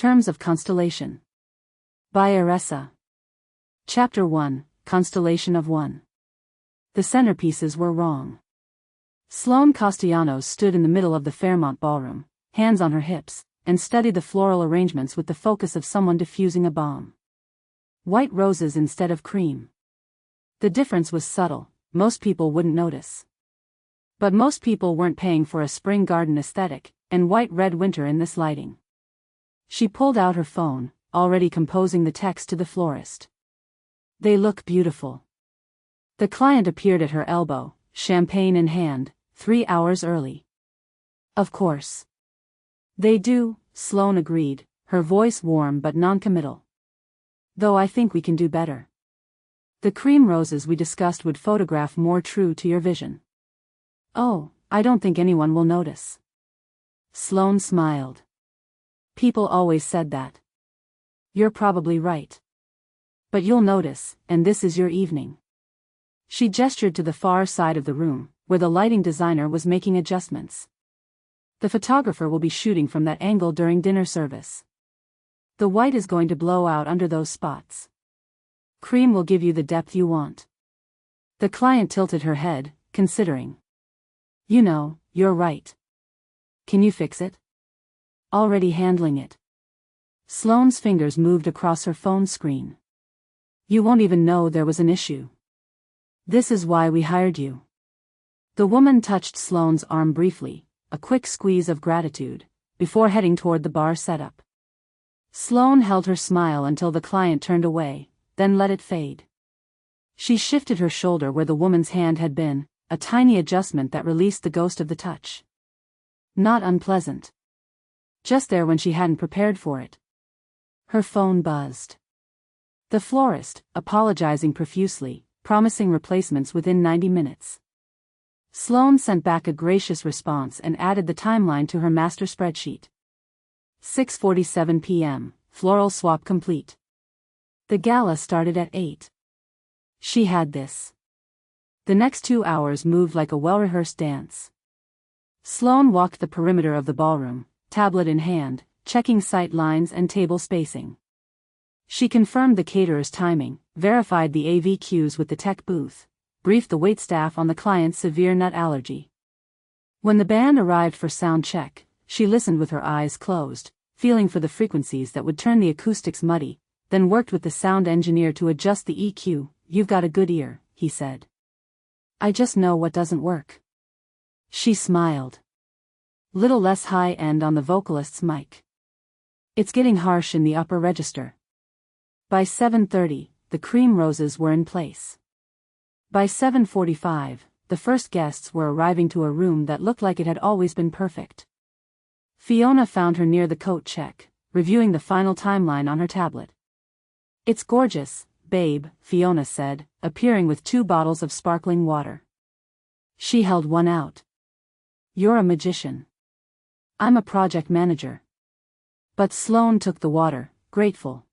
Terms of Constellation. By Aressa. Chapter 1, Constellation of One. The centerpieces were wrong. Sloane Castellanos stood in the middle of the Fairmont ballroom, hands on her hips, and studied the floral arrangements with the focus of someone diffusing a bomb. White roses instead of cream. The difference was subtle, most people wouldn't notice. But most people weren't paying for a spring garden aesthetic, and white-red winter in this lighting. She pulled out her phone, already composing the text to the florist. They look beautiful. The client appeared at her elbow, champagne in hand, 3 hours early. Of course. They do, Sloane agreed, her voice warm but non-committal. Though I think we can do better. The cream roses we discussed would photograph more true to your vision. Oh, I don't think anyone will notice. Sloane smiled. People always said that. You're probably right. But you'll notice, and this is your evening. She gestured to the far side of the room, where the lighting designer was making adjustments. The photographer will be shooting from that angle during dinner service. The white is going to blow out under those spots. Cream will give you the depth you want. The client tilted her head, considering. You know, you're right. Can you fix it? Already handling it. Sloane's fingers moved across her phone screen. You won't even know there was an issue. This is why we hired you. The woman touched Sloane's arm briefly, a quick squeeze of gratitude, before heading toward the bar setup. Sloane held her smile until the client turned away, then let it fade. She shifted her shoulder where the woman's hand had been, a tiny adjustment that released the ghost of the touch. Not unpleasant. Just there when she hadn't prepared for it. Her phone buzzed. The florist, apologizing profusely, promising replacements within 90 minutes. Sloane sent back a gracious response and added the timeline to her master spreadsheet. 6:47 p.m., floral swap complete. The gala started at 8. She had this. The next 2 hours moved like a well-rehearsed dance. Sloane walked the perimeter of the ballroom, tablet in hand, checking sight lines and table spacing. She confirmed the caterer's timing, verified the AV cues with the tech booth, briefed the waitstaff on the client's severe nut allergy. When the band arrived for sound check, she listened with her eyes closed, feeling for the frequencies that would turn the acoustics muddy, then worked with the sound engineer to adjust the EQ. You've got a good ear, he said. I just know what doesn't work. She smiled. Little less high-end on the vocalist's mic. It's getting harsh in the upper register. By 7:30, the cream roses were in place. By 7:45, the first guests were arriving to a room that looked like it had always been perfect. Fiona found her near the coat check, reviewing the final timeline on her tablet. It's gorgeous, babe, Fiona said, appearing with 2 bottles of sparkling water. She held one out. You're a magician. I'm a project manager. But Sloane took the water, grateful.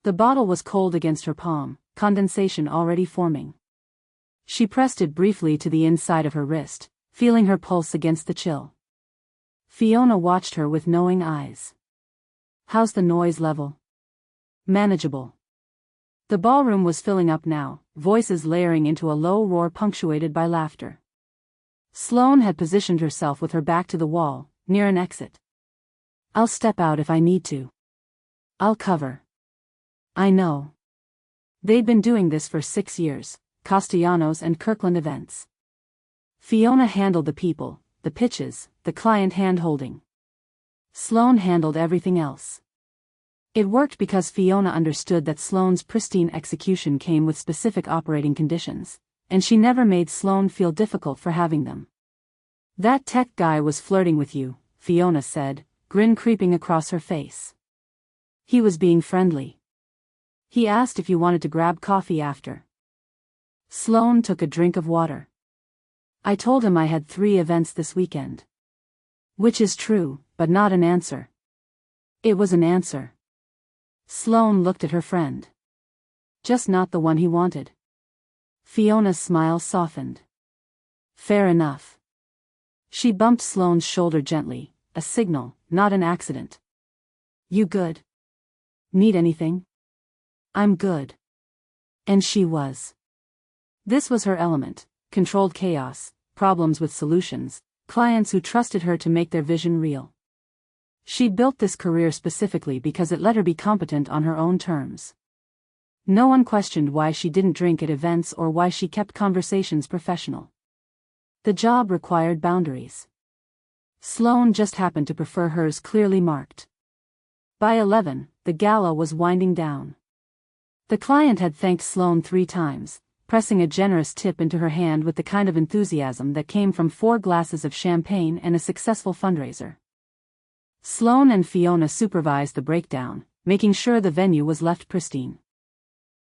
The bottle was cold against her palm, condensation already forming. She pressed it briefly to the inside of her wrist, feeling her pulse against the chill. Fiona watched her with knowing eyes. How's the noise level? Manageable. The ballroom was filling up now, voices layering into a low roar punctuated by laughter. Sloane had positioned herself with her back to the wall, near an exit. I'll step out if I need to. I'll cover. I know. They'd been doing this for 6 years, Castellanos and Kirkland events. Fiona handled the people, the pitches, the client hand-holding. Sloane handled everything else. It worked because Fiona understood that Sloane's pristine execution came with specific operating conditions, and she never made Sloane feel difficult for having them. That tech guy was flirting with you, Fiona said, grin creeping across her face. He was being friendly. He asked if you wanted to grab coffee after. Sloane took a drink of water. I told him I had 3 events this weekend. Which is true, but not an answer. It was an answer. Sloane looked at her friend. Just not the one he wanted. Fiona's smile softened. Fair enough. She bumped Sloane's shoulder gently, a signal, not an accident. You good? Need anything? I'm good. And she was. This was her element: controlled chaos, problems with solutions, clients who trusted her to make their vision real. She'd built this career specifically because it let her be competent on her own terms. No one questioned why she didn't drink at events or why she kept conversations professional. The job required boundaries. Sloane just happened to prefer hers clearly marked. By 11, the gala was winding down. The client had thanked Sloane 3 times, pressing a generous tip into her hand with the kind of enthusiasm that came from 4 glasses of champagne and a successful fundraiser. Sloane and Fiona supervised the breakdown, making sure the venue was left pristine.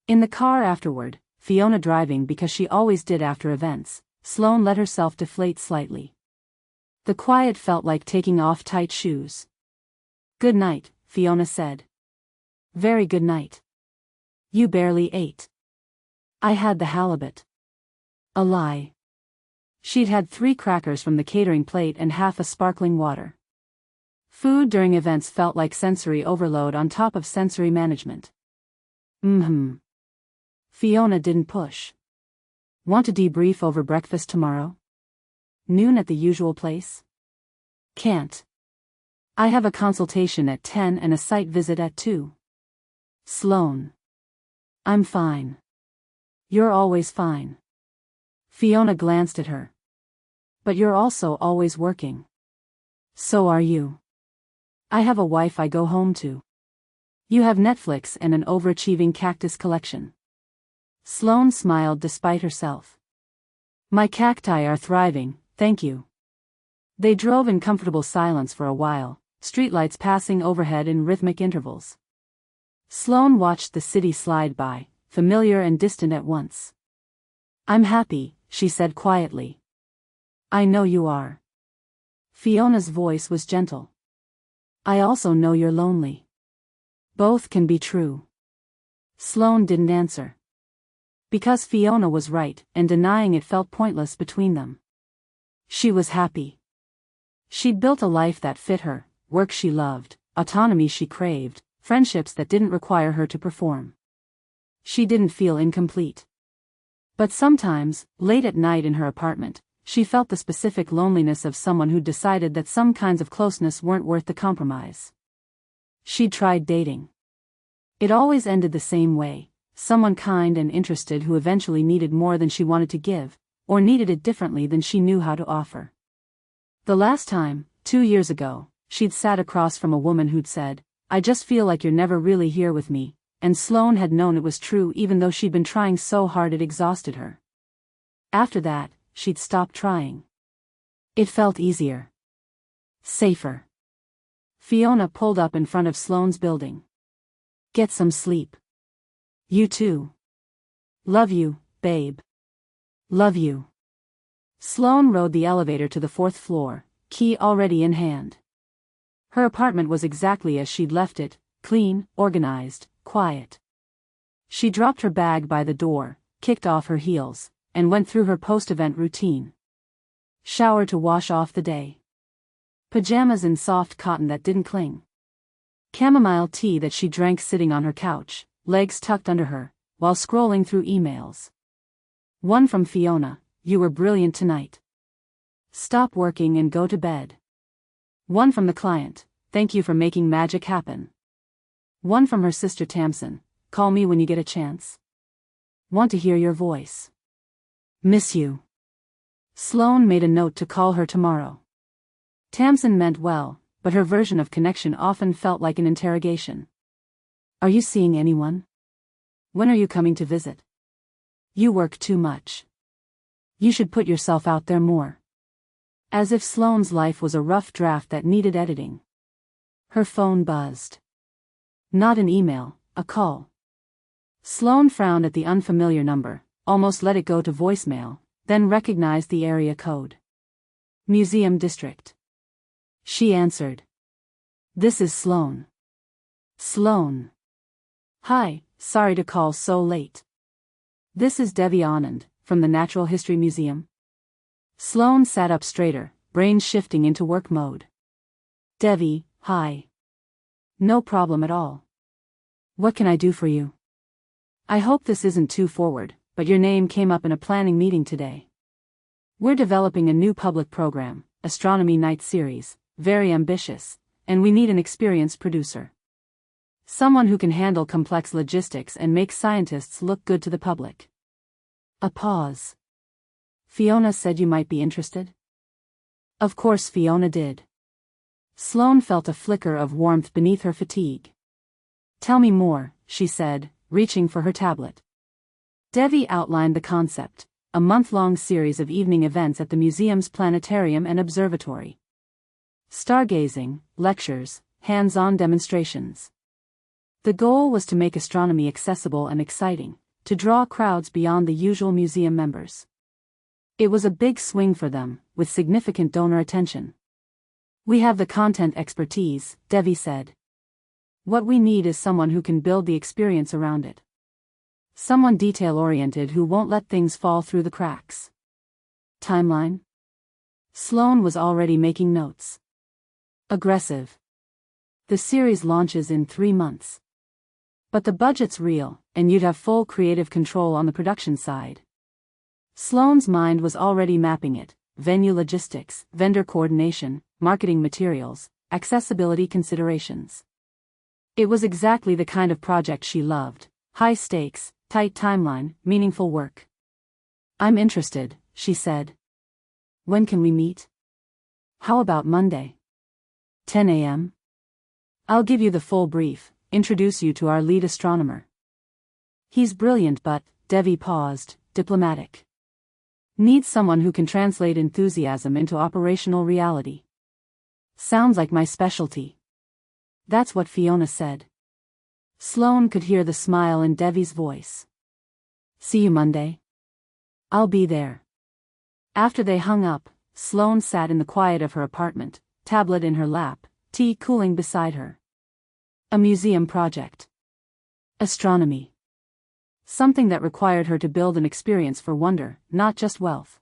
In the car afterward, Fiona driving because she always did after events, Sloane let herself deflate slightly. The quiet felt like taking off tight shoes. "Good night," Fiona said. "Very good night. You barely ate." "I had the halibut." A lie. She'd had 3 crackers from the catering plate and half a sparkling water. Food during events felt like sensory overload on top of sensory management. Fiona didn't push. "Want to debrief over breakfast tomorrow? Noon at the usual place?" "Can't. I have a consultation at 10 and a site visit at 2. "Sloane. I'm fine." "You're always fine." Fiona glanced at her. "But you're also always working." "So are you." "I have a wife I go home to." "You have Netflix and an overachieving cactus collection." Sloane smiled despite herself. "My cacti are thriving, thank you." They drove in comfortable silence for a while, streetlights passing overhead in rhythmic intervals. Sloane watched the city slide by, familiar and distant at once. "I'm happy," she said quietly. "I know you are." Fiona's voice was gentle. "I also know you're lonely." "Both can be true." Sloane didn't answer. Because Fiona was right, and denying it felt pointless between them. She was happy. She'd built a life that fit her, work she loved, autonomy she craved, friendships that didn't require her to perform. She didn't feel incomplete. But sometimes, late at night in her apartment, she felt the specific loneliness of someone who'd decided that some kinds of closeness weren't worth the compromise. She'd tried dating. It always ended the same way: someone kind and interested who eventually needed more than she wanted to give, or needed it differently than she knew how to offer. The last time, 2 years ago, she'd sat across from a woman who'd said, "I just feel like you're never really here with me," and Sloane had known it was true even though she'd been trying so hard it exhausted her. After that, she'd stopped trying. It felt easier. Safer. Fiona pulled up in front of Sloane's building. "Get some sleep." "You too." "Love you, babe." "Love you." Sloane rode the elevator to the 4th floor, key already in hand. Her apartment was exactly as she'd left it, clean, organized, quiet. She dropped her bag by the door, kicked off her heels, and went through her post-event routine. Shower to wash off the day. Pajamas in soft cotton that didn't cling. Chamomile tea that she drank sitting on her couch, legs tucked under her, while scrolling through emails. One from Fiona: "You were brilliant tonight. Stop working and go to bed." One from the client: "Thank you for making magic happen." One from her sister Tamsin: "Call me when you get a chance. Want to hear your voice. Miss you." Sloane made a note to call her tomorrow. Tamsin meant well, but her version of connection often felt like an interrogation. "Are you seeing anyone? When are you coming to visit? You work too much. You should put yourself out there more." As if Sloane's life was a rough draft that needed editing. Her phone buzzed. Not an email, a call. Sloane frowned at the unfamiliar number, almost let it go to voicemail, then recognized the area code. Museum District. She answered. "This is Sloane." "Sloane. Hi, sorry to call so late. This is Devi Anand, from the Natural History Museum." Sloane sat up straighter, brain shifting into work mode. "Devi, hi. No problem at all. What can I do for you? I hope this isn't too forward, but your name came up in a planning meeting today. We're developing a new public program, Astronomy Night Series, very ambitious, and we need an experienced producer. Someone who can handle complex logistics and make scientists look good to the public. A pause. Fiona said you might be interested? Of course Fiona did. Sloane felt a flicker of warmth beneath her fatigue. Tell me more, she said, reaching for her tablet. Devi outlined the concept, a month-long series of evening events at the museum's planetarium and observatory. Stargazing, lectures, hands-on demonstrations. The goal was to make astronomy accessible and exciting, to draw crowds beyond the usual museum members. It was a big swing for them, with significant donor attention. We have the content expertise, Devi said. What we need is someone who can build the experience around it. Someone detail-oriented who won't let things fall through the cracks. Timeline? Sloane was already making notes. Aggressive. The series launches in 3 months. But the budget's real, and you'd have full creative control on the production side. Sloane's mind was already mapping it: venue logistics, vendor coordination, marketing materials, accessibility considerations. It was exactly the kind of project she loved: high stakes, tight timeline, meaningful work. I'm interested, she said. When can we meet? How about Monday? 10 a.m.? I'll give you the full brief, introduce you to our lead astronomer. He's brilliant but, Devi paused, diplomatic. Needs someone who can translate enthusiasm into operational reality. Sounds like my specialty. That's what Fiona said. Sloane could hear the smile in Devi's voice. See you Monday? I'll be there. After they hung up, Sloane sat in the quiet of her apartment, tablet in her lap, tea cooling beside her. A museum project. Astronomy. Something that required her to build an experience for wonder, not just wealth.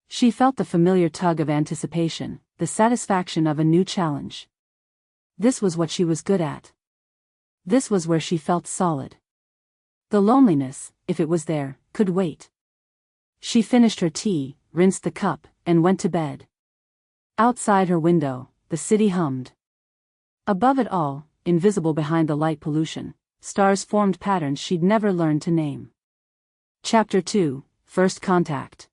She felt the familiar tug of anticipation, the satisfaction of a new challenge. This was what she was good at. This was where she felt solid. The loneliness, if it was there, could wait. She finished her tea, rinsed the cup, and went to bed. Outside her window, the city hummed. Above it all, invisible behind the light pollution, stars formed patterns she'd never learned to name. Chapter 2, First Contact.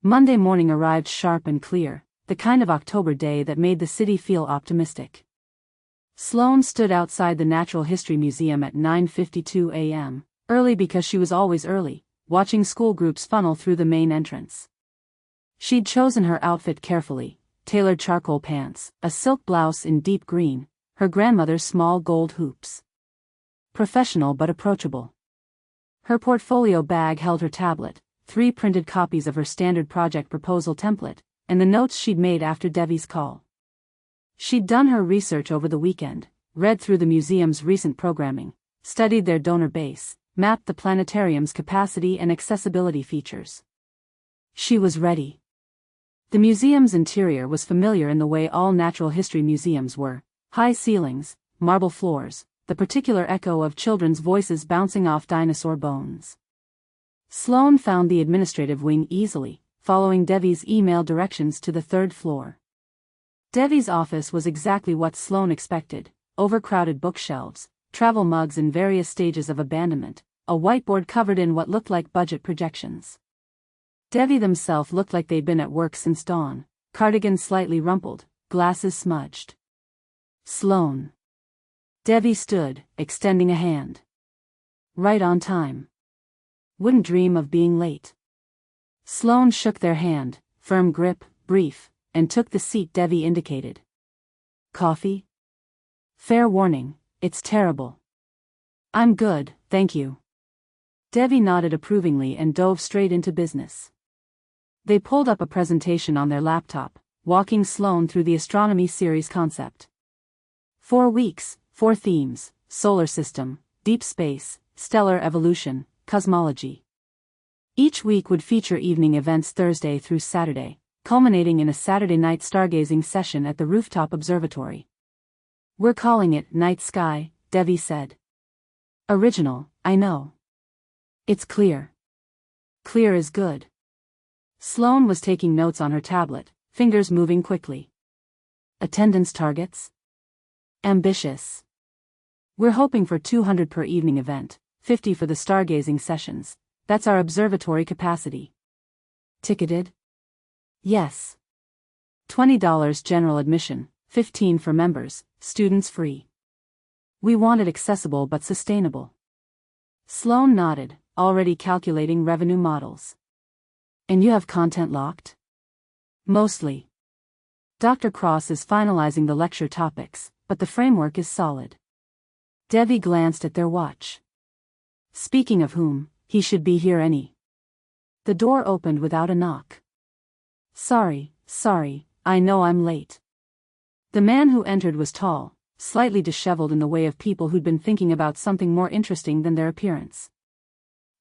Monday morning arrived sharp and clear, the kind of October day that made the city feel optimistic. Sloane stood outside the Natural History Museum at 9:52 a.m., early because she was always early, watching school groups funnel through the main entrance. She'd chosen her outfit carefully: tailored charcoal pants, a silk blouse in deep green, her grandmother's small gold hoops. Professional but approachable. Her portfolio bag held her tablet, 3 printed copies of her standard project proposal template, and the notes she'd made after Devi's call. She'd done her research over the weekend, read through the museum's recent programming, studied their donor base, mapped the planetarium's capacity and accessibility features. She was ready. The museum's interior was familiar in the way all natural history museums were: high ceilings, marble floors, the particular echo of children's voices bouncing off dinosaur bones. Sloane found the administrative wing easily, following Devi's email directions to the 3rd floor. Devi's office was exactly what Sloane expected: overcrowded bookshelves, travel mugs in various stages of abandonment, a whiteboard covered in what looked like budget projections. Devi themselves looked like they'd been at work since dawn, cardigan slightly rumpled, glasses smudged. Sloane. Devi stood, extending a hand. Right on time. Wouldn't dream of being late. Sloane shook their hand, firm grip, brief, and took the seat Devi indicated. Coffee? Fair warning, it's terrible. I'm good, thank you. Devi nodded approvingly and dove straight into business. They pulled up a presentation on their laptop, walking Sloane through the astronomy series concept. 4 weeks, 4 themes: solar system, deep space, stellar evolution, cosmology. Each week would feature evening events Thursday through Saturday, culminating in a Saturday night stargazing session at the rooftop observatory. We're calling it Night Sky, Devi said. Original, I know. It's clear. Clear is good. Sloane was taking notes on her tablet, fingers moving quickly. Attendance targets? Ambitious. We're hoping for 200 per evening event, 50 for the stargazing sessions. That's our observatory capacity. Ticketed? Yes. $20 general admission, $15 for members, students free. We want it accessible but sustainable. Sloane nodded, already calculating revenue models. And you have content locked? Mostly. Dr. Cross is finalizing the lecture topics, but the framework is solid. Devi glanced at their watch. Speaking of whom, he should be here any. The door opened without a knock. Sorry, I know I'm late. The man who entered was tall, slightly disheveled in the way of people who'd been thinking about something more interesting than their appearance.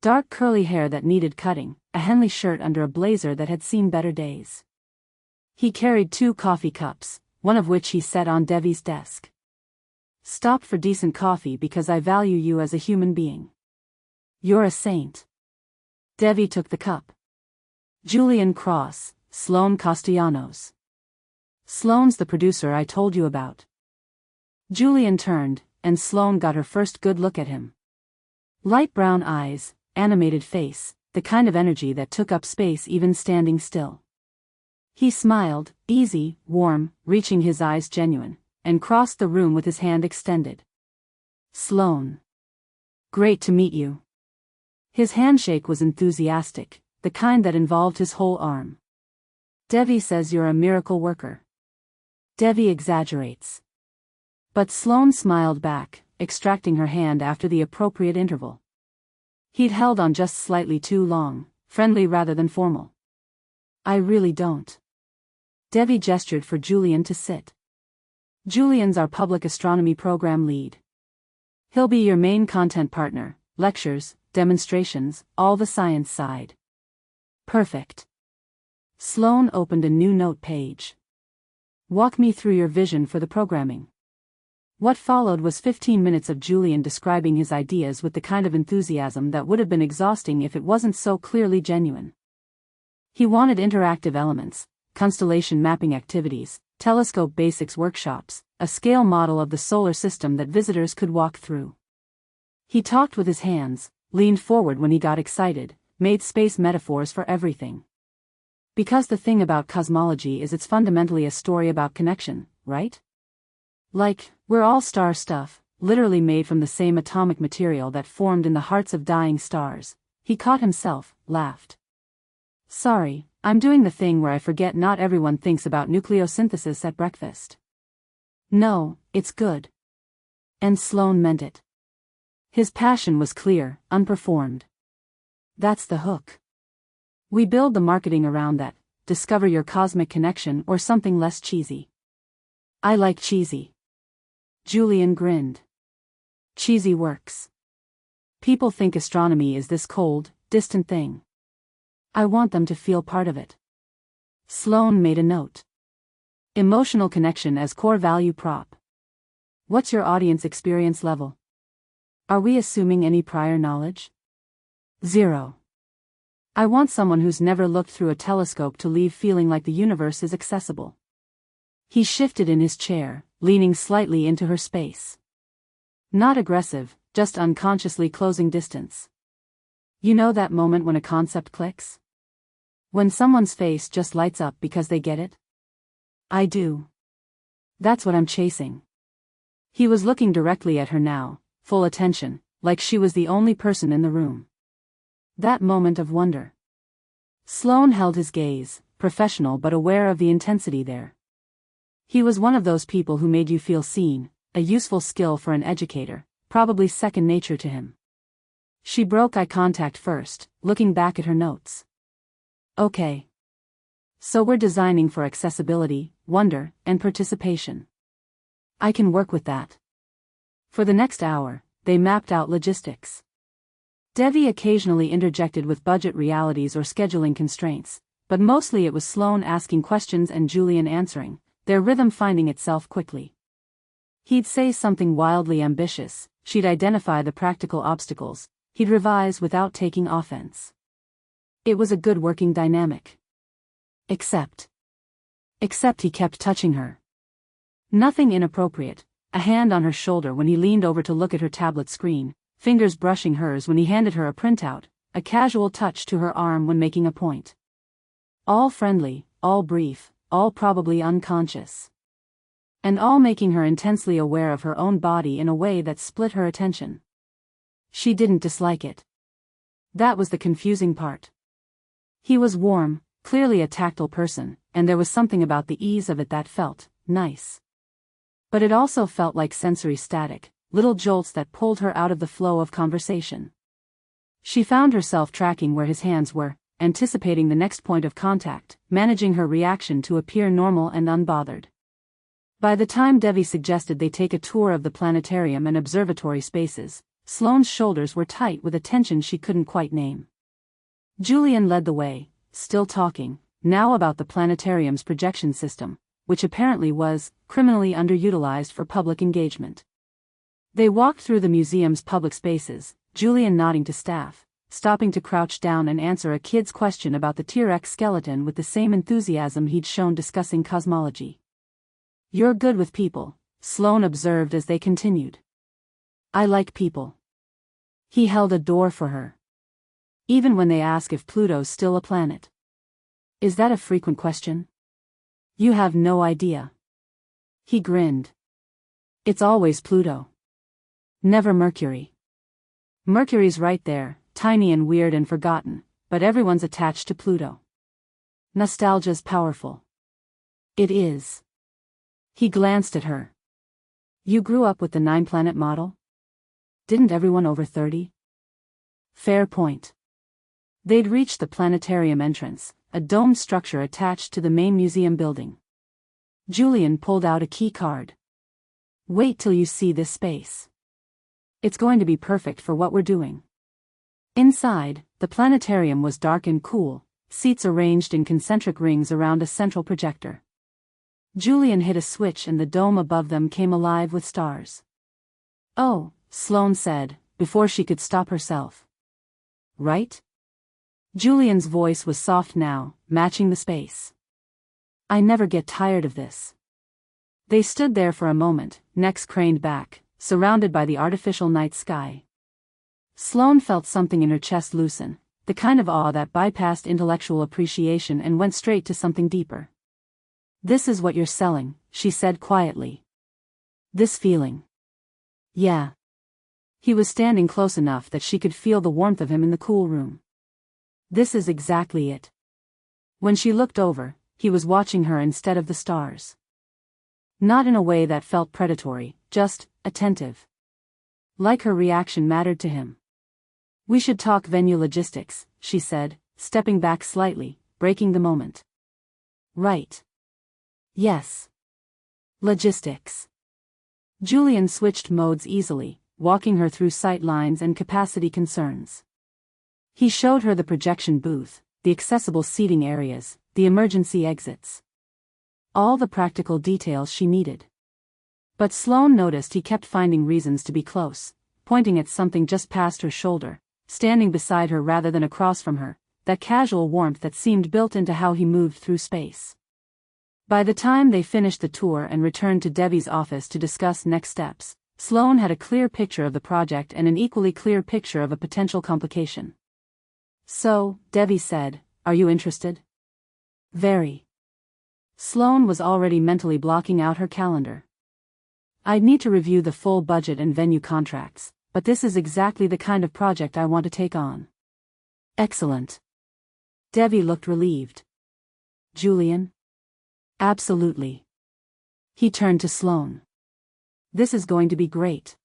Dark curly hair that needed cutting, a Henley shirt under a blazer that had seen better days. He carried 2 coffee cups, one of which he set on Devi's desk. Stopped for decent coffee because I value you as a human being. You're a saint. Devi took the cup. Julian Cross, Sloane Castellanos. Sloane's the producer I told you about. Julian turned, and Sloane got her first good look at him. Light brown eyes, animated face, the kind of energy that took up space even standing still. He smiled, easy, warm, reaching his eyes genuine, and crossed the room with his hand extended. Sloane. Great to meet you. His handshake was enthusiastic, the kind that involved his whole arm. Devi says you're a miracle worker. Devi exaggerates. But Sloane smiled back, extracting her hand after the appropriate interval. He'd held on just slightly too long, friendly rather than formal. I really don't. Devi gestured for Julian to sit. Julian's our public astronomy program lead. He'll be your main content partner, lectures, demonstrations, all the science side. Perfect. Sloane opened a new note page. Walk me through your vision for the programming. What followed was 15 minutes of Julian describing his ideas with the kind of enthusiasm that would have been exhausting if it wasn't so clearly genuine. He wanted interactive elements, constellation mapping activities, telescope basics workshops, a scale model of the solar system that visitors could walk through. He talked with his hands, leaned forward when he got excited, made space metaphors for everything. Because the thing about cosmology is it's fundamentally a story about connection, right? Like, we're all star stuff, literally made from the same atomic material that formed in the hearts of dying stars. He caught himself, laughed. Sorry, I'm doing the thing where I forget not everyone thinks about nucleosynthesis at breakfast. No, it's good. And Sloane meant it. His passion was clear, unperformed. That's the hook. We build the marketing around that, discover your cosmic connection or something less cheesy. I like cheesy. Julian grinned. Cheesy works. People think astronomy is this cold, distant thing. I want them to feel part of it. Sloane made a note. Emotional connection as core value prop. What's your audience experience level? Are we assuming any prior knowledge? 0. I want someone who's never looked through a telescope to leave feeling like the universe is accessible. He shifted in his chair, leaning slightly into her space. Not aggressive, just unconsciously closing distance. You know that moment when a concept clicks? When someone's face just lights up because they get it? I do. That's what I'm chasing. He was looking directly at her now, full attention, like she was the only person in the room. That moment of wonder. Sloane held his gaze, professional but aware of the intensity there. He was one of those people who made you feel seen, a useful skill for an educator, probably second nature to him. She broke eye contact first, looking back at her notes. Okay. So we're designing for accessibility, wonder, and participation. I can work with that. For the next hour, they mapped out logistics. Devi occasionally interjected with budget realities or scheduling constraints, but mostly it was Sloane asking questions and Julian answering, their rhythm finding itself quickly. He'd say something wildly ambitious, she'd identify the practical obstacles, he'd revise without taking offense. It was a good working dynamic. Except he kept touching her. Nothing inappropriate, a hand on her shoulder when he leaned over to look at her tablet screen, fingers brushing hers when he handed her a printout, a casual touch to her arm when making a point. All friendly, all brief, all probably unconscious. And all making her intensely aware of her own body in a way that split her attention. She didn't dislike it. That was the confusing part. He was warm, clearly a tactile person, and there was something about the ease of it that felt nice. But it also felt like sensory static, little jolts that pulled her out of the flow of conversation. She found herself tracking where his hands were, anticipating the next point of contact, managing her reaction to appear normal and unbothered. By the time Devi suggested they take a tour of the planetarium and observatory spaces, Sloane's shoulders were tight with a tension she couldn't quite name. Julian led the way, still talking, now about the planetarium's projection system, which apparently was criminally underutilized for public engagement. They walked through the museum's public spaces, Julian nodding to staff, stopping to crouch down and answer a kid's question about the T-Rex skeleton with the same enthusiasm he'd shown discussing cosmology. "You're good with people," Sloane observed as they continued. "I like people." He held a door for her. "Even when they ask if Pluto's still a planet." "Is that a frequent question?" "You have no idea." He grinned. "It's always Pluto. Never Mercury. Mercury's right there, tiny and weird and forgotten, but everyone's attached to Pluto. Nostalgia's powerful." "It is." He glanced at her. "You grew up with the 9-planet model? Didn't everyone over 30? Fair point." They'd reached the planetarium entrance, a domed structure attached to the main museum building. Julian pulled out a key card. "Wait till you see this space. It's going to be perfect for what we're doing." Inside, the planetarium was dark and cool, seats arranged in concentric rings around a central projector. Julian hit a switch and the dome above them came alive with stars. "Oh," Sloane said, before she could stop herself. "Right?" Julian's voice was soft now, matching the space. "I never get tired of this." They stood there for a moment, necks craned back, surrounded by the artificial night sky. Sloane felt something in her chest loosen, the kind of awe that bypassed intellectual appreciation and went straight to something deeper. "This is what you're selling," she said quietly. "This feeling." "Yeah." He was standing close enough that she could feel the warmth of him in the cool room. "This is exactly it." When she looked over, he was watching her instead of the stars. Not in a way that felt predatory, just attentive. Like her reaction mattered to him. "We should talk venue logistics," she said, stepping back slightly, breaking the moment. "Right. Yes. Logistics." Julian switched modes easily, walking her through sight lines and capacity concerns. He showed her the projection booth, the accessible seating areas, the emergency exits. All the practical details she needed. But Sloane noticed he kept finding reasons to be close, pointing at something just past her shoulder, standing beside her rather than across from her, that casual warmth that seemed built into how he moved through space. By the time they finished the tour and returned to Devi's office to discuss next steps, Sloane had a clear picture of the project and an equally clear picture of a potential complication. "So," Devi said, "are you interested?" "Very." Sloane was already mentally blocking out her calendar. "I'd need to review the full budget and venue contracts, but this is exactly the kind of project I want to take on." "Excellent." Devi looked relieved. "Julian?" "Absolutely." He turned to Sloane. "This is going to be great.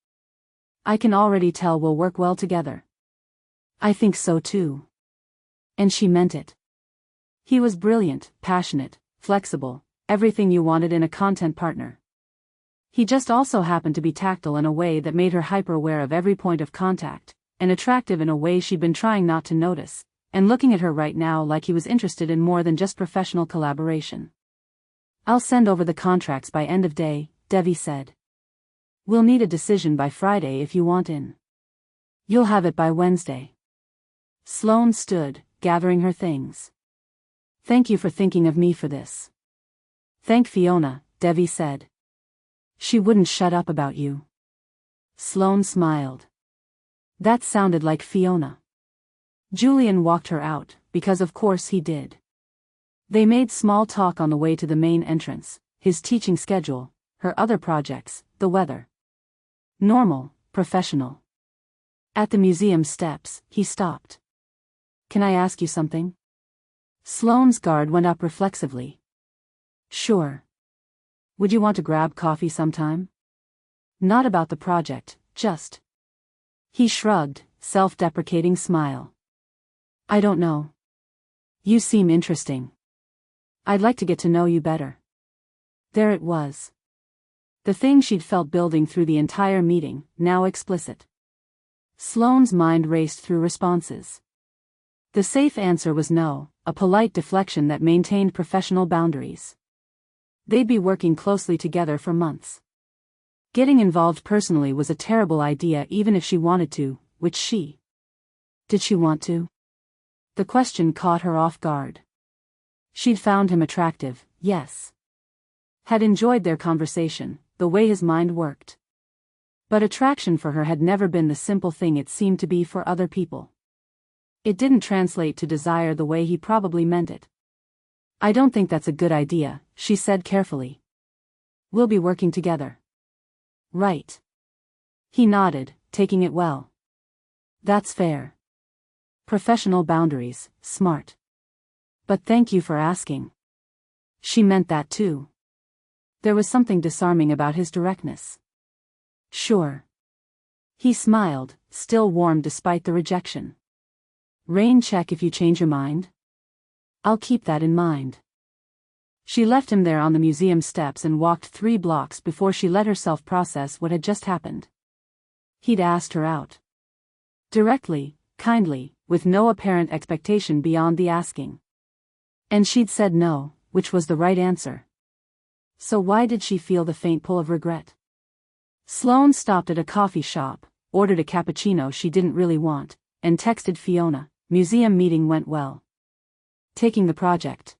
I can already tell we'll work well together." "I think so too." And she meant it. He was brilliant, passionate, flexible, everything you wanted in a content partner. He just also happened to be tactile in a way that made her hyper-aware of every point of contact, and attractive in a way she'd been trying not to notice, and looking at her right now like he was interested in more than just professional collaboration. "I'll send over the contracts by end of day," Devi said. We'll need a decision by Friday if you want in. You'll have it by Wednesday. Sloane stood, gathering her things. Thank you for thinking of me for this. Thank Fiona, Devi said. She wouldn't shut up about you. Sloane smiled. That sounded like Fiona. Julian walked her out, because of course he did. They made small talk on the way to the main entrance, his teaching schedule, her other projects, the weather. Normal, professional. At the museum steps, he stopped. Can I ask you something? Sloane's guard went up reflexively. Sure. Would you want to grab coffee sometime? Not about the project, just. He shrugged, self-deprecating smile. I don't know. You seem interesting. I'd like to get to know you better. There it was. The thing she'd felt building through the entire meeting, now explicit. Sloane's mind raced through responses. The safe answer was no, a polite deflection that maintained professional boundaries. They'd be working closely together for months. Getting involved personally was a terrible idea even if she wanted to, which she. Did she want to? The question caught her off guard. She'd found him attractive, yes. Had enjoyed their conversation, the way his mind worked. But attraction for her had never been the simple thing it seemed to be for other people. It didn't translate to desire the way he probably meant it. I don't think that's a good idea, she said carefully. We'll be working together. Right. He nodded, taking it well. That's fair. Professional boundaries, smart. But thank you for asking. She meant that too. There was something disarming about his directness. Sure. He smiled, still warm despite the rejection. Rain check if you change your mind? I'll keep that in mind. She left him there on the museum steps and walked 3 blocks before she let herself process what had just happened. He'd asked her out. Directly, kindly, with no apparent expectation beyond the asking. And she'd said no, which was the right answer. So why did she feel the faint pull of regret? Sloane stopped at a coffee shop, ordered a cappuccino she didn't really want, and texted Fiona, museum meeting went well. Taking the project.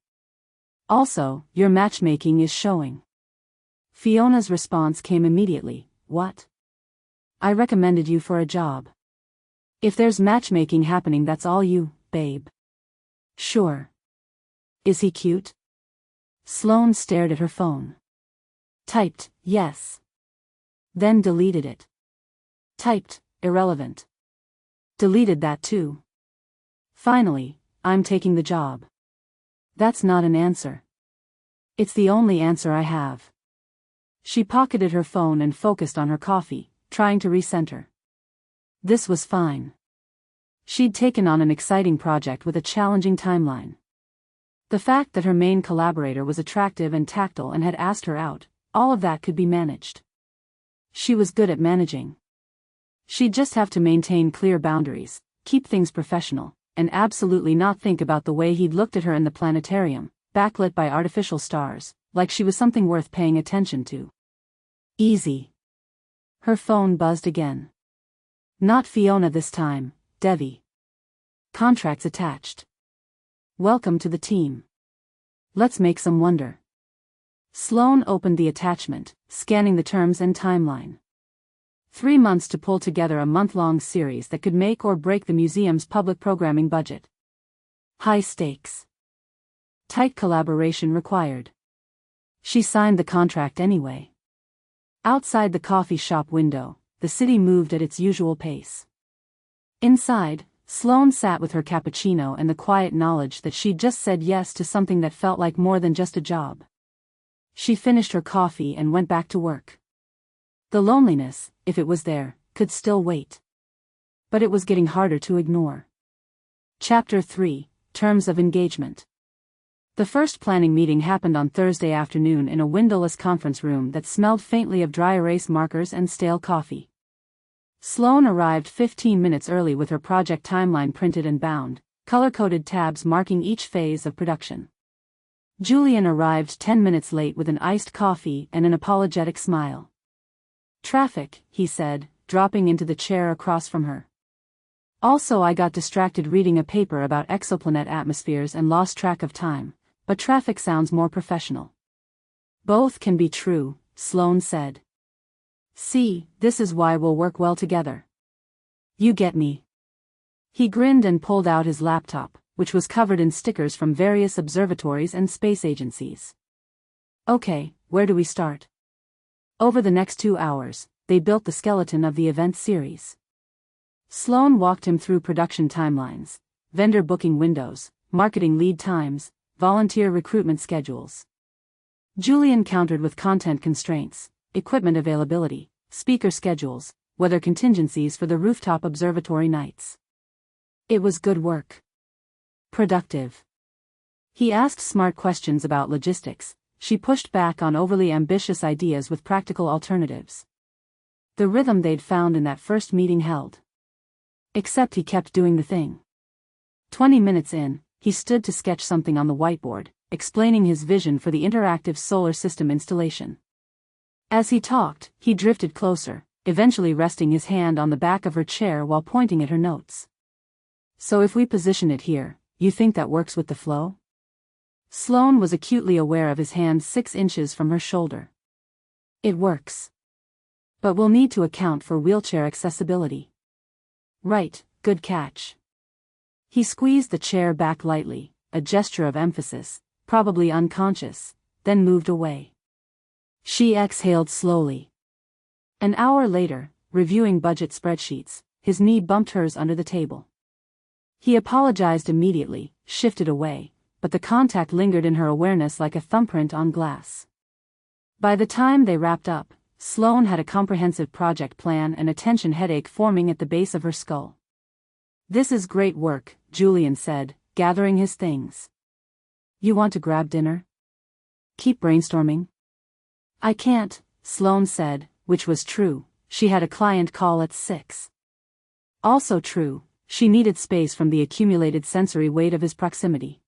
Also, your matchmaking is showing. Fiona's response came immediately, what? I recommended you for a job. If there's matchmaking happening that's all you, babe. Sure. Is he cute? Sloane stared at her phone. Typed, yes. Then deleted it. Typed, irrelevant. Deleted that too. Finally, I'm taking the job. That's not an answer. It's the only answer I have. She pocketed her phone and focused on her coffee, trying to recenter. This was fine. She'd taken on an exciting project with a challenging timeline. The fact that her main collaborator was attractive and tactile and had asked her out, all of that could be managed. She was good at managing. She'd just have to maintain clear boundaries, keep things professional, and absolutely not think about the way he'd looked at her in the planetarium, backlit by artificial stars, like she was something worth paying attention to. Easy. Her phone buzzed again. Not Fiona this time, Devi. Contracts attached. Welcome to the team. Let's make some wonder. Sloane opened the attachment, scanning the terms and timeline. 3 months to pull together a month-long series that could make or break the museum's public programming budget. High stakes. Tight collaboration required. She signed the contract anyway. Outside the coffee shop window, the city moved at its usual pace. Inside, Sloane sat with her cappuccino and the quiet knowledge that she'd just said yes to something that felt like more than just a job. She finished her coffee and went back to work. The loneliness, if it was there, could still wait. But it was getting harder to ignore. Chapter 3, Terms of Engagement. The first planning meeting happened on Thursday afternoon in a windowless conference room that smelled faintly of dry erase markers and stale coffee. Sloane arrived 15 minutes early with her project timeline printed and bound, color-coded tabs marking each phase of production. Julian arrived 10 minutes late with an iced coffee and an apologetic smile. Traffic, he said, dropping into the chair across from her. Also, I got distracted reading a paper about exoplanet atmospheres and lost track of time, but traffic sounds more professional. Both can be true, Sloane said. See, this is why we'll work well together. You get me. He grinned and pulled out his laptop, which was covered in stickers from various observatories and space agencies. Okay, where do we start? Over the next 2 hours, they built the skeleton of the event series. Sloane walked him through production timelines, vendor booking windows, marketing lead times, volunteer recruitment schedules. Julian countered with content constraints, equipment availability, speaker schedules, weather contingencies for the rooftop observatory nights. It was good work. Productive. He asked smart questions about logistics. She pushed back on overly ambitious ideas with practical alternatives. The rhythm they'd found in that first meeting held. Except he kept doing the thing. 20 minutes in, he stood to sketch something on the whiteboard, explaining his vision for the interactive solar system installation. As he talked, he drifted closer, eventually resting his hand on the back of her chair while pointing at her notes. So if we position it here, you think that works with the flow? Sloane was acutely aware of his hand 6 inches from her shoulder. It works. But we'll need to account for wheelchair accessibility. Right, good catch. He squeezed the chair back lightly, a gesture of emphasis, probably unconscious, then moved away. She exhaled slowly. An hour later, reviewing budget spreadsheets, his knee bumped hers under the table. He apologized immediately, shifted away, but the contact lingered in her awareness like a thumbprint on glass. By the time they wrapped up, Sloane had a comprehensive project plan and a tension headache forming at the base of her skull. This is great work, Julian said, gathering his things. You want to grab dinner? Keep brainstorming? I can't, Sloane said, which was true. She had a client call at 6. Also true, she needed space from the accumulated sensory weight of his proximity.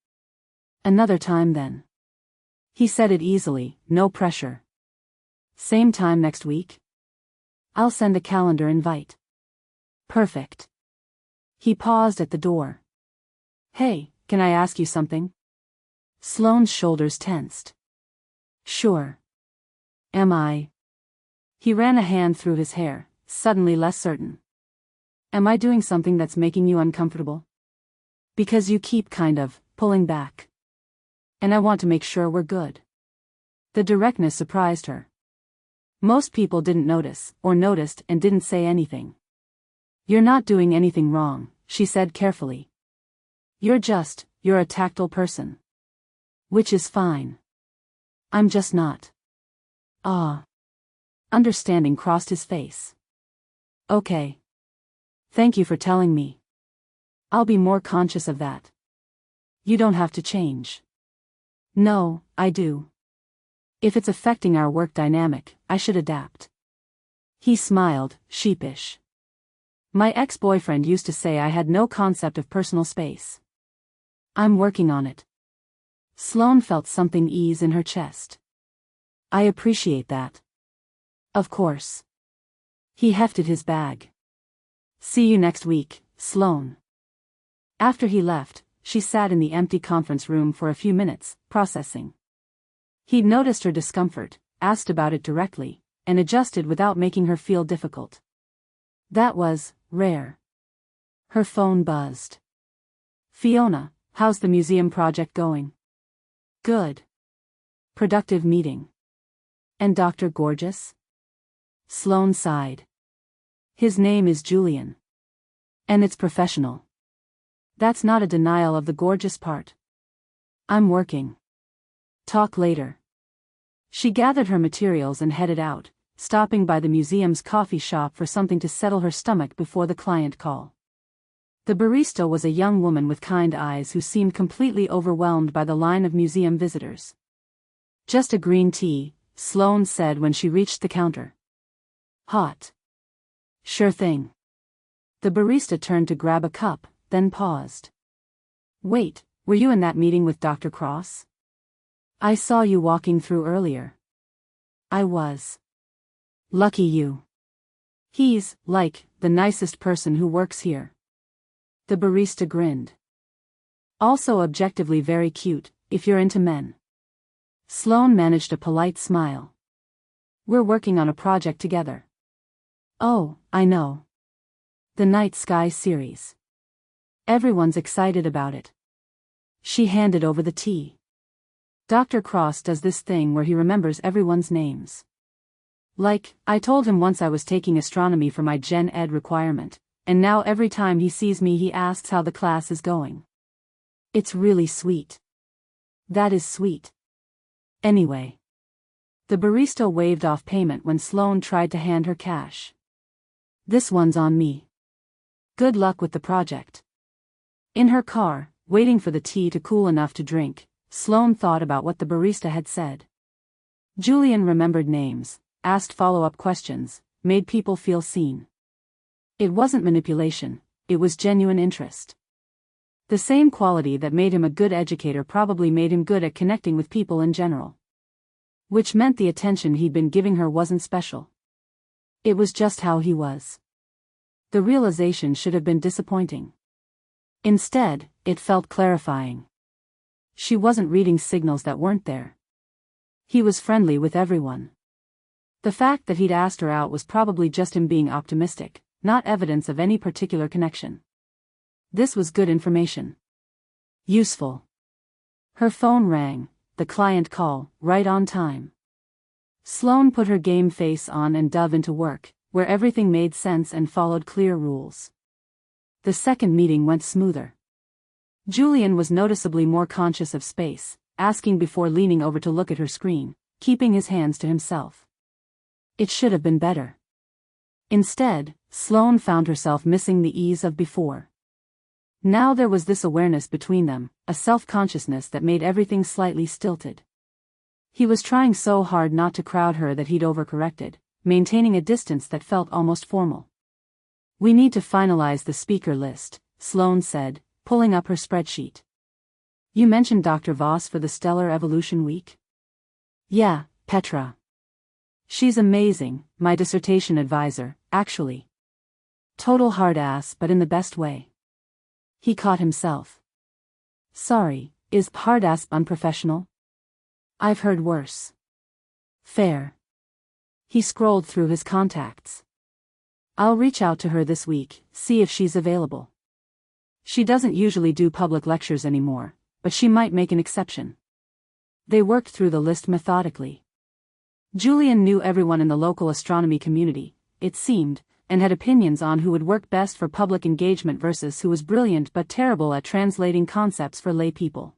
Another time then. He said it easily, no pressure. Same time next week? I'll send a calendar invite. Perfect. He paused at the door. Hey, can I ask you something? Sloane's shoulders tensed. Sure. Am I? He ran a hand through his hair, suddenly less certain. Am I doing something that's making you uncomfortable? Because you keep kind of pulling back. And I want to make sure we're good. The directness surprised her. Most people didn't notice, or noticed and didn't say anything. You're not doing anything wrong, she said carefully. You're a tactile person. Which is fine. I'm just not. Ah. Understanding crossed his face. Okay. Thank you for telling me. I'll be more conscious of that. You don't have to change. No, I do. If it's affecting our work dynamic, I should adapt. He smiled, sheepish. My ex-boyfriend used to say I had no concept of personal space. I'm working on it. Sloane felt something ease in her chest. I appreciate that. Of course. He hefted his bag. See you next week, Sloane. After he left, she sat in the empty conference room for a few minutes, processing. He'd noticed her discomfort, asked about it directly, and adjusted without making her feel difficult. That was rare. Her phone buzzed. Fiona, how's the museum project going? Good. Productive meeting. And Dr. Gorgeous? Sloane sighed. His name is Julian. And it's professional. That's not a denial of the gorgeous part. I'm working. Talk later. She gathered her materials and headed out, stopping by the museum's coffee shop for something to settle her stomach before the client call. The barista was a young woman with kind eyes who seemed completely overwhelmed by the line of museum visitors. Just a green tea, Sloane said when she reached the counter. Hot. Sure thing. The barista turned to grab a cup, then paused. Wait, were you in that meeting with Dr. Cross? I saw you walking through earlier. I was. Lucky you. He's, like, the nicest person who works here. The barista grinned. Also objectively very cute, if you're into men. Sloane managed a polite smile. We're working on a project together. Oh, I know. The Night Sky series. Everyone's excited about it. She handed over the tea. Dr. Cross does this thing where he remembers everyone's names. Like, I told him once I was taking astronomy for my gen ed requirement, and now every time he sees me he asks how the class is going. It's really sweet. That is sweet. Anyway. The barista waved off payment when Sloane tried to hand her cash. This one's on me. Good luck with the project. In her car, waiting for the tea to cool enough to drink, Sloane thought about what the barista had said. Julian remembered names, asked follow-up questions, made people feel seen. It wasn't manipulation, it was genuine interest. The same quality that made him a good educator probably made him good at connecting with people in general. Which meant the attention he'd been giving her wasn't special. It was just how he was. The realization should have been disappointing. Instead, it felt clarifying. She wasn't reading signals that weren't there. He was friendly with everyone. The fact that he'd asked her out was probably just him being optimistic, not evidence of any particular connection. This was good information. Useful. Her phone rang, the client call, right on time. Sloane put her game face on and dove into work, where everything made sense and followed clear rules. The second meeting went smoother. Julian was noticeably more conscious of space, asking before leaning over to look at her screen, keeping his hands to himself. It should have been better. Instead, Sloane found herself missing the ease of before. Now there was this awareness between them, a self-consciousness that made everything slightly stilted. He was trying so hard not to crowd her that he'd overcorrected, maintaining a distance that felt almost formal. We need to finalize the speaker list, Sloane said, pulling up her spreadsheet. You mentioned Dr. Voss for the Stellar Evolution Week? Yeah, Petra. She's amazing, my dissertation advisor, actually. Total hard ass, but in the best way. He caught himself. Sorry, is hard ass unprofessional? I've heard worse. Fair. He scrolled through his contacts. I'll reach out to her this week, see if she's available. She doesn't usually do public lectures anymore, but she might make an exception. They worked through the list methodically. Julian knew everyone in the local astronomy community, it seemed, and had opinions on who would work best for public engagement versus who was brilliant but terrible at translating concepts for lay people.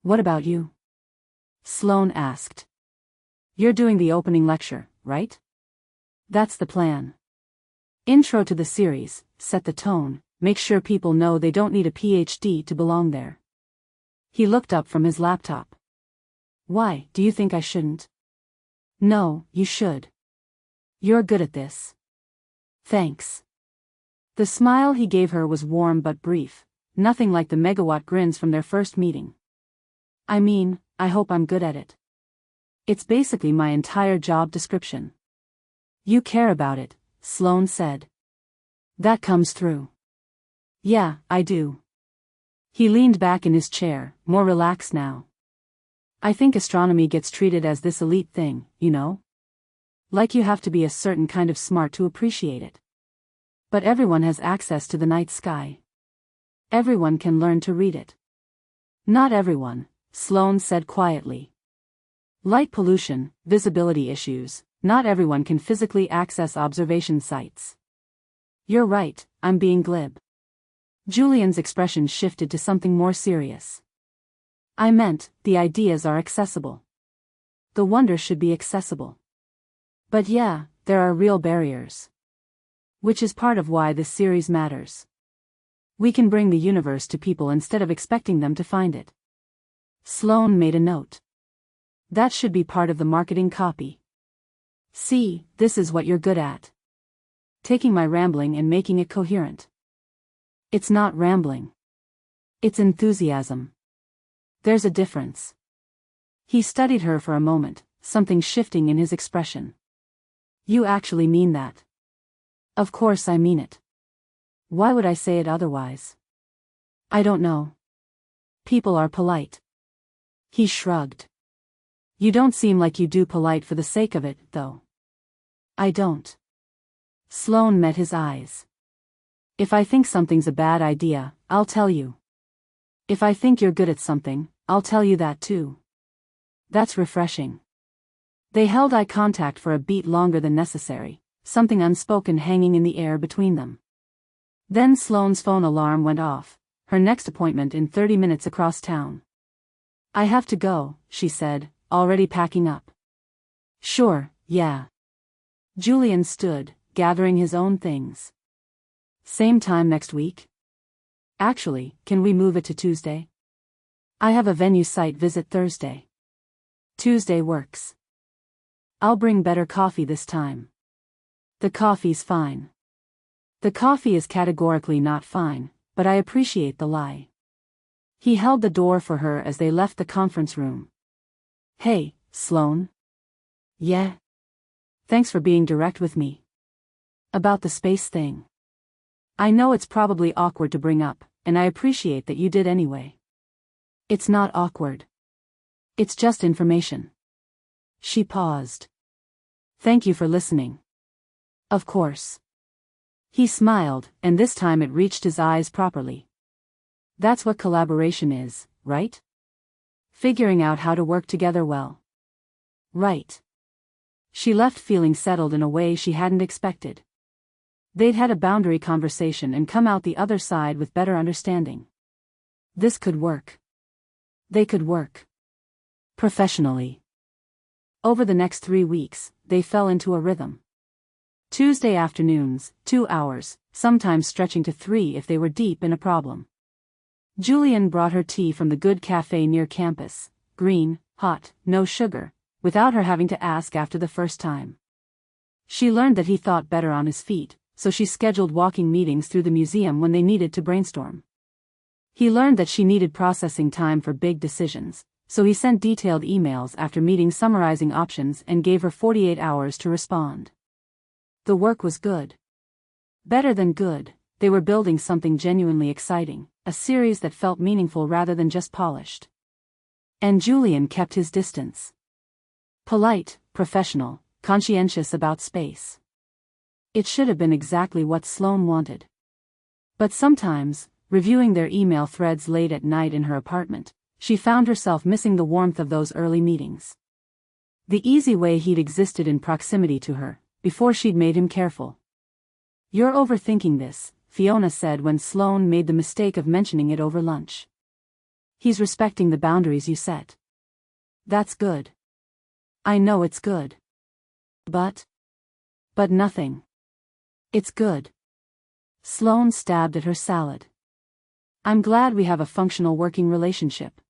What about you? Sloane asked. You're doing the opening lecture, right? That's the plan. Intro to the series, set the tone, make sure people know they don't need a PhD to belong there. He looked up from his laptop. Why, do you think I shouldn't? No, you should. You're good at this. Thanks. The smile he gave her was warm but brief, nothing like the megawatt grins from their first meeting. I mean, I hope I'm good at it. It's basically my entire job description. You care about it, Sloane said. That comes through. Yeah, I do. He leaned back in his chair, more relaxed now. I think astronomy gets treated as this elite thing, you know? Like you have to be a certain kind of smart to appreciate it. But everyone has access to the night sky. Everyone can learn to read it. Not everyone, Sloane said quietly. Light pollution, visibility issues, not everyone can physically access observation sites. You're right, I'm being glib. Julian's expression shifted to something more serious. I meant, the ideas are accessible. The wonder should be accessible. But yeah, there are real barriers. Which is part of why this series matters. We can bring the universe to people instead of expecting them to find it. Sloane made a note. That should be part of the marketing copy. See, this is what you're good at. Taking my rambling and making it coherent. It's not rambling. It's enthusiasm. There's a difference. He studied her for a moment, something shifting in his expression. You actually mean that? Of course I mean it. Why would I say it otherwise? I don't know. People are polite. He shrugged. You don't seem like you do polite for the sake of it, though. I don't. Sloane met his eyes. If I think something's a bad idea, I'll tell you. If I think you're good at something, I'll tell you that too. That's refreshing. They held eye contact for a beat longer than necessary, something unspoken hanging in the air between them. Then Sloane's phone alarm went off, her next appointment in 30 minutes across town. I have to go, she said, already packing up. Sure, yeah. Julian stood, gathering his own things. Same time next week? Actually, can we move it to Tuesday? I have a venue site visit Thursday. Tuesday works. I'll bring better coffee this time. The coffee's fine. The coffee is categorically not fine, but I appreciate the lie. He held the door for her as they left the conference room. Hey, Sloane? Yeah? Thanks for being direct with me. About the space thing. I know it's probably awkward to bring up, and I appreciate that you did anyway. It's not awkward. It's just information. She paused. Thank you for listening. Of course. He smiled, and this time it reached his eyes properly. That's what collaboration is, right? Figuring out how to work together well. Right. She left feeling settled in a way she hadn't expected. They'd had a boundary conversation and come out the other side with better understanding. This could work. They could work. Professionally. Over the next 3 weeks, they fell into a rhythm. Tuesday afternoons, 2 hours, sometimes stretching to 3 if they were deep in a problem. Julian brought her tea from the good cafe near campus, green, hot, no sugar, without her having to ask after the first time. She learned that he thought better on his feet, so she scheduled walking meetings through the museum when they needed to brainstorm. He learned that she needed processing time for big decisions, so he sent detailed emails after meetings summarizing options and gave her 48 hours to respond. The work was good. Better than good, they were building something genuinely exciting, a series that felt meaningful rather than just polished. And Julian kept his distance. Polite, professional, conscientious about space. It should have been exactly what Sloane wanted. But sometimes, reviewing their email threads late at night in her apartment, she found herself missing the warmth of those early meetings. The easy way he'd existed in proximity to her, before she'd made him careful. You're overthinking this, Fiona said when Sloane made the mistake of mentioning it over lunch. He's respecting the boundaries you set. That's good. I know it's good. But nothing. It's good. Sloane stabbed at her salad. I'm glad we have a functional working relationship.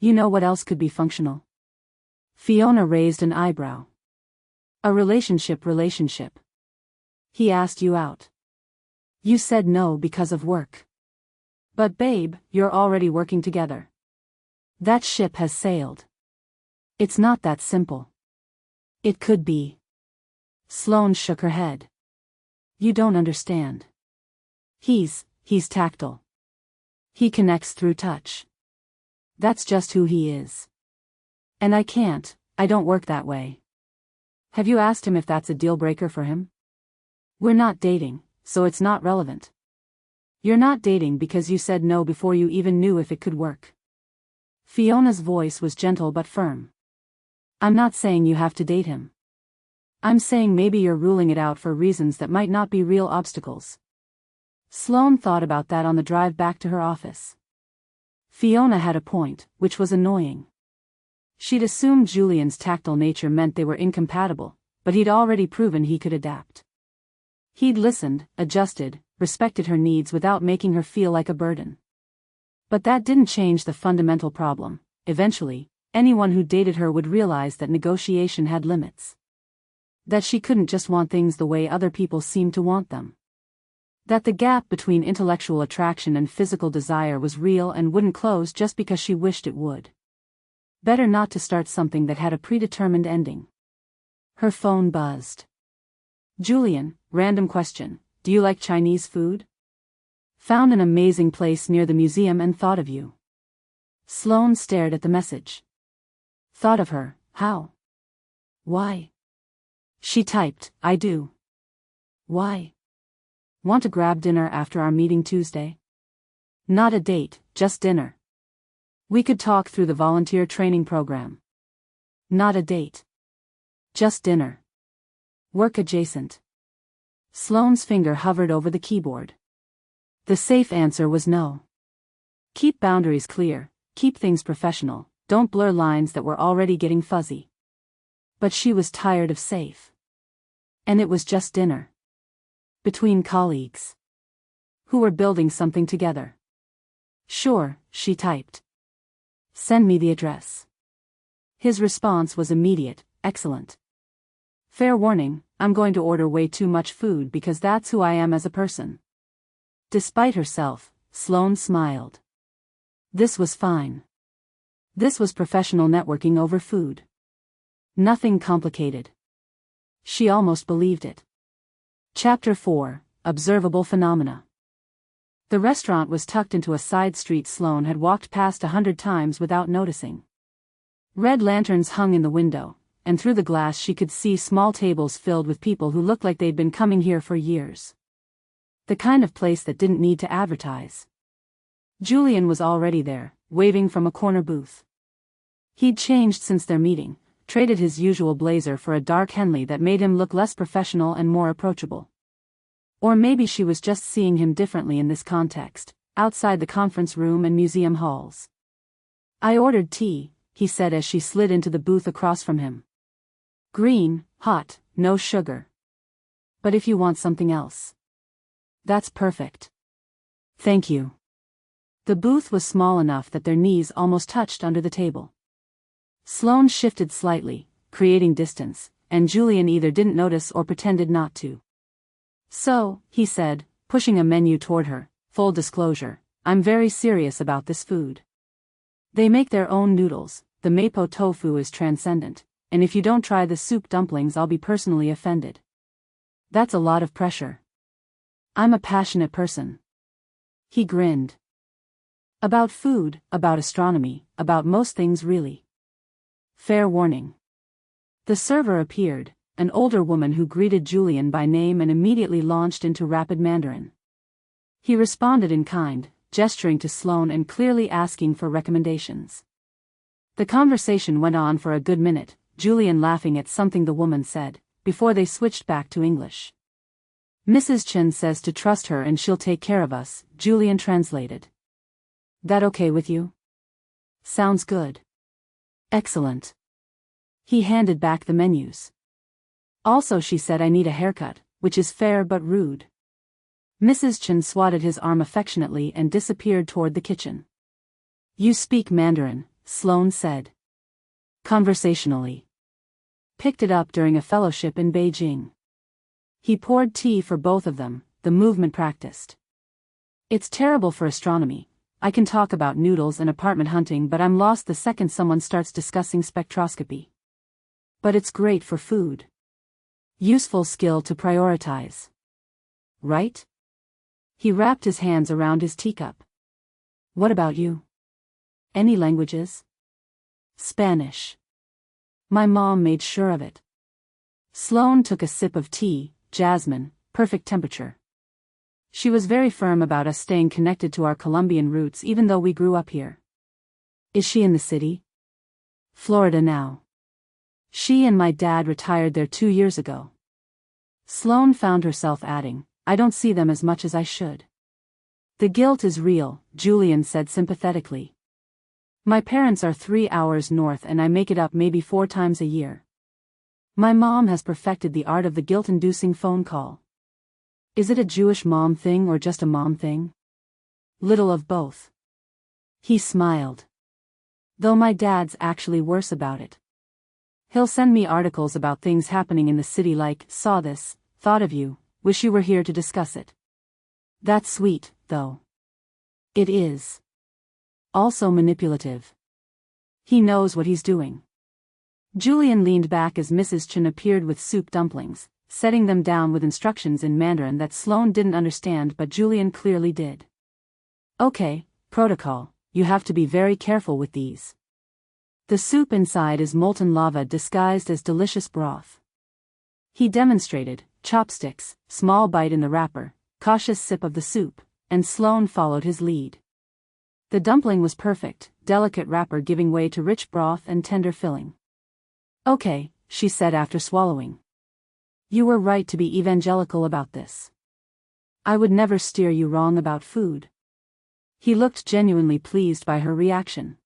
You know what else could be functional? Fiona raised an eyebrow. A relationship. He asked you out. You said no because of work. But babe, you're already working together. That ship has sailed. It's not that simple. It could be. Sloane shook her head. You don't understand. He's tactile. He connects through touch. That's just who he is. And I don't work that way. Have you asked him if that's a deal breaker for him? We're not dating, so it's not relevant. You're not dating because you said no before you even knew if it could work. Fiona's voice was gentle but firm. I'm not saying you have to date him. I'm saying maybe you're ruling it out for reasons that might not be real obstacles. Sloane thought about that on the drive back to her office. Fiona had a point, which was annoying. She'd assumed Julian's tactile nature meant they were incompatible, but he'd already proven he could adapt. He'd listened, adjusted, respected her needs without making her feel like a burden. But that didn't change the fundamental problem. Eventually, anyone who dated her would realize that negotiation had limits. That she couldn't just want things the way other people seemed to want them. That the gap between intellectual attraction and physical desire was real and wouldn't close just because she wished it would. Better not to start something that had a predetermined ending. Her phone buzzed. Julian, random question, do you like Chinese food? Found an amazing place near the museum and thought of you. Sloane stared at the message. Thought of her, how? Why? She typed, I do. Why? Want to grab dinner after our meeting Tuesday? Not a date, just dinner. We could talk through the volunteer training program. Not a date. Just dinner. Work adjacent. Sloane's finger hovered over the keyboard. The safe answer was no. Keep boundaries clear, keep things professional, don't blur lines that were already getting fuzzy. But she was tired of safe. And it was just dinner. Between colleagues. Who were building something together. Sure, she typed. Send me the address. His response was immediate, excellent. Fair warning, I'm going to order way too much food because that's who I am as a person. Despite herself, Sloane smiled. This was fine. This was professional networking over food. Nothing complicated. She almost believed it. Chapter 4, Observable Phenomena. The restaurant was tucked into a side street Sloane had walked past 100 times without noticing. Red lanterns hung in the window, and through the glass she could see small tables filled with people who looked like they'd been coming here for years. The kind of place that didn't need to advertise. Julian was already there, waving from a corner booth. He'd changed since their meeting, traded his usual blazer for a dark Henley that made him look less professional and more approachable. Or maybe she was just seeing him differently in this context, outside the conference room and museum halls. I ordered tea, he said as she slid into the booth across from him. Green, hot, no sugar. But if you want something else. That's perfect. Thank you. The booth was small enough that their knees almost touched under the table. Sloane shifted slightly, creating distance, and Julian either didn't notice or pretended not to. So, he said, pushing a menu toward her, full disclosure, I'm very serious about this food. They make their own noodles, the mapo tofu is transcendent, and if you don't try the soup dumplings I'll be personally offended. That's a lot of pressure. I'm a passionate person. He grinned. About food, about astronomy, about most things really. Fair warning. The server appeared, an older woman who greeted Julian by name and immediately launched into rapid Mandarin. He responded in kind, gesturing to Sloane and clearly asking for recommendations. The conversation went on for a good minute, Julian laughing at something the woman said, before they switched back to English. Mrs. Chen says to trust her and she'll take care of us, Julian translated. That okay with you? Sounds good. Excellent. He handed back the menus. Also she said I need a haircut, which is fair but rude. Mrs. Chen swatted his arm affectionately and disappeared toward the kitchen. You speak Mandarin, Sloane said. Conversationally. Picked it up during a fellowship in Beijing. He poured tea for both of them, the movement practiced. It's terrible for astronomy. I can talk about noodles and apartment hunting but I'm lost the second someone starts discussing spectroscopy. But it's great for food. Useful skill to prioritize. Right? He wrapped his hands around his teacup. What about you? Any languages? Spanish. My mom made sure of it. Sloane took a sip of tea, jasmine, perfect temperature. She was very firm about us staying connected to our Colombian roots even though we grew up here. Is she in the city? Florida now. She and my dad retired there 2 years ago. Sloane found herself adding, I don't see them as much as I should. The guilt is real, Julian said sympathetically. My parents are 3 hours north and I make it up maybe 4 times a year. My mom has perfected the art of the guilt-inducing phone call. Is it a Jewish mom thing or just a mom thing? Little of both. He smiled. Though my dad's actually worse about it. He'll send me articles about things happening in the city like, saw this, thought of you, wish you were here to discuss it. That's sweet, though. It is. Also manipulative. He knows what he's doing. Julian leaned back as Mrs. Chen appeared with soup dumplings, setting them down with instructions in Mandarin that Sloane didn't understand but Julian clearly did. Okay, protocol, you have to be very careful with these. The soup inside is molten lava disguised as delicious broth. He demonstrated, chopsticks, small bite in the wrapper, cautious sip of the soup, and Sloane followed his lead. The dumpling was perfect, delicate wrapper giving way to rich broth and tender filling. Okay, she said after swallowing. You were right to be evangelical about this. I would never steer you wrong about food. He looked genuinely pleased by her reaction.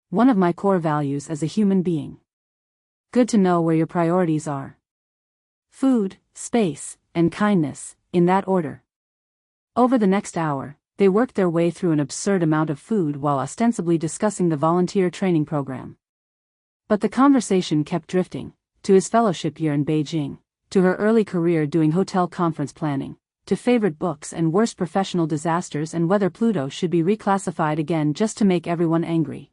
One of my core values as a human being. Good to know where your priorities are. Food, space, and kindness, in that order. Over the next hour, they worked their way through an absurd amount of food while ostensibly discussing the volunteer training program. But the conversation kept drifting, to his fellowship year in Beijing, to her early career doing hotel conference planning, to favorite books and worst professional disasters and whether Pluto should be reclassified again just to make everyone angry.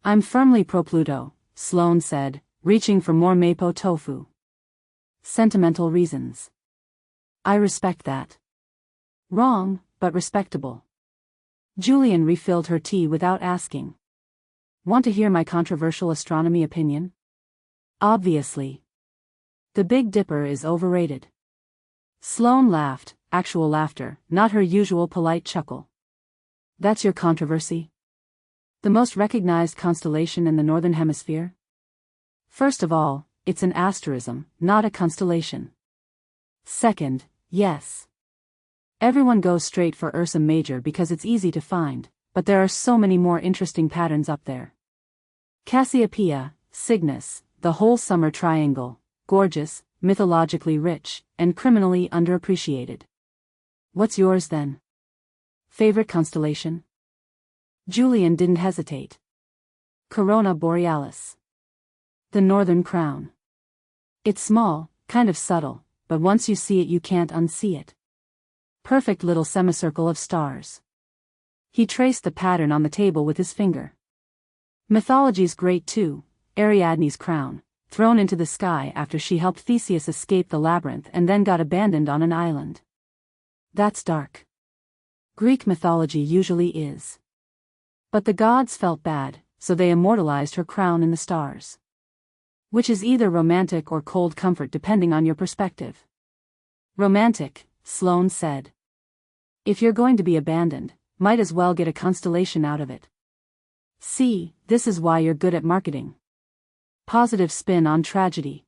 I'm firmly pro-Pluto, Sloane said, reaching for more mapo tofu. Sentimental reasons. I respect that. Wrong, but respectable. Julian refilled her tea without asking. Want to hear my controversial astronomy opinion? Obviously. The Big Dipper is overrated. Sloane laughed, actual laughter, not her usual polite chuckle. That's your controversy? The most recognized constellation in the Northern Hemisphere? First of all, it's an asterism, not a constellation. Second, yes. Everyone goes straight for Ursa Major because it's easy to find, but there are so many more interesting patterns up there. Cassiopeia, Cygnus, the whole summer triangle, gorgeous, mythologically rich, and criminally underappreciated. What's yours then? Favorite constellation? Julian didn't hesitate. Corona Borealis. The Northern Crown. It's small, kind of subtle, but once you see it you can't unsee it. Perfect little semicircle of stars. He traced the pattern on the table with his finger. Mythology's great too, Ariadne's crown, thrown into the sky after she helped Theseus escape the labyrinth and then got abandoned on an island. That's dark. Greek mythology usually is. But the gods felt bad, so they immortalized her crown in the stars. Which is either romantic or cold comfort depending on your perspective. Romantic, Sloane said. If you're going to be abandoned, might as well get a constellation out of it. See, this is why you're good at marketing. Positive spin on tragedy.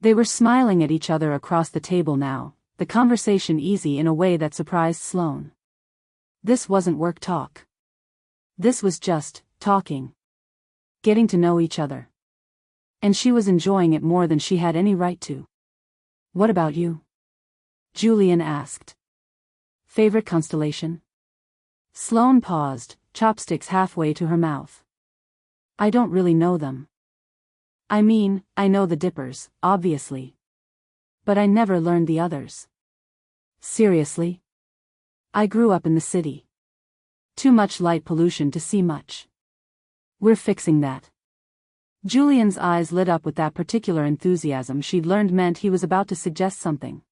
They were smiling at each other across the table now, the conversation easy in a way that surprised Sloane. This wasn't work talk. This was just talking. Getting to know each other. And she was enjoying it more than she had any right to. What about you? Julian asked. Favorite constellation? Sloane paused, chopsticks halfway to her mouth. I don't really know them. I mean, I know the Dippers, obviously. But I never learned the others. Seriously? I grew up in the city. Too much light pollution to see much. We're fixing that. Julian's eyes lit up with that particular enthusiasm she'd learned meant he was about to suggest something.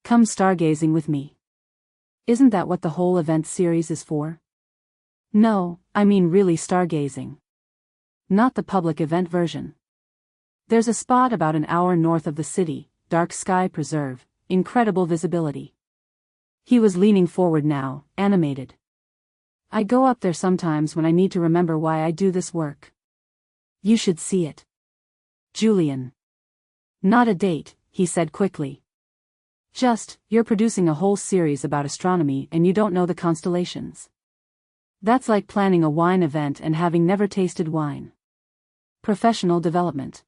Come stargazing with me. Isn't that what the whole event series is for? No, I mean really stargazing. Not the public event version. There's a spot about an hour north of the city, dark sky preserve, incredible visibility. He was leaning forward now, animated. I go up there sometimes when I need to remember why I do this work. You should see it. Julian. Not a date, he said quickly. Just, you're producing a whole series about astronomy and you don't know the constellations. That's like planning a wine event and having never tasted wine. Professional development.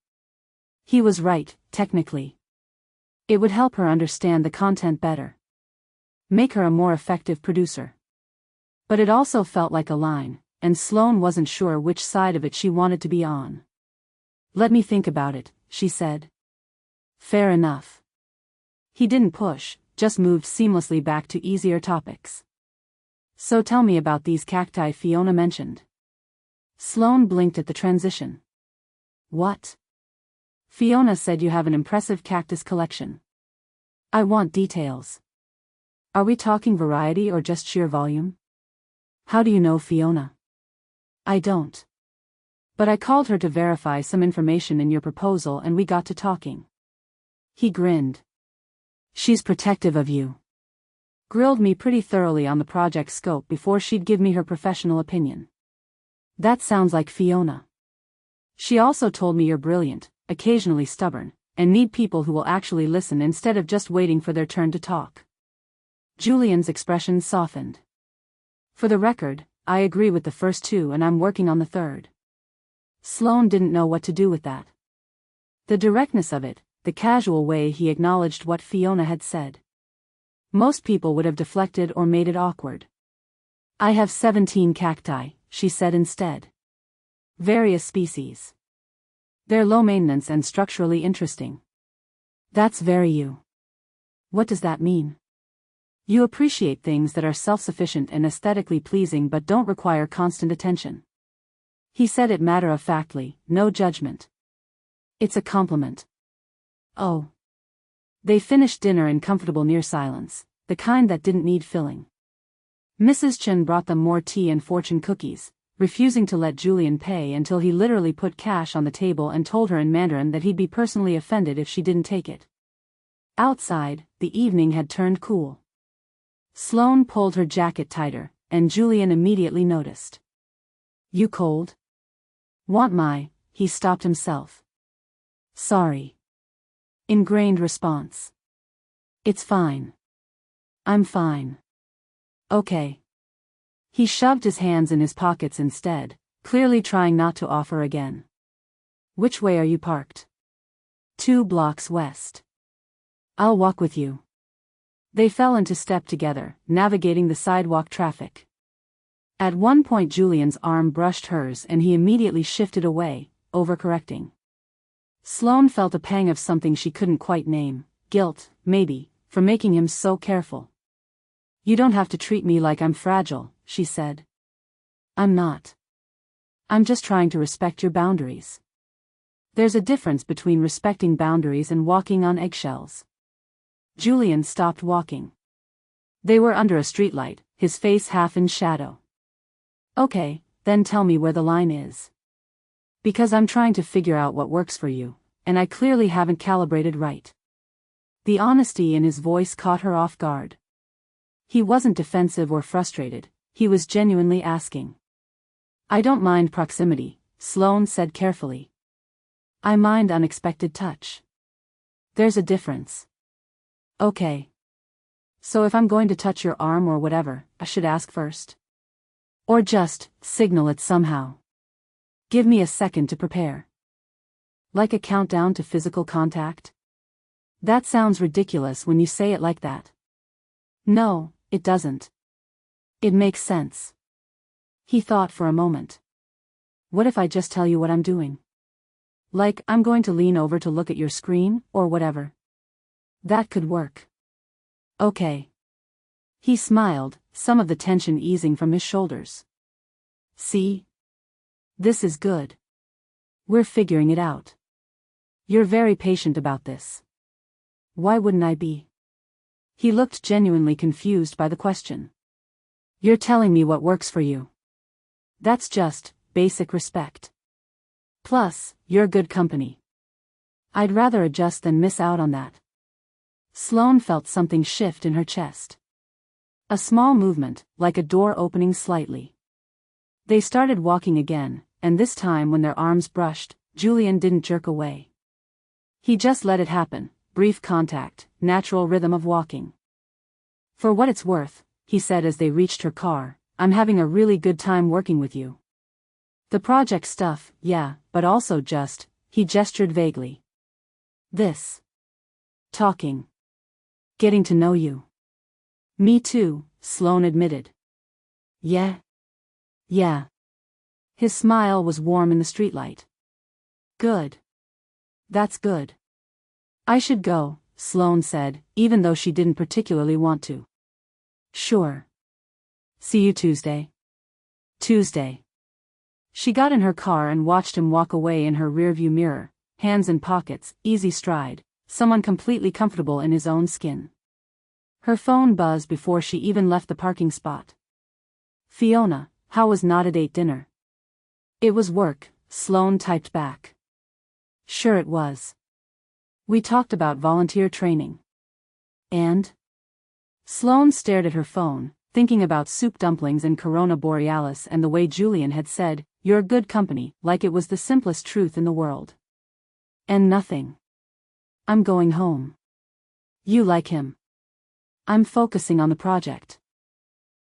He was right, technically. It would help her understand the content better. Make her a more effective producer. But it also felt like a line, and Sloane wasn't sure which side of it she wanted to be on. Let me think about it, she said. Fair enough. He didn't push, just moved seamlessly back to easier topics. So tell me about these cacti Fiona mentioned. Sloane blinked at the transition. What? Fiona said you have an impressive cactus collection. I want details. Are we talking variety or just sheer volume? How do you know Fiona? I don't. But I called her to verify some information in your proposal and we got to talking. He grinned. She's protective of you. Grilled me pretty thoroughly on the project scope before she'd give me her professional opinion. That sounds like Fiona. She also told me you're brilliant, occasionally stubborn, and need people who will actually listen instead of just waiting for their turn to talk. Julian's expression softened. For the record, I agree with the first two and I'm working on the third. Sloane didn't know what to do with that. The directness of it, the casual way he acknowledged what Fiona had said. Most people would have deflected or made it awkward. I have 17 cacti, she said instead. Various species. They're low maintenance and structurally interesting. That's very you. What does that mean? You appreciate things that are self-sufficient and aesthetically pleasing but don't require constant attention. He said it matter-of-factly, no judgment. It's a compliment. Oh. They finished dinner in comfortable near silence, the kind that didn't need filling. Mrs. Chen brought them more tea and fortune cookies, refusing to let Julian pay until he literally put cash on the table and told her in Mandarin that he'd be personally offended if she didn't take it. Outside, the evening had turned cool. Sloane pulled her jacket tighter, and Julian immediately noticed. You cold? Want my? He stopped himself. Sorry. Ingrained response. It's fine. I'm fine. Okay. He shoved his hands in his pockets instead, clearly trying not to offer again. Which way are you parked? 2 blocks west. I'll walk with you. They fell into step together, navigating the sidewalk traffic. At one point Julian's arm brushed hers and he immediately shifted away, overcorrecting. Sloane felt a pang of something she couldn't quite name, guilt, maybe, for making him so careful. You don't have to treat me like I'm fragile, she said. I'm not. I'm just trying to respect your boundaries. There's a difference between respecting boundaries and walking on eggshells. Julian stopped walking. They were under a streetlight, his face half in shadow. Okay, then tell me where the line is. Because I'm trying to figure out what works for you, and I clearly haven't calibrated right. The honesty in his voice caught her off guard. He wasn't defensive or frustrated, he was genuinely asking. I don't mind proximity, Sloane said carefully. I mind unexpected touch. There's a difference. Okay. So if I'm going to touch your arm or whatever, I should ask first? Or just signal it somehow? Give me a second to prepare. Like a countdown to physical contact? That sounds ridiculous when you say it like that. No, it doesn't. It makes sense. He thought for a moment. What if I just tell you what I'm doing? Like, I'm going to lean over to look at your screen, or whatever. That could work. Okay. He smiled, some of the tension easing from his shoulders. See? This is good. We're figuring it out. You're very patient about this. Why wouldn't I be? He looked genuinely confused by the question. You're telling me what works for you. That's just basic respect. Plus, you're good company. I'd rather adjust than miss out on that. Sloane felt something shift in her chest. A small movement, like a door opening slightly. They started walking again, and this time when their arms brushed, Julian didn't jerk away. He just let it happen, brief contact, natural rhythm of walking. For what it's worth, he said as they reached her car, I'm having a really good time working with you. The project stuff, yeah, but also just, he gestured vaguely. This. Talking. Getting to know you. Me too, Sloane admitted. Yeah. Yeah. His smile was warm in the streetlight. Good. That's good. I should go, Sloane said, even though she didn't particularly want to. Sure. See you Tuesday. Tuesday. She got in her car and watched him walk away in her rearview mirror, hands in pockets, easy stride, someone completely comfortable in his own skin. Her phone buzzed before she even left the parking spot. "Fiona, how was not a date dinner?" "It was work," Sloane typed back. "Sure it was. We talked about volunteer training." "And?" Sloane stared at her phone, thinking about soup dumplings and Corona Borealis and the way Julian had said, "You're good company," like it was the simplest truth in the world. "And nothing. I'm going home." "You like him?" "I'm focusing on the project."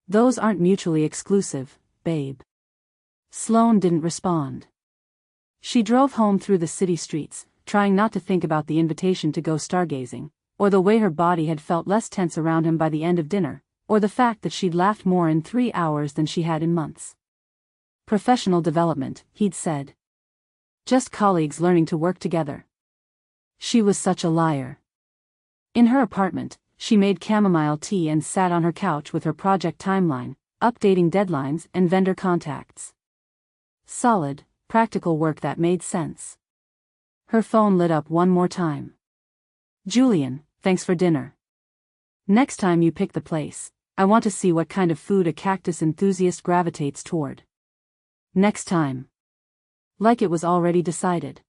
"Those aren't mutually exclusive, babe." Sloane didn't respond. She drove home through the city streets, trying not to think about the invitation to go stargazing, or the way her body had felt less tense around him by the end of dinner, or the fact that she'd laughed more in 3 hours than she had in months. "Professional development," he'd said. "Just colleagues learning to work together." She was such a liar. In her apartment, she made chamomile tea and sat on her couch with her project timeline, updating deadlines and vendor contacts. Solid, practical work that made sense. Her phone lit up one more time. "Julian, thanks for dinner. Next time you pick the place, I want to see what kind of food a cactus enthusiast gravitates toward." "Next time." Like it was already decided.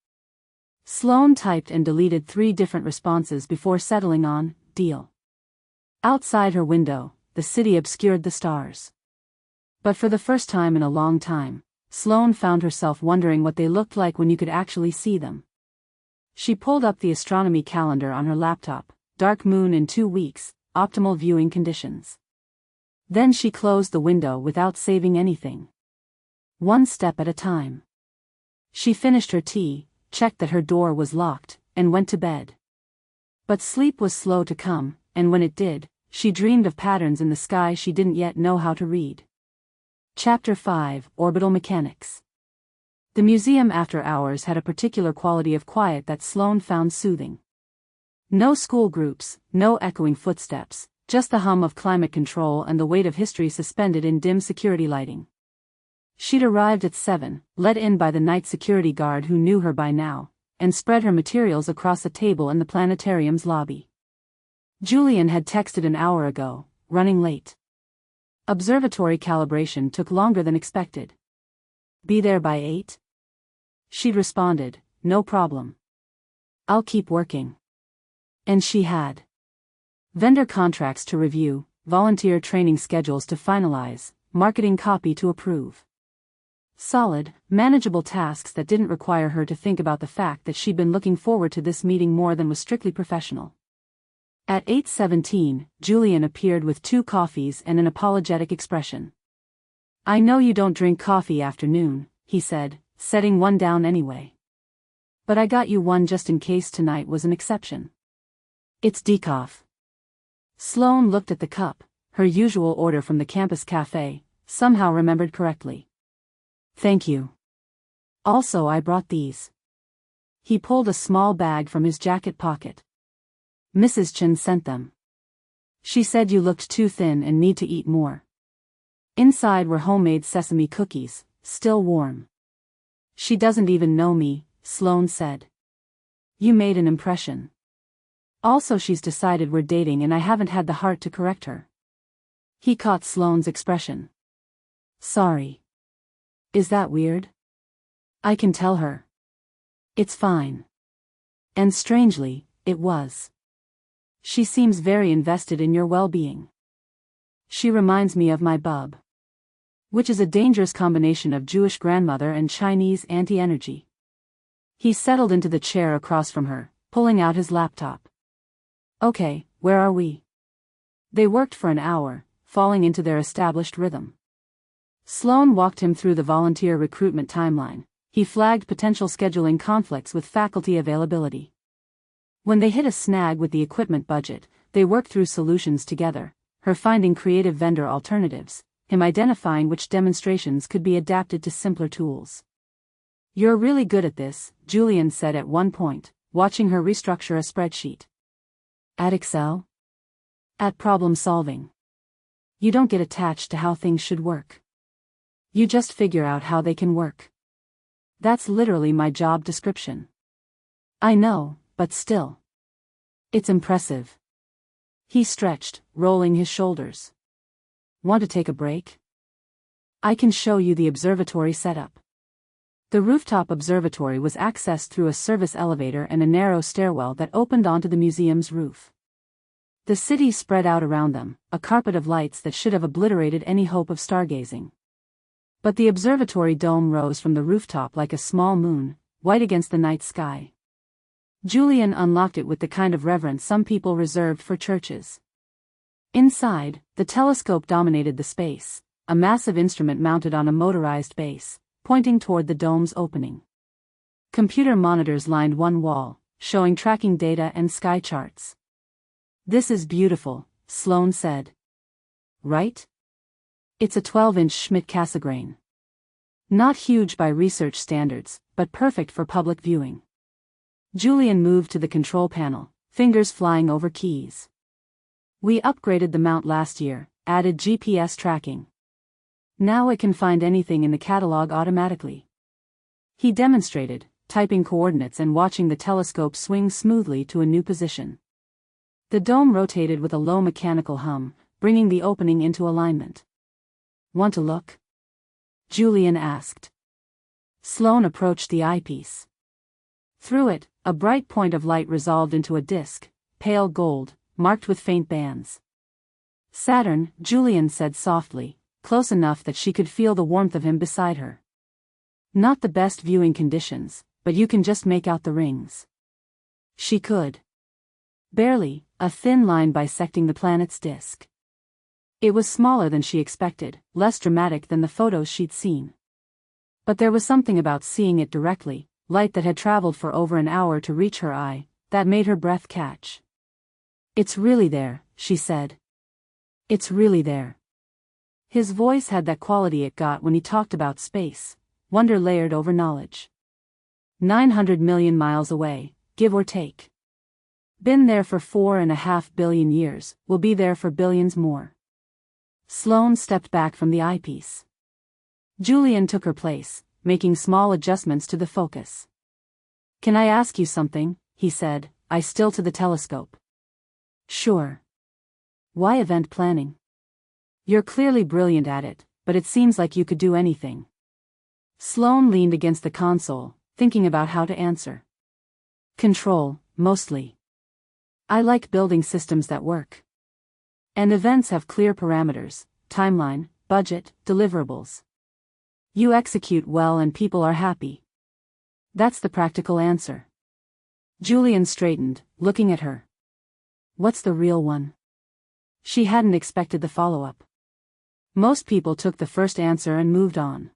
Sloane typed and deleted 3 different responses before settling on, "Deal." Outside her window, the city obscured the stars. But for the first time in a long time, Sloane found herself wondering what they looked like when you could actually see them. She pulled up the astronomy calendar on her laptop, dark moon in 2 weeks, optimal viewing conditions. Then she closed the window without saving anything. One step at a time. She finished her tea, checked that her door was locked, and went to bed. But sleep was slow to come, and when it did, she dreamed of patterns in the sky she didn't yet know how to read. Chapter 5: Orbital Mechanics. The museum after hours had a particular quality of quiet that Sloane found soothing. No school groups, no echoing footsteps, just the hum of climate control and the weight of history suspended in dim security lighting. She'd arrived at 7, let in by the night security guard who knew her by now, and spread her materials across a table in the planetarium's lobby. Julian had texted an hour ago, running late. Observatory calibration took longer than expected. "Be there by 8? She'd responded, "No problem. I'll keep working." And she had. Vendor contracts to review, volunteer training schedules to finalize, marketing copy to approve. Solid, manageable tasks that didn't require her to think about the fact that she'd been looking forward to this meeting more than was strictly professional. At 8:17, Julian appeared with 2 coffees and an apologetic expression. "I know you don't drink coffee afternoon," he said, setting one down anyway. "But I got you one just in case tonight was an exception. It's decaf." Sloane looked at the cup, her usual order from the campus cafe, somehow remembered correctly. "Thank you. Also I brought these." He pulled a small bag from his jacket pocket. "Mrs. Chen sent them. She said you looked too thin and need to eat more." Inside were homemade sesame cookies, still warm. "She doesn't even know me," Sloane said. "You made an impression. Also she's decided we're dating and I haven't had the heart to correct her." He caught Sloane's expression. "Sorry. Is that weird?" "I can tell her. It's fine." And strangely, it was. "She seems very invested in your well-being. She reminds me of my bub." Which is a dangerous combination of Jewish grandmother and Chinese anti-energy. He settled into the chair across from her, pulling out his laptop. "Okay, where are we?" They worked for an hour, falling into their established rhythm. Sloane walked him through the volunteer recruitment timeline. He flagged potential scheduling conflicts with faculty availability. When they hit a snag with the equipment budget, they worked through solutions together, her finding creative vendor alternatives, him identifying which demonstrations could be adapted to simpler tools. "You're really good at this," Julian said at one point, watching her restructure a spreadsheet. "At Excel? At problem solving. You don't get attached to how things should work. You just figure out how they can work. That's literally my job description." I know, but still. It's impressive. He stretched, rolling his shoulders. Want to take a break? I can show you the observatory setup. The rooftop observatory was accessed through a service elevator and a narrow stairwell that opened onto the museum's roof. The city spread out around them, a carpet of lights that should have obliterated any hope of stargazing. But the observatory dome rose from the rooftop like a small moon, white against the night sky. Julian unlocked it with the kind of reverence some people reserved for churches. Inside, the telescope dominated the space, a massive instrument mounted on a motorized base, pointing toward the dome's opening. Computer monitors lined one wall, showing tracking data and sky charts. This is beautiful, Sloane said. Right? It's a 12-inch Schmidt-Cassegrain. Not huge by research standards, but perfect for public viewing. Julian moved to the control panel, fingers flying over keys. We upgraded the mount last year, added GPS tracking. Now it can find anything in the catalog automatically. He demonstrated, typing coordinates and watching the telescope swing smoothly to a new position. The dome rotated with a low mechanical hum, bringing the opening into alignment. Want to look? Julian asked. Sloane approached the eyepiece. Through it, a bright point of light resolved into a disk, pale gold, marked with faint bands. Saturn, Julian said softly, close enough that she could feel the warmth of him beside her. Not the best viewing conditions, but you can just make out the rings. She could. Barely, a thin line bisecting the planet's disk. It was smaller than she expected, less dramatic than the photos she'd seen. But there was something about seeing it directly, light that had traveled for over an hour to reach her eye, that made her breath catch. It's really there, she said. It's really there. His voice had that quality it got when he talked about space, wonder layered over knowledge. 900 million miles away, give or take. Been there for 4.5 billion years, will be there for billions more. Sloane stepped back from the eyepiece. Julian took her place, making small adjustments to the focus. Can I ask you something? He said, eye still to the telescope. Sure. Why event planning? You're clearly brilliant at it, but it seems like you could do anything. Sloane leaned against the console, thinking about how to answer. Control, mostly. I like building systems that work. And events have clear parameters, timeline, budget, deliverables. You execute well and people are happy. That's the practical answer. Julian straightened, looking at her. What's the real one? She hadn't expected the follow-up. Most people took the first answer and moved on.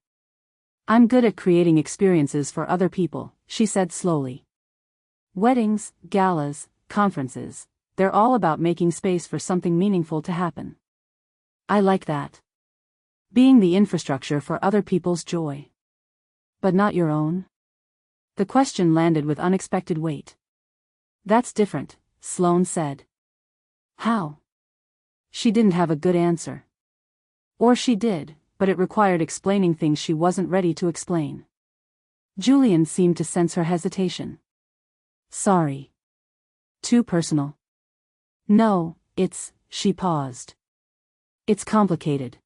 I'm good at creating experiences for other people, she said slowly. Weddings, galas, conferences, they're all about making space for something meaningful to happen. I like that. Being the infrastructure for other people's joy. But not your own? The question landed with unexpected weight. That's different, Sloane said. How? She didn't have a good answer. Or she did, but it required explaining things she wasn't ready to explain. Julian seemed to sense her hesitation. Sorry. Too personal. No, she paused. It's complicated.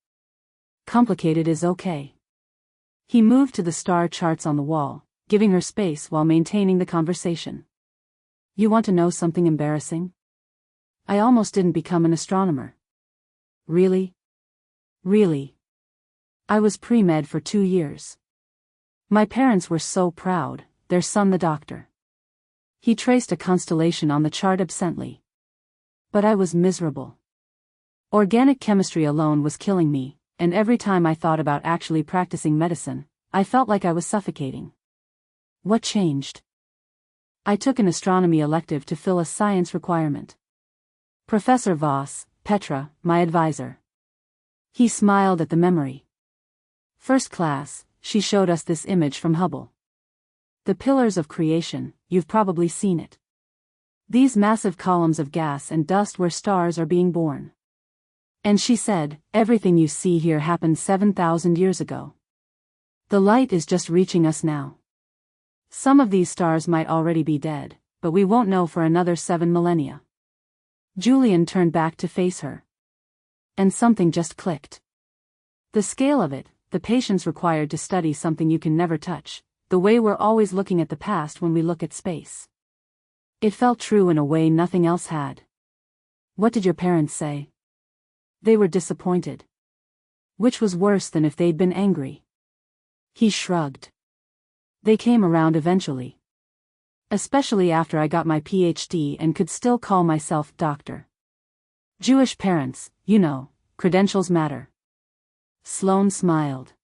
Complicated is okay. He moved to the star charts on the wall, giving her space while maintaining the conversation. You want to know something embarrassing? I almost didn't become an astronomer. Really? Really. I was pre-med for 2 years. My parents were so proud, their son the doctor. He traced a constellation on the chart absently. But I was miserable. Organic chemistry alone was killing me, and every time I thought about actually practicing medicine, I felt like I was suffocating. What changed? I took an astronomy elective to fill a science requirement. Professor Voss, Petra, my advisor. He smiled at the memory. First class, she showed us this image from Hubble. The pillars of creation, you've probably seen it. These massive columns of gas and dust where stars are being born. And she said, everything you see here happened 7,000 years ago. The light is just reaching us now. Some of these stars might already be dead, but we won't know for another 7 millennia. Julian turned back to face her. And something just clicked. The scale of it, the patience required to study something you can never touch, the way we're always looking at the past when we look at space. It felt true in a way nothing else had. What did your parents say? They were disappointed. Which was worse than if they'd been angry. He shrugged. They came around eventually. Especially after I got my PhD and could still call myself doctor. Jewish parents, you know, credentials matter. Sloane smiled.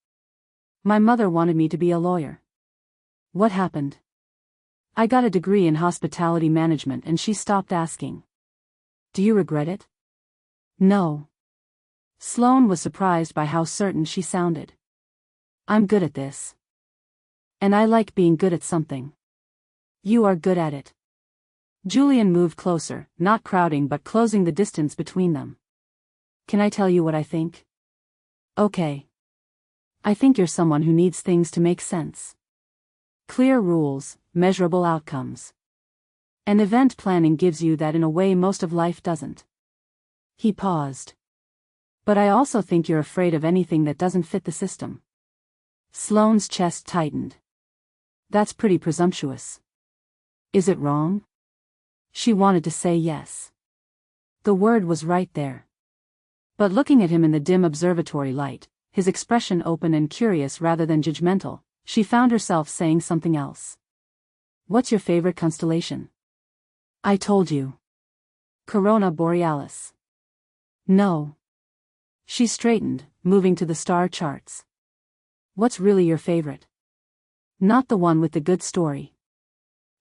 My mother wanted me to be a lawyer. What happened? I got a degree in hospitality management and she stopped asking. Do you regret it? No. Sloane was surprised by how certain she sounded. I'm good at this. And I like being good at something. You are good at it. Julian moved closer, not crowding but closing the distance between them. Can I tell you what I think? Okay. I think you're someone who needs things to make sense. Clear rules, measurable outcomes. And event planning gives you that in a way most of life doesn't. He paused. But I also think you're afraid of anything that doesn't fit the system. Sloane's chest tightened. That's pretty presumptuous. Is it wrong? She wanted to say yes. The word was right there. But looking at him in the dim observatory light, his expression open and curious rather than judgmental, she found herself saying something else. What's your favorite constellation? I told you. Corona Borealis. No. She straightened, moving to the star charts. What's really your favorite? Not the one with the good story.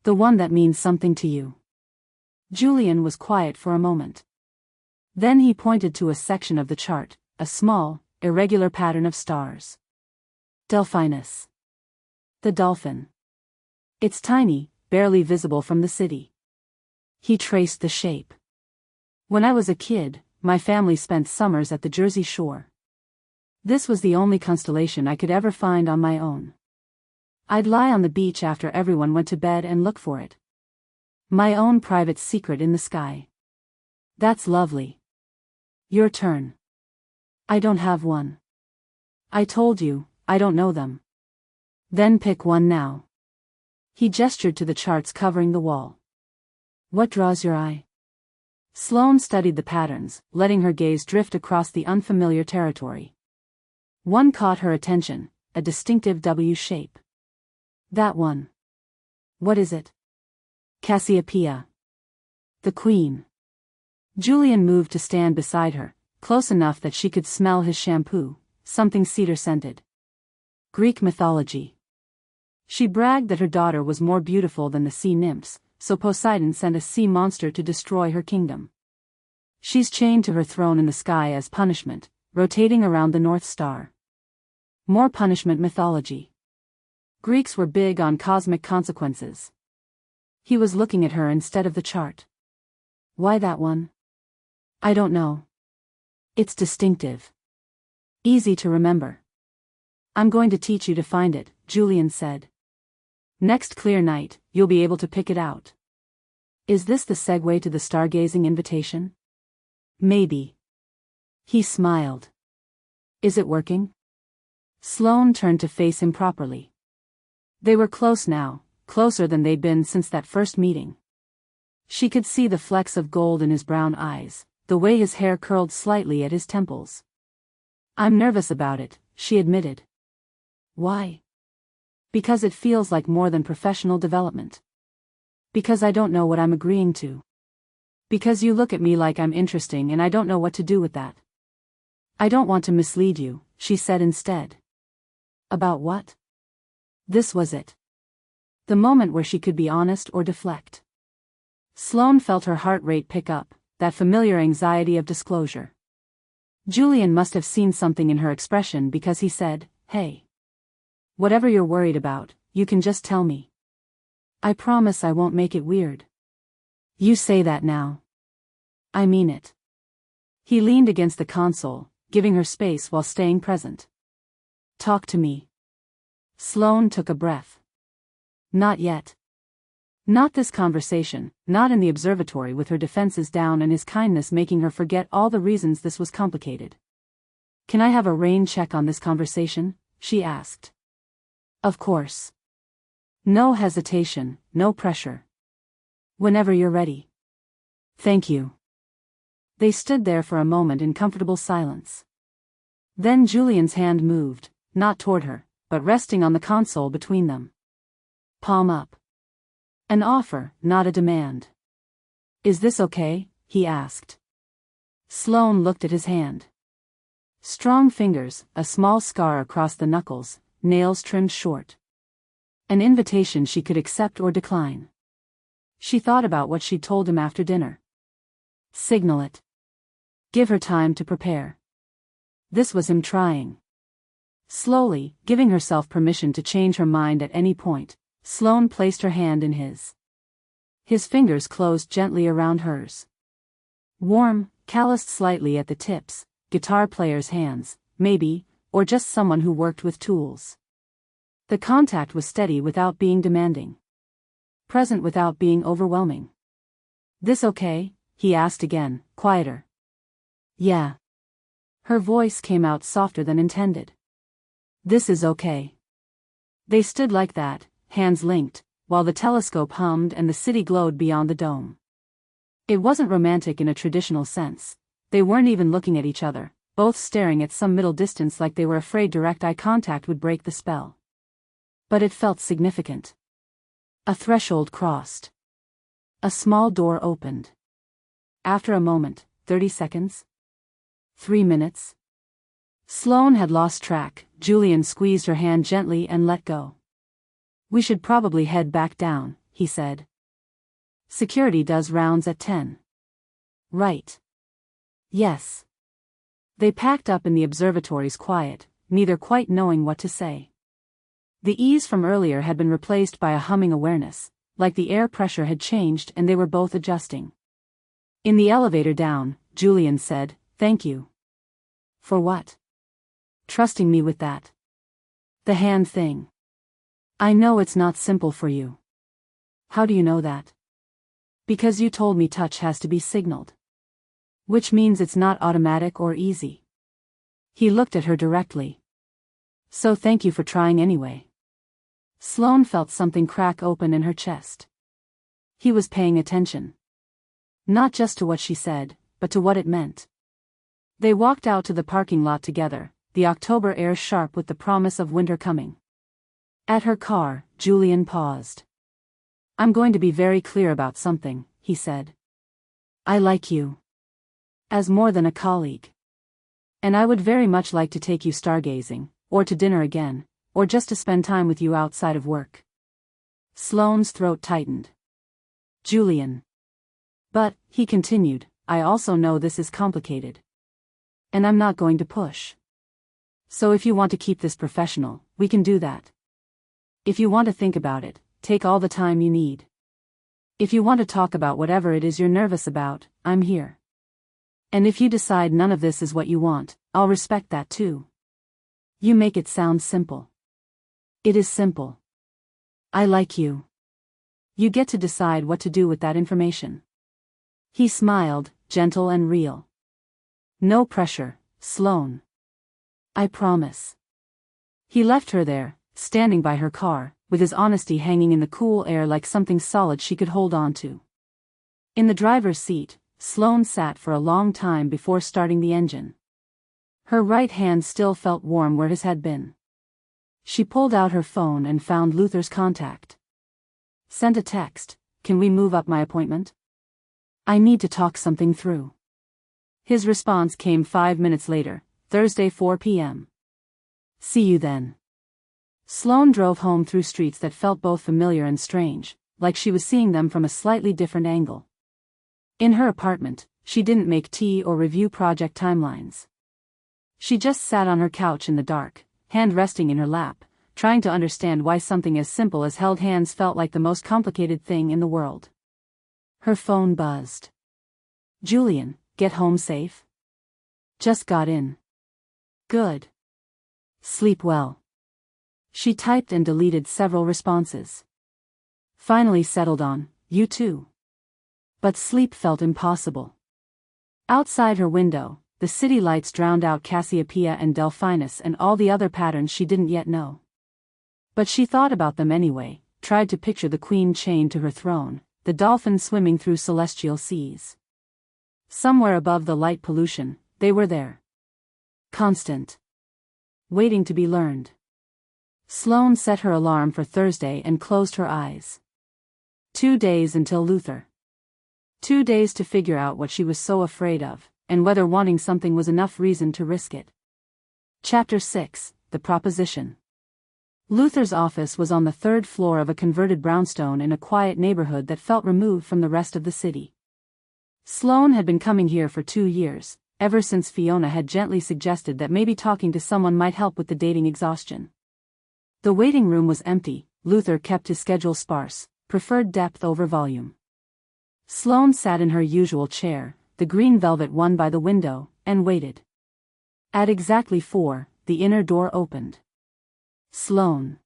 The one that means something to you. Julian was quiet for a moment. Then he pointed to a section of the chart, a small, irregular pattern of stars. Delphinus. The dolphin. It's tiny, barely visible from the city. He traced the shape. When I was a kid, my family spent summers at the Jersey Shore. This was the only constellation I could ever find on my own. I'd lie on the beach after everyone went to bed and look for it. My own private secret in the sky. That's lovely. Your turn. I don't have one. I told you, I don't know them. Then pick one now. He gestured to the charts covering the wall. What draws your eye? Sloane studied the patterns, letting her gaze drift across the unfamiliar territory. One caught her attention, a distinctive W shape. That one. What is it? Cassiopeia. The Queen. Julian moved to stand beside her, close enough that she could smell his shampoo, something cedar-scented. Greek mythology. She bragged that her daughter was more beautiful than the sea nymphs, so Poseidon sent a sea monster to destroy her kingdom. She's chained to her throne in the sky as punishment, rotating around the North Star. More punishment mythology. Greeks were big on cosmic consequences. He was looking at her instead of the chart. Why that one? I don't know. It's distinctive. Easy to remember. I'm going to teach you to find it, Julian said. Next clear night, you'll be able to pick it out. Is this the segue to the stargazing invitation? Maybe. He smiled. Is it working? Sloane turned to face him properly. They were close now, closer than they'd been since that first meeting. She could see the flecks of gold in his brown eyes, the way his hair curled slightly at his temples. I'm nervous about it, she admitted. Why? Because it feels like more than professional development. Because I don't know what I'm agreeing to. Because you look at me like I'm interesting and I don't know what to do with that. I don't want to mislead you, she said instead. About what? This was it. The moment where she could be honest or deflect. Sloane felt her heart rate pick up, that familiar anxiety of disclosure. Julian must have seen something in her expression because he said, Hey. Whatever you're worried about, you can just tell me. I promise I won't make it weird. You say that now. I mean it. He leaned against the console, giving her space while staying present. Talk to me. Sloane took a breath. Not yet. Not this conversation, not in the observatory with her defenses down and his kindness making her forget all the reasons this was complicated. Can I have a rain check on this conversation? She asked. Of course. No hesitation, no pressure. Whenever you're ready. Thank you. They stood there for a moment in comfortable silence. Then Julian's hand moved, not toward her, but resting on the console between them. Palm up. An offer, not a demand. Is this okay? He asked. Sloane looked at his hand. Strong fingers, a small scar across the knuckles, nails trimmed short. An invitation she could accept or decline. She thought about what she'd told him after dinner. Signal it. Give her time to prepare. This was him trying. Slowly, giving herself permission to change her mind at any point, Sloane placed her hand in his. His fingers closed gently around hers. Warm, calloused slightly at the tips, guitar player's hands, maybe, or just someone who worked with tools. The contact was steady without being demanding. Present without being overwhelming. This okay? He asked again, quieter. Yeah. Her voice came out softer than intended. This is okay. They stood like that, hands linked, while the telescope hummed and the city glowed beyond the dome. It wasn't romantic in a traditional sense. They weren't even looking at each other, both staring at some middle distance like they were afraid direct eye contact would break the spell. But it felt significant. A threshold crossed. A small door opened. After a moment, 30 seconds? 3 minutes? Sloane had lost track. Julian squeezed her hand gently and let go. We should probably head back down, he said. Security does rounds at 10. Right. Yes. They packed up in the observatory's quiet, neither quite knowing what to say. The ease from earlier had been replaced by a humming awareness, like the air pressure had changed and they were both adjusting. In the elevator down, Julian said, "Thank you." For what? Trusting me with that. The hand thing. I know it's not simple for you. How do you know that? Because you told me touch has to be signaled. Which means it's not automatic or easy. He looked at her directly. So thank you for trying anyway. Sloane felt something crack open in her chest. He was paying attention. Not just to what she said, but to what it meant. They walked out to the parking lot together, the October air sharp with the promise of winter coming. At her car, Julian paused. I'm going to be very clear about something, he said. I like you. As more than a colleague. And I would very much like to take you stargazing, or to dinner again, or just to spend time with you outside of work. Sloane's throat tightened. Julian. But, he continued, I also know this is complicated. And I'm not going to push. So if you want to keep this professional, we can do that. If you want to think about it, take all the time you need. If you want to talk about whatever it is you're nervous about, I'm here. And if you decide none of this is what you want, I'll respect that too. You make it sound simple. It is simple. I like you. You get to decide what to do with that information. He smiled, gentle and real. No pressure, Sloane. I promise. He left her there, standing by her car, with his honesty hanging in the cool air like something solid she could hold on to. In the driver's seat, Sloane sat for a long time before starting the engine. Her right hand still felt warm where his had been. She pulled out her phone and found Luther's contact. Sent a text, "Can we move up my appointment? I need to talk something through." His response came 5 minutes later, Thursday 4 p.m. See you then. Sloane drove home through streets that felt both familiar and strange, like she was seeing them from a slightly different angle. In her apartment, she didn't make tea or review project timelines. She just sat on her couch in the dark, hand resting in her lap, trying to understand why something as simple as held hands felt like the most complicated thing in the world. Her phone buzzed. Julian, get home safe? Just got in. Good. Sleep well. She typed and deleted several responses. Finally settled on, you too. But sleep felt impossible. Outside her window, the city lights drowned out Cassiopeia and Delphinus and all the other patterns she didn't yet know. But she thought about them anyway, tried to picture the queen chained to her throne, the dolphins swimming through celestial seas. Somewhere above the light pollution, they were there. Constant. Waiting to be learned. Sloane set her alarm for Thursday and closed her eyes. 2 days until Luther. 2 days to figure out what she was so afraid of, and whether wanting something was enough reason to risk it. Chapter 6, The Proposition. Luther's office was on the 3rd floor of a converted brownstone in a quiet neighborhood that felt removed from the rest of the city. Sloane had been coming here for 2 years, ever since Fiona had gently suggested that maybe talking to someone might help with the dating exhaustion. The waiting room was empty. Luther kept his schedule sparse, preferred depth over volume. Sloane sat in her usual chair, the green velvet one by the window, and waited. At exactly 4, the inner door opened. Sloane.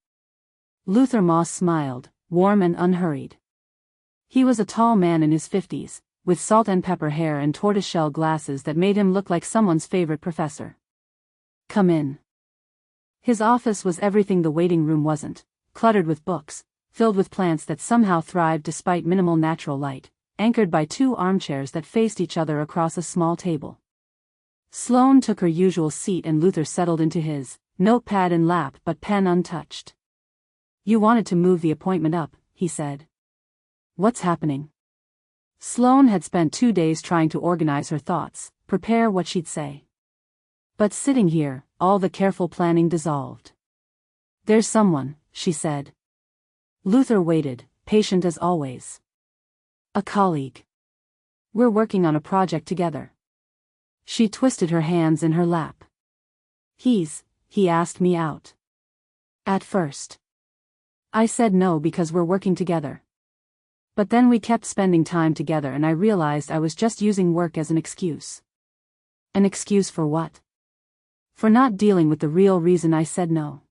Luther Moss smiled, warm and unhurried. He was a tall man in his 50s, with salt and pepper hair and tortoiseshell glasses that made him look like someone's favorite professor. Come in. His office was everything the waiting room wasn't, cluttered with books, filled with plants that somehow thrived despite minimal natural light, anchored by 2 armchairs that faced each other across a small table. Sloane took her usual seat and Luther settled into his, notepad in lap but pen untouched. You wanted to move the appointment up, he said. What's happening? Sloane had spent 2 days trying to organize her thoughts, prepare what she'd say. But sitting here, all the careful planning dissolved. There's someone, she said. Luther waited, patient as always. A colleague. We're working on a project together. She twisted her hands in her lap. He asked me out. At first. I said no because we're working together. But then we kept spending time together and I realized I was just using work as an excuse. An excuse for what? For not dealing with the real reason I said no.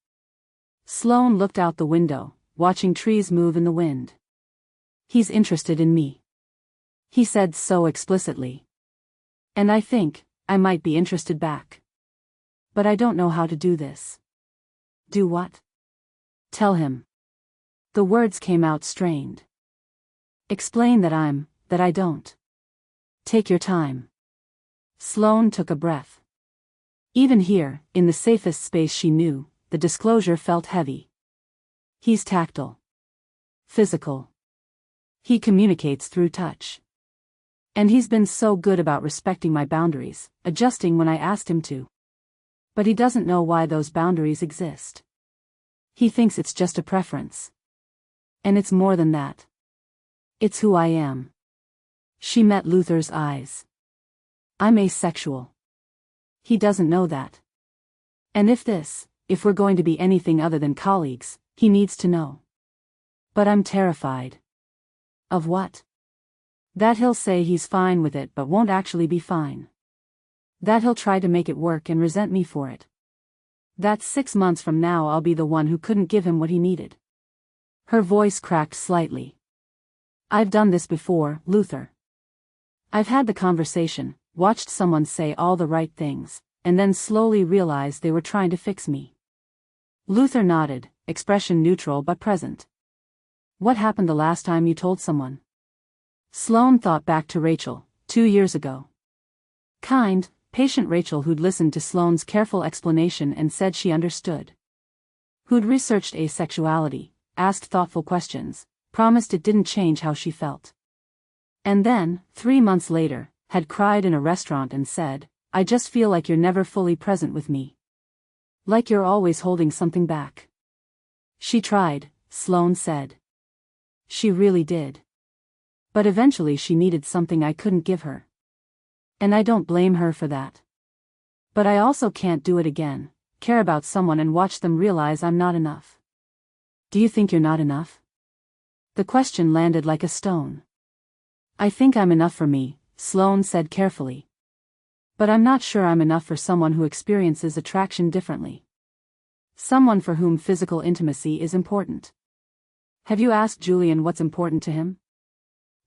Sloane looked out the window, watching trees move in the wind. He's interested in me. He said so explicitly. And I think, I might be interested back. But I don't know how to do this. Do what? Tell him. The words came out strained. Explain that I don't. Take your time. Sloane took a breath. Even here, in the safest space she knew, the disclosure felt heavy. He's tactile. Physical. He communicates through touch. And he's been so good about respecting my boundaries, adjusting when I asked him to. But he doesn't know why those boundaries exist. He thinks it's just a preference. And it's more than that. It's who I am. She met Luther's eyes. I'm asexual. He doesn't know that. And if we're going to be anything other than colleagues, he needs to know. But I'm terrified. Of what? That he'll say he's fine with it but won't actually be fine. That he'll try to make it work and resent me for it. That 6 months from now I'll be the one who couldn't give him what he needed. Her voice cracked slightly. I've done this before, Luther. I've had the conversation, watched someone say all the right things, and then slowly realized they were trying to fix me. Luther nodded, expression neutral but present. What happened the last time you told someone? Sloane thought back to Rachel, 2 years ago. Kind, patient Rachel who'd listened to Sloane's careful explanation and said she understood. Who'd researched asexuality, asked thoughtful questions, promised it didn't change how she felt. And then, 3 months later, had cried in a restaurant and said, I just feel like you're never fully present with me. Like you're always holding something back. She tried, Sloane said. She really did. But eventually she needed something I couldn't give her. And I don't blame her for that. But I also can't do it again, care about someone and watch them realize I'm not enough. Do you think you're not enough? The question landed like a stone. I think I'm enough for me, Sloane said carefully. But I'm not sure I'm enough for someone who experiences attraction differently. Someone for whom physical intimacy is important. Have you asked Julian what's important to him?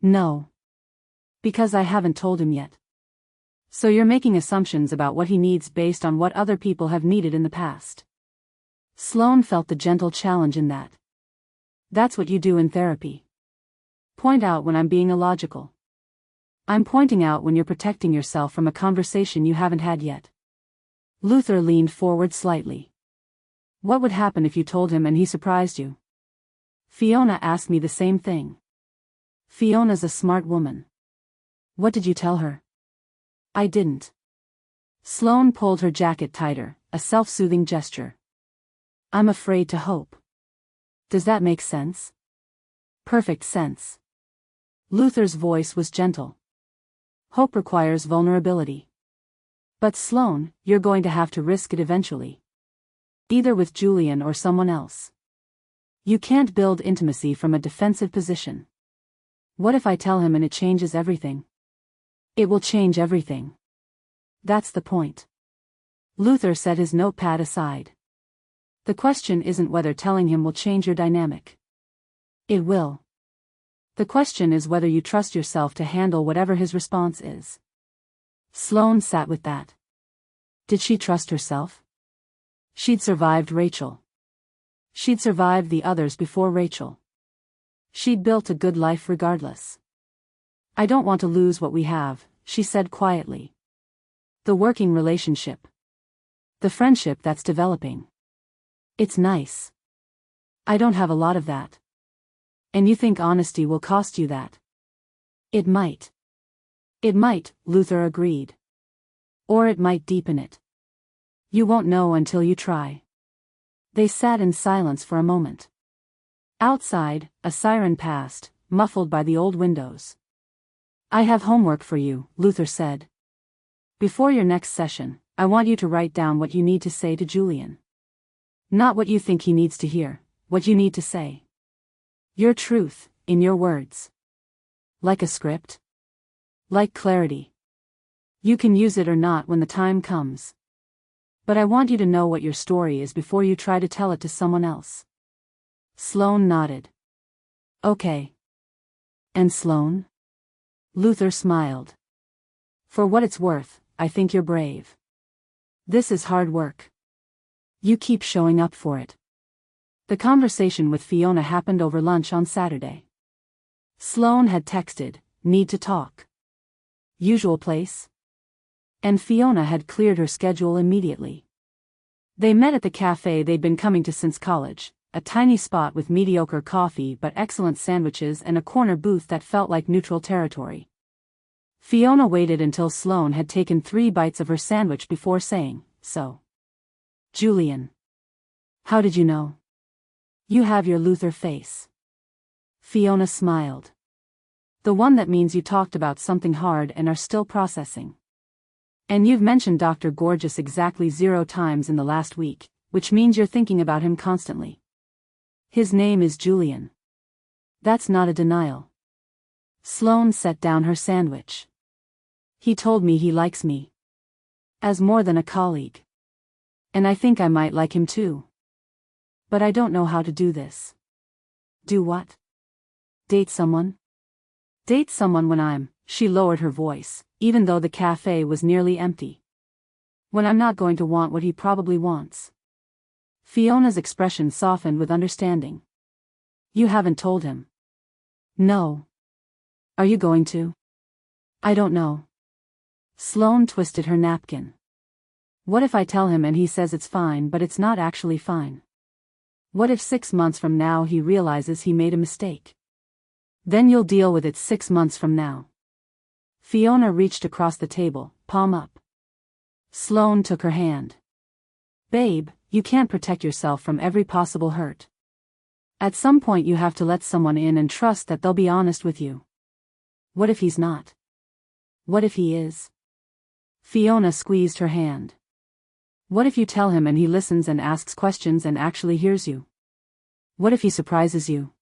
No. Because I haven't told him yet. So you're making assumptions about what he needs based on what other people have needed in the past. Sloane felt the gentle challenge in that. That's what you do in therapy. Point out when I'm being illogical. I'm pointing out when you're protecting yourself from a conversation you haven't had yet. Luther leaned forward slightly. What would happen if you told him and he surprised you? Fiona asked me the same thing. Fiona's a smart woman. What did you tell her? I didn't. Sloane pulled her jacket tighter, a self-soothing gesture. I'm afraid to hope. Does that make sense? Perfect sense. Luther's voice was gentle. Hope requires vulnerability. But Sloane, you're going to have to risk it eventually. Either with Julian or someone else. You can't build intimacy from a defensive position. What if I tell him and it changes everything? It will change everything. That's the point. Luther set his notepad aside. The question isn't whether telling him will change your dynamic. It will. The question is whether you trust yourself to handle whatever his response is. Sloane sat with that. Did she trust herself? She'd survived Rachel. She'd survived the others before Rachel. She'd built a good life regardless. I don't want to lose what we have, she said quietly. The working relationship. The friendship that's developing. It's nice. I don't have a lot of that. And you think honesty will cost you that? It might. It might, Luther agreed. Or it might deepen it. You won't know until you try. They sat in silence for a moment. Outside, a siren passed, muffled by the old windows. I have homework for you, Luther said. Before your next session, I want you to write down what you need to say to Julian. Not what you think he needs to hear, what you need to say. Your truth, in your words. Like a script? Like clarity. You can use it or not when the time comes. But I want you to know what your story is before you try to tell it to someone else. Sloane nodded. Okay. And Sloane? Luther smiled. For what it's worth, I think you're brave. This is hard work. You keep showing up for it. The conversation with Fiona happened over lunch on Saturday. Sloane had texted, need to talk. Usual place? And Fiona had cleared her schedule immediately. They met at the cafe they'd been coming to since college, a tiny spot with mediocre coffee but excellent sandwiches and a corner booth that felt like neutral territory. Fiona waited until Sloane had taken 3 bites of her sandwich before saying, so. Julian. How did you know? You have your Luther face. Fiona smiled. The one that means you talked about something hard and are still processing. And you've mentioned Dr. Gorgeous exactly 0 times in the last week, which means you're thinking about him constantly. His name is Julian. That's not a denial. Sloane set down her sandwich. He told me he likes me. As more than a colleague. And I think I might like him too. But I don't know how to do this. Do what? Date someone? Date someone when she lowered her voice, even though the cafe was nearly empty. When I'm not going to want what he probably wants. Fiona's expression softened with understanding. You haven't told him. No. Are you going to? I don't know. Sloane twisted her napkin. What if I tell him and he says it's fine but it's not actually fine? What if 6 months from now he realizes he made a mistake? Then you'll deal with it 6 months from now. Fiona reached across the table, palm up. Sloane took her hand. Babe, you can't protect yourself from every possible hurt. At some point you have to let someone in and trust that they'll be honest with you. What if he's not? What if he is? Fiona squeezed her hand. What if you tell him and he listens and asks questions and actually hears you? What if he surprises you?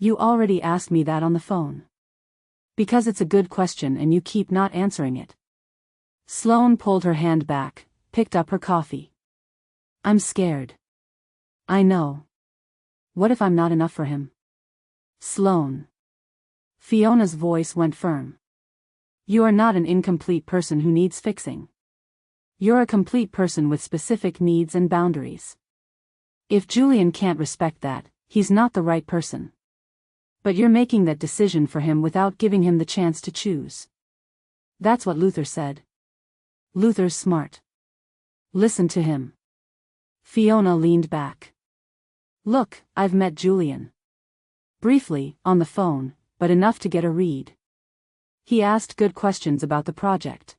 You already asked me that on the phone. Because it's a good question and you keep not answering it. Sloane pulled her hand back, picked up her coffee. I'm scared. I know. What if I'm not enough for him? Sloane. Fiona's voice went firm. You are not an incomplete person who needs fixing. You're a complete person with specific needs and boundaries. If Julian can't respect that, he's not the right person. But you're making that decision for him without giving him the chance to choose. That's what Luther said. Luther's smart. Listen to him. Fiona leaned back. Look, I've met Julian. Briefly, on the phone, but enough to get a read. He asked good questions about the project.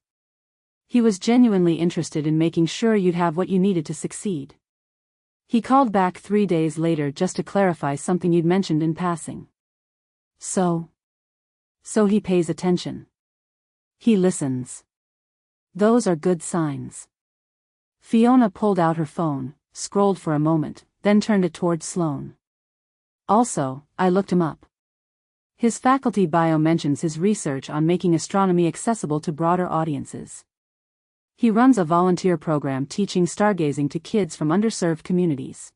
He was genuinely interested in making sure you'd have what you needed to succeed. He called back 3 days later just to clarify something you'd mentioned in passing. So he pays attention. He listens. Those are good signs. Fiona pulled out her phone, scrolled for a moment, then turned it toward Sloane. Also, I looked him up. His faculty bio mentions his research on making astronomy accessible to broader audiences. He runs a volunteer program teaching stargazing to kids from underserved communities.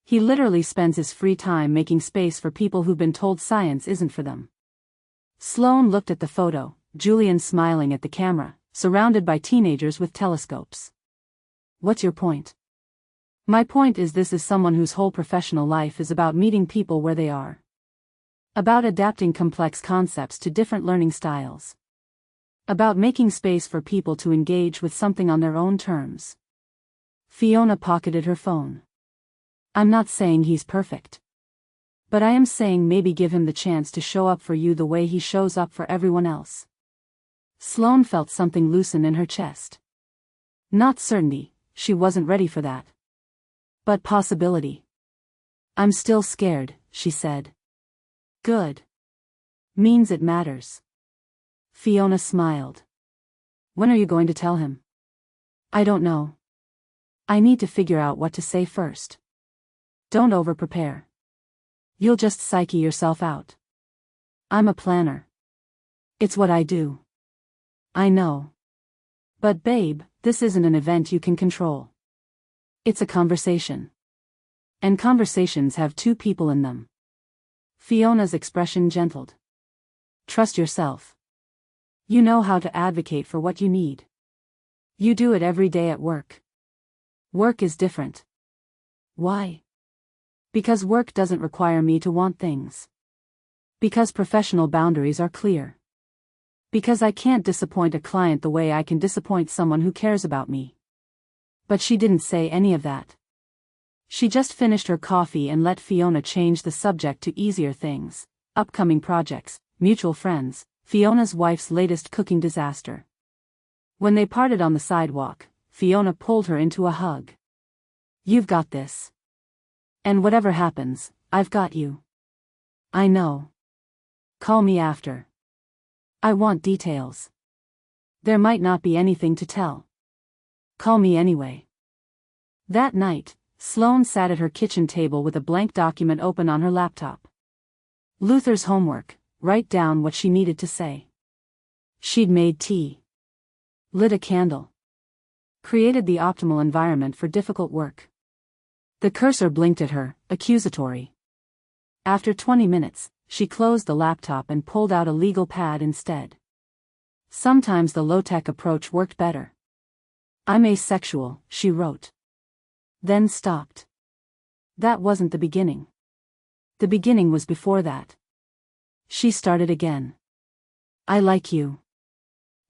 He literally spends his free time making space for people who've been told science isn't for them. Sloane looked at the photo, Julian smiling at the camera, surrounded by teenagers with telescopes. What's your point? My point is this is someone whose whole professional life is about meeting people where they are. About adapting complex concepts to different learning styles. About making space for people to engage with something on their own terms. Fiona pocketed her phone. I'm not saying he's perfect. But I am saying maybe give him the chance to show up for you the way he shows up for everyone else. Sloane felt something loosen in her chest. Not certainty, she wasn't ready for that. But possibility. I'm still scared, she said. Good. Means it matters. Fiona smiled. When are you going to tell him? I don't know. I need to figure out what to say first. Don't over-prepare. You'll just psyche yourself out. I'm a planner. It's what I do. I know. But babe, this isn't an event you can control. It's a conversation. And conversations have 2 people in them. Fiona's expression gentled. Trust yourself. You know how to advocate for what you need. You do it every day at work. Work is different. Why? Because work doesn't require me to want things. Because professional boundaries are clear. Because I can't disappoint a client the way I can disappoint someone who cares about me. But she didn't say any of that. She just finished her coffee and let Fiona change the subject to easier things, upcoming projects, mutual friends, Fiona's wife's latest cooking disaster. When they parted on the sidewalk, Fiona pulled her into a hug. You've got this. And whatever happens, I've got you. I know. Call me after. I want details. There might not be anything to tell. Call me anyway. That night, Sloane sat at her kitchen table with a blank document open on her laptop. Luther's homework, write down what she needed to say. She'd made tea. Lit a candle. Created the optimal environment for difficult work. The cursor blinked at her, accusatory. After 20 minutes, she closed the laptop and pulled out a legal pad instead. Sometimes the low-tech approach worked better. I'm asexual, she wrote. Then stopped. That wasn't the beginning. The beginning was before that. She started again. I like you.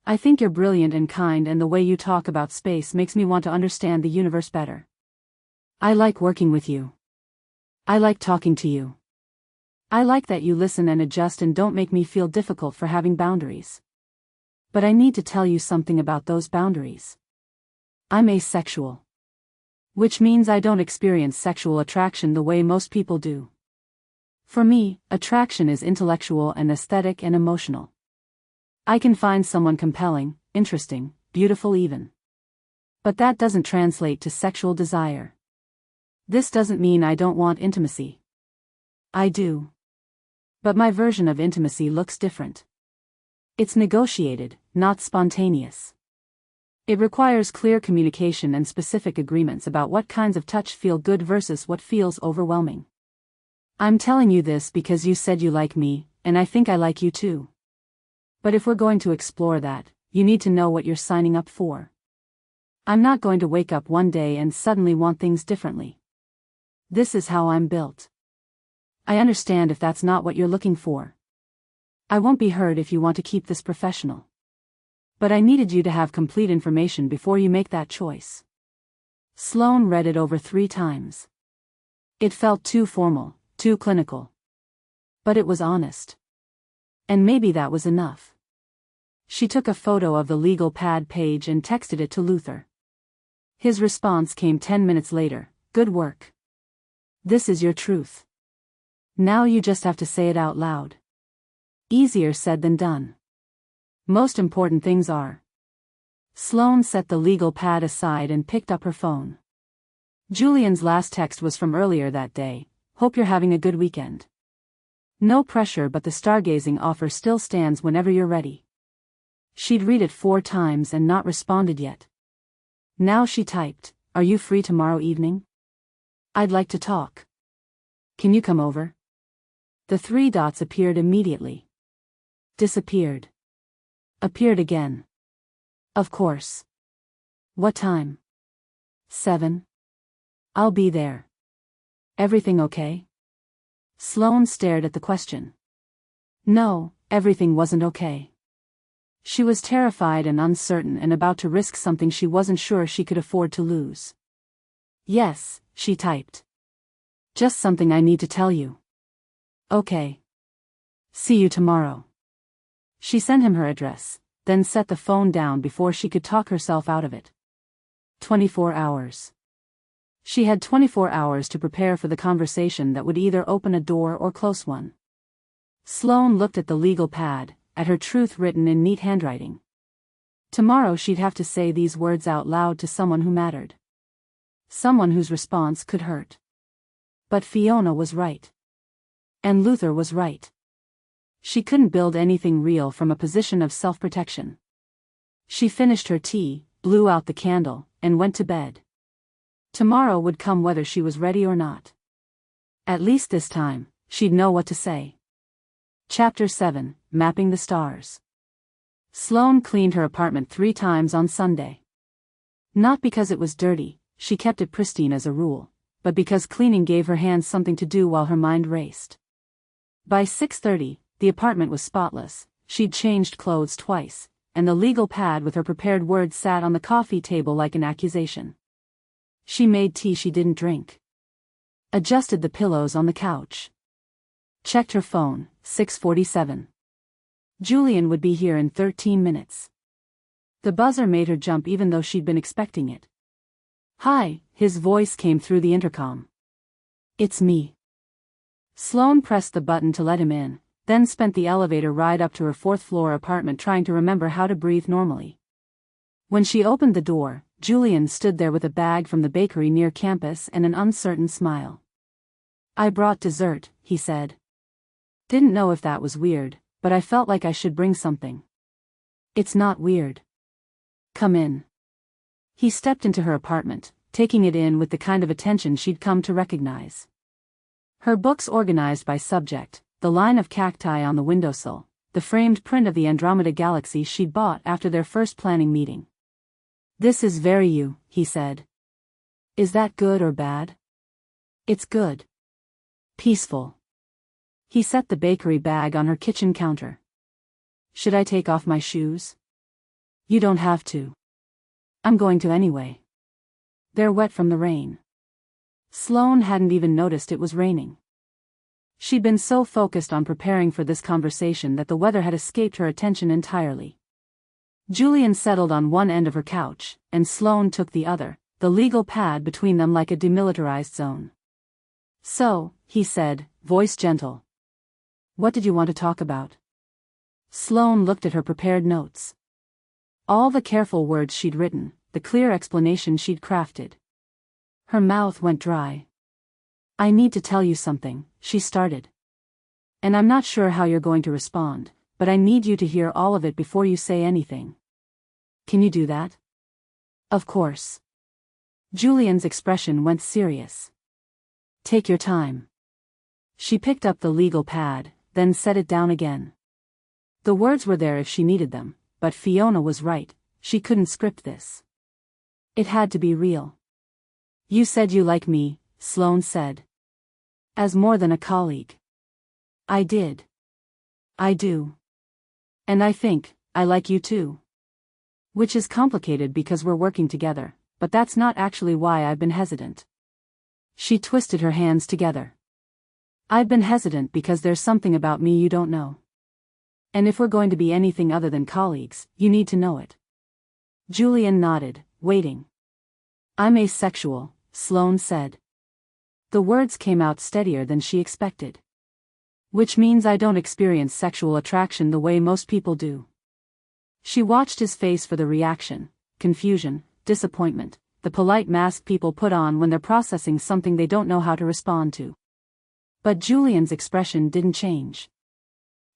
I think you're brilliant and kind, and the way you talk about space makes me want to understand the universe better. I like working with you. I like talking to you. I like that you listen and adjust and don't make me feel difficult for having boundaries. But I need to tell you something about those boundaries. I'm asexual. Which means I don't experience sexual attraction the way most people do. For me, attraction is intellectual and aesthetic and emotional. I can find someone compelling, interesting, beautiful even. But that doesn't translate to sexual desire. This doesn't mean I don't want intimacy. I do. But my version of intimacy looks different. It's negotiated, not spontaneous. It requires clear communication and specific agreements about what kinds of touch feel good versus what feels overwhelming. I'm telling you this because you said you like me, and I think I like you too. But if we're going to explore that, you need to know what you're signing up for. I'm not going to wake up one day and suddenly want things differently. This is how I'm built. I understand if that's not what you're looking for. I won't be hurt if you want to keep this professional. But I needed you to have complete information before you make that choice. Sloane read it over 3 times. It felt too formal, too clinical. But it was honest. And maybe that was enough. She took a photo of the legal pad page and texted it to Luther. His response came 10 minutes later. Good work. This is your truth. Now you just have to say it out loud. Easier said than done. Most important things are. Sloane set the legal pad aside and picked up her phone. Julian's last text was from earlier that day. Hope you're having a good weekend. No pressure, but the stargazing offer still stands whenever you're ready. She'd read it 4 times and not responded yet. Now she typed, are you free tomorrow evening? I'd like to talk. Can you come over? The 3 dots appeared immediately. Disappeared. Appeared again. Of course. What time? 7. I'll be there. Everything okay? Sloane stared at the question. No, everything wasn't okay. She was terrified and uncertain and about to risk something she wasn't sure she could afford to lose. Yes, she typed. Just something I need to tell you. Okay. See you tomorrow. She sent him her address, then set the phone down before she could talk herself out of it. 24 hours. She had 24 hours to prepare for the conversation that would either open a door or close one. Sloane looked at the legal pad, at her truth written in neat handwriting. Tomorrow she'd have to say these words out loud to someone who mattered. Someone whose response could hurt. But Fiona was right. And Luther was right. She couldn't build anything real from a position of self-protection. She finished her tea, blew out the candle, and went to bed. Tomorrow would come whether she was ready or not. At least this time, she'd know what to say. Chapter 7, Mapping the Stars. Sloane cleaned her apartment 3 times on Sunday. Not because it was dirty, she kept it pristine as a rule, but because cleaning gave her hands something to do while her mind raced. By 6:30, the apartment was spotless. She'd changed clothes twice, and the legal pad with her prepared words sat on the coffee table like an accusation. She made tea she didn't drink. Adjusted the pillows on the couch. Checked her phone, 6:47. Julian would be here in 13 minutes. The buzzer made her jump even though she'd been expecting it. Hi, his voice came through the intercom. It's me. Sloane pressed the button to let him in, then spent the elevator ride up to her 4th-floor apartment trying to remember how to breathe normally. When she opened the door, Julian stood there with a bag from the bakery near campus and an uncertain smile. I brought dessert, he said. Didn't know if that was weird, but I felt like I should bring something. It's not weird. Come in. He stepped into her apartment, taking it in with the kind of attention she'd come to recognize. Her books organized by subject, the line of cacti on the windowsill, the framed print of the Andromeda Galaxy she'd bought after their first planning meeting. This is very you, he said. Is that good or bad? It's good. Peaceful. He set the bakery bag on her kitchen counter. Should I take off my shoes? You don't have to. I'm going to anyway. They're wet from the rain. Sloane hadn't even noticed it was raining. She'd been so focused on preparing for this conversation that the weather had escaped her attention entirely. Julian settled on one end of her couch, and Sloane took the other, the legal pad between them like a demilitarized zone. So, he said, voice gentle. What did you want to talk about? Sloane looked at her prepared notes. All the careful words she'd written, the clear explanation she'd crafted. Her mouth went dry. I need to tell you something, she started. And I'm not sure how you're going to respond, but I need you to hear all of it before you say anything. Can you do that? Of course. Julian's expression went serious. Take your time. She picked up the legal pad, then set it down again. The words were there if she needed them, but Fiona was right, she couldn't script this. It had to be real. You said you like me, Sloane said. As more than a colleague. I did. I do. And I think, I like you too. Which is complicated because we're working together, but that's not actually why I've been hesitant. She twisted her hands together. I've been hesitant because there's something about me you don't know. And if we're going to be anything other than colleagues, you need to know it. Julian nodded, waiting. I'm asexual, Sloane said. The words came out steadier than she expected. Which means I don't experience sexual attraction the way most people do. She watched his face for the reaction, confusion, disappointment, the polite mask people put on when they're processing something they don't know how to respond to. But Julian's expression didn't change.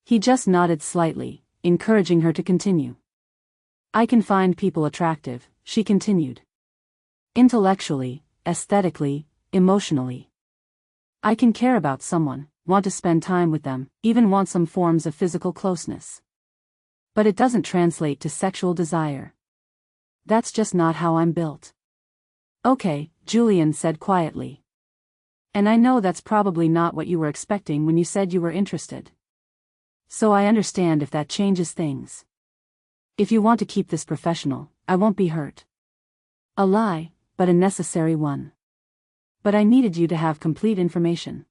He just nodded slightly, encouraging her to continue. I can find people attractive, she continued. Intellectually, aesthetically, emotionally. I can care about someone, want to spend time with them, even want some forms of physical closeness. But it doesn't translate to sexual desire. That's just not how I'm built. Okay, Julian said quietly. And I know that's probably not what you were expecting when you said you were interested. So I understand if that changes things. If you want to keep this professional, I won't be hurt. A lie, but a necessary one. But I needed you to have complete information.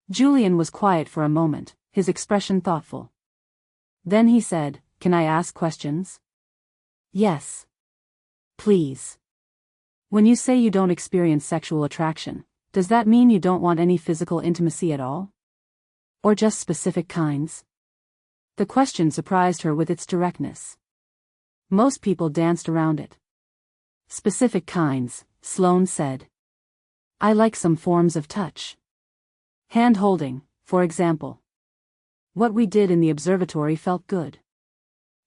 Julian was quiet for a moment, his expression thoughtful. Then he said, Can I ask questions? Yes. Please. When you say you don't experience sexual attraction, does that mean you don't want any physical intimacy at all? Or just specific kinds? The question surprised her with its directness. Most people danced around it. Specific kinds, Sloane said. I like some forms of touch. Hand-holding, for example. What we did in the observatory felt good.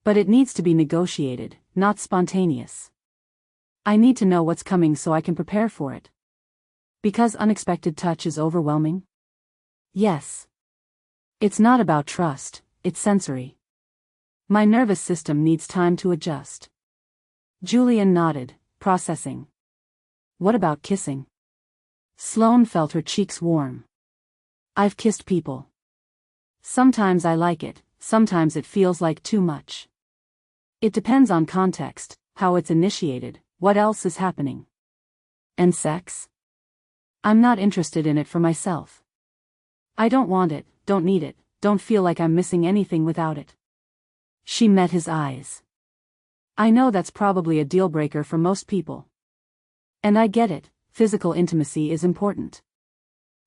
But it needs to be negotiated, not spontaneous. I need to know what's coming so I can prepare for it. Because unexpected touch is overwhelming? Yes. It's not about trust, it's sensory. My nervous system needs time to adjust. Julian nodded, processing. What about kissing? Sloane felt her cheeks warm. I've kissed people. Sometimes I like it, sometimes it feels like too much. It depends on context, how it's initiated, what else is happening. And sex? I'm not interested in it for myself. I don't want it, don't need it, don't feel like I'm missing anything without it. She met his eyes. I know that's probably a deal breaker for most people. And I get it, physical intimacy is important.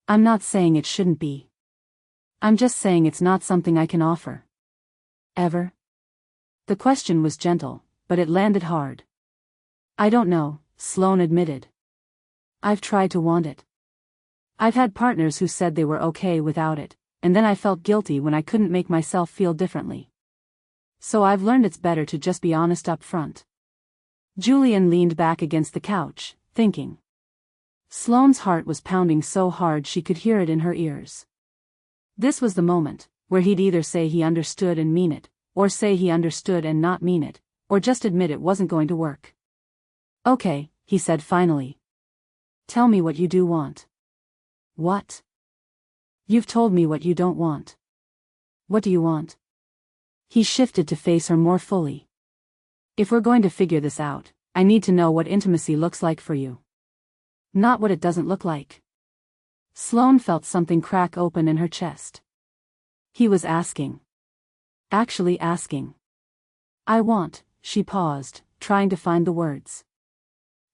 I'm not saying it shouldn't be. I'm just saying it's not something I can offer. Ever? The question was gentle, but it landed hard. I don't know, Sloane admitted. I've tried to want it. I've had partners who said they were okay without it, and then I felt guilty when I couldn't make myself feel differently. So I've learned it's better to just be honest up front. Julian leaned back against the couch, thinking. Sloane's heart was pounding so hard she could hear it in her ears. This was the moment, where he'd either say he understood and mean it, or say he understood and not mean it, or just admit it wasn't going to work. Okay, he said finally. Tell me what you do want. What? You've told me what you don't want. What do you want? He shifted to face her more fully. If we're going to figure this out, I need to know what intimacy looks like for you. Not what it doesn't look like. Sloane felt something crack open in her chest. He was asking. Actually asking. She paused, trying to find the words.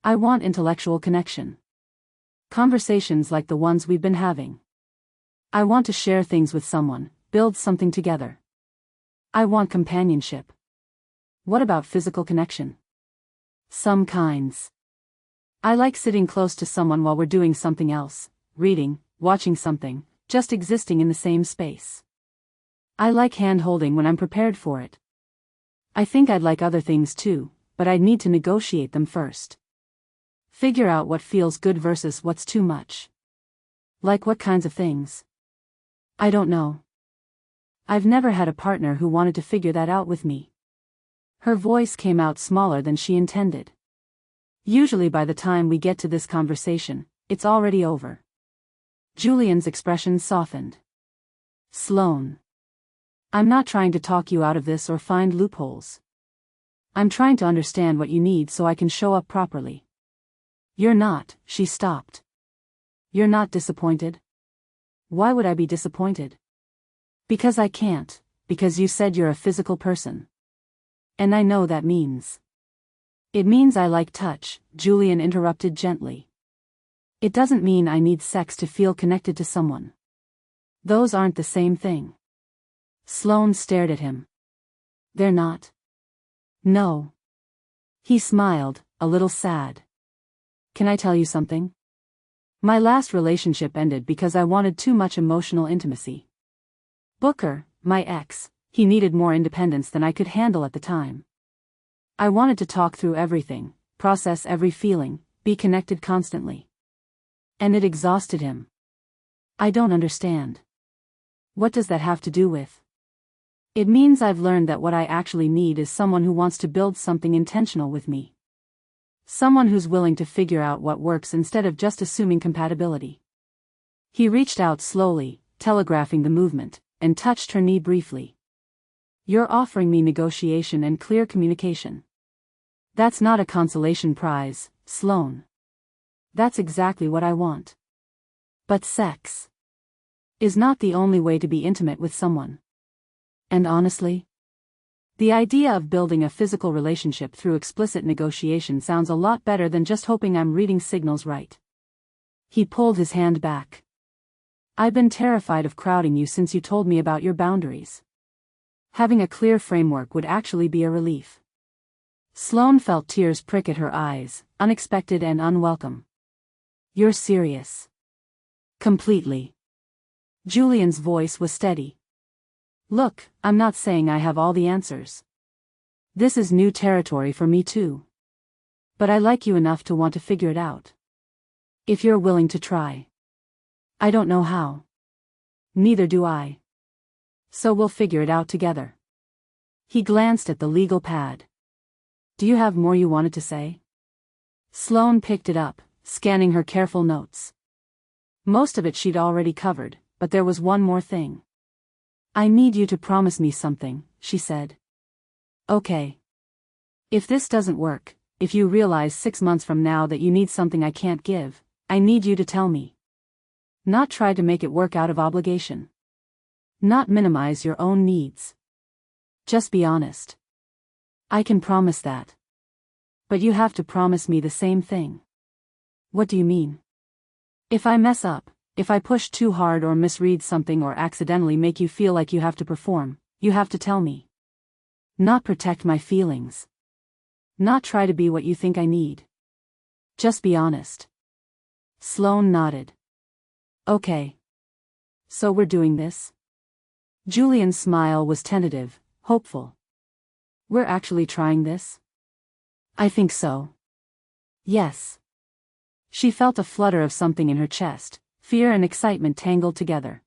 I want intellectual connection. Conversations like the ones we've been having. I want to share things with someone, build something together. I want companionship. What about physical connection? Some kinds. I like sitting close to someone while we're doing something else, reading, watching something, just existing in the same space. I like hand-holding when I'm prepared for it. I think I'd like other things too, but I'd need to negotiate them first. Figure out what feels good versus what's too much. Like what kinds of things? I don't know. I've never had a partner who wanted to figure that out with me. Her voice came out smaller than she intended. Usually by the time we get to this conversation, it's already over. Julian's expression softened. Sloane. I'm not trying to talk you out of this or find loopholes. I'm trying to understand what you need so I can show up properly. You're not, she stopped. You're not disappointed? Why would I be disappointed? Because I can't, because you said you're a physical person. And I know that means. It means I like touch, Julian interrupted gently. It doesn't mean I need sex to feel connected to someone. Those aren't the same thing. Sloane stared at him. They're not. No. He smiled, a little sad. Can I tell you something? My last relationship ended because I wanted too much emotional intimacy. Booker, my ex, he needed more independence than I could handle at the time. I wanted to talk through everything, process every feeling, be connected constantly. And it exhausted him. I don't understand. What does that have to do with? It means I've learned that what I actually need is someone who wants to build something intentional with me. Someone who's willing to figure out what works instead of just assuming compatibility. He reached out slowly, telegraphing the movement, and touched her knee briefly. You're offering me negotiation and clear communication. That's not a consolation prize, Sloane. That's exactly what I want. But sex is not the only way to be intimate with someone. And honestly, the idea of building a physical relationship through explicit negotiation sounds a lot better than just hoping I'm reading signals right. He pulled his hand back. I've been terrified of crowding you since you told me about your boundaries. Having a clear framework would actually be a relief. Sloane felt tears prick at her eyes, unexpected and unwelcome. You're serious. Completely. Julian's voice was steady. Look, I'm not saying I have all the answers. This is new territory for me too. But I like you enough to want to figure it out. If you're willing to try. I don't know how. Neither do I. So we'll figure it out together. He glanced at the legal pad. Do you have more you wanted to say? Sloane picked it up, scanning her careful notes. Most of it she'd already covered, but there was one more thing. I need you to promise me something, she said. Okay. If this doesn't work, if you realize 6 months from now that you need something I can't give, I need you to tell me. Not try to make it work out of obligation. Not minimize your own needs. Just be honest. I can promise that. But you have to promise me the same thing. What do you mean? If I mess up, if I push too hard or misread something or accidentally make you feel like you have to perform, you have to tell me. Not protect my feelings. Not try to be what you think I need. Just be honest. Sloane nodded. Okay. So we're doing this? Julian's smile was tentative, hopeful. We're actually trying this? I think so. Yes. She felt a flutter of something in her chest, fear and excitement tangled together.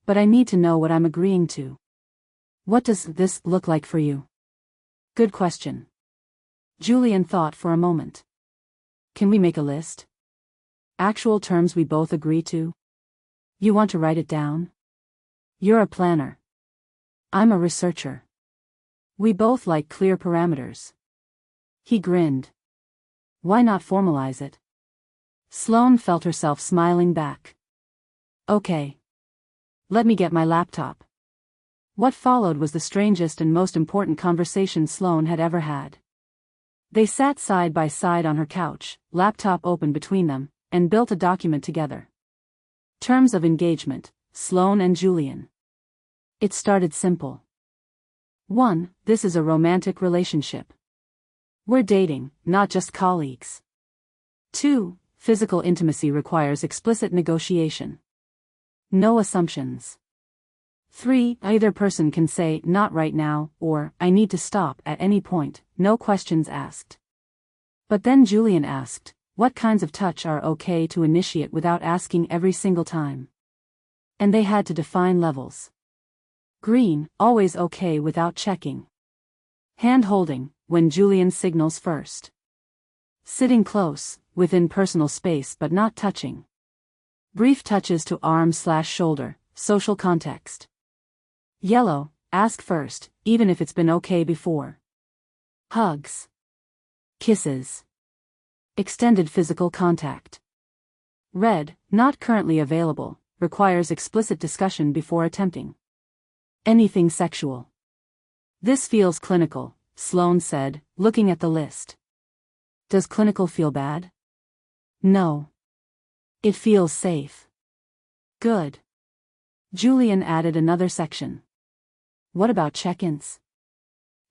But I need to know what I'm agreeing to. What does this look like for you? Good question. Julian thought for a moment. Can we make a list? Actual terms we both agree to? You want to write it down? You're a planner. I'm a researcher. We both like clear parameters. He grinned. Why not formalize it? Sloane felt herself smiling back. Okay. Let me get my laptop. What followed was the strangest and most important conversation Sloane had ever had. They sat side by side on her couch, laptop open between them, and built a document together. Terms of engagement, Sloane and Julian. It started simple. 1. This is a romantic relationship. We're dating, not just colleagues. 2. Physical intimacy requires explicit negotiation. No assumptions. 3. Either person can say, not right now, or, I need to stop at any point, no questions asked. But then Julian asked, what kinds of touch are okay to initiate without asking every single time? And they had to define levels. Green, always okay without checking. Hand-holding, when Julian signals first. Sitting close, within personal space but not touching. Brief touches to arm/shoulder, social context. Yellow, ask first, even if it's been okay before. Hugs. Kisses. Extended physical contact. Red, not currently available, requires explicit discussion before attempting. Anything sexual. This feels clinical, Sloane said, looking at the list. Does clinical feel bad? No. It feels safe. Good. Julian added another section. What about check-ins?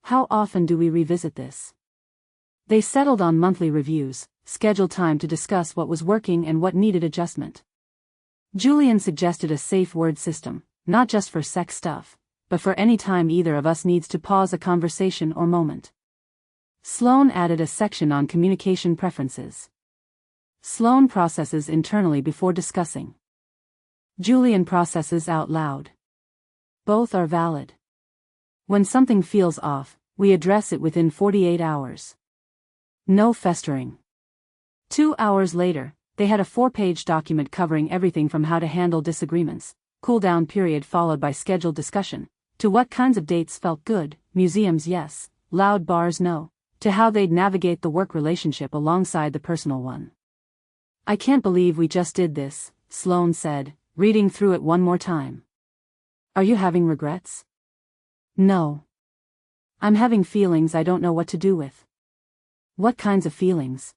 How often do we revisit this? They settled on monthly reviews, scheduled time to discuss what was working and what needed adjustment. Julian suggested a safe word system, not just for sex stuff, but for any time either of us needs to pause a conversation or moment. Sloane added a section on communication preferences. Sloane processes internally before discussing. Julian processes out loud. Both are valid. When something feels off, we address it within 48 hours. No festering. 2 hours later, they had a 4-page document covering everything from how to handle disagreements, cool-down period followed by scheduled discussion, to what kinds of dates felt good, museums yes, loud bars no, to how they'd navigate the work relationship alongside the personal one. I can't believe we just did this, Sloane said, reading through it one more time. Are you having regrets? No. I'm having feelings I don't know what to do with. What kinds of feelings?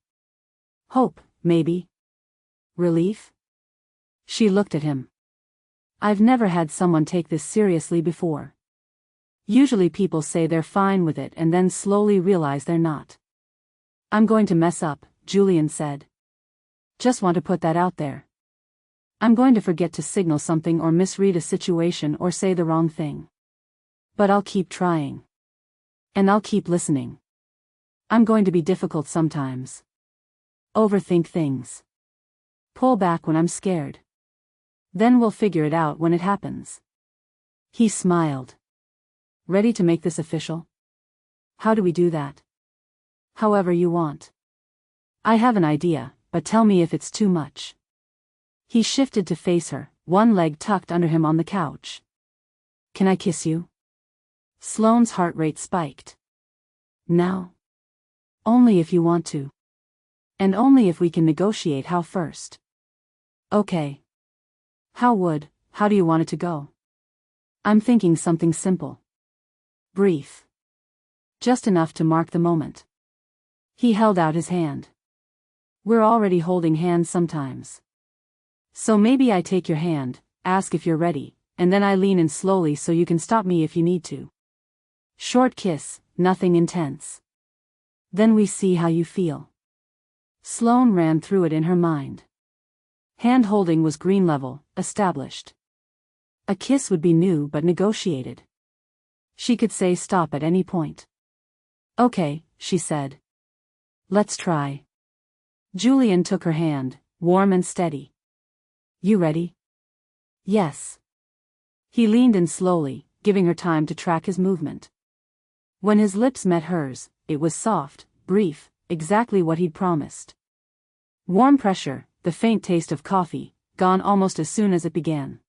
Hope, maybe. Relief? She looked at him. I've never had someone take this seriously before. Usually people say they're fine with it and then slowly realize they're not. I'm going to mess up, Julian said. Just want to put that out there. I'm going to forget to signal something or misread a situation or say the wrong thing. But I'll keep trying. And I'll keep listening. I'm going to be difficult sometimes. Overthink things. Pull back when I'm scared. Then we'll figure it out when it happens. He smiled. Ready to make this official? How do we do that? However you want. I have an idea, but tell me if it's too much. He shifted to face her, one leg tucked under him on the couch. Can I kiss you? Sloane's heart rate spiked. Now? Only if you want to. And only if we can negotiate how first. Okay. How do you want it to go? I'm thinking something simple. Brief. Just enough to mark the moment. He held out his hand. We're already holding hands sometimes. So maybe I take your hand, ask if you're ready, and then I lean in slowly so you can stop me if you need to. Short kiss, nothing intense. Then we see how you feel. Sloane ran through it in her mind. Hand-holding was green level, established. A kiss would be new but negotiated. She could say stop at any point. Okay, she said. Let's try. Julian took her hand, warm and steady. You ready? Yes. He leaned in slowly, giving her time to track his movement. When his lips met hers, it was soft, brief, exactly what he'd promised. Warm pressure, the faint taste of coffee, gone almost as soon as it began.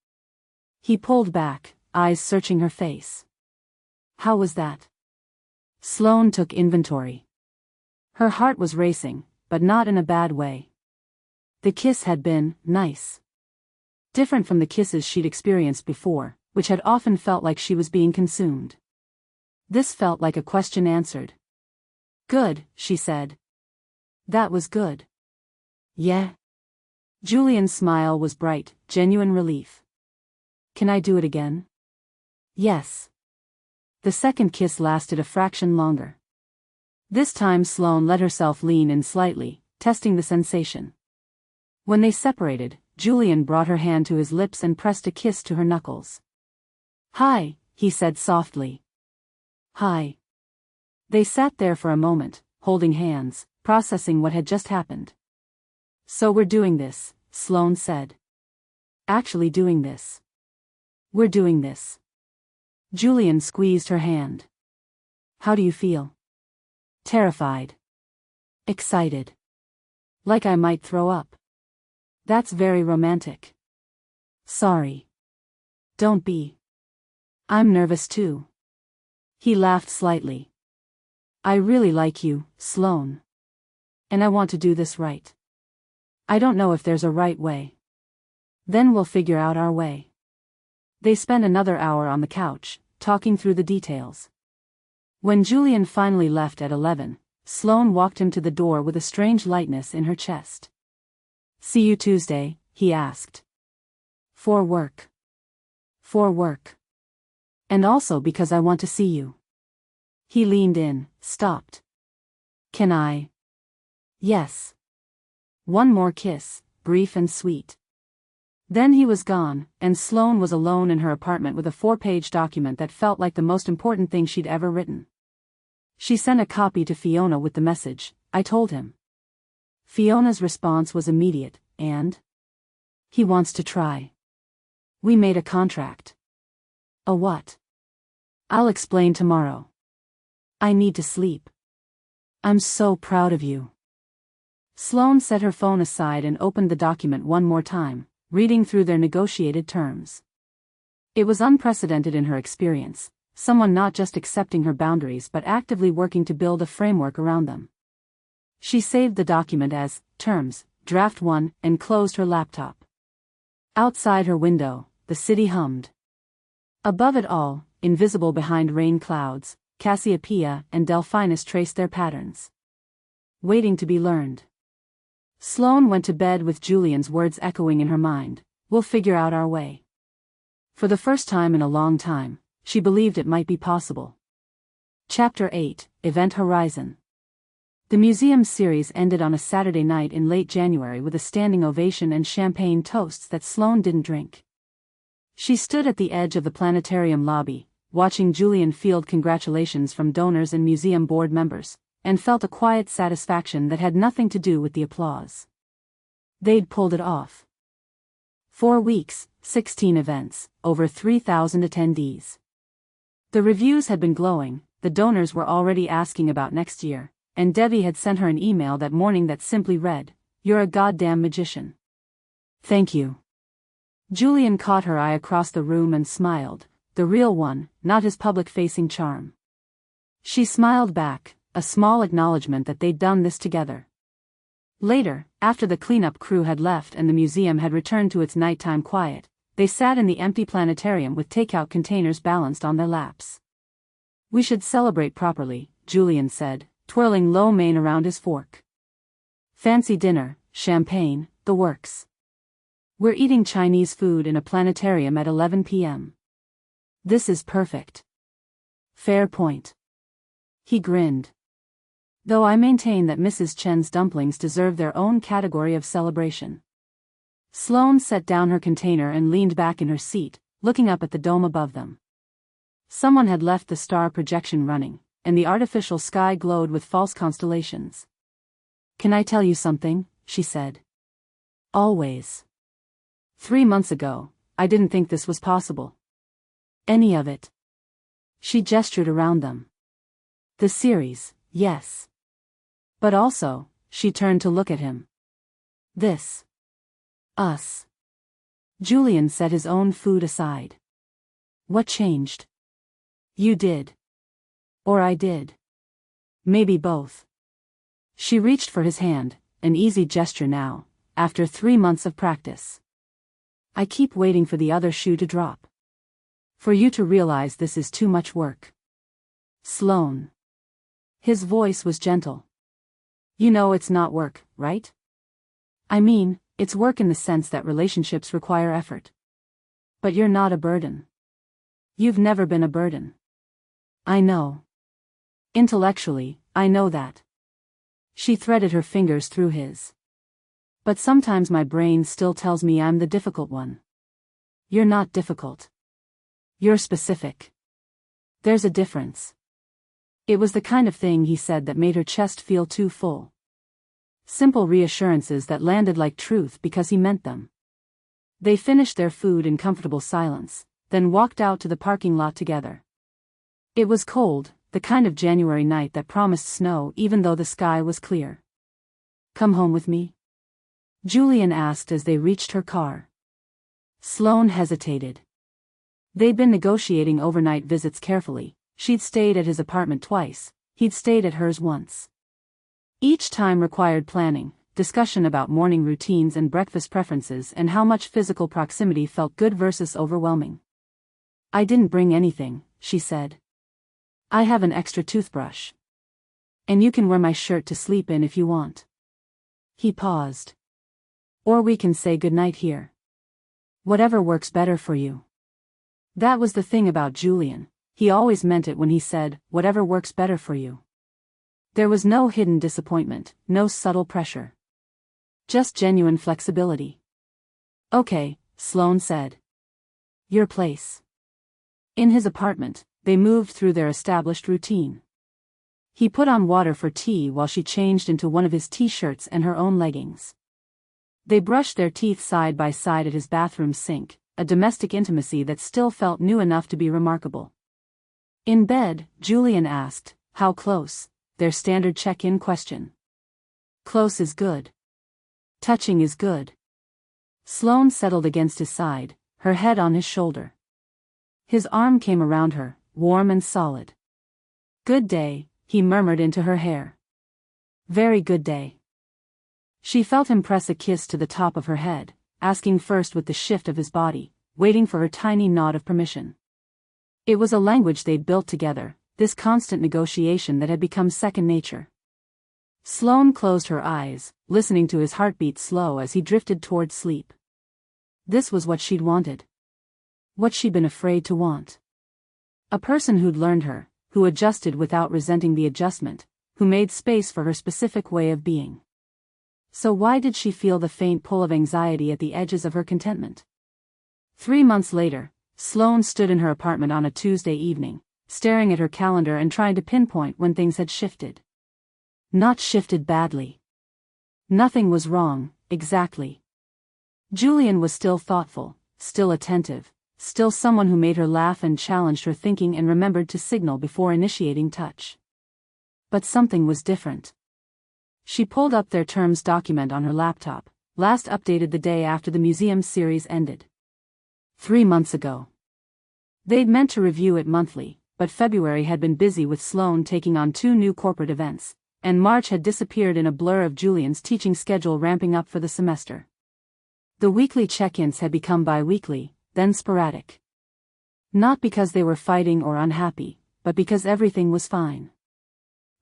He pulled back, eyes searching her face. How was that? Sloane took inventory. Her heart was racing, but not in a bad way. The kiss had been nice. Different from the kisses she'd experienced before, which had often felt like she was being consumed. This felt like a question answered. Good, she said. That was good. Yeah? Julian's smile was bright, genuine relief. Can I do it again? Yes. The second kiss lasted a fraction longer. This time Sloane let herself lean in slightly, testing the sensation. When they separated, Julian brought her hand to his lips and pressed a kiss to her knuckles. Hi, he said softly. Hi. They sat there for a moment, holding hands, processing what had just happened. So we're doing this, Sloane said. Actually doing this. We're doing this. Julian squeezed her hand. How do you feel? Terrified. Excited. Like I might throw up. That's very romantic. Sorry. Don't be. I'm nervous too. He laughed slightly. I really like you, Sloane. And I want to do this right. I don't know if there's a right way. Then we'll figure out our way. They spent another hour on the couch, talking through the details. When Julian finally left at 11, Sloane walked him to the door with a strange lightness in her chest. See you Tuesday, he asked. For work. For work. And also because I want to see you. He leaned in, stopped. Can I? Yes. One more kiss, brief and sweet. Then he was gone, and Sloane was alone in her apartment with a 4-page document that felt like the most important thing she'd ever written. She sent a copy to Fiona with the message, I told him. Fiona's response was immediate, and? He wants to try. We made a contract. A what? I'll explain tomorrow. I need to sleep. I'm so proud of you. Sloane set her phone aside and opened the document one more time, reading through their negotiated terms. It was unprecedented in her experience, someone not just accepting her boundaries but actively working to build a framework around them. She saved the document as Terms, Draft 1, and closed her laptop. Outside her window, the city hummed. Above it all, invisible behind rain clouds, Cassiopeia and Delphinus traced their patterns. Waiting to be learned. Sloane went to bed with Julian's words echoing in her mind, we'll figure out our way. For the first time in a long time, she believed it might be possible. Chapter 8, Event Horizon. The museum series ended on a Saturday night in late January with a standing ovation and champagne toasts that Sloane didn't drink. She stood at the edge of the planetarium lobby, watching Julian field congratulations from donors and museum board members, and felt a quiet satisfaction that had nothing to do with the applause. They'd pulled it off. 4 weeks, 16 events, over 3,000 attendees. The reviews had been glowing, the donors were already asking about next year, and Debbie had sent her an email that morning that simply read, "You're a goddamn magician." Thank you. Julian caught her eye across the room and smiled, the real one, not his public-facing charm. She smiled back, a small acknowledgement that they'd done this together. Later, after the cleanup crew had left and the museum had returned to its nighttime quiet, they sat in the empty planetarium with takeout containers balanced on their laps. We should celebrate properly, Julian said, twirling lo mein around his fork. Fancy dinner, champagne, the works. We're eating Chinese food in a planetarium at 11 p.m. This is perfect. Fair point. He grinned. Though I maintain that Mrs. Chen's dumplings deserve their own category of celebration. Sloane set down her container and leaned back in her seat, looking up at the dome above them. Someone had left the star projection running, and the artificial sky glowed with false constellations. Can I tell you something? She said. Always. 3 months ago, I didn't think this was possible. Any of it. She gestured around them. The series, yes. But also, she turned to look at him. This. Us. Julian set his own food aside. What changed? You did. Or I did. Maybe both. She reached for his hand, an easy gesture now, after 3 months of practice. I keep waiting for the other shoe to drop. For you to realize this is too much work. Sloane. His voice was gentle. You know it's not work, right? I mean, it's work in the sense that relationships require effort. But you're not a burden. You've never been a burden. I know. Intellectually, I know that. She threaded her fingers through his. But sometimes my brain still tells me I'm the difficult one. You're not difficult. You're specific. There's a difference. It was the kind of thing he said that made her chest feel too full. Simple reassurances that landed like truth because he meant them. They finished their food in comfortable silence, then walked out to the parking lot together. It was cold, the kind of January night that promised snow even though the sky was clear. "Come home with me?" Julian asked as they reached her car. Sloane hesitated. They'd been negotiating overnight visits carefully. She'd stayed at his apartment twice, he'd stayed at hers once. Each time required planning, discussion about morning routines and breakfast preferences and how much physical proximity felt good versus overwhelming. "I didn't bring anything," she said. "I have an extra toothbrush. And you can wear my shirt to sleep in if you want." He paused. "Or we can say goodnight here. Whatever works better for you." That was the thing about Julian, he always meant it when he said, "whatever works better for you." There was no hidden disappointment, no subtle pressure. Just genuine flexibility. "Okay," Sloane said. "Your place." In his apartment, they moved through their established routine. He put on water for tea while she changed into one of his t-shirts and her own leggings. They brushed their teeth side by side at his bathroom sink, a domestic intimacy that still felt new enough to be remarkable. In bed, Julian asked, "How close?" their standard check-in question. "Close is good. Touching is good." Sloane settled against his side, her head on his shoulder. His arm came around her, warm and solid. "Good day," he murmured into her hair. "Very good day." She felt him press a kiss to the top of her head, asking first with the shift of his body, waiting for her tiny nod of permission. It was a language they'd built together, this constant negotiation that had become second nature. Sloane closed her eyes, listening to his heartbeat slow as he drifted toward sleep. This was what she'd wanted. What she'd been afraid to want. A person who'd learned her, who adjusted without resenting the adjustment, who made space for her specific way of being. So why did she feel the faint pull of anxiety at the edges of her contentment? 3 months later, Sloane stood in her apartment on a Tuesday evening, staring at her calendar and trying to pinpoint when things had shifted. Not shifted badly. Nothing was wrong, exactly. Julian was still thoughtful, still attentive, still someone who made her laugh and challenged her thinking and remembered to signal before initiating touch. But something was different. She pulled up their terms document on her laptop, last updated the day after the museum series ended. 3 months ago. They'd meant to review it monthly, but February had been busy with Sloane taking on 2 new corporate events, and March had disappeared in a blur of Julian's teaching schedule ramping up for the semester. The weekly check-ins had become bi-weekly, then sporadic. Not because they were fighting or unhappy, but because everything was fine.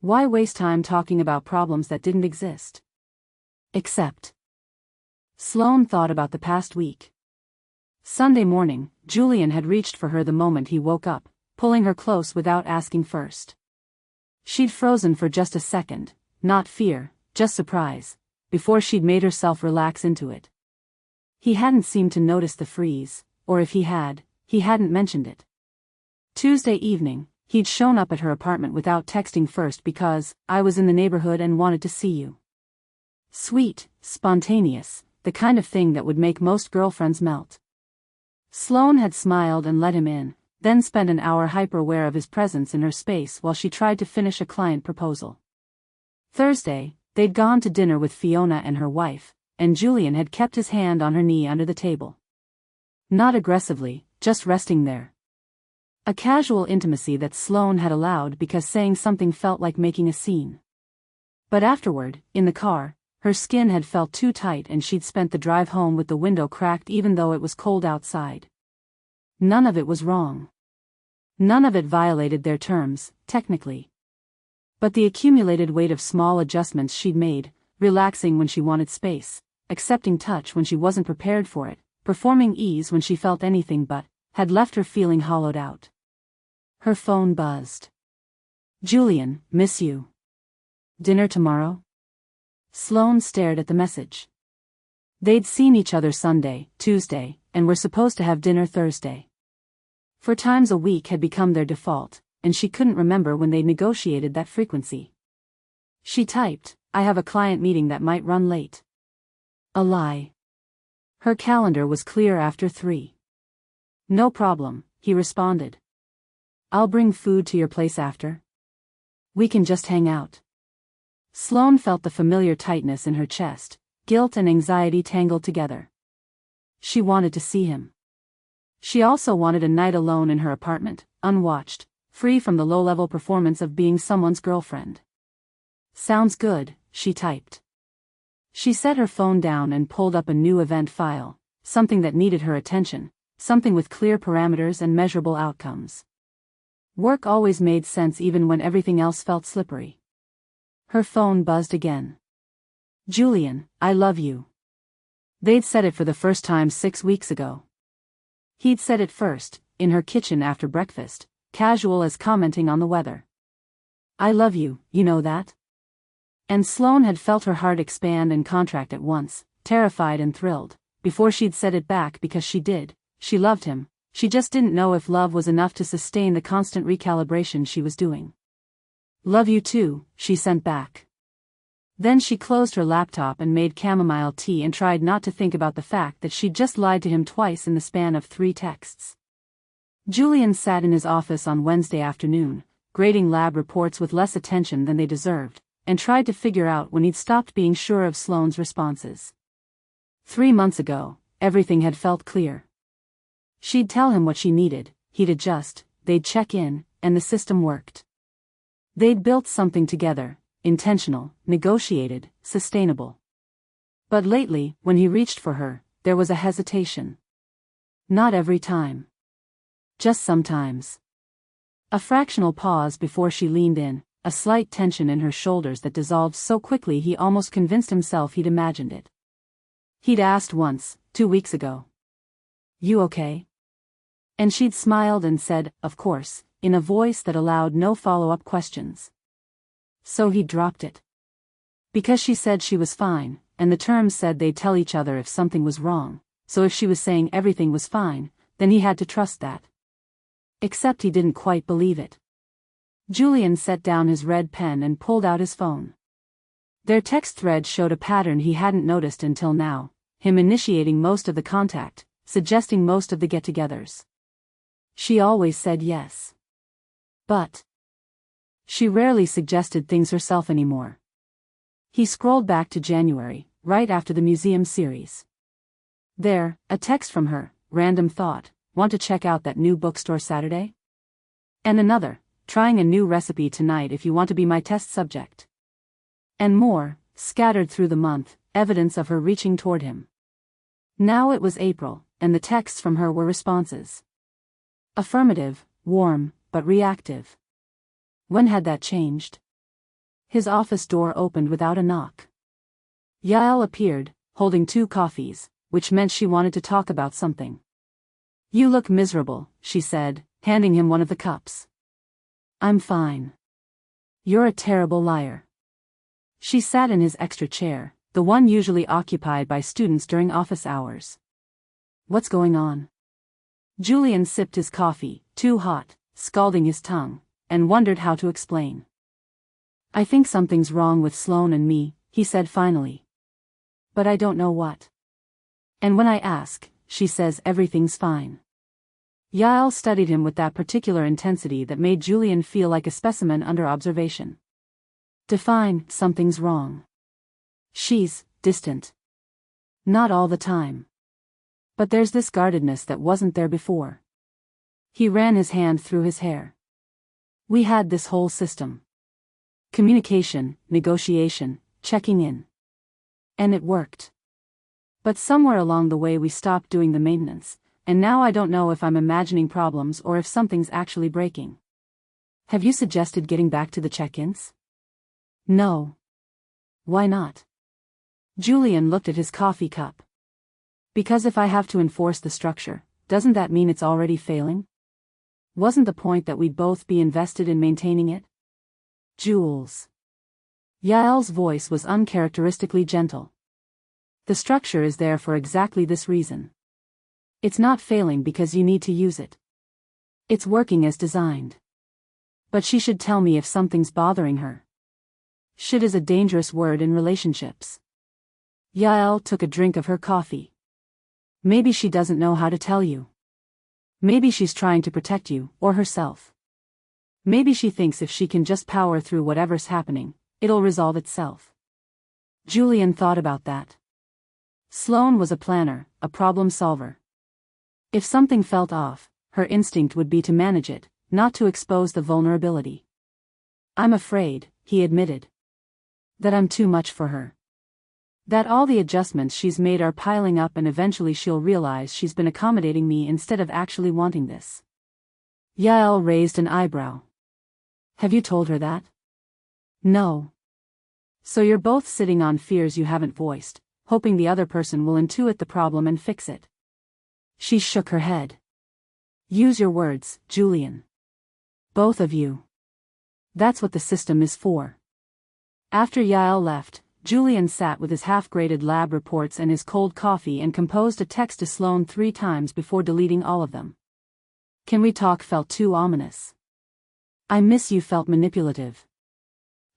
Why waste time talking about problems that didn't exist? Except. Sloane thought about the past week. Sunday morning, Julian had reached for her the moment he woke up, pulling her close without asking first. She'd frozen for just a second, not fear, just surprise, before she'd made herself relax into it. He hadn't seemed to notice the freeze, or if he hadn't mentioned it. Tuesday evening, he'd shown up at her apartment without texting first because, "I was in the neighborhood and wanted to see you." Sweet, spontaneous, the kind of thing that would make most girlfriends melt. Sloane had smiled and let him in, then spent an hour hyper-aware of his presence in her space while she tried to finish a client proposal. Thursday, they'd gone to dinner with Fiona and her wife, and Julian had kept his hand on her knee under the table. Not aggressively, just resting there. A casual intimacy that Sloane had allowed because saying something felt like making a scene. But afterward, in the car, her skin had felt too tight and she'd spent the drive home with the window cracked even though it was cold outside. None of it was wrong. None of it violated their terms, technically. But the accumulated weight of small adjustments she'd made, relaxing when she wanted space, accepting touch when she wasn't prepared for it, performing ease when she felt anything but, had left her feeling hollowed out. Her phone buzzed. "Julian, miss you. Dinner tomorrow?" Sloane stared at the message. They'd seen each other Sunday, Tuesday, and were supposed to have dinner Thursday. 4 times a week had become their default, and she couldn't remember when they negotiated that frequency. She typed, "I have a client meeting that might run late." A lie. Her calendar was clear after 3. No problem, he responded. I'll bring food to your place after. We can just hang out. Sloane felt the familiar tightness in her chest, guilt and anxiety tangled together. She wanted to see him. She also wanted a night alone in her apartment, unwatched, free from the low-level performance of being someone's girlfriend. Sounds good, she typed. She set her phone down and pulled up a new event file, something that needed her attention, something with clear parameters and measurable outcomes. Work always made sense even when everything else felt slippery. Her phone buzzed again. Julian, I love you. They'd said it for the first time 6 weeks ago. He'd said it first, in her kitchen after breakfast, casual as commenting on the weather. I love you, you know that? And Sloane had felt her heart expand and contract at once, terrified and thrilled, before she'd said it back because she did. She loved him, she just didn't know if love was enough to sustain the constant recalibration she was doing. Love you too, she sent back. Then she closed her laptop and made chamomile tea and tried not to think about the fact that she'd just lied to him twice in the span of 3 texts. Julian sat in his office on Wednesday afternoon, grading lab reports with less attention than they deserved, and tried to figure out when he'd stopped being sure of Sloane's responses. 3 months ago, everything had felt clear. She'd tell him what she needed, he'd adjust, they'd check in, and the system worked. They'd built something together, intentional, negotiated, sustainable. But lately, when he reached for her, there was a hesitation. Not every time. Just sometimes. A fractional pause before she leaned in, a slight tension in her shoulders that dissolved so quickly he almost convinced himself he'd imagined it. He'd asked once, 2 weeks ago. You okay? And she'd smiled and said, of course, in a voice that allowed no follow-up questions. So he dropped it. Because she said she was fine, and the terms said they'd tell each other if something was wrong, so if she was saying everything was fine, then he had to trust that. Except he didn't quite believe it. Julian set down his red pen and pulled out his phone. Their text thread showed a pattern he hadn't noticed until now, him initiating most of the contact, suggesting most of the get-togethers. She always said yes. But she rarely suggested things herself anymore. He scrolled back to January, right after the museum series. There, a text from her, random thought, want to check out that new bookstore Saturday? And another, trying a new recipe tonight if you want to be my test subject. And more, scattered through the month, evidence of her reaching toward him. Now it was April, and the texts from her were responses. Affirmative, warm, but reactive. When had that changed? His office door opened without a knock. Yael appeared, holding 2 coffees, which meant she wanted to talk about something. You look miserable, she said, handing him one of the cups. I'm fine. You're a terrible liar. She sat in his extra chair, the one usually occupied by students during office hours. What's going on? Julian sipped his coffee, too hot, scalding his tongue, and wondered how to explain. I think something's wrong with Sloane and me, he said finally. But I don't know what. And when I ask, she says everything's fine. Yael studied him with that particular intensity that made Julian feel like a specimen under observation. Define, something's wrong. She's distant. Not all the time. But there's this guardedness that wasn't there before. He ran his hand through his hair. We had this whole system. Communication, negotiation, checking in. And it worked. But somewhere along the way we stopped doing the maintenance, and now I don't know if I'm imagining problems or if something's actually breaking. Have you suggested getting back to the check-ins? No. Why not? Julian looked at his coffee cup. Because if I have to enforce the structure, doesn't that mean it's already failing? Wasn't the point that we'd both be invested in maintaining it? Jules. Yael's voice was uncharacteristically gentle. The structure is there for exactly this reason. It's not failing because you need to use it. It's working as designed. But she should tell me if something's bothering her. Should is a dangerous word in relationships. Yael took a drink of her coffee. Maybe she doesn't know how to tell you. Maybe she's trying to protect you, or herself. Maybe she thinks if she can just power through whatever's happening, it'll resolve itself. Julian thought about that. Sloane was a planner, a problem solver. If something felt off, her instinct would be to manage it, not to expose the vulnerability. I'm afraid, he admitted, that I'm too much for her. That all the adjustments she's made are piling up and eventually she'll realize she's been accommodating me instead of actually wanting this. Yael raised an eyebrow. Have you told her that? No. So you're both sitting on fears you haven't voiced, hoping the other person will intuit the problem and fix it. She shook her head. Use your words, Julian. Both of you. That's what the system is for. After Yael left, Julian sat with his half-graded lab reports and his cold coffee and composed a text to Sloane 3 times before deleting all of them. Can we talk felt too ominous. I miss you felt manipulative.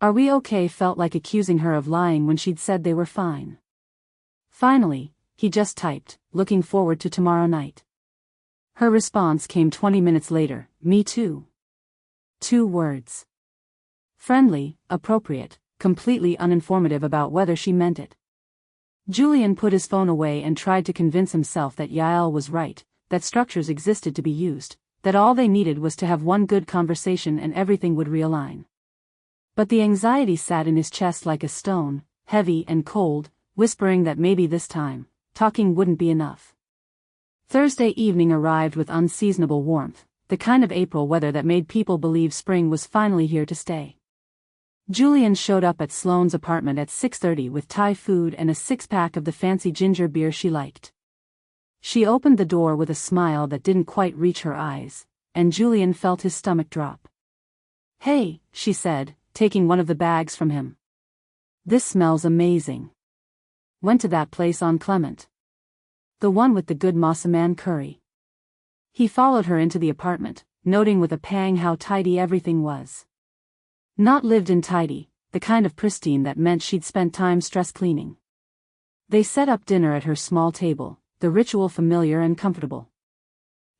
Are we okay felt like accusing her of lying when she'd said they were fine. Finally, he just typed, looking forward to tomorrow night. Her response came 20 minutes later, me too. 2 words. Friendly, appropriate, completely uninformative about whether she meant it. Julian put his phone away and tried to convince himself that Yael was right, that structures existed to be used, that all they needed was to have one good conversation and everything would realign. But the anxiety sat in his chest like a stone, heavy and cold, whispering that maybe this time, talking wouldn't be enough. Thursday evening arrived with unseasonable warmth, the kind of April weather that made people believe spring was finally here to stay. Julian showed up at Sloane's apartment at 6:30 with Thai food and a 6-pack of the fancy ginger beer she liked. She opened the door with a smile that didn't quite reach her eyes, and Julian felt his stomach drop. Hey, she said, taking one of the bags from him. This smells amazing. Went to that place on Clement. The one with the good Massaman curry. He followed her into the apartment, noting with a pang how tidy everything was. Not lived in tidy, the kind of pristine that meant she'd spent time stress cleaning. They set up dinner at her small table, the ritual familiar and comfortable.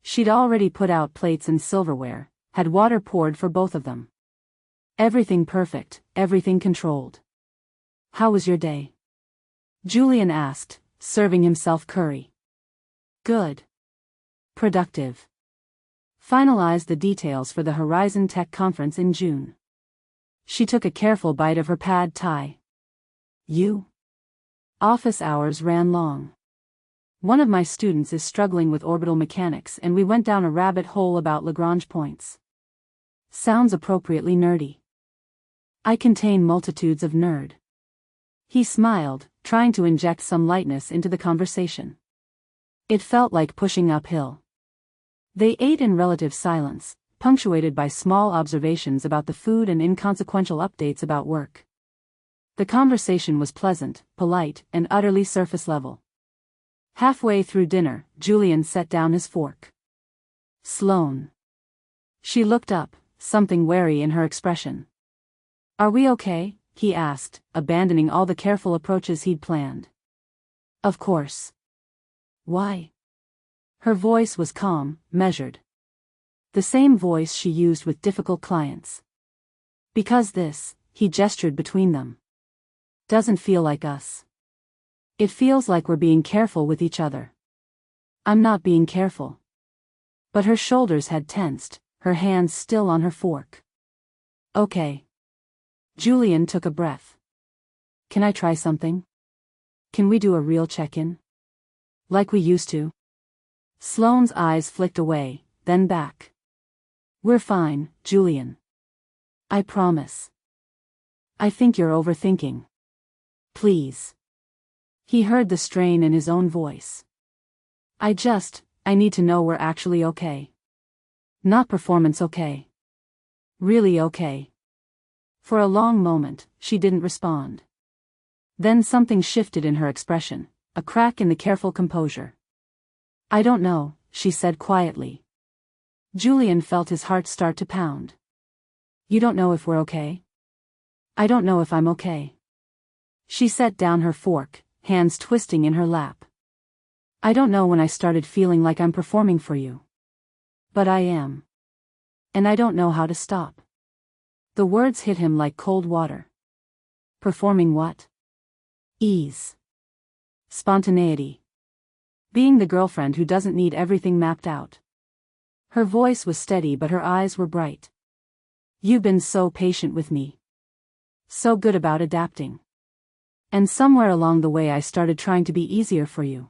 She'd already put out plates and silverware, had water poured for both of them. Everything perfect, everything controlled. How was your day? Julian asked, serving himself curry. Good. Productive. Finalized the details for the Horizon Tech Conference in June. She took a careful bite of her pad thai. You? Office hours ran long. One of my students is struggling with orbital mechanics and we went down a rabbit hole about Lagrange points. Sounds appropriately nerdy. I contain multitudes of nerd. He smiled, trying to inject some lightness into the conversation. It felt like pushing uphill. They ate in relative silence, punctuated by small observations about the food and inconsequential updates about work. The conversation was pleasant, polite, and utterly surface level. Halfway through dinner, Julian set down his fork. Sloane. She looked up, something wary in her expression. Are we okay? He asked, abandoning all the careful approaches he'd planned. Of course. Why? Her voice was calm, measured. The same voice she used with difficult clients. Because this, he gestured between them, doesn't feel like us. It feels like we're being careful with each other. I'm not being careful. But her shoulders had tensed, her hands still on her fork. Okay. Julian took a breath. Can I try something? Can we do a real check-in? Like we used to? Sloane's eyes flicked away, then back. We're fine, Julian. I promise. I think you're overthinking. Please. He heard the strain in his own voice. I need to know we're actually okay. Not performance okay. Really okay. For a long moment, she didn't respond. Then something shifted in her expression, a crack in the careful composure. I don't know, she said quietly. Julian felt his heart start to pound. You don't know if we're okay? I don't know if I'm okay. She set down her fork, hands twisting in her lap. I don't know when I started feeling like I'm performing for you. But I am. And I don't know how to stop. The words hit him like cold water. Performing what? Ease. Spontaneity. Being the girlfriend who doesn't need everything mapped out. Her voice was steady but her eyes were bright. You've been so patient with me. So good about adapting. And somewhere along the way I started trying to be easier for you.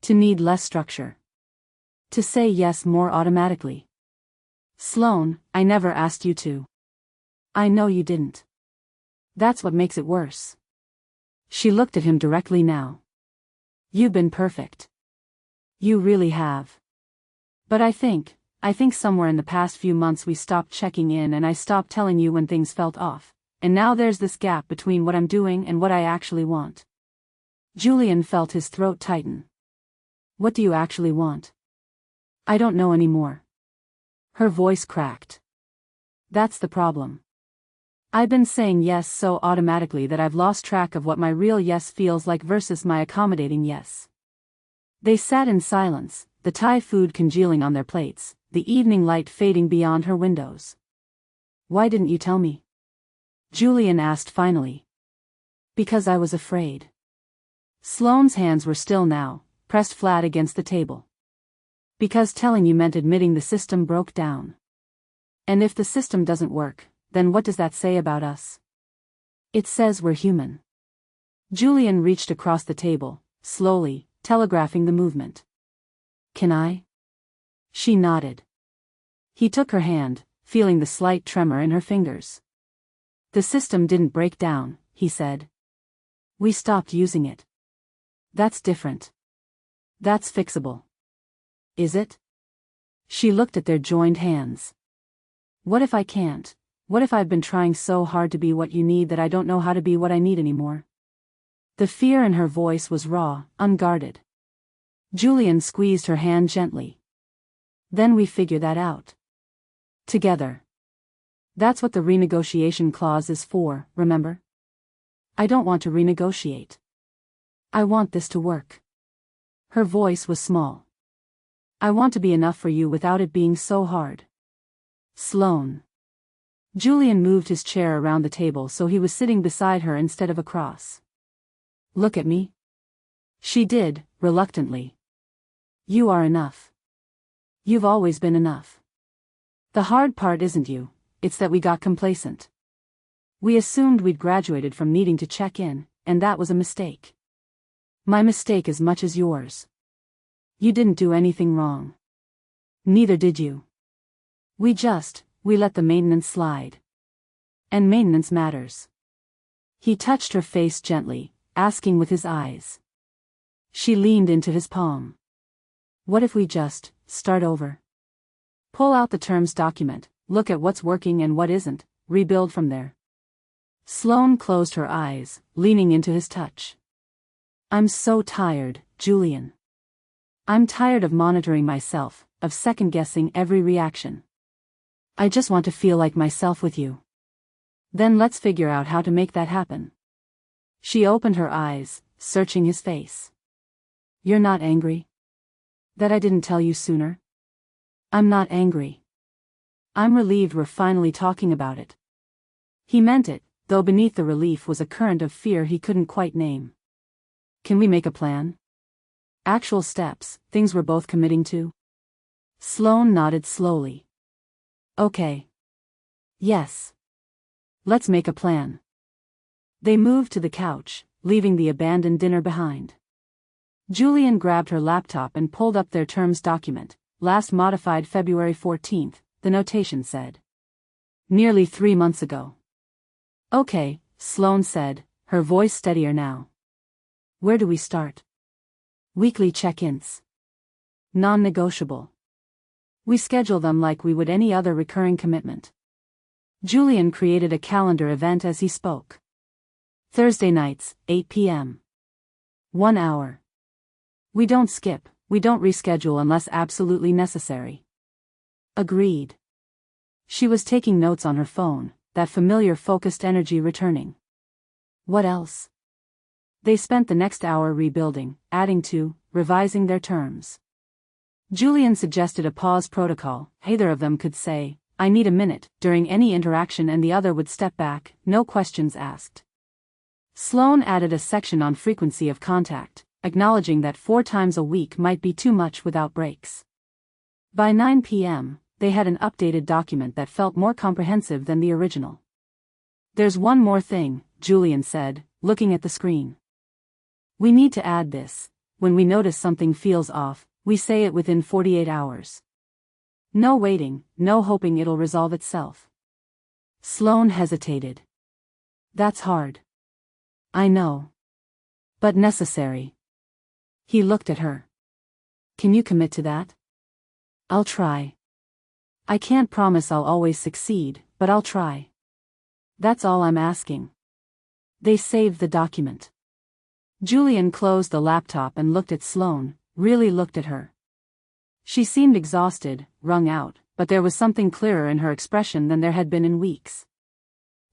To need less structure. To say yes more automatically. Sloane, I never asked you to. I know you didn't. That's what makes it worse. She looked at him directly now. You've been perfect. You really have. But I think somewhere in the past few months we stopped checking in and I stopped telling you when things felt off, and now there's this gap between what I'm doing and what I actually want. Julian felt his throat tighten. What do you actually want? I don't know anymore. Her voice cracked. That's the problem. I've been saying yes so automatically that I've lost track of what my real yes feels like versus my accommodating yes. They sat in silence, the Thai food congealing on their plates, the evening light fading beyond her windows. Why didn't you tell me? Julian asked finally. Because I was afraid. Sloane's hands were still now, pressed flat against the table. Because telling you meant admitting the system broke down. And if the system doesn't work, then what does that say about us? It says we're human. Julian reached across the table, slowly, telegraphing the movement. Can I? She nodded. He took her hand, feeling the slight tremor in her fingers. The system didn't break down, he said. We stopped using it. That's different. That's fixable. Is it? She looked at their joined hands. What if I can't? What if I've been trying so hard to be what you need that I don't know how to be what I need anymore? The fear in her voice was raw, unguarded. Julian squeezed her hand gently. Then we figure that out. Together. That's what the renegotiation clause is for, remember? I don't want to renegotiate. I want this to work. Her voice was small. I want to be enough for you without it being so hard. Sloane. Julian moved his chair around the table so he was sitting beside her instead of across. Look at me. She did, reluctantly. You are enough. You've always been enough. The hard part isn't you, it's that we got complacent. We assumed we'd graduated from needing to check in, and that was a mistake. My mistake as much as yours. You didn't do anything wrong. Neither did you. We let the maintenance slide. And maintenance matters. He touched her face gently, asking with his eyes. She leaned into his palm. What if we just start over? Pull out the terms document, look at what's working and what isn't, rebuild from there. Sloane closed her eyes, leaning into his touch. I'm so tired, Julian. I'm tired of monitoring myself, of second-guessing every reaction. I just want to feel like myself with you. Then let's figure out how to make that happen. She opened her eyes, searching his face. You're not angry? That I didn't tell you sooner? I'm not angry. I'm relieved we're finally talking about it. He meant it, though beneath the relief was a current of fear he couldn't quite name. Can we make a plan? Actual steps, things we're both committing to? Sloane nodded slowly. Okay. Yes. Let's make a plan. They moved to the couch, leaving the abandoned dinner behind. Julian grabbed her laptop and pulled up their terms document, last modified February 14th, the notation said. Nearly 3 months ago. Okay, Sloane said, her voice steadier now. Where do we start? Weekly check-ins. Non-negotiable. We schedule them like we would any other recurring commitment. Julian created a calendar event as he spoke. Thursday nights, 8 p.m. 1 hour. We don't skip, we don't reschedule unless absolutely necessary. Agreed. She was taking notes on her phone, that familiar focused energy returning. What else? They spent the next hour rebuilding, adding to, revising their terms. Julian suggested a pause protocol. Either of them could say, "I need a minute," during any interaction, and the other would step back, no questions asked. Sloane added a section on frequency of contact, acknowledging that 4 times a week might be too much without breaks. By 9 p.m., they had an updated document that felt more comprehensive than the original. "There's one more thing," Julian said, looking at the screen. "We need to add this. When we notice something feels off, we say it within 48 hours. No waiting, no hoping it'll resolve itself." Sloane hesitated. "That's hard." "I know. But necessary." He looked at her. "Can you commit to that?" "I'll try. I can't promise I'll always succeed, but I'll try. That's all I'm asking." They saved the document. Julian closed the laptop and looked at Sloane, really looked at her. She seemed exhausted, wrung out, but there was something clearer in her expression than there had been in weeks.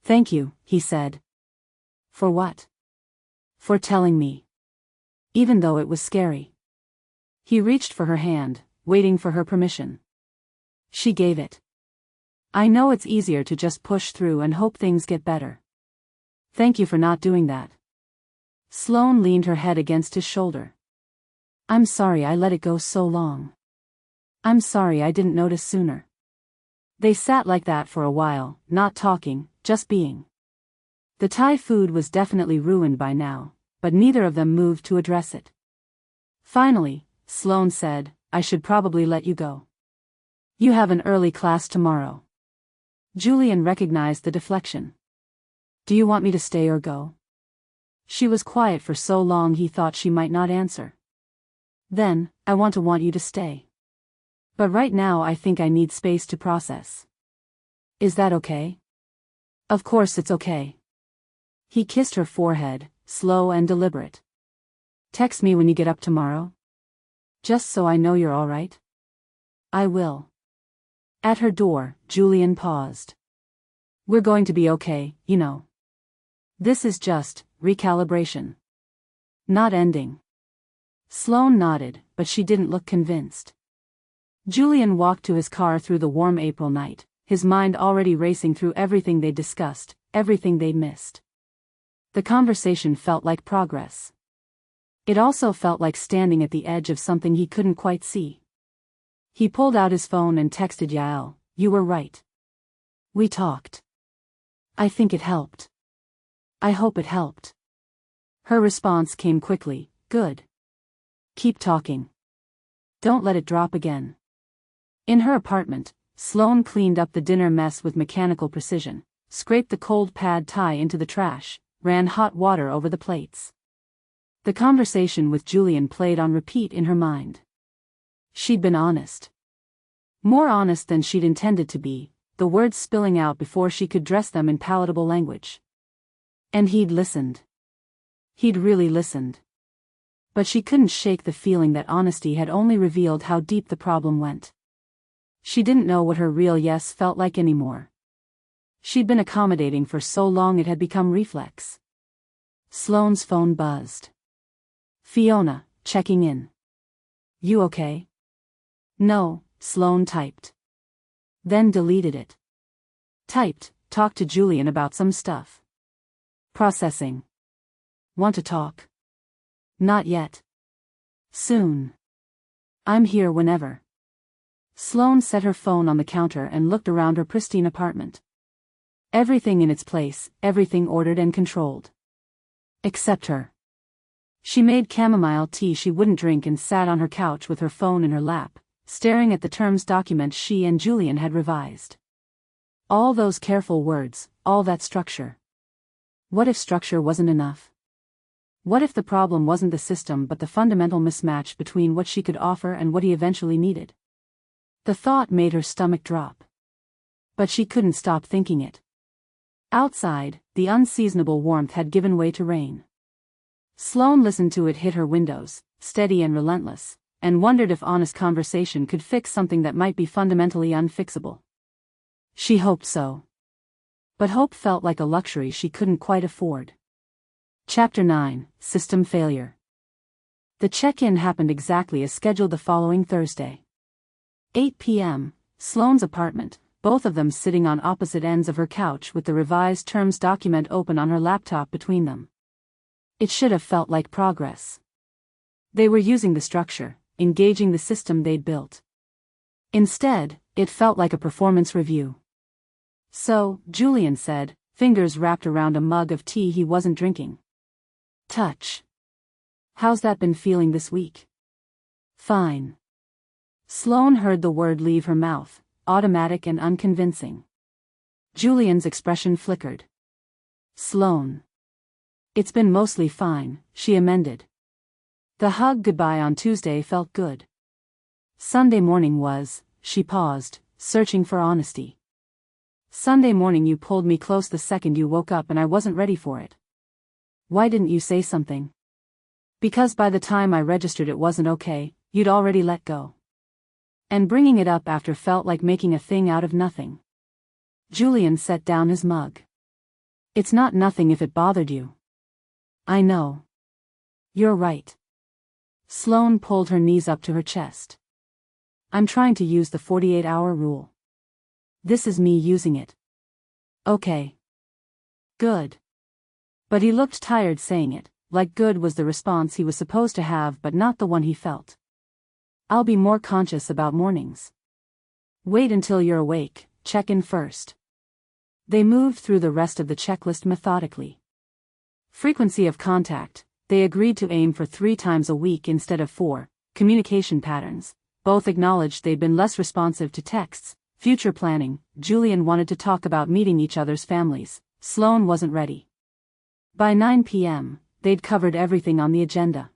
"Thank you," he said. "For what?" "For telling me." Even though it was scary. He reached for her hand, waiting for her permission. She gave it. "I know it's easier to just push through and hope things get better. Thank you for not doing that." Sloane leaned her head against his shoulder. "I'm sorry I let it go so long. I'm sorry I didn't notice sooner." They sat like that for a while, not talking, just being. The Thai food was definitely ruined by now, but neither of them moved to address it. Finally, Sloane said, "I should probably let you go. You have an early class tomorrow." Julian recognized the deflection. "Do you want me to stay or go?" She was quiet for so long he thought she might not answer. "Then, I want you to stay. But right now I think I need space to process. Is that okay?" "Of course it's okay." He kissed her forehead, slow and deliberate. "Text me when you get up tomorrow? Just so I know you're all right." "I will." At her door, Julian paused. "We're going to be okay, you know. This is just recalibration. Not ending." Sloane nodded, but she didn't look convinced. Julian walked to his car through the warm April night, his mind already racing through everything they'd discussed, everything they'd missed. The conversation felt like progress. It also felt like standing at the edge of something he couldn't quite see. He pulled out his phone and texted Yael, "You were right. We talked. I think it helped. I hope it helped." Her response came quickly, "Good. Keep talking. Don't let it drop again." In her apartment, Sloane cleaned up the dinner mess with mechanical precision, scraped the cold pad thai into the trash, ran hot water over the plates. The conversation with Julian played on repeat in her mind. She'd been honest. More honest than she'd intended to be, the words spilling out before she could dress them in palatable language. And he'd listened. He'd really listened. But she couldn't shake the feeling that honesty had only revealed how deep the problem went. She didn't know what her real yes felt like anymore. She'd been accommodating for so long it had become reflex. Sloane's phone buzzed. "Fiona, checking in. You okay?" "No," Sloane typed. Then deleted it. Typed, "Talk to Julian about some stuff." Processing. "Want to talk?" "Not yet. Soon. I'm here whenever." Sloane set her phone on the counter and looked around her pristine apartment. Everything in its place, everything ordered and controlled. Except her. She made chamomile tea she wouldn't drink and sat on her couch with her phone in her lap, staring at the terms document she and Julian had revised. All those careful words, all that structure. What if structure wasn't enough? What if the problem wasn't the system but the fundamental mismatch between what she could offer and what he eventually needed? The thought made her stomach drop. But she couldn't stop thinking it. Outside, the unseasonable warmth had given way to rain. Sloane listened to it hit her windows, steady and relentless, and wondered if honest conversation could fix something that might be fundamentally unfixable. She hoped so. But hope felt like a luxury she couldn't quite afford. Chapter 9, System Failure. The check-in happened exactly as scheduled the following Thursday. 8 p.m., Sloane's apartment, both of them sitting on opposite ends of her couch with the revised terms document open on her laptop between them. It should have felt like progress. They were using the structure, engaging the system they'd built. Instead, it felt like a performance review. So, Julian said, fingers wrapped around a mug of tea he wasn't drinking. Touch. How's that been feeling this week? Fine. Sloane heard the word leave her mouth, automatic and unconvincing. Julian's expression flickered. Sloane. It's been mostly fine, she amended. The hug goodbye on Tuesday felt good. Sunday morning was, she paused, searching for honesty. Sunday morning you pulled me close the second you woke up and I wasn't ready for it. Why didn't you say something? Because by the time I registered it wasn't okay, you'd already let go. And bringing it up after felt like making a thing out of nothing. Julian set down his mug. It's not nothing if it bothered you. I know. You're right. Sloane pulled her knees up to her chest. I'm trying to use the 48-hour rule. This is me using it. Okay. Good. But he looked tired saying it, like good was the response he was supposed to have but not the one he felt. I'll be more conscious about mornings. Wait until you're awake, check in first. They moved through the rest of the checklist methodically. Frequency of contact, they agreed to aim for 3 times a week instead of 4, communication patterns, both acknowledged they'd been less responsive to texts, future planning, Julian wanted to talk about meeting each other's families, Sloane wasn't ready. By 9 p.m., they'd covered everything on the agenda.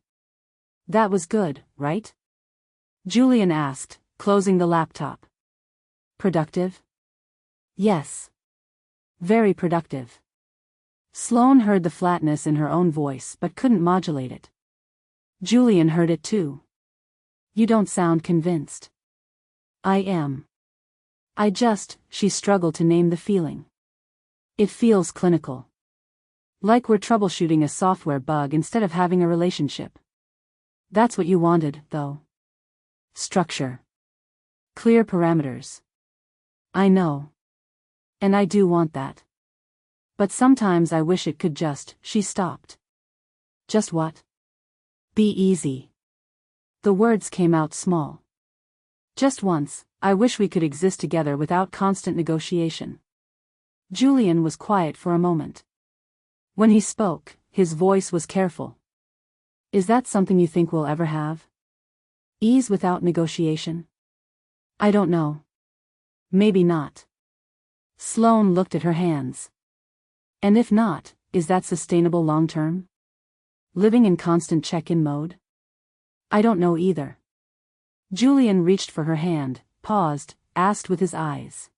That was good, right? Julian asked, closing the laptop. Productive? Yes. Very productive. Sloane heard the flatness in her own voice but couldn't modulate it. Julian heard it too. You don't sound convinced. I am. She struggled to name the feeling. It feels clinical. Like we're troubleshooting a software bug instead of having a relationship. That's what you wanted, though. Structure. Clear parameters. I know. And I do want that. But sometimes I wish it could just, she stopped. Just what? Be easy. The words came out small. Just once, I wish we could exist together without constant negotiation. Julian was quiet for a moment. When he spoke, his voice was careful. Is that something you think we'll ever have? Ease without negotiation? I don't know. Maybe not. Sloane looked at her hands. And if not, is that sustainable long-term? Living in constant check-in mode? I don't know either. Julian reached for her hand, paused, asked with his eyes.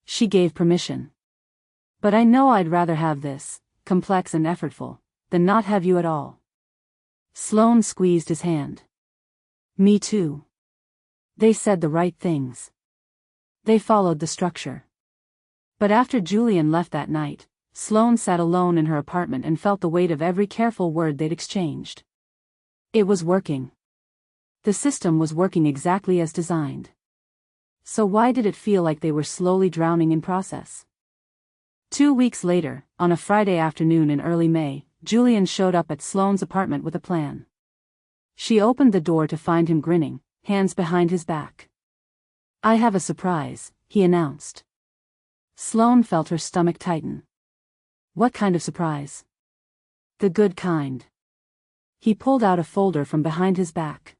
She gave permission. But I know I'd rather have this, complex and effortful, than not have you at all. Sloane squeezed his hand. Me too. They said the right things. They followed the structure. But after Julian left that night, Sloane sat alone in her apartment and felt the weight of every careful word they'd exchanged. It was working. The system was working exactly as designed. So why did it feel like they were slowly drowning in process? 2 weeks later, on a Friday afternoon in early May, Julian showed up at Sloane's apartment with a plan. She opened the door to find him grinning, hands behind his back. I have a surprise, he announced. Sloane felt her stomach tighten. What kind of surprise? The good kind. He pulled out a folder from behind his back.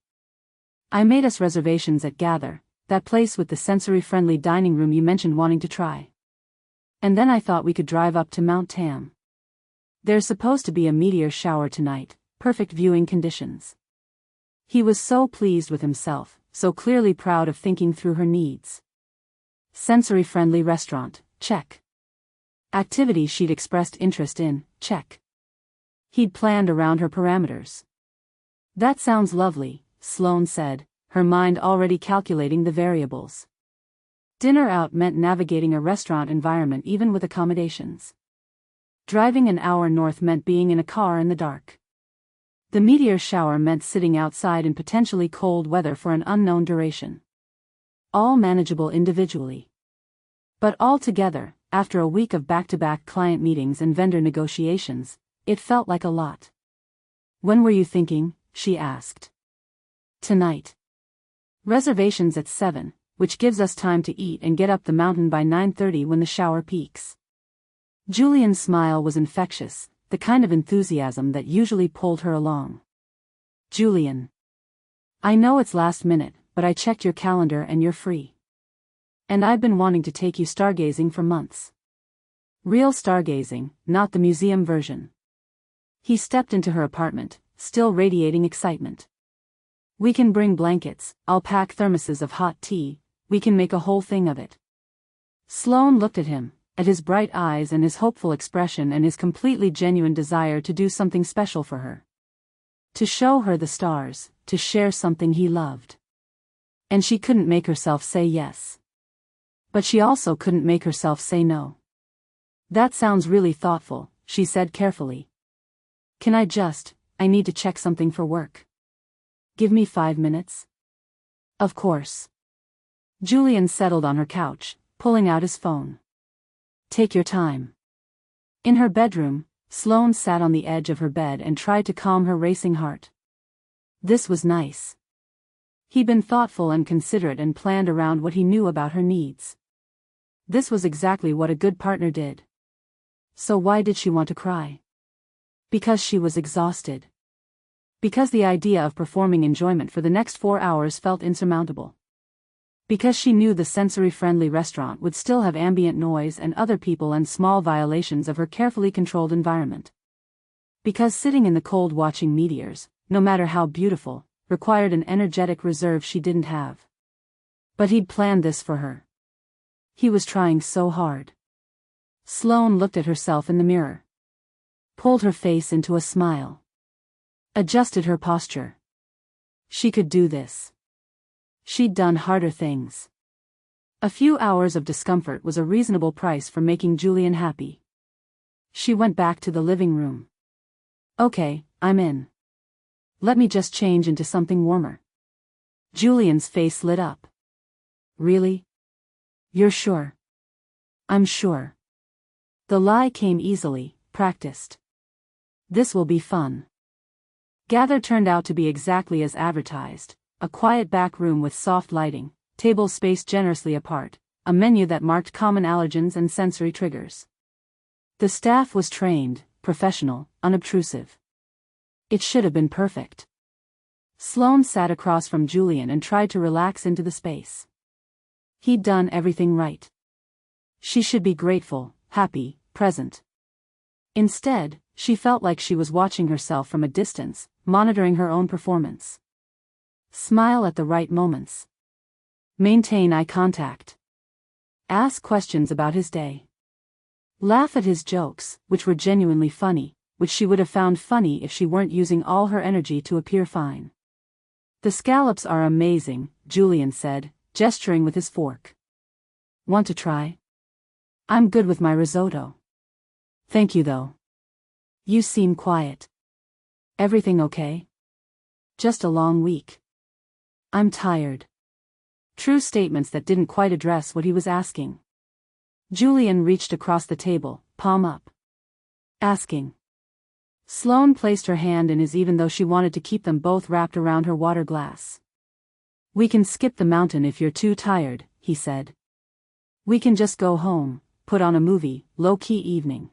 I made us reservations at Gather, that place with the sensory-friendly dining room you mentioned wanting to try. And then I thought we could drive up to Mount Tam. There's supposed to be a meteor shower tonight, perfect viewing conditions. He was so pleased with himself, so clearly proud of thinking through her needs. Sensory-friendly restaurant, check. Activity she'd expressed interest in, check. He'd planned around her parameters. That sounds lovely, Sloane said, her mind already calculating the variables. Dinner out meant navigating a restaurant environment even with accommodations. Driving an hour north meant being in a car in the dark. The meteor shower meant sitting outside in potentially cold weather for an unknown duration. all manageable individually. But all together, after a week of back-to-back client meetings and vendor negotiations, it felt like a lot. "When were you thinking?" she asked. "Tonight. Reservations at 7, which gives us time to eat and get up the mountain by 9:30 when the shower peaks." Julian's smile was infectious, the kind of enthusiasm that usually pulled her along. "Julian. I know it's last minute, but I checked your calendar and you're free. And I've been wanting to take you stargazing for months. Real stargazing, not the museum version." He stepped into her apartment, still radiating excitement. "We can bring blankets, I'll pack thermoses of hot tea, we can make a whole thing of it." Sloane looked at him, at his bright eyes and his hopeful expression and his completely genuine desire to do something special for her. To show her the stars, to share something he loved. And she couldn't make herself say yes. But she also couldn't make herself say no. "That sounds really thoughtful," she said carefully. I need to check something for work. Give me 5 minutes?" "Of course." Julian settled on her couch, pulling out his phone. "Take your time." In her bedroom, Sloane sat on the edge of her bed and tried to calm her racing heart. This was nice. He'd been thoughtful and considerate and planned around what he knew about her needs. This was exactly what a good partner did. So why did she want to cry? Because she was exhausted. Because the idea of performing enjoyment for the next 4 hours felt insurmountable. Because she knew the sensory-friendly restaurant would still have ambient noise and other people and small violations of her carefully controlled environment. Because sitting in the cold watching meteors, no matter how beautiful, required an energetic reserve she didn't have. But he'd planned this for her. He was trying so hard. Sloane looked at herself in the mirror. Pulled her face into a smile. Adjusted her posture. She could do this. She'd done harder things. A few hours of discomfort was a reasonable price for making Julian happy. She went back to the living room. "Okay, I'm in. Let me just change into something warmer." Julian's face lit up. "Really? You're sure?" "I'm sure." The lie came easily, practiced. "This will be fun." Gather turned out to be exactly as advertised, a quiet back room with soft lighting, tables spaced generously apart, a menu that marked common allergens and sensory triggers. The staff was trained, professional, unobtrusive. It should have been perfect. Sloane sat across from Julian and tried to relax into the space. He'd done everything right. She should be grateful, happy, present. Instead, she felt like she was watching herself from a distance, monitoring her own performance. Smile at the right moments. Maintain eye contact. Ask questions about his day. Laugh at his jokes, which were genuinely funny, which she would have found funny if she weren't using all her energy to appear fine. "The scallops are amazing," Julian said, gesturing with his fork. "Want to try?" "I'm good with my risotto." "Thank you though. You seem quiet. Everything okay?" "Just a long week." "I'm tired." True statements that didn't quite address what he was asking. Julian reached across the table, palm up. "Asking." Sloane placed her hand in his even though she wanted to keep them both wrapped around her water glass. "We can skip the mountain if you're too tired," he said. "We can just go home, put on a movie, low-key evening."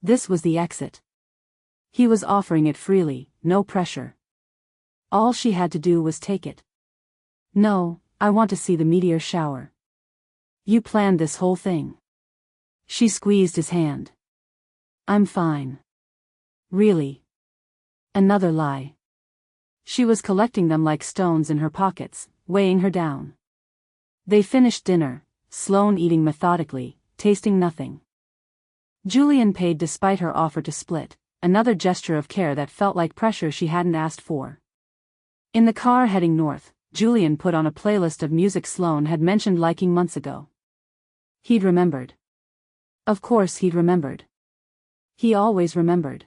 This was the exit. He was offering it freely, no pressure. All she had to do was take it. "No, I want to see the meteor shower." "You planned this whole thing." She squeezed his hand. "I'm fine." "Really?" Another lie. She was collecting them like stones in her pockets, weighing her down. They finished dinner, Sloane eating methodically, tasting nothing. Julian paid despite her offer to split, another gesture of care that felt like pressure she hadn't asked for. In the car heading north, Julian put on a playlist of music Sloane had mentioned liking months ago. He'd remembered. Of course he'd remembered. He always remembered.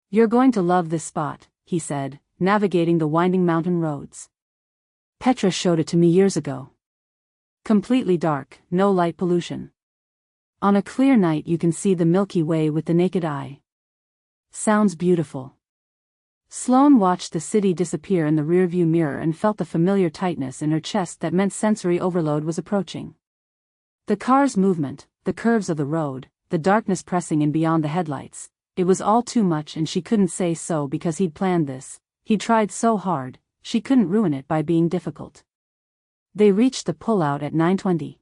"You're going to love this spot," he said, navigating the winding mountain roads. "Petra showed it to me years ago." Completely dark, no light pollution. On a clear night you can see the Milky Way with the naked eye. Sounds beautiful. Sloane watched the city disappear in the rearview mirror and felt the familiar tightness in her chest that meant sensory overload was approaching. The car's movement, the curves of the road, the darkness pressing in beyond the headlights, it was all too much, and she couldn't say so because he'd planned this. He'd tried so hard, she couldn't ruin it by being difficult. They reached the pullout at 9:20.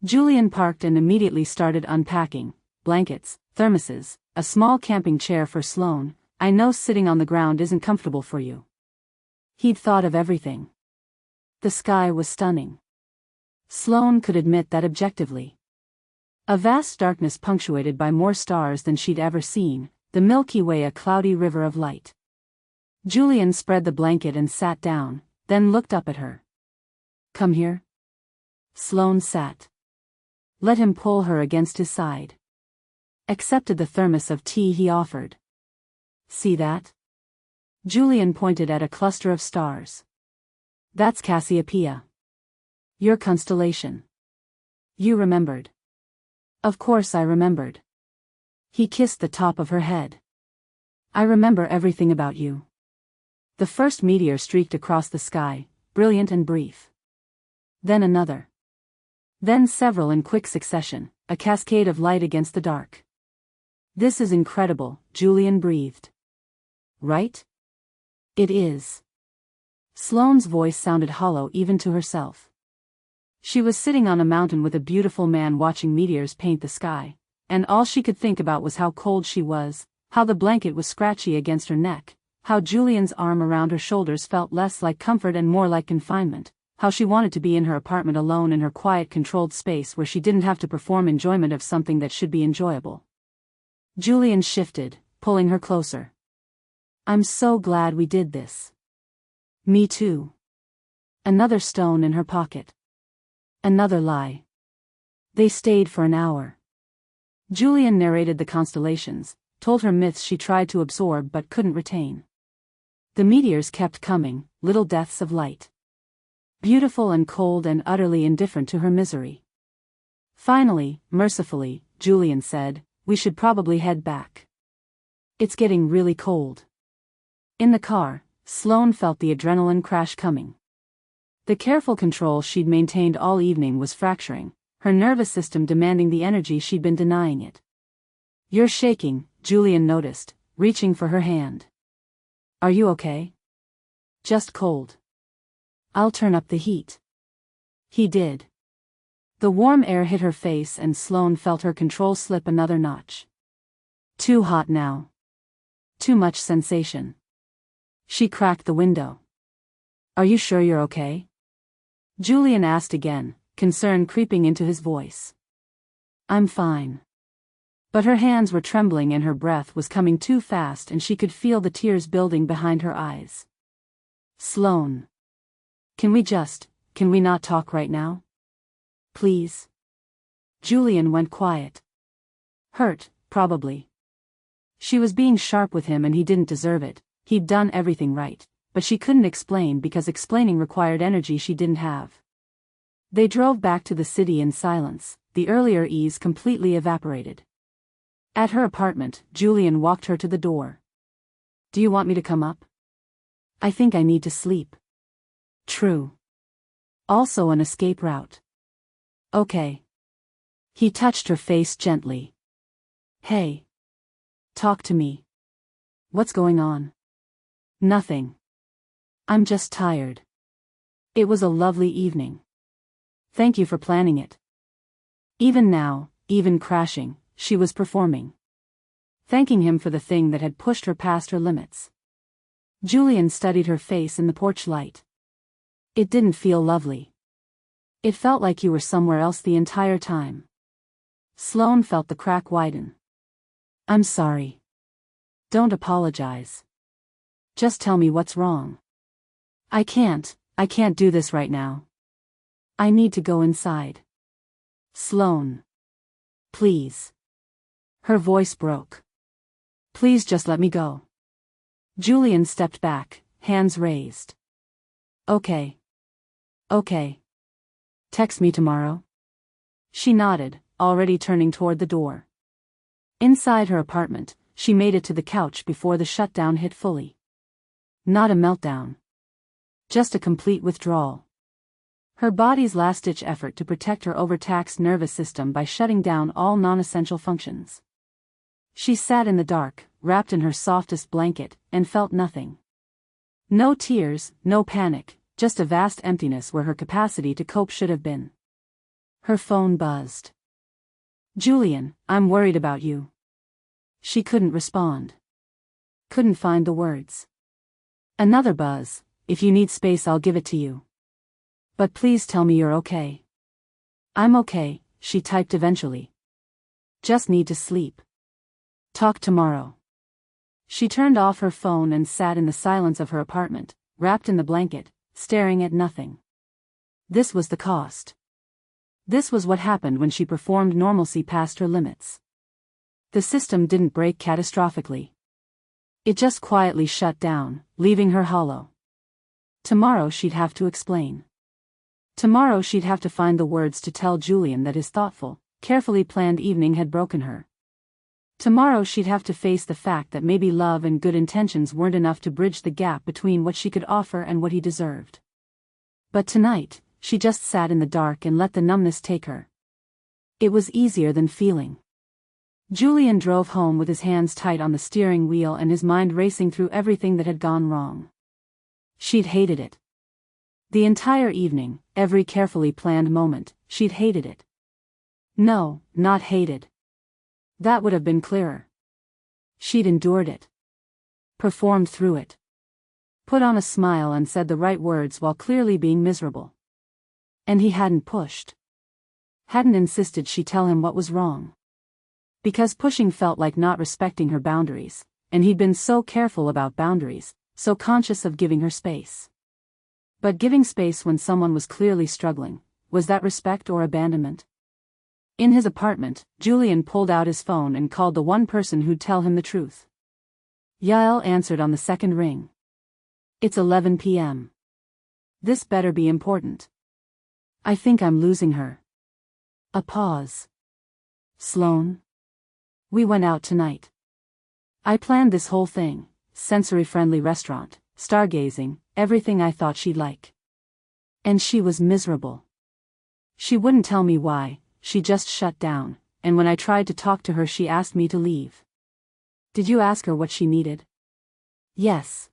Julian parked and immediately started unpacking: blankets, thermoses, a small camping chair for Sloane. I know sitting on the ground isn't comfortable for you. He'd thought of everything. The sky was stunning. Sloane could admit that objectively. A vast darkness punctuated by more stars than she'd ever seen, the Milky Way a cloudy river of light. Julian spread the blanket and sat down, then looked up at her. Come here. Sloane sat. Let him pull her against his side. Accepted the thermos of tea he offered. See that? Julian pointed at a cluster of stars. That's Cassiopeia. Your constellation. You remembered. Of course I remembered. He kissed the top of her head. I remember everything about you. The first meteor streaked across the sky, brilliant and brief. Then another. Then several in quick succession, a cascade of light against the dark. This is incredible, Julian breathed. Right? It is. Sloane's voice sounded hollow even to herself. She was sitting on a mountain with a beautiful man watching meteors paint the sky, and all she could think about was how cold she was, how the blanket was scratchy against her neck, how Julian's arm around her shoulders felt less like comfort and more like confinement, how she wanted to be in her apartment alone in her quiet controlled space where she didn't have to perform enjoyment of something that should be enjoyable. Julian shifted, pulling her closer. I'm so glad we did this. Me too. Another stone in her pocket. Another lie. They stayed for an hour. Julian narrated the constellations, told her myths she tried to absorb but couldn't retain. The meteors kept coming, little deaths of light. Beautiful and cold and utterly indifferent to her misery. Finally, mercifully, Julian said, we should probably head back. It's getting really cold. In the car, Sloane felt the adrenaline crash coming. The careful control she'd maintained all evening was fracturing, her nervous system demanding the energy she'd been denying it. You're shaking, Julian noticed, reaching for her hand. Are you okay? Just cold. I'll turn up the heat. He did. The warm air hit her face and Sloane felt her control slip another notch. Too hot now. Too much sensation. She cracked the window. Are you sure you're okay? Julian asked again, concern creeping into his voice. I'm fine. But her hands were trembling and her breath was coming too fast and she could feel the tears building behind her eyes. Sloane. Can we not talk right now? Please. Julian went quiet. Hurt, probably. She was being sharp with him and he didn't deserve it. He'd done everything right, but she couldn't explain because explaining required energy she didn't have. They drove back to the city in silence, the earlier ease completely evaporated. At her apartment, Julian walked her to the door. Do you want me to come up? I think I need to sleep. True. Also an escape route. Okay. He touched her face gently. Hey. Talk to me. What's going on? Nothing. I'm just tired. It was a lovely evening. Thank you for planning it. Even now, even crashing, she was performing. Thanking him for the thing that had pushed her past her limits. Julian studied her face in the porch light. It didn't feel lovely. It felt like you were somewhere else the entire time. Sloane felt the crack widen. I'm sorry. Don't apologize. Just tell me what's wrong. I can't do this right now. I need to go inside. Sloane. Please. Her voice broke. Please just let me go. Julian stepped back, hands raised. Okay. Okay. Text me tomorrow? She nodded, already turning toward the door. Inside her apartment, she made it to the couch before the shutdown hit fully. Not a meltdown. Just a complete withdrawal. Her body's last-ditch effort to protect her overtaxed nervous system by shutting down all non-essential functions. She sat in the dark, wrapped in her softest blanket, and felt nothing. No tears, no panic, just a vast emptiness where her capacity to cope should have been. Her phone buzzed. "Julian, I'm worried about you." She couldn't respond. Couldn't find the words. Another buzz. "If you need space, I'll give it to you. But please tell me you're okay." "I'm okay," she typed eventually. "Just need to sleep. Talk tomorrow." She turned off her phone and sat in the silence of her apartment, wrapped in the blanket, staring at nothing. This was the cost. This was what happened when she performed normalcy past her limits. The system didn't break catastrophically. It just quietly shut down, leaving her hollow. Tomorrow she'd have to explain. Tomorrow she'd have to find the words to tell Julian that his thoughtful, carefully planned evening had broken her. Tomorrow she'd have to face the fact that maybe love and good intentions weren't enough to bridge the gap between what she could offer and what he deserved. But tonight, she just sat in the dark and let the numbness take her. It was easier than feeling. Julian drove home with his hands tight on the steering wheel and his mind racing through everything that had gone wrong. She'd hated it. The entire evening, every carefully planned moment, she'd hated it. No, not hated. That would have been clearer. She'd endured it. Performed through it. Put on a smile and said the right words while clearly being miserable. And he hadn't pushed. Hadn't insisted she tell him what was wrong. Because pushing felt like not respecting her boundaries, and he'd been so careful about boundaries, so conscious of giving her space. But giving space when someone was clearly struggling, was that respect or abandonment? In his apartment, Julian pulled out his phone and called the one person who'd tell him the truth. Yael answered on the second ring. "It's 11 p.m. This better be important. I think I'm losing her." A pause. "Sloane? We went out tonight. I planned this whole thing, sensory-friendly restaurant, stargazing, everything I thought she'd like. And she was miserable. She wouldn't tell me why. She just shut down, and when I tried to talk to her she asked me to leave." "Did you ask her what she needed?" "Yes.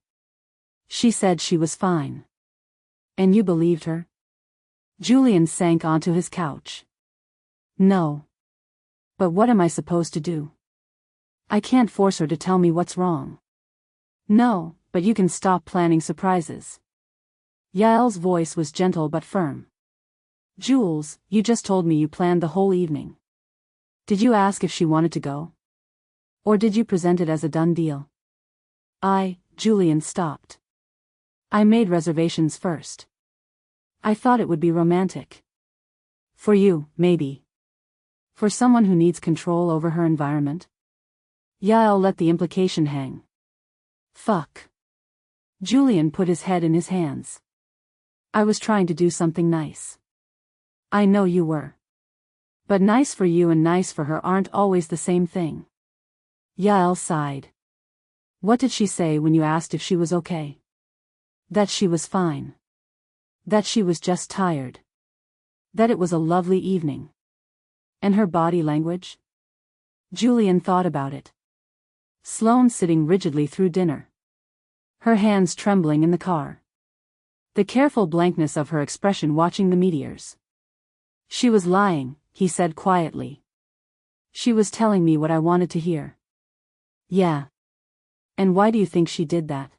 She said she was fine." "And you believed her?" Julian sank onto his couch. "No. But what am I supposed to do? I can't force her to tell me what's wrong." "No, but you can stop planning surprises." Yael's voice was gentle but firm. "Jules, you just told me you planned the whole evening. Did you ask if she wanted to go? Or did you present it as a done deal?" Julian stopped. "I made reservations first. I thought it would be romantic. For you, maybe. For someone who needs control over her environment." Yael let the implication hang. "Fuck." Julian put his head in his hands. "I was trying to do something nice. I know you were. But nice for you and nice for her aren't always the same thing." Yael sighed. "What did she say when you asked if she was okay?" "That she was fine. That she was just tired. That it was a lovely evening." "And her body language?" Julian thought about it. Sloane sitting rigidly through dinner. Her hands trembling in the car. The careful blankness of her expression watching the meteors. "She was lying," he said quietly. "She was telling me what I wanted to hear." "Yeah. And why do you think she did that?"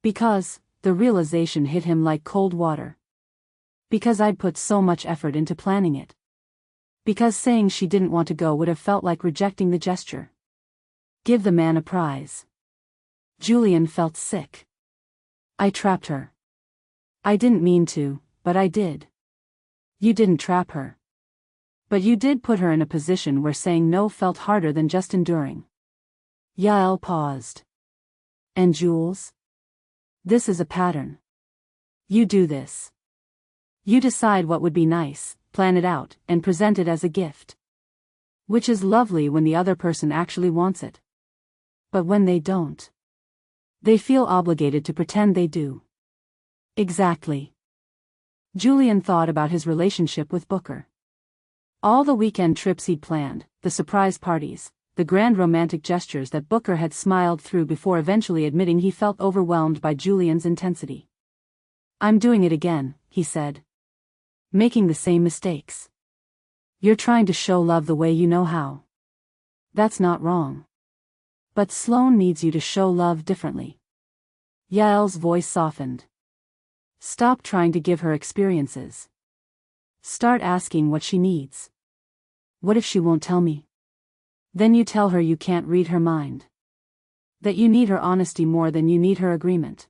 "Because," the realization hit him like cold water. "Because I'd put so much effort into planning it. Because saying she didn't want to go would have felt like rejecting the gesture. Give the man a prize." Julian felt sick. "I trapped her. I didn't mean to, but I did." "You didn't trap her. But you did put her in a position where saying no felt harder than just enduring." Yael paused. "And Jules? This is a pattern. You do this. You decide what would be nice, plan it out, and present it as a gift. Which is lovely when the other person actually wants it. But when they don't, they feel obligated to pretend they do. Exactly. Julian thought about his relationship with Booker. All the weekend trips he'd planned, the surprise parties, the grand romantic gestures that Booker had smiled through before eventually admitting he felt overwhelmed by Julian's intensity. "I'm doing it again," he said. "Making the same mistakes. You're trying to show love the way you know how. That's not wrong. But Sloane needs you to show love differently." Yael's voice softened. "Stop trying to give her experiences. Start asking what she needs. What if she won't tell me? Then you tell her you can't read her mind. That you need her honesty more than you need her agreement."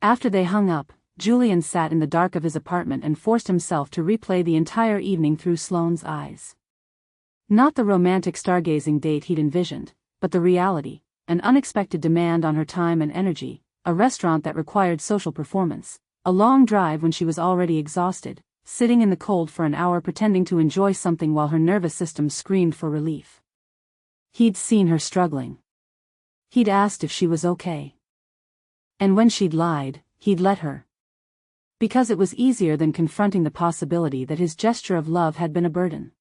After they hung up, Julian sat in the dark of his apartment and forced himself to replay the entire evening through Sloane's eyes. Not the romantic stargazing date he'd envisioned, but the reality, an unexpected demand on her time and energy, a restaurant that required social performance, a long drive when she was already exhausted, sitting in the cold for an hour pretending to enjoy something while her nervous system screamed for relief. He'd seen her struggling. He'd asked if she was okay. And when she'd lied, he'd let her. Because it was easier than confronting the possibility that his gesture of love had been a burden.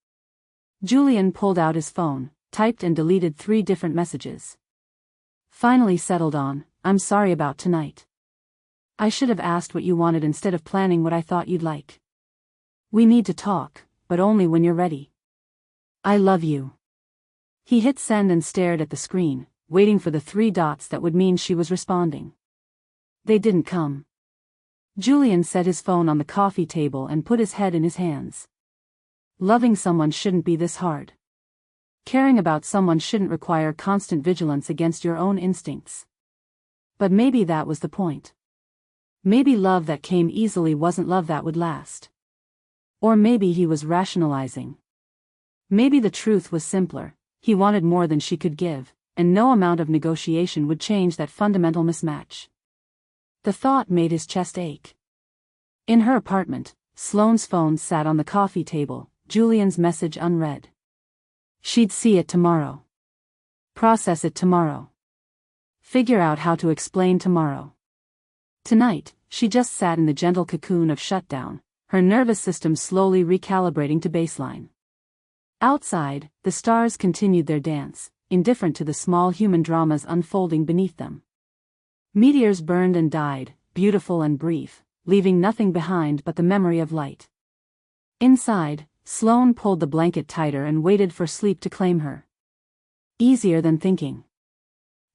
Julian pulled out his phone, typed and deleted 3 different messages. Finally settled on, "I'm sorry about tonight. I should have asked what you wanted instead of planning what I thought you'd like. We need to talk, but only when you're ready. I love you." He hit send and stared at the screen, waiting for the 3 dots that would mean she was responding. They didn't come. Julian set his phone on the coffee table and put his head in his hands. Loving someone shouldn't be this hard. Caring about someone shouldn't require constant vigilance against your own instincts. But maybe that was the point. Maybe love that came easily wasn't love that would last. Or maybe he was rationalizing. Maybe the truth was simpler: he wanted more than she could give, and no amount of negotiation would change that fundamental mismatch. The thought made his chest ache. In her apartment, Sloane's phone sat on the coffee table, Julian's message unread. She'd see it tomorrow. Process it tomorrow. Figure out how to explain tomorrow. Tonight, she just sat in the gentle cocoon of shutdown, her nervous system slowly recalibrating to baseline. Outside, the stars continued their dance, indifferent to the small human dramas unfolding beneath them. Meteors burned and died, beautiful and brief, leaving nothing behind but the memory of light. Inside, Sloane pulled the blanket tighter and waited for sleep to claim her. Easier than thinking.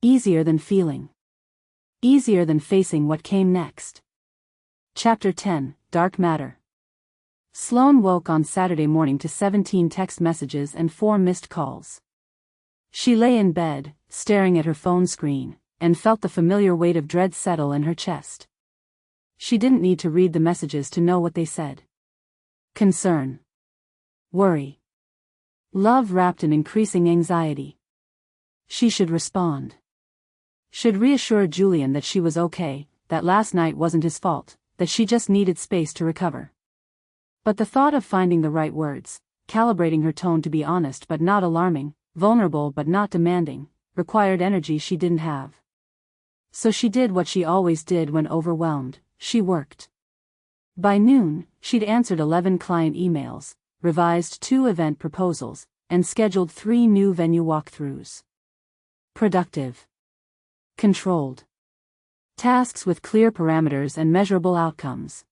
Easier than feeling. Easier than facing what came next. Chapter 10, Dark Matter. Sloane woke on Saturday morning to 17 text messages and 4 missed calls. She lay in bed, staring at her phone screen, and felt the familiar weight of dread settle in her chest. She didn't need to read the messages to know what they said. Concern. Worry. Love wrapped in increasing anxiety. She should respond. Should reassure Julian that she was okay, that last night wasn't his fault, that she just needed space to recover. But the thought of finding the right words, calibrating her tone to be honest but not alarming, vulnerable but not demanding, required energy she didn't have. So she did what she always did when overwhelmed: she worked. By noon, she'd answered 11 client emails, revised 2 event proposals, and scheduled 3 new venue walkthroughs. Productive. Controlled. Tasks with clear parameters and measurable outcomes.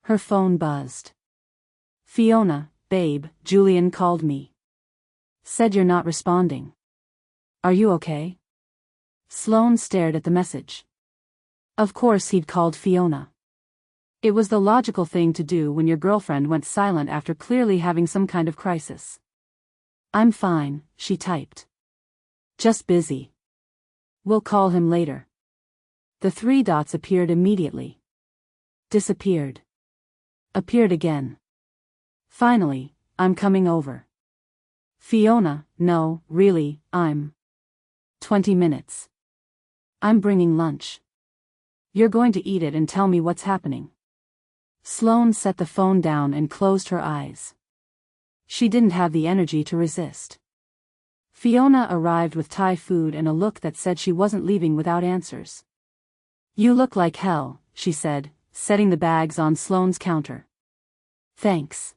Her phone buzzed. "Fiona, babe, Julian called me. Said you're not responding. Are you okay?" Sloane stared at the message. Of course he'd called Fiona. It was the logical thing to do when your girlfriend went silent after clearly having some kind of crisis. "I'm fine," she typed. "Just busy. We'll call him later." The 3 dots appeared immediately. Disappeared. Appeared again. Finally, "I'm coming over." "Fiona, no, really, I'm 20 minutes. I'm bringing lunch. You're going to eat it and tell me what's happening." Sloane set the phone down and closed her eyes. She didn't have the energy to resist. Fiona arrived with Thai food and a look that said she wasn't leaving without answers. "You look like hell," she said, setting the bags on Sloane's counter. "Thanks.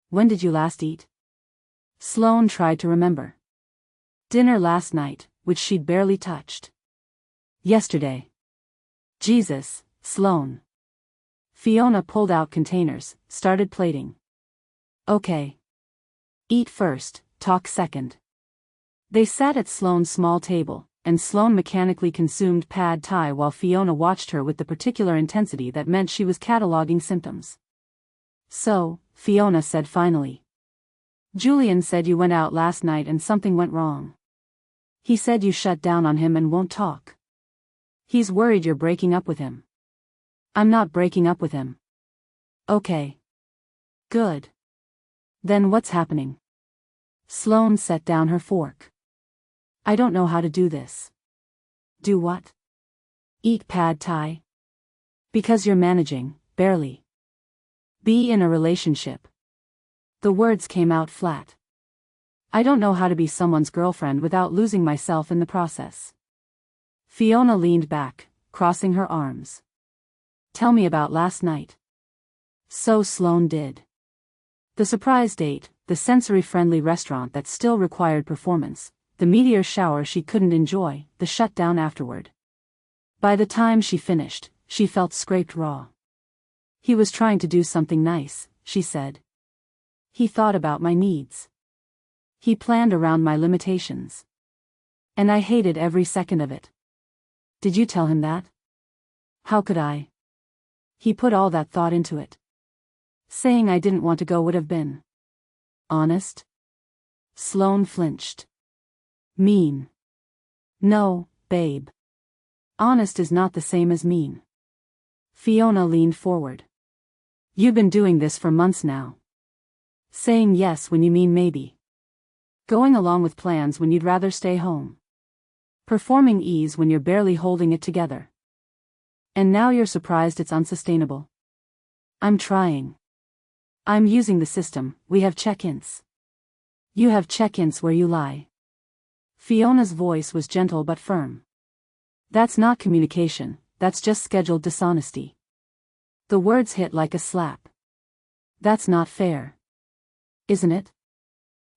When did you last eat?" Sloane tried to remember. "Dinner last night, which she'd barely touched." "Yesterday." "Jesus, Sloane." Fiona pulled out containers, started plating. "Okay. Eat first, talk second." They sat at Sloane's small table, and Sloane mechanically consumed pad thai while Fiona watched her with the particular intensity that meant she was cataloging symptoms. "So," Fiona said finally. "Julian said you went out last night and something went wrong. He said you shut down on him and won't talk. He's worried you're breaking up with him." "I'm not breaking up with him." "Okay. Good. Then what's happening?" Sloane set down her fork. "I don't know how to do this." "Do what?" "Eat pad thai." "Because you're managing, barely." "Be in a relationship." The words came out flat. "I don't know how to be someone's girlfriend without losing myself in the process." Fiona leaned back, crossing her arms. "Tell me about last night." So Sloane did. The surprise date, the sensory-friendly restaurant that still required performance, the meteor shower she couldn't enjoy, the shutdown afterward. By the time she finished, she felt scraped raw. "He was trying to do something nice," she said. "He thought about my needs. He planned around my limitations. And I hated every second of it." "Did you tell him that?" "How could I? He put all that thought into it. Saying I didn't want to go would have been honest." Sloane flinched. "Mean." "No, babe. Honest is not the same as mean." Fiona leaned forward. "You've been doing this for months now. Saying yes when you mean maybe. Going along with plans when you'd rather stay home. Performing ease when you're barely holding it together. And now you're surprised it's unsustainable." "I'm trying. I'm using the system. We have check-ins." "You have check-ins where you lie." Fiona's voice was gentle but firm. "That's not communication, that's just scheduled dishonesty." The words hit like a slap. "That's not fair. Isn't it?"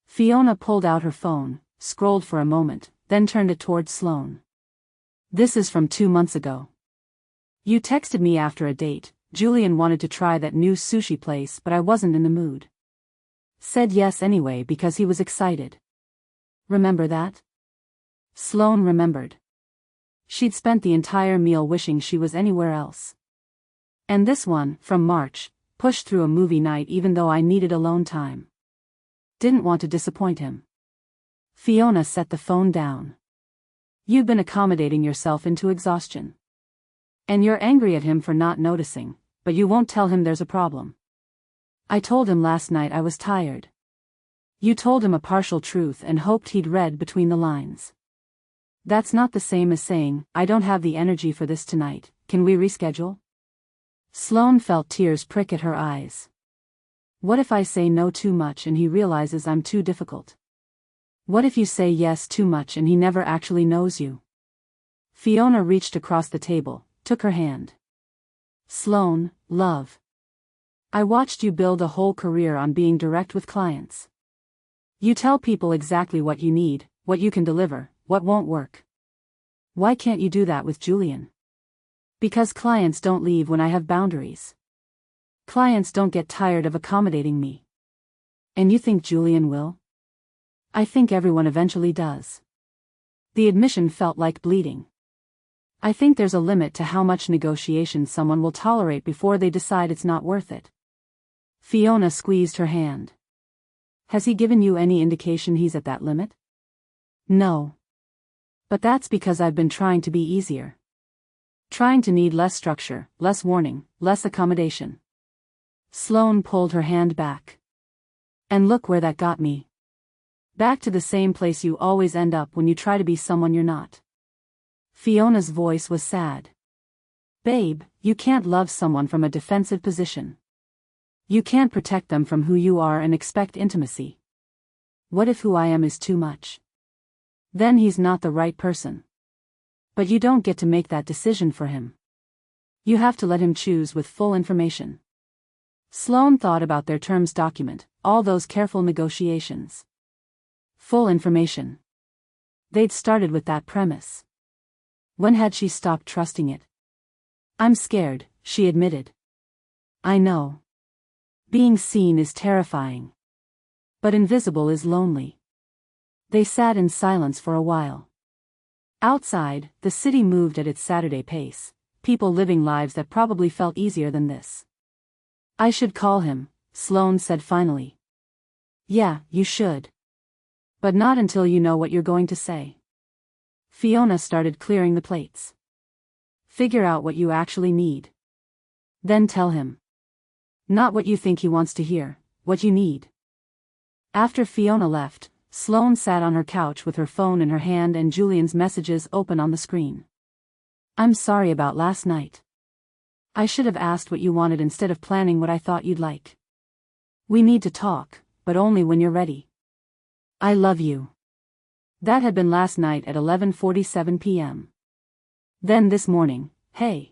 Fiona pulled out her phone, scrolled for a moment, then turned it toward Sloane. "This is from 2 months ago. You texted me after a date. Julian wanted to try that new sushi place but I wasn't in the mood. Said yes anyway because he was excited. Remember that?" Sloane remembered. She'd spent the entire meal wishing she was anywhere else. "And this one, from March, pushed through a movie night even though I needed alone time. Didn't want to disappoint him." Fiona set the phone down. "You've been accommodating yourself into exhaustion. And you're angry at him for not noticing, but you won't tell him there's a problem." "I told him last night I was tired." "You told him a partial truth and hoped he'd read between the lines. That's not the same as saying, I don't have the energy for this tonight, can we reschedule?" Sloane felt tears prick at her eyes. "What if I say no too much and he realizes I'm too difficult? What if you say yes too much and he never actually knows you?" Fiona reached across the table, took her hand. "Sloane, love. I watched you build a whole career on being direct with clients. You tell people exactly what you need, what you can deliver, what won't work. Why can't you do that with Julian?" "Because clients don't leave when I have boundaries. Clients don't get tired of accommodating me." "And you think Julian will?" "I think everyone eventually does." The admission felt like bleeding. "I think there's a limit to how much negotiation someone will tolerate before they decide it's not worth it." Fiona squeezed her hand. "Has he given you any indication he's at that limit?" "No. But that's because I've been trying to be easier. Trying to need less structure, less warning, less accommodation." Sloane pulled her hand back. "And look where that got me. Back to the same place you always end up when you try to be someone you're not." Fiona's voice was sad. Babe, you can't love someone from a defensive position. You can't protect them from who you are and expect intimacy. What if who I am is too much? Then he's not the right person. But you don't get to make that decision for him. You have to let him choose with full information. Sloane thought about their terms document, all those careful negotiations. Full information. They'd started with that premise. When had she stopped trusting it? I'm scared, she admitted. I know. Being seen is terrifying. But invisible is lonely. They sat in silence for a while. Outside, the city moved at its Saturday pace, people living lives that probably felt easier than this. I should call him, Sloane said finally. Yeah, you should. But not until you know what you're going to say. Fiona started clearing the plates. Figure out what you actually need. Then tell him. Not what you think he wants to hear, what you need. After Fiona left, Sloane sat on her couch with her phone in her hand and Julian's messages open on the screen. I'm sorry about last night. I should have asked what you wanted instead of planning what I thought you'd like. We need to talk, but only when you're ready. I love you. That had been last night at 11:47 p.m. Then this morning, hey.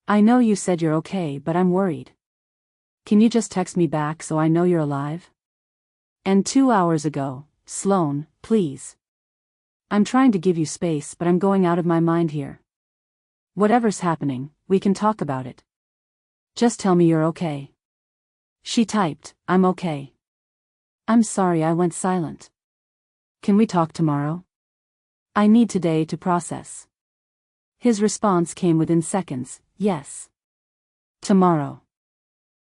I know you said you're okay, but I'm worried. Can you just text me back so I know you're alive? And 2 hours ago, Sloane, please. I'm trying to give you space, but I'm going out of my mind here. Whatever's happening, we can talk about it. Just tell me you're okay. She typed, I'm okay. I'm sorry I went silent. Can we talk tomorrow? I need today to process. His response came within seconds, yes. Tomorrow.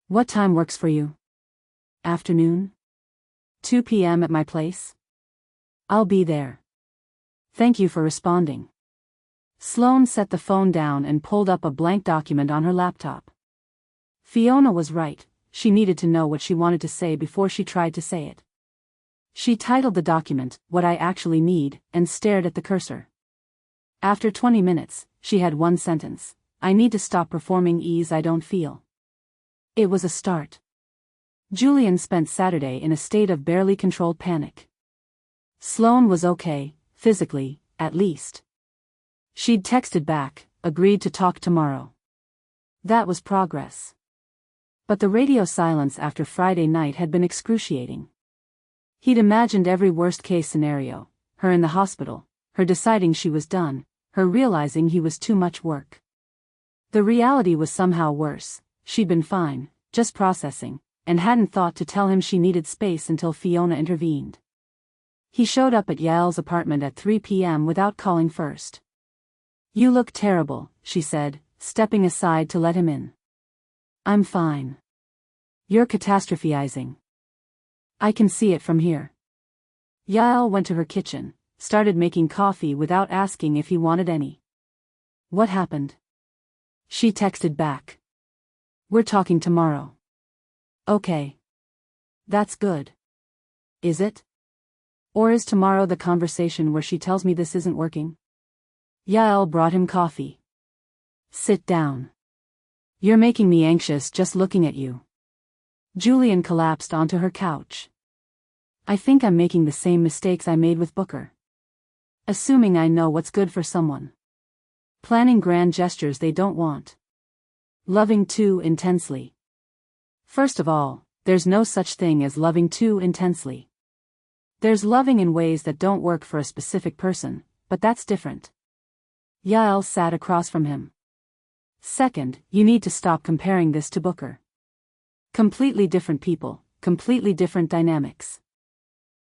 What time works for you? Afternoon? 2 p.m. at my place? I'll be there. Thank you for responding. Sloane set the phone down and pulled up a blank document on her laptop. Fiona was right, she needed to know what she wanted to say before she tried to say it. She titled the document, What I Actually Need, and stared at the cursor. After 20 minutes, she had one sentence. I need to stop performing ease I don't feel. It was a start. Julian spent Saturday in a state of barely controlled panic. Sloane was okay, physically, at least. She'd texted back, agreed to talk tomorrow. That was progress. But the radio silence after Friday night had been excruciating. He'd imagined every worst-case scenario, her in the hospital, her deciding she was done, her realizing he was too much work. The reality was somehow worse. She'd been fine, just processing, and hadn't thought to tell him she needed space until Fiona intervened. He showed up at Yael's apartment at 3 p.m. without calling first. You look terrible, she said, stepping aside to let him in. I'm fine. You're catastrophizing. I can see it from here. Yael went to her kitchen, started making coffee without asking if he wanted any. What happened? She texted back. We're talking tomorrow. Okay. That's good. Is it? Or is tomorrow the conversation where she tells me this isn't working? Yael brought him coffee. Sit down. You're making me anxious just looking at you. Julian collapsed onto her couch. I think I'm making the same mistakes I made with Booker. Assuming I know what's good for someone. Planning grand gestures they don't want. Loving too intensely. First of all, there's no such thing as loving too intensely. There's loving in ways that don't work for a specific person, but that's different. Yael sat across from him. Second, you need to stop comparing this to Booker. Completely different people, completely different dynamics.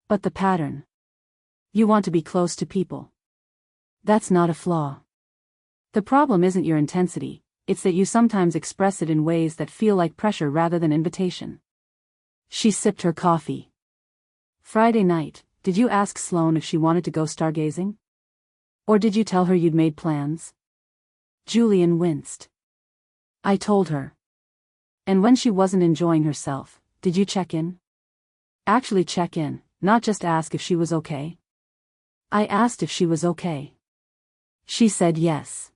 But the pattern. You want to be close to people. That's not a flaw. The problem isn't your intensity, it's that you sometimes express it in ways that feel like pressure rather than invitation. She sipped her coffee. Friday night, did you ask Sloane if she wanted to go stargazing? Or did you tell her you'd made plans? Julian winced. I told her. And when she wasn't enjoying herself, did you check in? Actually check in, not just ask if she was okay. I asked if she was okay. She said yes.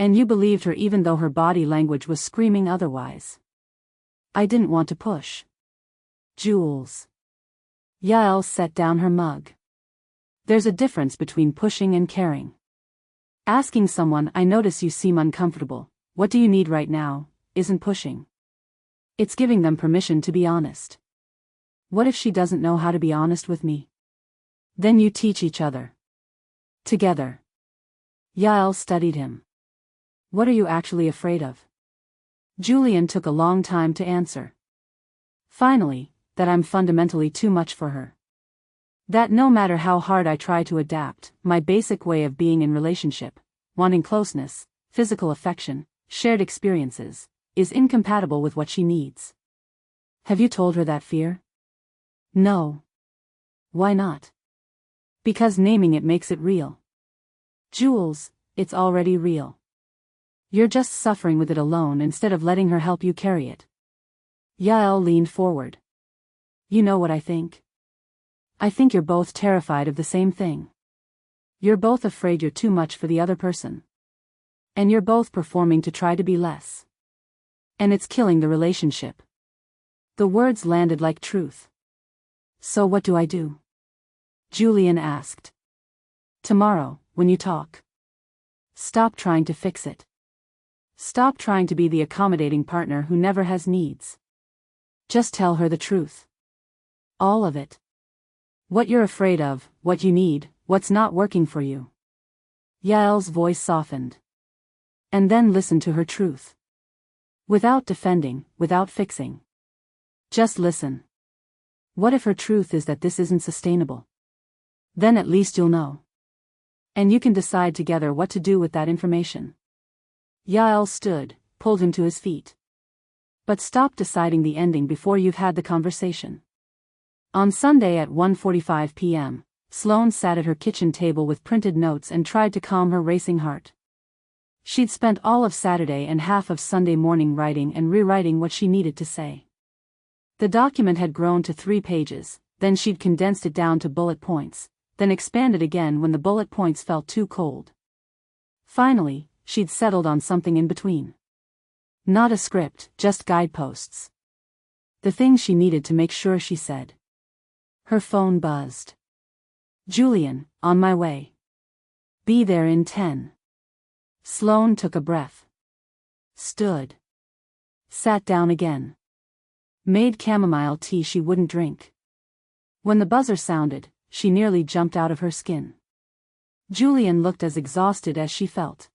And you believed her even though her body language was screaming otherwise. I didn't want to push. Jules. Yael set down her mug. There's a difference between pushing and caring. Asking someone, I notice you seem uncomfortable, what do you need right now, isn't pushing. It's giving them permission to be honest. What if she doesn't know how to be honest with me? Then you teach each other. Together. Yael studied him. What are you actually afraid of? Julian took a long time to answer. Finally, that I'm fundamentally too much for her. That no matter how hard I try to adapt, my basic way of being in relationship, wanting closeness, physical affection, shared experiences, is incompatible with what she needs. Have you told her that fear? No. Why not? Because naming it makes it real. Jules, it's already real. You're just suffering with it alone instead of letting her help you carry it. Yael leaned forward. You know what I think? I think you're both terrified of the same thing. You're both afraid you're too much for the other person. And you're both performing to try to be less. And it's killing the relationship. The words landed like truth. So what do I do? Julian asked. Tomorrow, when you talk. Stop trying to fix it. Stop trying to be the accommodating partner who never has needs. Just tell her the truth. All of it. What you're afraid of, what you need, what's not working for you. Yael's voice softened. And then listen to her truth. Without defending, without fixing. Just listen. What if her truth is that this isn't sustainable? Then at least you'll know. And you can decide together what to do with that information. Yael stood, pulled him to his feet. But stop deciding the ending before you've had the conversation. On Sunday at 1:45 p.m., Sloane sat at her kitchen table with printed notes and tried to calm her racing heart. She'd spent all of Saturday and half of Sunday morning writing and rewriting what she needed to say. The document had grown to 3 pages, then she'd condensed it down to bullet points, then expanded again when the bullet points felt too cold. Finally, she'd settled on something in between. Not a script, just guideposts. The things she needed to make sure she said. Her phone buzzed. Julian, on my way. Be there in 10. Sloane took a breath. Stood. Sat down again. Made chamomile tea she wouldn't drink. When the buzzer sounded, she nearly jumped out of her skin. Julian looked as exhausted as she felt.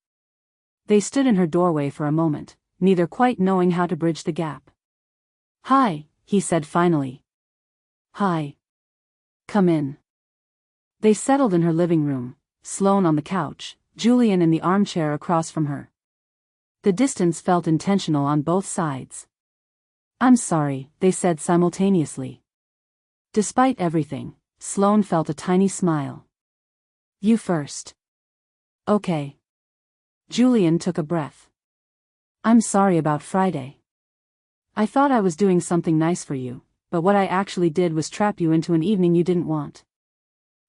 They stood in her doorway for a moment, neither quite knowing how to bridge the gap. Hi, he said finally. Hi. Come in. They settled in her living room, Sloane on the couch, Julian in the armchair across from her. The distance felt intentional on both sides. I'm sorry, they said simultaneously. Despite everything, Sloane felt a tiny smile. You first. Okay. Julian took a breath. I'm sorry about Friday. I thought I was doing something nice for you, but what I actually did was trap you into an evening you didn't want.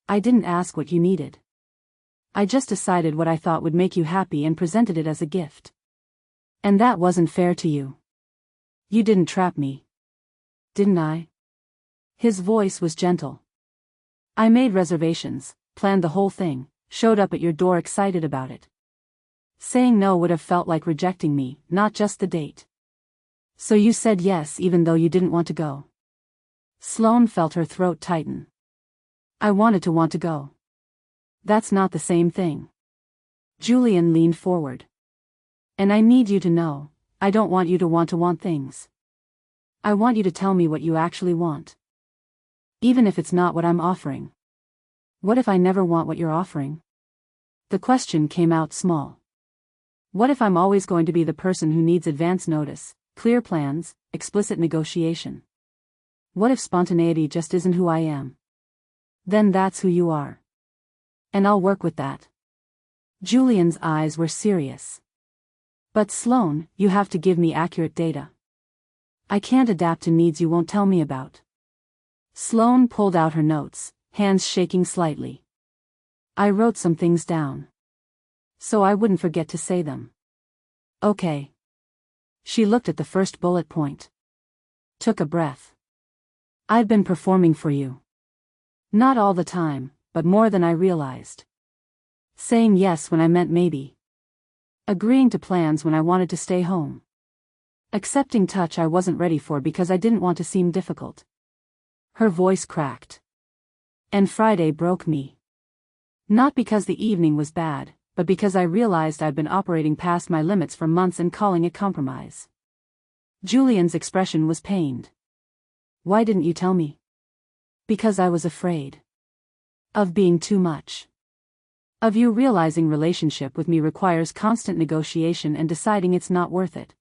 I didn't ask what you needed. I just decided what I thought would make you happy and presented it as a gift. And that wasn't fair to you. You didn't trap me. Didn't I? His voice was gentle. I made reservations, planned the whole thing, showed up at your door excited about it. Saying no would have felt like rejecting me, not just the date. So you said yes even though you didn't want to go. Sloane felt her throat tighten. I wanted to want to go. That's not the same thing. Julian leaned forward. And I need you to know, I don't want you to want things. I want you to tell me what you actually want. Even if it's not what I'm offering. What if I never want what you're offering? The question came out small. What if I'm always going to be the person who needs advance notice, clear plans, explicit negotiation? What if spontaneity just isn't who I am? Then that's who you are. And I'll work with that. Julian's eyes were serious. But Sloane, you have to give me accurate data. I can't adapt to needs you won't tell me about. Sloane pulled out her notes, hands shaking slightly. I wrote some things down. So I wouldn't forget to say them. Okay. She looked at the first bullet point. Took a breath. I've been performing for you. Not all the time, but more than I realized. Saying yes when I meant maybe. Agreeing to plans when I wanted to stay home. Accepting touch I wasn't ready for because I didn't want to seem difficult. Her voice cracked. And Friday broke me. Not because the evening was bad, but because I realized I'd been operating past my limits for months and calling it compromise. Julian's expression was pained. Why didn't you tell me? Because I was afraid. Of being too much. Of you realizing relationship with me requires constant negotiation and deciding it's not worth it.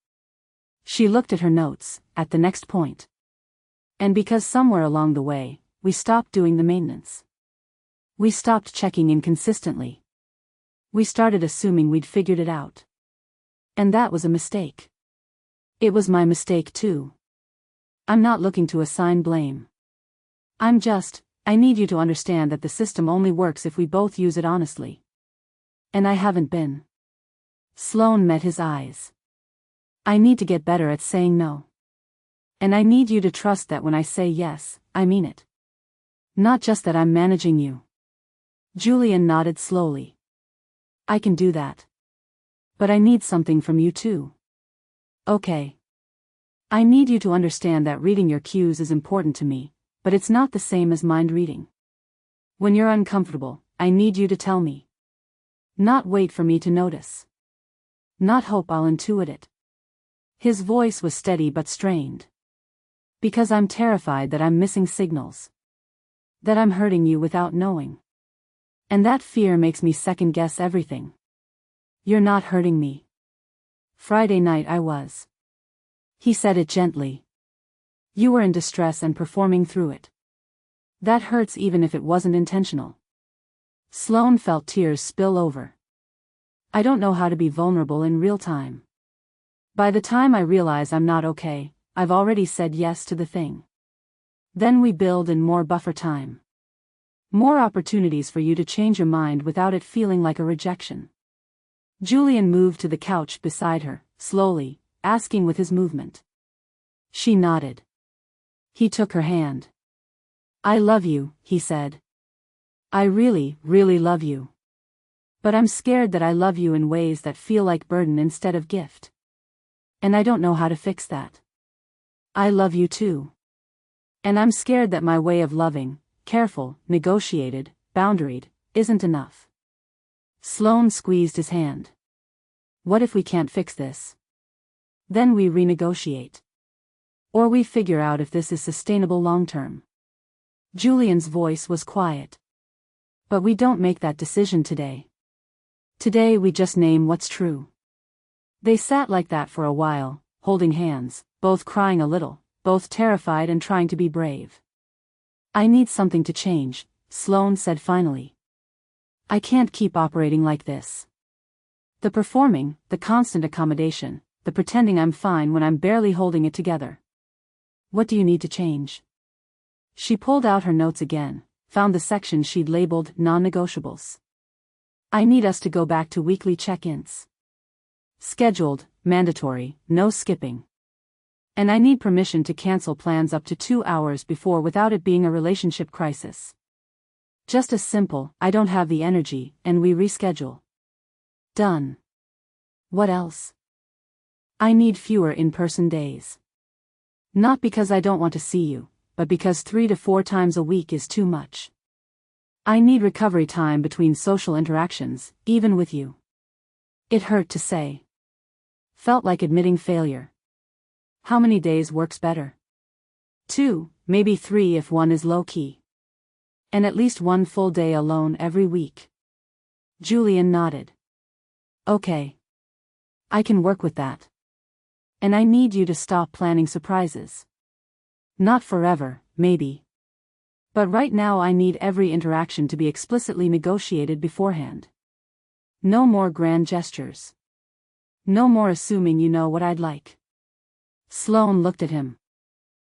She looked at her notes, at the next point. And because somewhere along the way, we stopped doing the maintenance. We stopped checking in consistently. We started assuming we'd figured it out. And that was a mistake. It was my mistake too. I'm not looking to assign blame. I need you to understand that the system only works if we both use it honestly. And I haven't been. Sloane met his eyes. I need to get better at saying no. And I need you to trust that when I say yes, I mean it. Not just that I'm managing you. Julian nodded slowly. I can do that. But I need something from you too. Okay. I need you to understand that reading your cues is important to me, but it's not the same as mind reading. When you're uncomfortable, I need you to tell me. Not wait for me to notice. Not hope I'll intuit it. His voice was steady but strained. Because I'm terrified that I'm missing signals. That I'm hurting you without knowing. And that fear makes me second-guess everything. You're not hurting me. Friday night I was. He said it gently. You were in distress and performing through it. That hurts even if it wasn't intentional. Sloane felt tears spill over. I don't know how to be vulnerable in real time. By the time I realize I'm not okay, I've already said yes to the thing. Then we build in more buffer time. More opportunities for you to change your mind without it feeling like a rejection. Julian moved to the couch beside her, slowly, asking with his movement. She nodded. He took her hand. I love you, he said. I really, really love you. But I'm scared that I love you in ways that feel like burden instead of gift. And I don't know how to fix that. I love you too. And I'm scared that my way of loving, careful, negotiated, boundaried, isn't enough. Sloane squeezed his hand. What if we can't fix this? Then we renegotiate. Or we figure out if this is sustainable long-term. Julian's voice was quiet. But we don't make that decision today. Today we just name what's true. They sat like that for a while, holding hands, both crying a little, both terrified and trying to be brave. I need something to change, Sloane said finally. I can't keep operating like this. The performing, the constant accommodation, the pretending I'm fine when I'm barely holding it together. What do you need to change? She pulled out her notes again, found the section she'd labeled non-negotiables. I need us to go back to weekly check-ins. Scheduled, mandatory, no skipping. And I need permission to cancel plans up to 2 hours before without it being a relationship crisis. Just a simple, I don't have the energy, and we reschedule. Done. What else? I need fewer in-person days. Not because I don't want to see you, but because 3 to 4 times a week is too much. I need recovery time between social interactions, even with you. It hurt to say. Felt like admitting failure. How many days works better? 2, maybe 3 if one is low-key. And at least 1 full day alone every week. Julian nodded. Okay. I can work with that. And I need you to stop planning surprises. Not forever, maybe. But right now I need every interaction to be explicitly negotiated beforehand. No more grand gestures. No more assuming you know what I'd like. Sloane looked at him.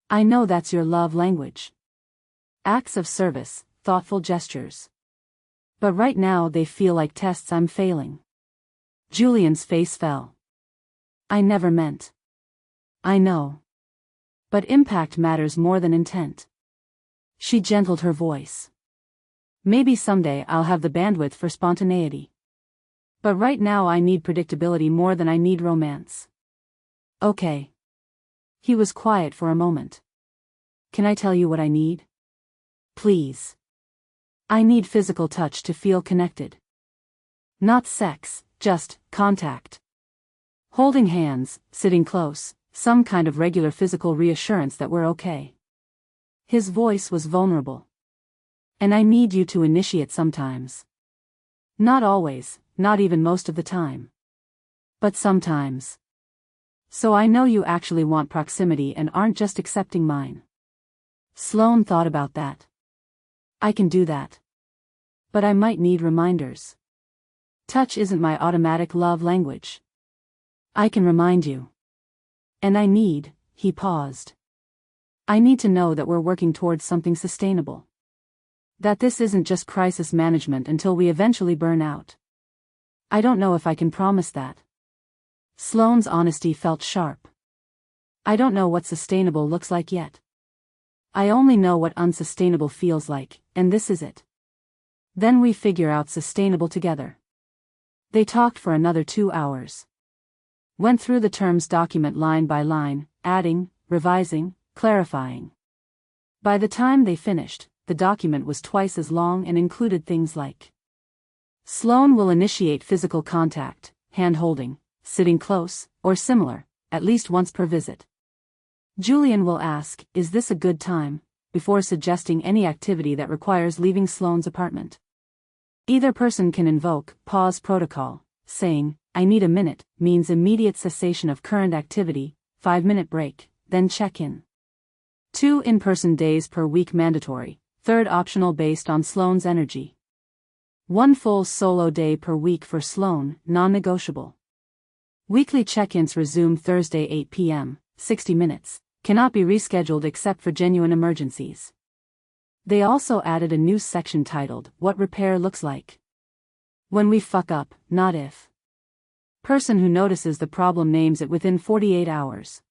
I know that's your love language. Acts of service, thoughtful gestures. But right now they feel like tests I'm failing. Julian's face fell. I never meant. I know. But impact matters more than intent. She gentled her voice. Maybe someday I'll have the bandwidth for spontaneity. But right now I need predictability more than I need romance. Okay. He was quiet for a moment. Can I tell you what I need? Please. I need physical touch to feel connected. Not sex, just contact. Holding hands, sitting close, some kind of regular physical reassurance that we're okay. His voice was vulnerable. And I need you to initiate sometimes. Not always, not even most of the time. But sometimes. So I know you actually want proximity and aren't just accepting mine. Sloane thought about that. I can do that. But I might need reminders. Touch isn't my automatic love language. I can remind you. And I need, he paused. I need to know that we're working towards something sustainable. That this isn't just crisis management until we eventually burn out. I don't know if I can promise that. Sloane's honesty felt sharp. I don't know what sustainable looks like yet. I only know what unsustainable feels like, and this is it. Then we figure out sustainable together. They talked for another 2 hours. Went through the terms document line by line, adding, revising, clarifying. By the time they finished, the document was twice as long and included things like: Sloane will initiate physical contact, hand-holding, sitting close, or similar, at least once per visit. Julian will ask, is this a good time, before suggesting any activity that requires leaving Sloane's apartment. Either person can invoke pause protocol, saying, I need a minute, means immediate cessation of current activity, 5-minute break, then check in. 2 in-person days per week mandatory, 3rd optional based on Sloane's energy. 1 full solo day per week for Sloane, non-negotiable. Weekly check-ins resume Thursday 8 p.m., 60 minutes, cannot be rescheduled except for genuine emergencies. They also added a new section titled, What Repair Looks Like. When we fuck up, not if. Person who notices the problem names it within 48 hours.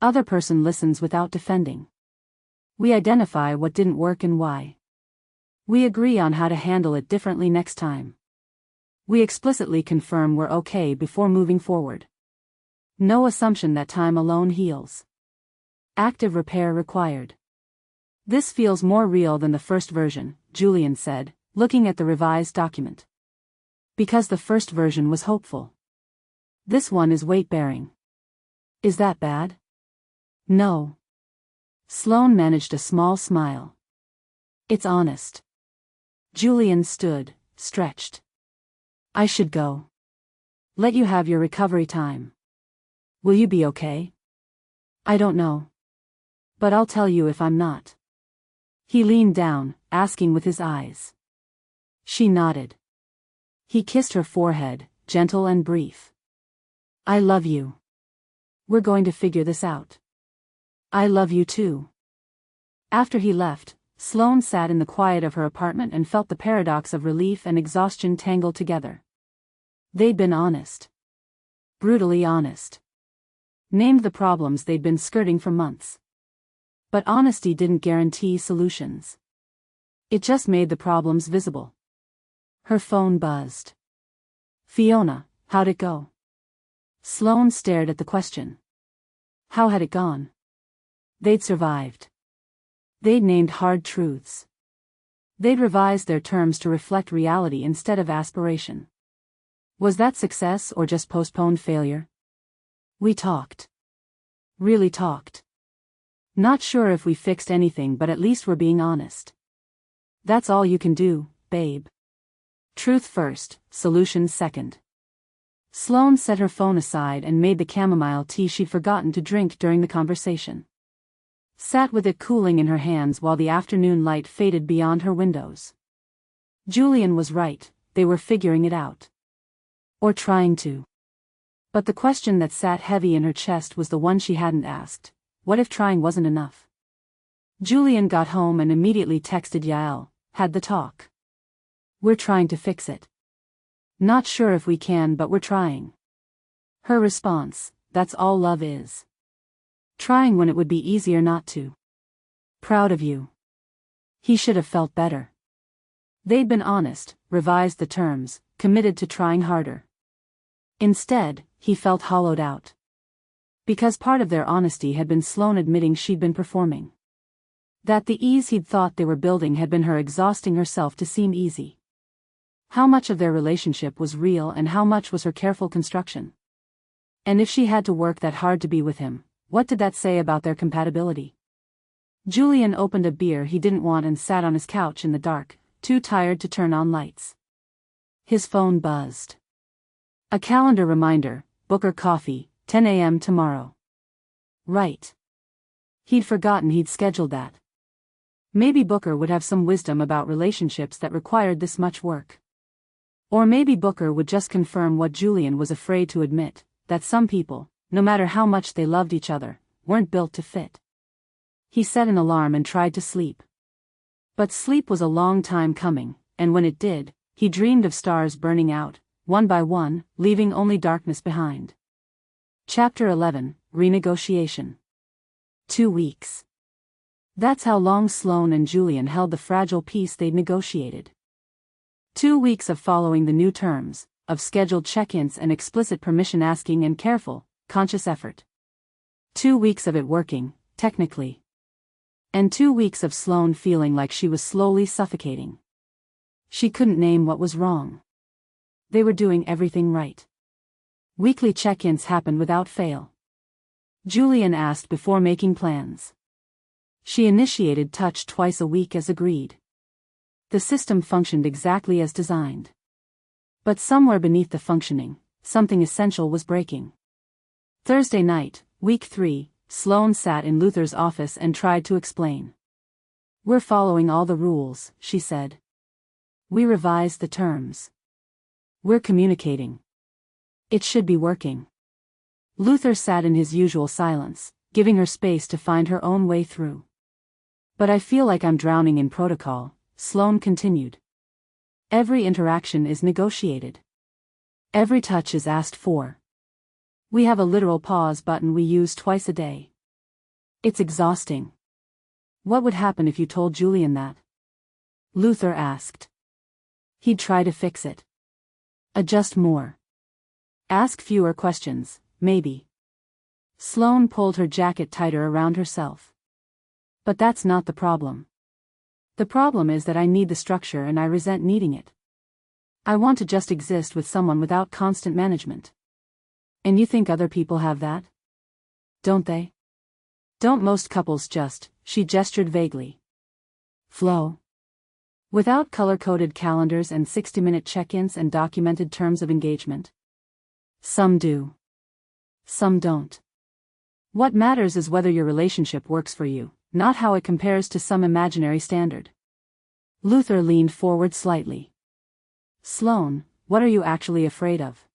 Other person listens without defending. We identify what didn't work and why. We agree on how to handle it differently next time. We explicitly confirm we're okay before moving forward. No assumption that time alone heals. Active repair required. This feels more real than the first version, Julian said, looking at the revised document. Because the first version was hopeful. This one is weight-bearing. Is that bad? No. Sloane managed a small smile. It's honest. Julian stood, stretched. I should go. Let you have your recovery time. Will you be okay? I don't know. But I'll tell you if I'm not. He leaned down, asking with his eyes. She nodded. He kissed her forehead, gentle and brief. I love you. We're going to figure this out. I love you too. After he left, Sloane sat in the quiet of her apartment and felt the paradox of relief and exhaustion tangled together. They'd been honest. Brutally honest. Named the problems they'd been skirting for months. But honesty didn't guarantee solutions. It just made the problems visible. Her phone buzzed. Fiona, how'd it go? Sloane stared at the question. How had it gone? They'd survived. They'd named hard truths. They'd revised their terms to reflect reality instead of aspiration. Was that success or just postponed failure? We talked. Really talked. Not sure if we fixed anything, but at least we're being honest. That's all you can do, babe. Truth first, solution second. Sloane set her phone aside and made the chamomile tea she'd forgotten to drink during the conversation. Sat with it cooling in her hands while the afternoon light faded beyond her windows. Julian was right, they were figuring it out. Or trying to. But the question that sat heavy in her chest was the one she hadn't asked. What if trying wasn't enough? Julian got home and immediately texted Yael, had the talk. We're trying to fix it. Not sure if we can, but we're trying. Her response, "That's all love is. Trying when it would be easier not to. Proud of you." He should have felt better. They'd been honest, revised the terms, committed to trying harder. Instead, he felt hollowed out. Because part of their honesty had been Sloane admitting she'd been performing. That the ease he'd thought they were building had been her exhausting herself to seem easy. How much of their relationship was real and how much was her careful construction? And if she had to work that hard to be with him, what did that say about their compatibility? Julian opened a beer he didn't want and sat on his couch in the dark, too tired to turn on lights. His phone buzzed. A calendar reminder, Booker coffee, 10 a.m. tomorrow. Right. He'd forgotten he'd scheduled that. Maybe Booker would have some wisdom about relationships that required this much work. Or maybe Booker would just confirm what Julian was afraid to admit, that some people, no matter how much they loved each other, weren't built to fit. He set an alarm and tried to sleep. But sleep was a long time coming, and when it did, he dreamed of stars burning out, one by one, leaving only darkness behind. Chapter 11, Renegotiation. 2 weeks. That's how long Sloane and Julian held the fragile peace they'd negotiated. 2 weeks of following the new terms, of scheduled check-ins and explicit permission asking and careful, conscious effort. 2 weeks of it working, technically. And 2 weeks of Sloane feeling like she was slowly suffocating. She couldn't name what was wrong. They were doing everything right. Weekly check-ins happened without fail. Julian asked before making plans. She initiated touch twice a week as agreed. The system functioned exactly as designed. But somewhere beneath the functioning, something essential was breaking. Thursday night, week 3, Sloane sat in Luther's office and tried to explain. "We're following all the rules," she said. "We revised the terms. We're communicating. It should be working." Luther sat in his usual silence, giving her space to find her own way through. "But I feel like I'm drowning in protocol," Sloane continued. "Every interaction is negotiated. Every touch is asked for. We have a literal pause button we use twice a day. It's exhausting." "What would happen if you told Julian that?" Luther asked. "He'd try to fix it. Adjust more. Ask fewer questions, maybe." Sloane pulled her jacket tighter around herself. "But that's not the problem. The problem is that I need the structure and I resent needing it. I want to just exist with someone without constant management. And you think other people have that? Don't they? Don't most couples just," she gestured vaguely, "flow? Without color-coded calendars and 60-minute check-ins and documented terms of engagement? Some do. Some don't. What matters is whether your relationship works for you, not how it compares to some imaginary standard." Luther leaned forward slightly. "Sloane, what are you actually afraid of?"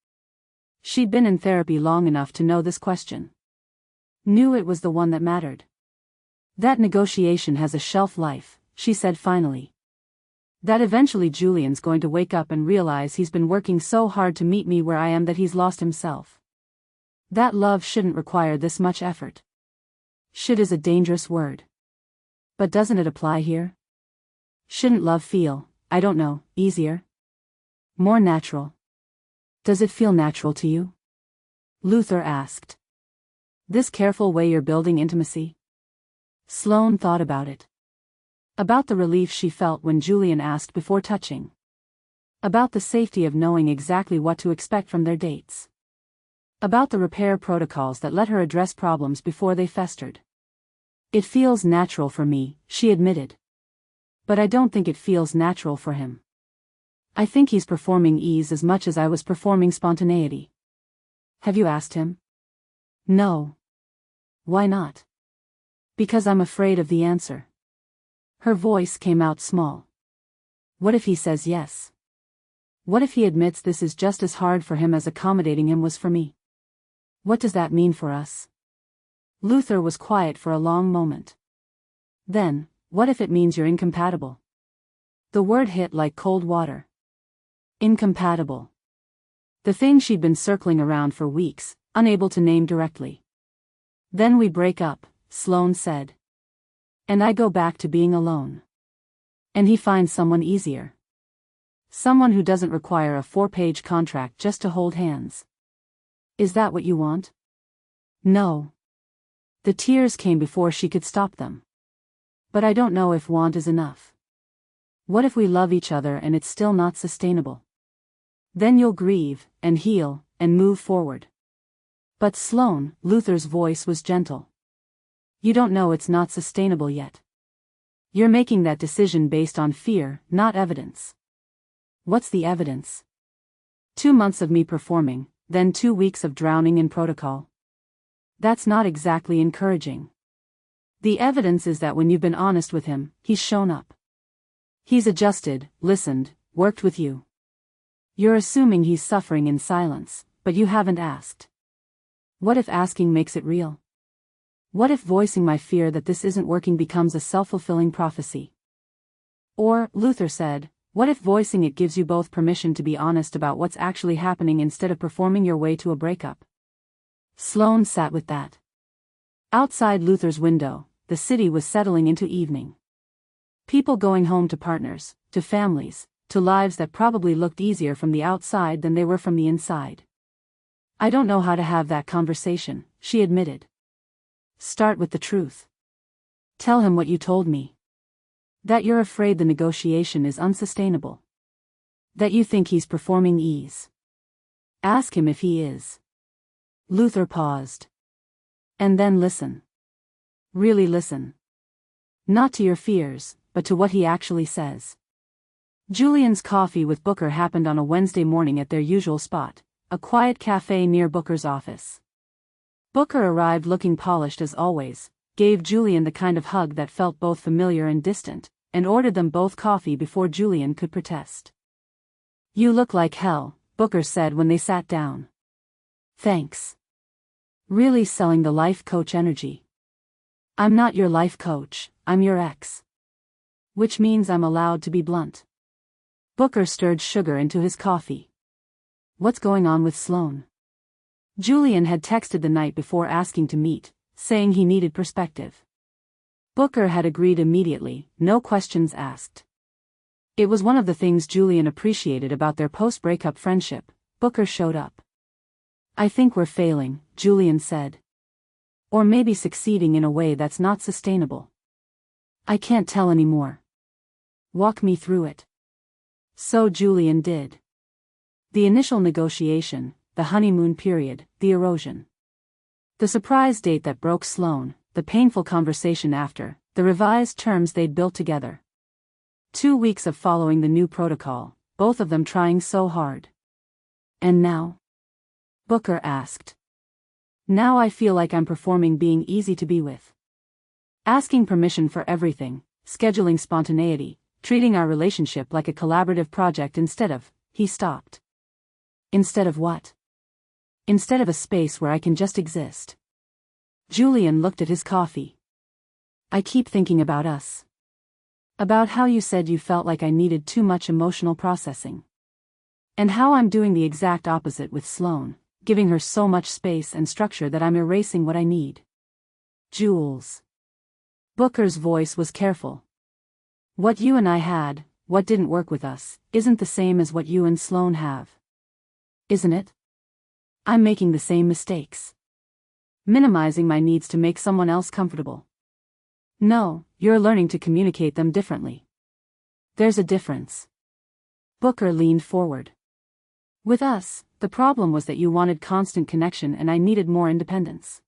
She'd been in therapy long enough to know this question. Knew it was the one that mattered. "That negotiation has a shelf life," she said finally. "That eventually Julian's going to wake up and realize he's been working so hard to meet me where I am that he's lost himself. That love shouldn't require this much effort." Should is a dangerous word. But doesn't it apply here? Shouldn't love feel, I don't know, easier? More natural? Does it feel natural to you?" Luther asked. "This careful way you're building intimacy?" Sloane thought about it. About the relief she felt when Julian asked before touching. About the safety of knowing exactly what to expect from their dates. About the repair protocols that let her address problems before they festered. "It feels natural for me," she admitted. "But I don't think it feels natural for him. I think he's performing ease as much as I was performing spontaneity." "Have you asked him?" "No." "Why not?" "Because I'm afraid of the answer." Her voice came out small. "What if he says yes? What if he admits this is just as hard for him as accommodating him was for me? What does that mean for us?" Luther was quiet for a long moment. "Then, what if it means you're incompatible?" The word hit like cold water. Incompatible. The thing she'd been circling around for weeks, unable to name directly. Then we break up, Sloane said. And I go back to being alone. And he finds someone easier. Someone who doesn't require a 4-page contract just to hold hands. Is that what you want? No. The tears came before she could stop them. But I don't know if want is enough. What if we love each other and it's still not sustainable? Then you'll grieve, and heal, and move forward. But Sloane, Luther's voice was gentle. You don't know it's not sustainable yet. You're making that decision based on fear, not evidence. What's the evidence? 2 months of me performing, then 2 weeks of drowning in protocol. That's not exactly encouraging. The evidence is that when you've been honest with him, he's shown up. He's adjusted, listened, worked with you. You're assuming he's suffering in silence, but you haven't asked. What if asking makes it real? What if voicing my fear that this isn't working becomes a self-fulfilling prophecy? Or, Luther said, what if voicing it gives you both permission to be honest about what's actually happening instead of performing your way to a breakup? Sloane sat with that. Outside Luther's window, the city was settling into evening. People going home to partners, to families, to lives that probably looked easier from the outside than they were from the inside. I don't know how to have that conversation, she admitted. Start with the truth. Tell him what you told me. That you're afraid the negotiation is unsustainable. That you think he's performing ease. Ask him if he is. Luther paused. And then listen. Really listen. Not to your fears, but to what he actually says. Julian's coffee with Booker happened on a Wednesday morning at their usual spot, a quiet cafe near Booker's office. Booker arrived looking polished as always, gave Julian the kind of hug that felt both familiar and distant, and ordered them both coffee before Julian could protest. You look like hell, Booker said when they sat down. Thanks. Really selling the life coach energy. I'm not your life coach, I'm your ex. Which means I'm allowed to be blunt. Booker stirred sugar into his coffee. What's going on with Sloane? Julian had texted the night before asking to meet, saying he needed perspective. Booker had agreed immediately, no questions asked. It was one of the things Julian appreciated about their post-breakup friendship. Booker showed up. I think we're failing, Julian said. Or maybe succeeding in a way that's not sustainable. I can't tell anymore. Walk me through it. So Julian did. The initial negotiation, the honeymoon period, the erosion. The surprise date that broke Sloane, the painful conversation after, the revised terms they'd built together. 2 weeks of following the new protocol, both of them trying so hard. And now? Booker asked. Now I feel like I'm performing being easy to be with. Asking permission for everything, scheduling spontaneity, treating our relationship like a collaborative project instead of, he stopped. Instead of what? Instead of a space where I can just exist. Julian looked at his coffee. I keep thinking about us. About how you said you felt like I needed too much emotional processing. And how I'm doing the exact opposite with Sloane, giving her so much space and structure that I'm erasing what I need. Jules. Booker's voice was careful. What you and I had, what didn't work with us, isn't the same as what you and Sloane have. Isn't it? I'm making the same mistakes. Minimizing my needs to make someone else comfortable. No, you're learning to communicate them differently. There's a difference. Booker leaned forward. With us, the problem was that you wanted constant connection and I needed more independence.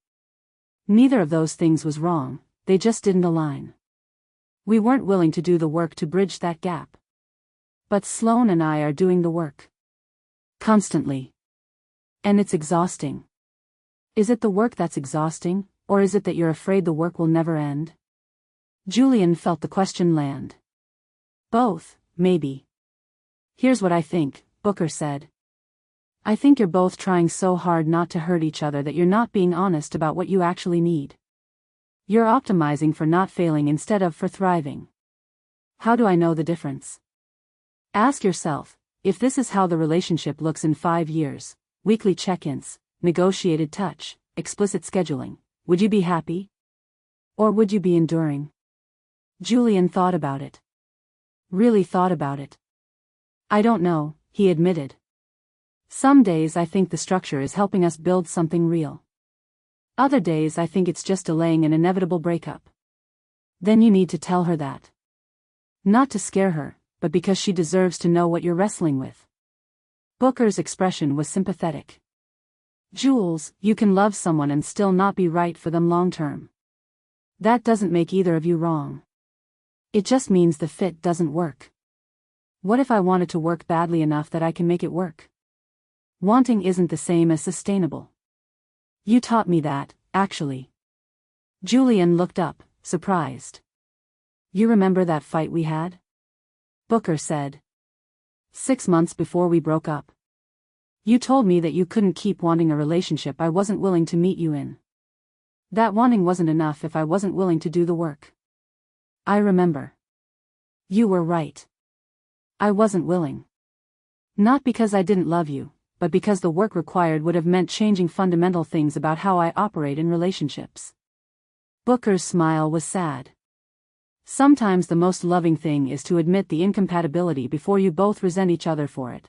Neither of those things was wrong, they just didn't align. We weren't willing to do the work to bridge that gap. But Sloane and I are doing the work. Constantly. And it's exhausting. Is it the work that's exhausting, or is it that you're afraid the work will never end? Julian felt the question land. Both, maybe. Here's what I think, Booker said. I think you're both trying so hard not to hurt each other that you're not being honest about what you actually need. You're optimizing for not failing instead of for thriving. How do I know the difference? Ask yourself, if this is how the relationship looks in 5 years, weekly check-ins, negotiated touch, explicit scheduling. Would you be happy? Or would you be enduring? Julian thought about it. Really thought about it. I don't know, he admitted. Some days I think the structure is helping us build something real. Other days I think it's just delaying an inevitable breakup. Then you need to tell her that. Not to scare her, but because she deserves to know what you're wrestling with. Booker's expression was sympathetic. Jules, you can love someone and still not be right for them long term. That doesn't make either of you wrong. It just means the fit doesn't work. What if I want it to work badly enough that I can make it work? Wanting isn't the same as sustainable. You taught me that, actually. Julian looked up, surprised. You remember that fight we had? Booker said. 6 months before we broke up. You told me that you couldn't keep wanting a relationship I wasn't willing to meet you in. That wanting wasn't enough if I wasn't willing to do the work. I remember. You were right. I wasn't willing. Not because I didn't love you, but because the work required would have meant changing fundamental things about how I operate in relationships. Booker's smile was sad. Sometimes the most loving thing is to admit the incompatibility before you both resent each other for it.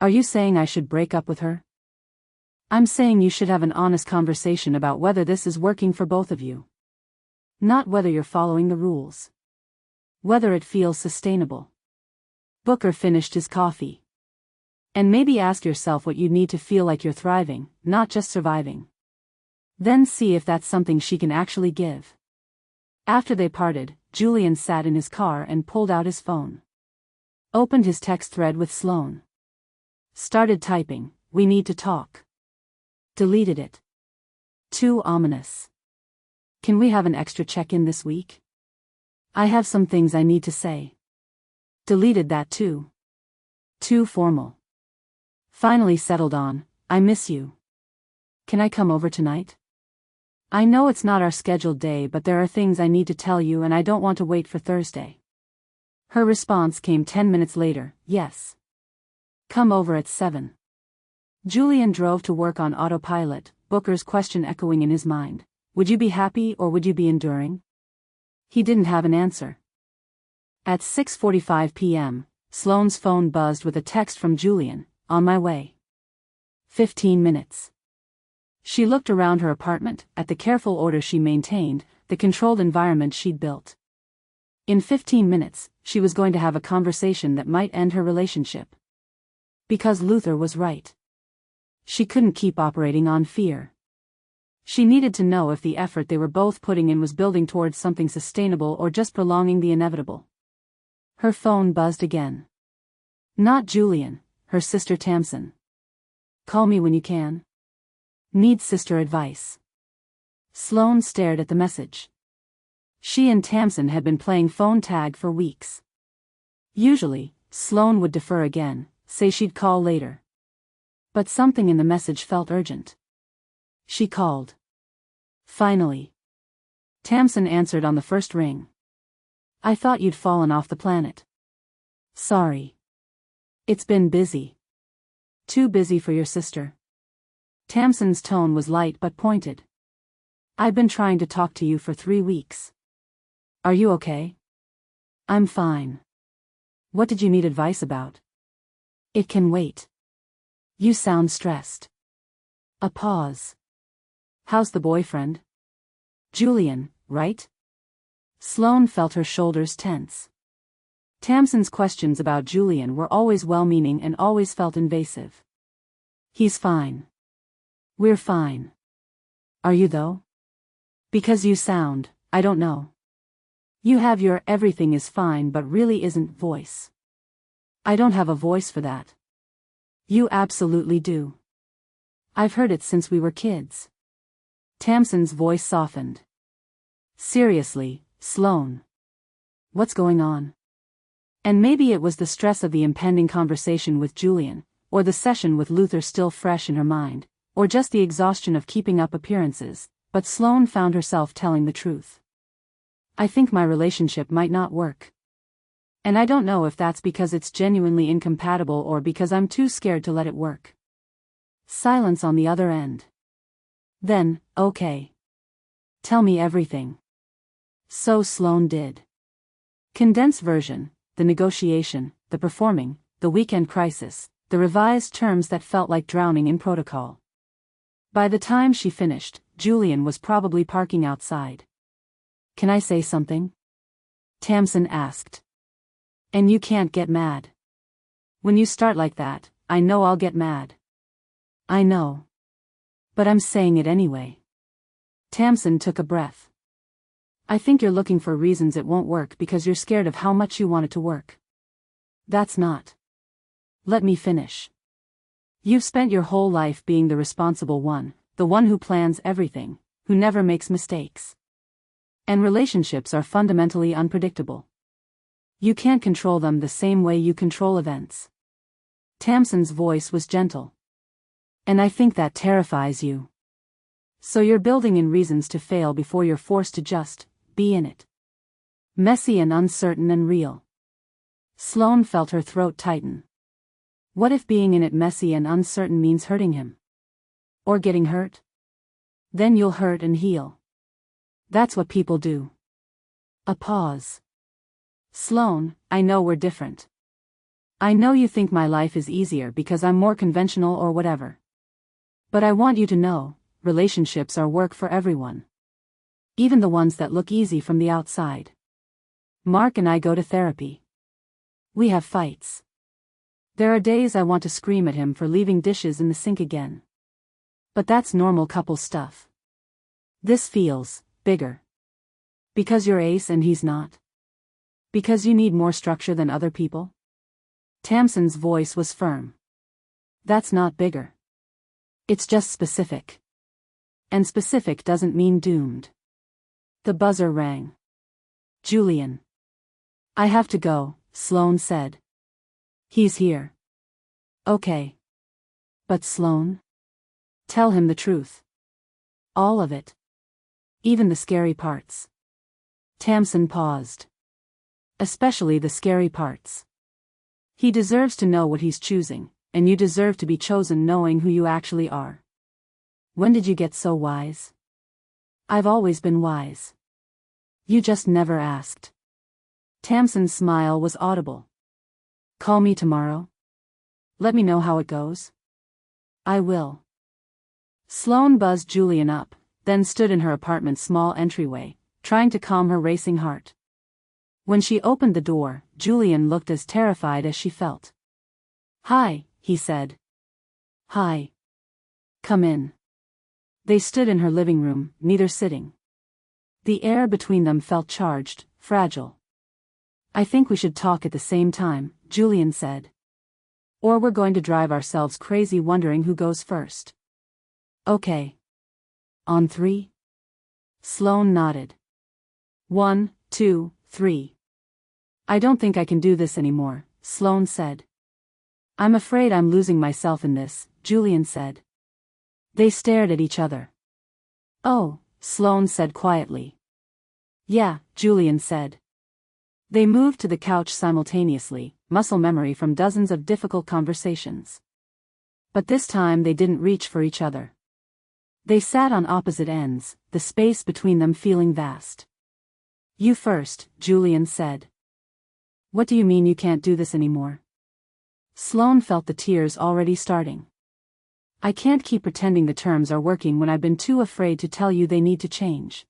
Are you saying I should break up with her? I'm saying you should have an honest conversation about whether this is working for both of you. Not whether you're following the rules. Whether it feels sustainable. Booker finished his coffee. And maybe ask yourself what you need to feel like you're thriving, not just surviving. Then see if that's something she can actually give. After they parted, Julian sat in his car and pulled out his phone. Opened his text thread with Sloane. Started typing, "We need to talk." Deleted it. Too ominous. Can we have an extra check-in this week? I have some things I need to say. Deleted that too. Too formal. Finally settled on, "I miss you. Can I come over tonight? I know it's not our scheduled day, but there are things I need to tell you and I don't want to wait for Thursday." Her response came 10 minutes later, "Yes. Come over at 7. Julian drove to work on autopilot, Booker's question echoing in his mind. Would you be happy or would you be enduring? He didn't have an answer. At 6:45 p.m., Sloane's phone buzzed with a text from Julian, "On my way." 15 minutes. She looked around her apartment, at the careful order she maintained, the controlled environment she'd built. In 15 minutes, she was going to have a conversation that might end her relationship. Because Luther was right. She couldn't keep operating on fear. She needed to know if the effort they were both putting in was building towards something sustainable or just prolonging the inevitable. Her phone buzzed again. Not Julian, her sister Tamsin. "Call me when you can. Need sister advice." Sloane stared at the message. She and Tamsin had been playing phone tag for weeks. Usually, Sloane would defer again, say she'd call later. But something in the message felt urgent. She called. Finally. Tamsin answered on the first ring. "I thought you'd fallen off the planet." "Sorry. It's been busy." "Too busy for your sister?" Tamsin's tone was light but pointed. "I've been trying to talk to you for 3 weeks. Are you okay?" "I'm fine. What did you need advice about?" "It can wait. You sound stressed." A pause. "How's the boyfriend?" "Julian, right?" Sloane felt her shoulders tense. Tamsin's questions about Julian were always well-meaning and always felt invasive. "He's fine. We're fine. Are you though? Because you sound, I don't know. You have your 'everything is fine but really isn't' voice." "I don't have a voice for that." "You absolutely do. I've heard it since we were kids." Tamsin's voice softened. "Seriously, Sloane. What's going on?" And maybe it was the stress of the impending conversation with Julian, or the session with Luther still fresh in her mind, or just the exhaustion of keeping up appearances, but Sloane found herself telling the truth. "I think my relationship might not work. And I don't know if that's because it's genuinely incompatible or because I'm too scared to let it work." Silence on the other end. Then, okay. Tell me everything. So Sloane did. Condensed version, the negotiation, the performing, the weekend crisis, the revised terms that felt like drowning in protocol. By the time she finished, Julian was probably parking outside. Can I say something? Tamsin asked. And you can't get mad. When you start like that, I know I'll get mad. I know. But I'm saying it anyway. Tamsin took a breath. I think you're looking for reasons it won't work because you're scared of how much you want it to work. That's not. Let me finish. You've spent your whole life being the responsible one, the one who plans everything, who never makes mistakes. And relationships are fundamentally unpredictable. You can't control them the same way you control events. Tamsin's voice was gentle. And I think that terrifies you. So you're building in reasons to fail before you're forced to just be in it. Messy and uncertain and real. Sloane felt her throat tighten. What if being in it messy and uncertain means hurting him? Or getting hurt? Then you'll hurt and heal. That's what people do. A pause. Sloane, I know we're different. I know you think my life is easier because I'm more conventional or whatever. But I want you to know, relationships are work for everyone. Even the ones that look easy from the outside. Mark and I go to therapy. We have fights. There are days I want to scream at him for leaving dishes in the sink again. But that's normal couple stuff. This feels bigger. Because you're ace and he's not? Because you need more structure than other people? Tamsin's voice was firm. That's not bigger. It's just specific. And specific doesn't mean doomed. The buzzer rang. Julian. I have to go, Sloane said. He's here. Okay. But Sloane? Tell him the truth. All of it. Even the scary parts. Tamsin paused. Especially the scary parts. He deserves to know what he's choosing, and you deserve to be chosen knowing who you actually are. When did you get so wise? I've always been wise. You just never asked. Tamsin's smile was audible. Call me tomorrow. Let me know how it goes. I will. Sloane buzzed Julian up, then stood in her apartment's small entryway, trying to calm her racing heart. When she opened the door, Julian looked as terrified as she felt. Hi, he said. Hi. Come in. They stood in her living room, neither sitting. The air between them felt charged, fragile. I think we should talk at the same time, Julian said. Or we're going to drive ourselves crazy wondering who goes first. Okay. On 3? Sloane nodded. 1, 2, 3. I don't think I can do this anymore, Sloane said. I'm afraid I'm losing myself in this, Julian said. They stared at each other. Oh, Sloane said quietly. Yeah, Julian said. They moved to the couch simultaneously, muscle memory from dozens of difficult conversations. But this time they didn't reach for each other. They sat on opposite ends, the space between them feeling vast. You first, Julian said. What do you mean you can't do this anymore? Sloane felt the tears already starting. I can't keep pretending the terms are working when I've been too afraid to tell you they need to change.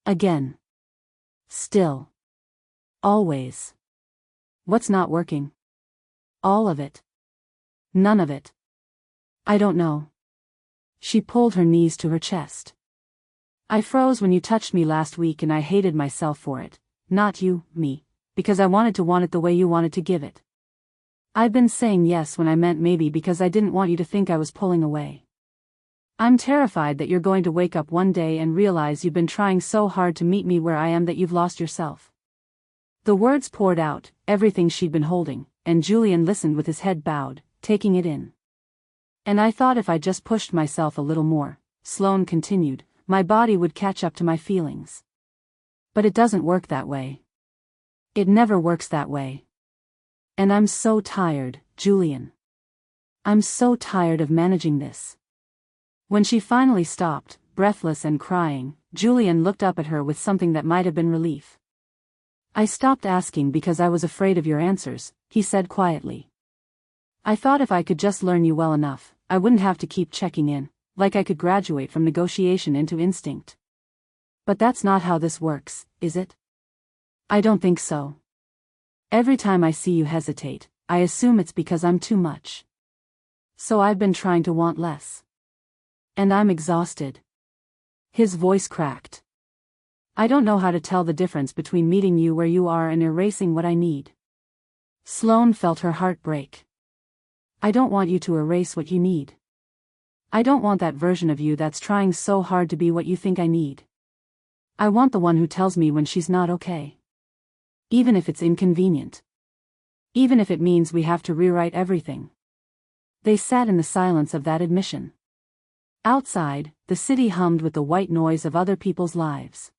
Again. Still. Always. What's not working? All of it. None of it. I don't know. She pulled her knees to her chest. I froze when you touched me last week and I hated myself for it, not you, me, because I wanted to want it the way you wanted to give it. I've been saying yes when I meant maybe because I didn't want you to think I was pulling away. I'm terrified that you're going to wake up one day and realize you've been trying so hard to meet me where I am that you've lost yourself. The words poured out, everything she'd been holding, and Julian listened with his head bowed, taking it in. And I thought if I just pushed myself a little more, Sloane continued, my body would catch up to my feelings. But it doesn't work that way. It never works that way. And I'm so tired, Julian. I'm so tired of managing this. When she finally stopped, breathless and crying, Julian looked up at her with something that might have been relief. I stopped asking because I was afraid of your answers, he said quietly. I thought if I could just learn you well enough, I wouldn't have to keep checking in, like I could graduate from negotiation into instinct. But that's not how this works, is it? I don't think so. Every time I see you hesitate, I assume it's because I'm too much. So I've been trying to want less. And I'm exhausted. His voice cracked. I don't know how to tell the difference between meeting you where you are and erasing what I need. Sloane felt her heart break. I don't want you to erase what you need. I don't want that version of you that's trying so hard to be what you think I need. I want the one who tells me when she's not okay. Even if it's inconvenient. Even if it means we have to rewrite everything. They sat in the silence of that admission. Outside, the city hummed with the white noise of other people's lives.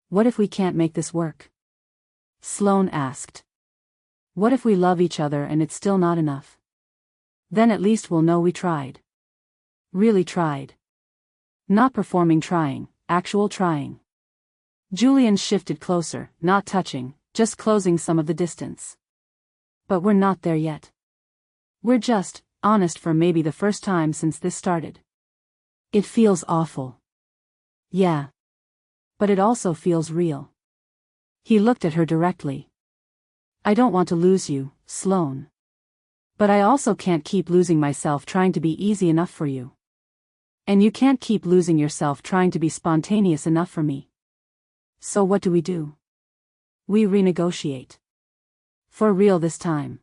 What if we can't make this work? Sloane asked. What if we love each other and it's still not enough? Then at least we'll know we tried. Really tried. Not performing trying, actual trying. Julian shifted closer, not touching, just closing some of the distance. But we're not there yet. We're just honest for maybe the first time since this started. It feels awful. Yeah. But it also feels real. He looked at her directly. I don't want to lose you, Sloane. But I also can't keep losing myself trying to be easy enough for you. And you can't keep losing yourself trying to be spontaneous enough for me. So what do? We renegotiate. For real this time.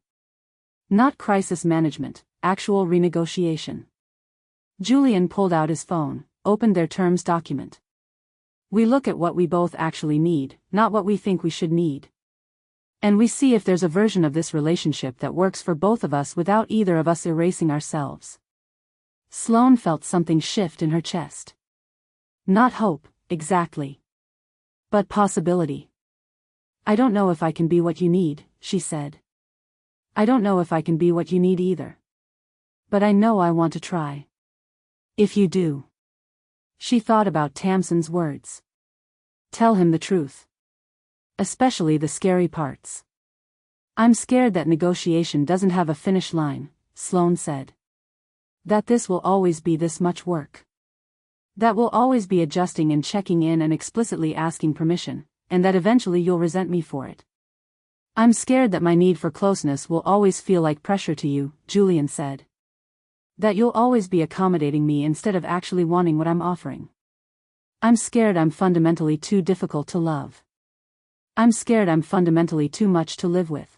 Not crisis management, actual renegotiation. Julian pulled out his phone, opened their terms document. We look at what we both actually need, not what we think we should need. And we see if there's a version of this relationship that works for both of us without either of us erasing ourselves. Sloane felt something shift in her chest. Not hope, exactly. But possibility. I don't know if I can be what you need, she said. I don't know if I can be what you need either. But I know I want to try. If you do. She thought about Tamsin's words. Tell him the truth. Especially the scary parts. I'm scared that negotiation doesn't have a finish line, Sloane said. That this will always be this much work. That we'll always be adjusting and checking in and explicitly asking permission, and that eventually you'll resent me for it. I'm scared that my need for closeness will always feel like pressure to you, Julian said. That you'll always be accommodating me instead of actually wanting what I'm offering. I'm scared I'm fundamentally too difficult to love. I'm scared I'm fundamentally too much to live with.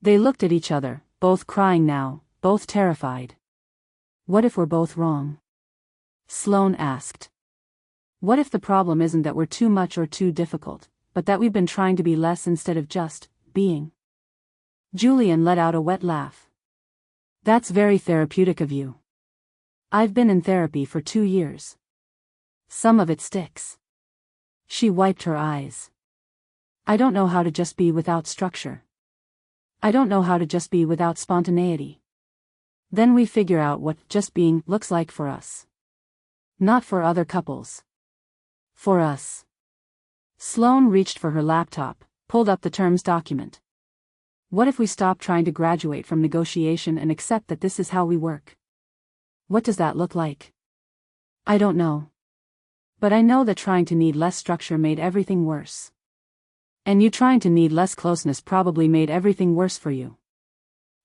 They looked at each other, both crying now, both terrified. What if we're both wrong? Sloane asked. What if the problem isn't that we're too much or too difficult, but that we've been trying to be less instead of just being? Julian let out a wet laugh. That's very therapeutic of you. I've been in therapy for 2 years. Some of it sticks. She wiped her eyes. I don't know how to just be without structure. I don't know how to just be without spontaneity. Then we figure out what just being looks like for us. Not for other couples. For us. Sloane reached for her laptop, pulled up the terms document. What if we stop trying to graduate from negotiation and accept that this is how we work? What does that look like? I don't know. But I know that trying to need less structure made everything worse. And you trying to need less closeness probably made everything worse for you.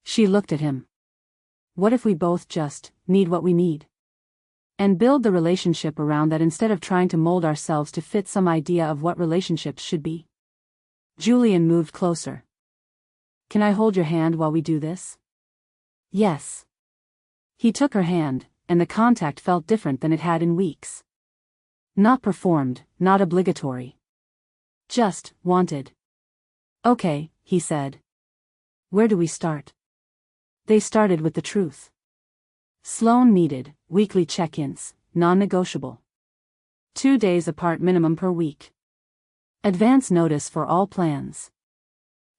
She looked at him. What if we both just need what we need? And build the relationship around that instead of trying to mold ourselves to fit some idea of what relationships should be? Julian moved closer. Can I hold your hand while we do this? Yes. He took her hand, and the contact felt different than it had in weeks. Not performed, not obligatory. Just wanted. Okay, he said. Where do we start? They started with the truth. Sloane needed weekly check-ins, non-negotiable. 2 days apart minimum per week. Advance notice for all plans.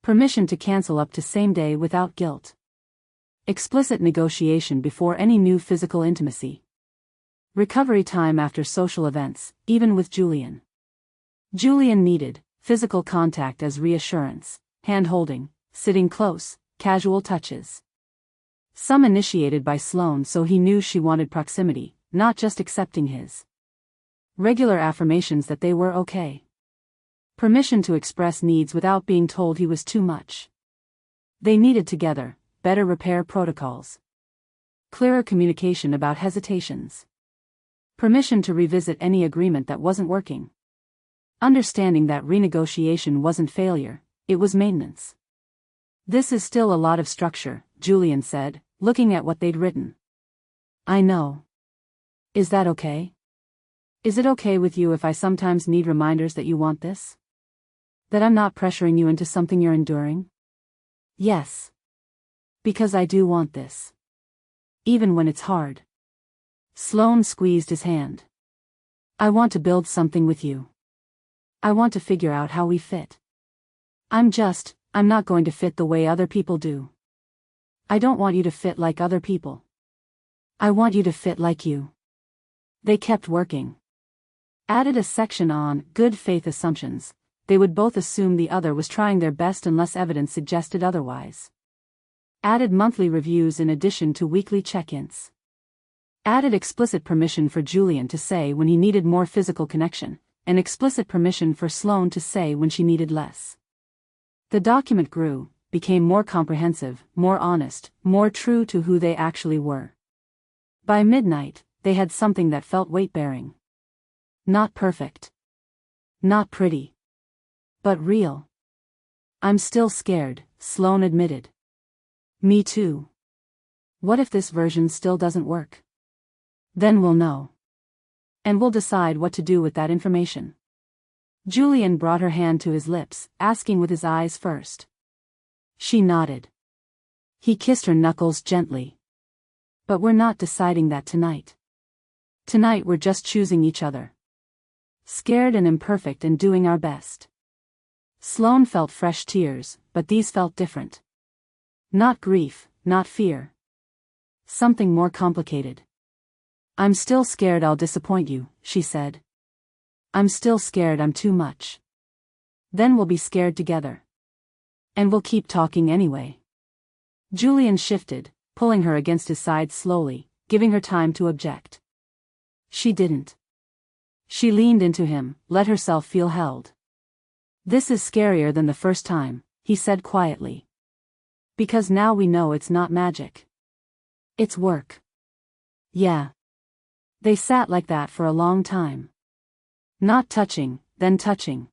Permission to cancel up to same day without guilt. Explicit negotiation before any new physical intimacy. Recovery time after social events, even with Julian. Julian needed physical contact as reassurance, hand-holding, sitting close, casual touches. Some initiated by Sloane, so he knew she wanted proximity, not just accepting his. Regular affirmations that they were okay. Permission to express needs without being told he was too much. They needed together better repair protocols. Clearer communication about hesitations. Permission to revisit any agreement that wasn't working. Understanding that renegotiation wasn't failure, it was maintenance. This is still a lot of structure, Julian said, looking at what they'd written. I know. Is that okay? Is it okay with you if I sometimes need reminders that you want this? That I'm not pressuring you into something you're enduring? Yes. Because I do want this. Even when it's hard. Sloane squeezed his hand. I want to build something with you. I want to figure out how we fit. I'm not going to fit the way other people do. I don't want you to fit like other people. I want you to fit like you. They kept working. Added a section on good faith assumptions. They would both assume the other was trying their best unless evidence suggested otherwise. Added monthly reviews in addition to weekly check-ins. Added explicit permission for Julian to say when he needed more physical connection, and explicit permission for Sloane to say when she needed less. The document grew, became more comprehensive, more honest, more true to who they actually were. By midnight, they had something that felt weight-bearing. Not perfect. Not pretty. But real. I'm still scared, Sloane admitted. Me too. What if this version still doesn't work? Then we'll know. And we'll decide what to do with that information. Julian brought her hand to his lips, asking with his eyes first. She nodded. He kissed her knuckles gently. But we're not deciding that tonight. Tonight we're just choosing each other. Scared and imperfect and doing our best. Sloane felt fresh tears, but these felt different. Not grief, not fear. Something more complicated. I'm still scared I'll disappoint you, she said. I'm still scared I'm too much. Then we'll be scared together. And we'll keep talking anyway. Julian shifted, pulling her against his side slowly, giving her time to object. She didn't. She leaned into him, let herself feel held. This is scarier than the first time, he said quietly. Because now we know it's not magic. It's work. Yeah. They sat like that for a long time. Not touching, then touching.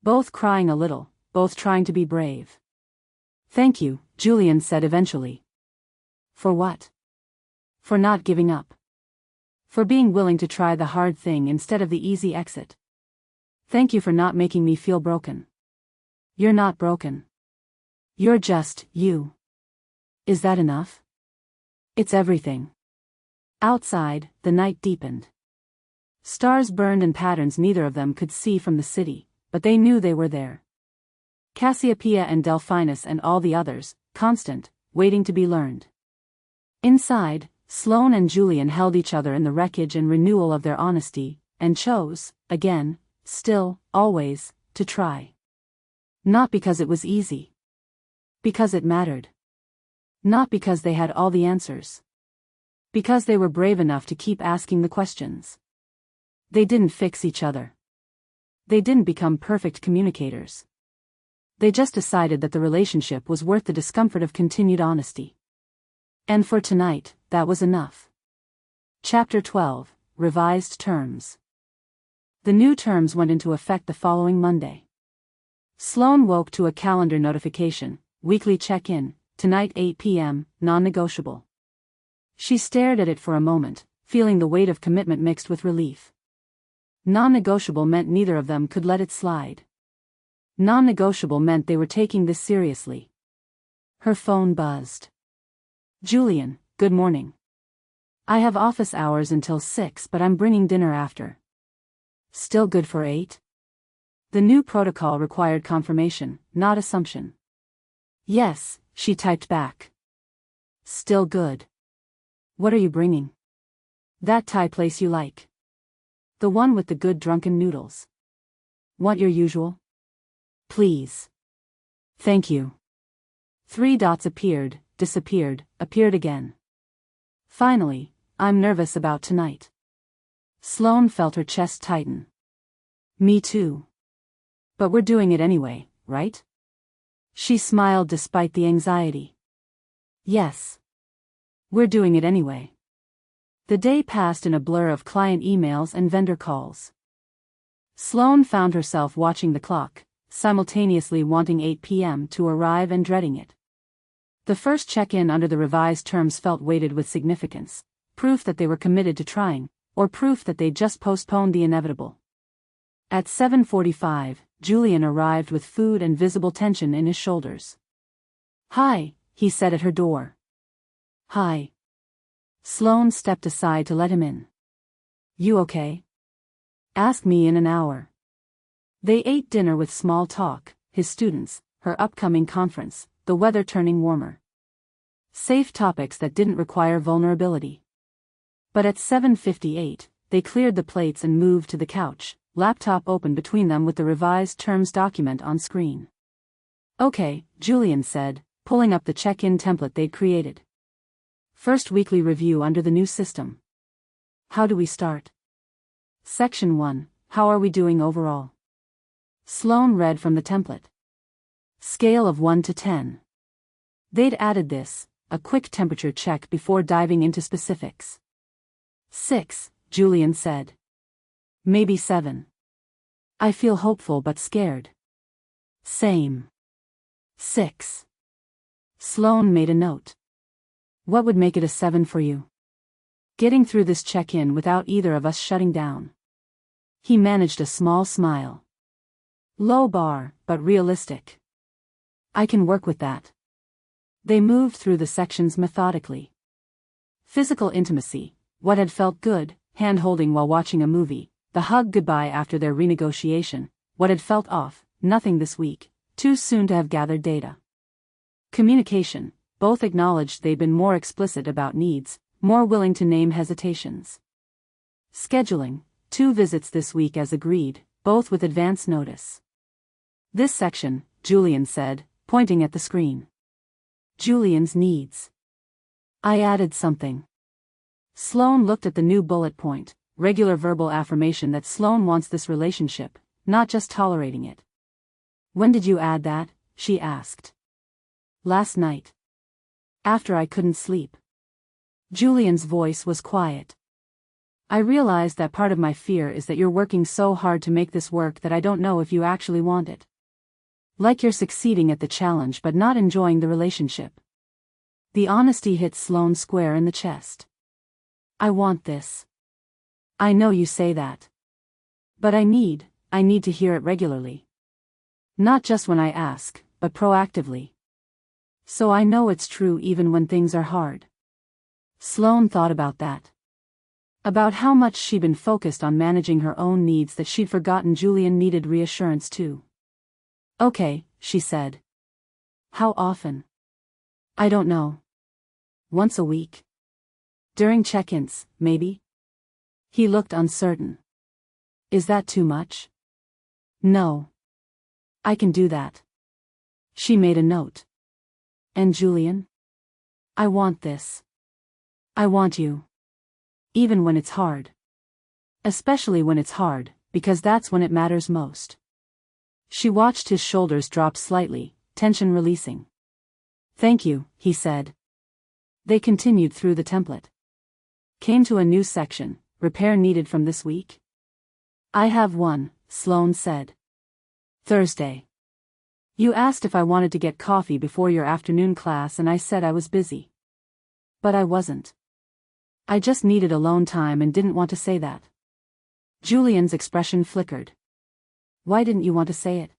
Both crying a little, both trying to be brave. Thank you, Julian said eventually. For what? For not giving up. For being willing to try the hard thing instead of the easy exit. Thank you for not making me feel broken. You're not broken. You're just, you. Is that enough? It's everything. Outside, the night deepened. Stars burned in patterns neither of them could see from the city, but they knew they were there. Cassiopeia and Delphinus and all the others, constant, waiting to be learned. Inside, Sloane and Julian held each other in the wreckage and renewal of their honesty, and chose, again, still, always, to try. Not because it was easy. Because it mattered. Not because they had all the answers. Because they were brave enough to keep asking the questions. They didn't fix each other. They didn't become perfect communicators. They just decided that the relationship was worth the discomfort of continued honesty. And for tonight, that was enough. Chapter 12, Revised Terms. The new terms went into effect the following Monday. Sloane woke to a calendar notification, weekly check-in, tonight 8 p.m., non-negotiable. She stared at it for a moment, feeling the weight of commitment mixed with relief. Non-negotiable meant neither of them could let it slide. Non-negotiable meant they were taking this seriously. Her phone buzzed. Julian, good morning. I have office hours until 6 but I'm bringing dinner after. Still good for 8? The new protocol required confirmation, not assumption. Yes, she typed back. Still good. What are you bringing? That Thai place you like. The one with the good drunken noodles. Want your usual? Please. Thank you. 3 dots appeared, disappeared, appeared again. Finally, I'm nervous about tonight. Sloane felt her chest tighten. Me too. But we're doing it anyway, right? She smiled despite the anxiety. Yes. We're doing it anyway. The day passed in a blur of client emails and vendor calls. Sloane found herself watching the clock, simultaneously wanting 8 p.m. to arrive and dreading it. The first check-in under the revised terms felt weighted with significance, proof that they were committed to trying, or proof that they'd just postponed the inevitable. At 7:45, Julian arrived with food and visible tension in his shoulders. "Hi," he said at her door. "Hi." Sloane stepped aside to let him in. "You okay?" "Ask me in an hour." They ate dinner with small talk, his students, her upcoming conference, the weather turning warmer. Safe topics that didn't require vulnerability. But at 7:58, they cleared the plates and moved to the couch, laptop open between them with the revised terms document on screen. "Okay," Julian said, pulling up the check-in template they'd created. "First weekly review under the new system. How do we start?" Section 1, How are we doing overall? Sloane read from the template. Scale of 1 to 10. They'd added this, a quick temperature check before diving into specifics. 6, Julian said. Maybe 7. I feel hopeful but scared. Same. 6. Sloane made a note. What would make it a 7 for you? Getting through this check-in without either of us shutting down. He managed a small smile. Low bar, but realistic. I can work with that. They moved through the sections methodically. Physical intimacy, what had felt good, hand-holding while watching a movie, the hug goodbye after their renegotiation, what had felt off, nothing this week, too soon to have gathered data. Communication, both acknowledged they'd been more explicit about needs, more willing to name hesitations. Scheduling, 2 visits this week as agreed, both with advance notice. This section, Julian said, pointing at the screen. Julian's needs. I added something. Sloane looked at the new bullet point, regular verbal affirmation that Sloane wants this relationship, not just tolerating it. When did you add that? She asked. Last night. After I couldn't sleep. Julian's voice was quiet. I realized that part of my fear is that you're working so hard to make this work that I don't know if you actually want it. Like you're succeeding at the challenge but not enjoying the relationship. The honesty hit Sloane square in the chest. I want this. I know you say that. But I need to hear it regularly. Not just when I ask, but proactively. So I know it's true even when things are hard. Sloane thought about that. About how much she'd been focused on managing her own needs that she'd forgotten Julian needed reassurance too. Okay, she said. How often? I don't know. Once a week? During check-ins, maybe? He looked uncertain. Is that too much? No. I can do that. She made a note. And Julian? I want this. I want you. Even when it's hard. Especially when it's hard, because that's when it matters most. She watched his shoulders drop slightly, tension releasing. Thank you, he said. They continued through the template. Came to a new section, repair needed from this week? I have one, Sloane said. Thursday. You asked if I wanted to get coffee before your afternoon class and I said I was busy. But I wasn't. I just needed alone time and didn't want to say that. Julian's expression flickered. Why didn't you want to say it?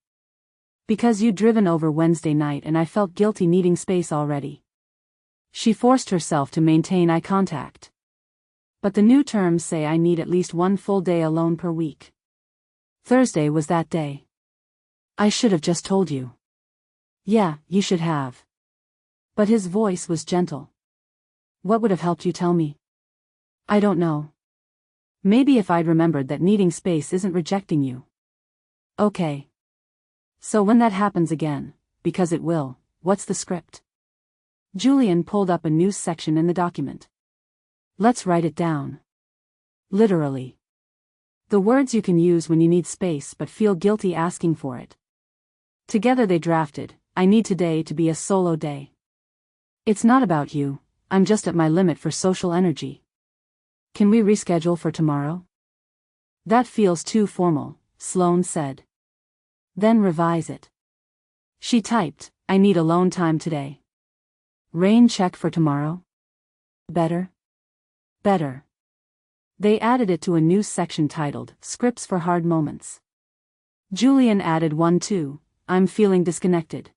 Because you'd driven over Wednesday night and I felt guilty needing space already. She forced herself to maintain eye contact. But the new terms say I need at least 1 full day alone per week. Thursday was that day. I should have just told you. Yeah, you should have. But his voice was gentle. What would have helped you tell me? I don't know. Maybe if I'd remembered that needing space isn't rejecting you. Okay. So when that happens again, because it will, what's the script? Julian pulled up a news section in the document. Let's write it down. Literally. The words you can use when you need space but feel guilty asking for it. Together they drafted, I need today to be a solo day. It's not about you, I'm just at my limit for social energy. Can we reschedule for tomorrow? That feels too formal, Sloane said. Then revise it. She typed, I need alone time today. Rain check for tomorrow? Better? Better. They added it to a news section titled, Scripts for Hard Moments. Julian added one too, I'm feeling disconnected.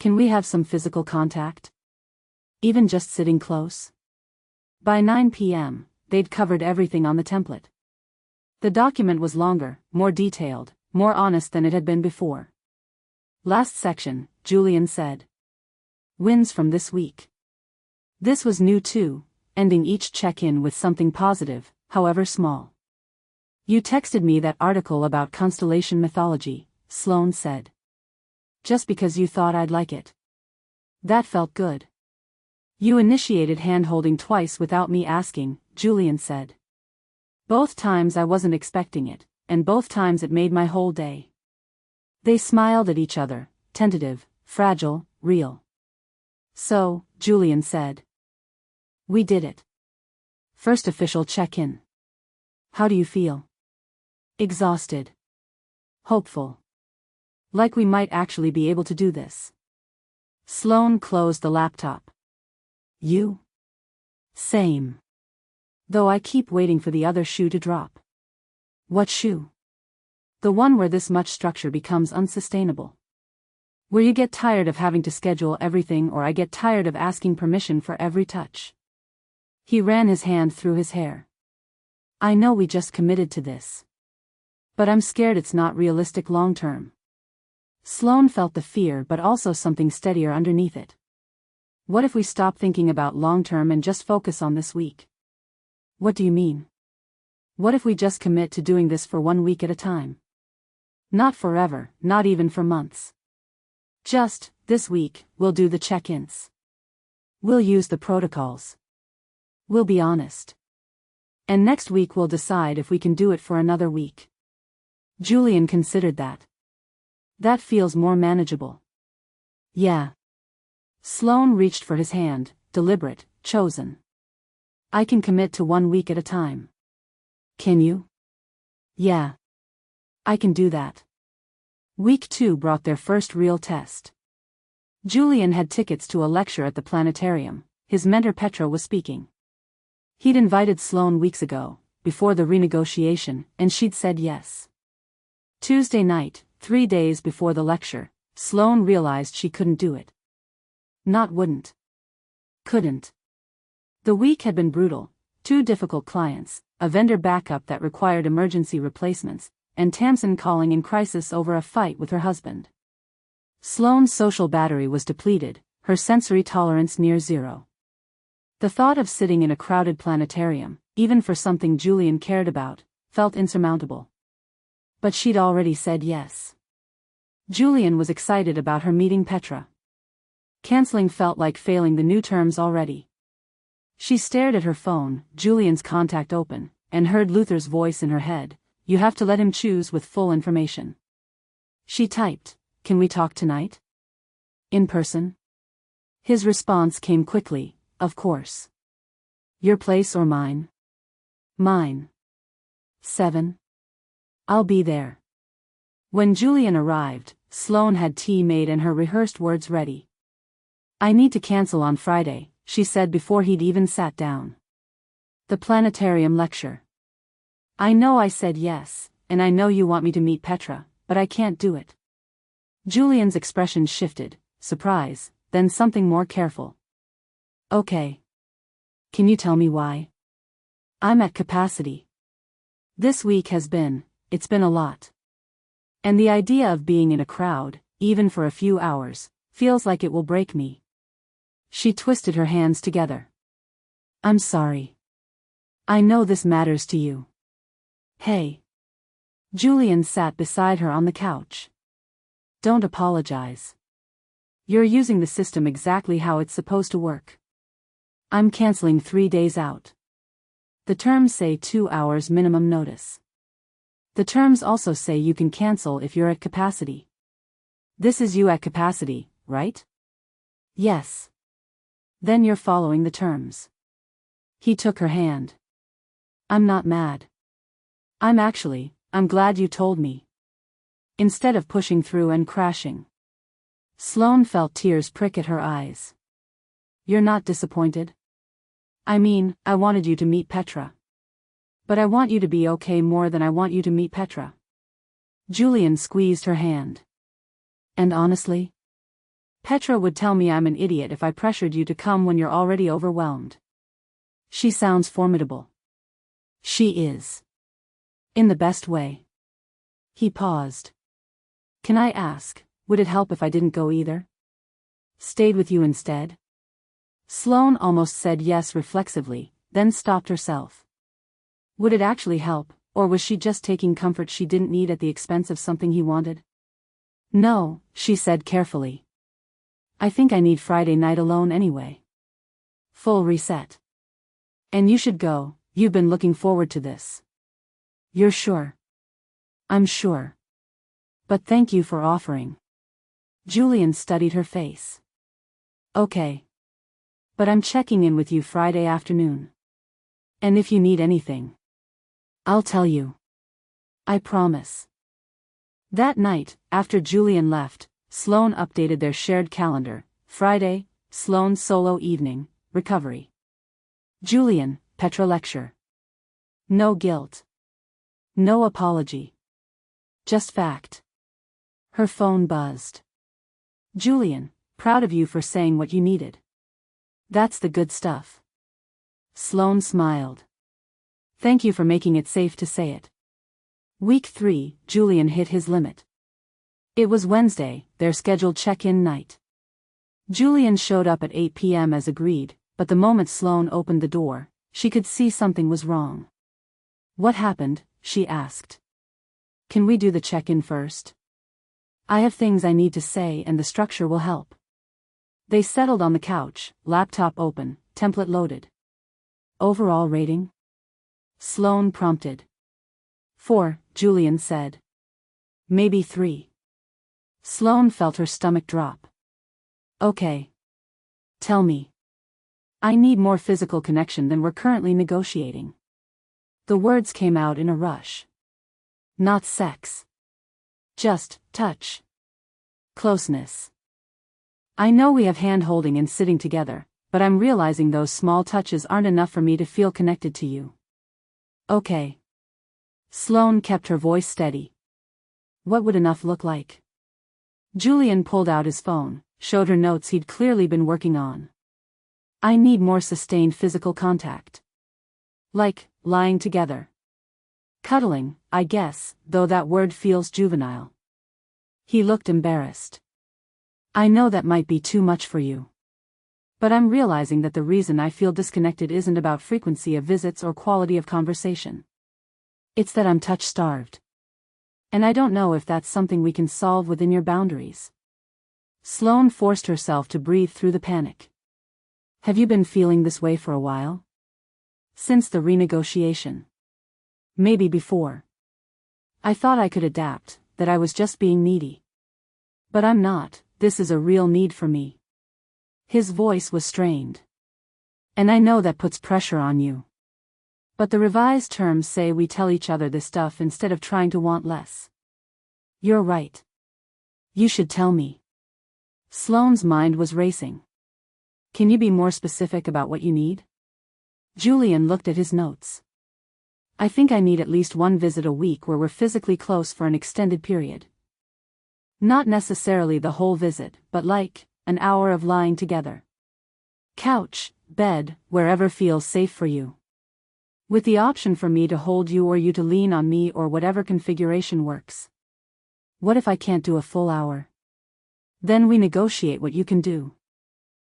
Can we have some physical contact? Even just sitting close? By 9 p.m., they'd covered everything on the template. The document was longer, more detailed, more honest than it had been before. Last section, Julian said. Wins from this week. This was new too, ending each check-in with something positive, however small. You texted me that article about constellation mythology, Sloane said. Just because you thought I'd like it. That felt good. You initiated hand-holding twice without me asking, Julian said. Both times I wasn't expecting it, and both times it made my whole day. They smiled at each other, tentative, fragile, real. So, Julian said. We did it. First official check-in. How do you feel? Exhausted. Hopeful. Like we might actually be able to do this. Sloane closed the laptop. You? Same. Though I keep waiting for the other shoe to drop. What shoe? The one where this much structure becomes unsustainable. Where you get tired of having to schedule everything or I get tired of asking permission for every touch. He ran his hand through his hair. I know we just committed to this. But I'm scared it's not realistic long-term. Sloane felt the fear but also something steadier underneath it. What if we stop thinking about long-term and just focus on this week? What do you mean? What if we just commit to doing this for 1 week at a time? Not forever, not even for months. Just, this week, we'll do the check-ins. We'll use the protocols. We'll be honest. And next week we'll decide if we can do it for another week. Julian considered that. That feels more manageable. Yeah. Sloane reached for his hand, deliberate, chosen. I can commit to 1 week at a time. Can you? Yeah. I can do that. Week 2 brought their first real test. Julian had tickets to a lecture at the planetarium. His mentor Petra was speaking. He'd invited Sloane weeks ago, before the renegotiation, and she'd said yes. Tuesday night, 3 days before the lecture, Sloane realized she couldn't do it. Not wouldn't. Couldn't. The week had been brutal, 2 difficult clients, a vendor backup that required emergency replacements, and Tamsin calling in crisis over a fight with her husband. Sloane's social battery was depleted, her sensory tolerance near zero. The thought of sitting in a crowded planetarium, even for something Julian cared about, felt insurmountable. But she'd already said yes. Julian was excited about her meeting Petra. Canceling felt like failing the new terms already. She stared at her phone, Julian's contact open, and heard Luther's voice in her head, you have to let him choose with full information. She typed, can we talk tonight? In person? His response came quickly, of course. Your place or mine? Mine. 7. I'll be there. When Julian arrived, Sloane had tea made and her rehearsed words ready. I need to cancel on Friday, she said before he'd even sat down. The planetarium lecture. I know I said yes, and I know you want me to meet Petra, but I can't do it. Julian's expression shifted, surprise, then something more careful. Okay. Can you tell me why? I'm at capacity. This week it's been a lot. And the idea of being in a crowd, even for a few hours, feels like it will break me. She twisted her hands together. I'm sorry. I know this matters to you. Hey. Julian sat beside her on the couch. Don't apologize. You're using the system exactly how it's supposed to work. I'm canceling 3 days out. The terms say 2 hours minimum notice. The terms also say you can cancel if you're at capacity. This is you at capacity, right? Yes. Then you're following the terms. He took her hand. I'm not mad. I'm glad you told me. Instead of pushing through and crashing. Sloane felt tears prick at her eyes. You're not disappointed? I mean, I wanted you to meet Petra. But I want you to be okay more than I want you to meet Petra. Julian squeezed her hand. And honestly? Petra would tell me I'm an idiot if I pressured you to come when you're already overwhelmed. She sounds formidable. She is. In the best way. He paused. Can I ask, would it help if I didn't go either? Stayed with you instead? Sloane almost said yes reflexively, then stopped herself. Would it actually help, or was she just taking comfort she didn't need at the expense of something he wanted? No, she said carefully. I think I need Friday night alone anyway. Full reset. And you should go, you've been looking forward to this. You're sure? I'm sure. But thank you for offering. Julian studied her face. Okay. But I'm checking in with you Friday afternoon. And if you need anything, I'll tell you. I promise. That night, after Julian left, Sloane updated their shared calendar. Friday, Sloane's solo evening, recovery. Julian, Petra lecture. No guilt. No apology. Just fact. Her phone buzzed. Julian, proud of you for saying what you needed. That's the good stuff. Sloane smiled. Thank you for making it safe to say it. Week 3, Julian hit his limit. It was Wednesday, their scheduled check-in night. Julian showed up at 8 p.m. as agreed, but the moment Sloane opened the door, she could see something was wrong. What happened? She asked. Can we do the check-in first? I have things I need to say and the structure will help. They settled on the couch, laptop open, template loaded. Overall rating? Sloane prompted. 4, Julian said. Maybe 3. Sloane felt her stomach drop. Okay. Tell me. I need more physical connection than we're currently negotiating. The words came out in a rush. Not sex. Just touch. Closeness. I know we have hand-holding and sitting together, but I'm realizing those small touches aren't enough for me to feel connected to you. Okay. Sloane kept her voice steady. What would enough look like? Julian pulled out his phone, showed her notes he'd clearly been working on. I need more sustained physical contact. Like, lying together. Cuddling, I guess, though that word feels juvenile. He looked embarrassed. I know that might be too much for you. But I'm realizing that the reason I feel disconnected isn't about frequency of visits or quality of conversation. It's that I'm touch-starved. And I don't know if that's something we can solve within your boundaries. Sloane forced herself to breathe through the panic. Have you been feeling this way for a while? Since the renegotiation. Maybe before. I thought I could adapt, that I was just being needy. But I'm not, this is a real need for me. His voice was strained. And I know that puts pressure on you. But the revised terms say we tell each other this stuff instead of trying to want less. You're right. You should tell me. Sloane's mind was racing. Can you be more specific about what you need? Julian looked at his notes. I think I need at least one visit a week where we're physically close for an extended period. Not necessarily the whole visit, but like, an hour of lying together. Couch, bed, wherever feels safe for you. With the option for me to hold you or you to lean on me or whatever configuration works. What if I can't do a full hour? Then we negotiate what you can do.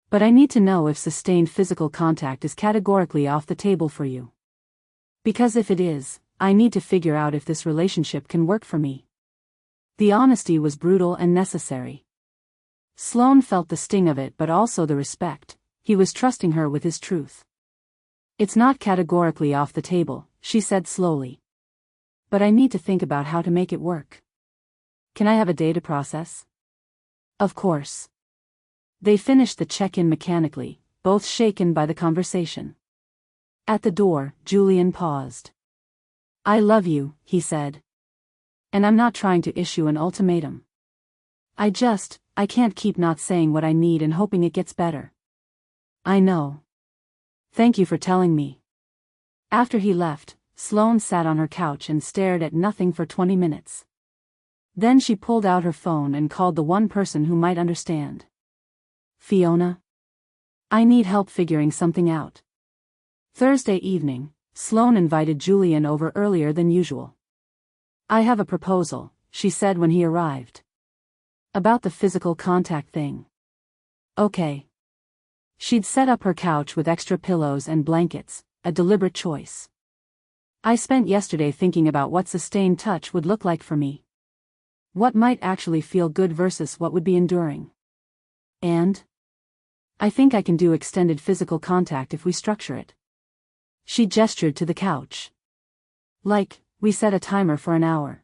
But I need to know if sustained physical contact is categorically off the table for you. Because if it is, I need to figure out if this relationship can work for me. The honesty was brutal and necessary. Sloane felt the sting of it but also the respect. He was trusting her with his truth. It's not categorically off the table, she said slowly. But I need to think about how to make it work. Can I have a day to process? Of course. They finished the check-in mechanically, both shaken by the conversation. At the door, Julian paused. I love you, he said. And I'm not trying to issue an ultimatum. I can't keep not saying what I need and hoping it gets better. I know. Thank you for telling me. After he left, Sloane sat on her couch and stared at nothing for 20 minutes. Then she pulled out her phone and called the one person who might understand. Fiona? I need help figuring something out. Thursday evening, Sloane invited Julian over earlier than usual. I have a proposal, she said when he arrived. About the physical contact thing. Okay. She'd set up her couch with extra pillows and blankets, a deliberate choice. I spent yesterday thinking about what sustained touch would look like for me. What might actually feel good versus what would be enduring. And I think I can do extended physical contact if we structure it. She gestured to the couch. Like, we set a timer for an hour.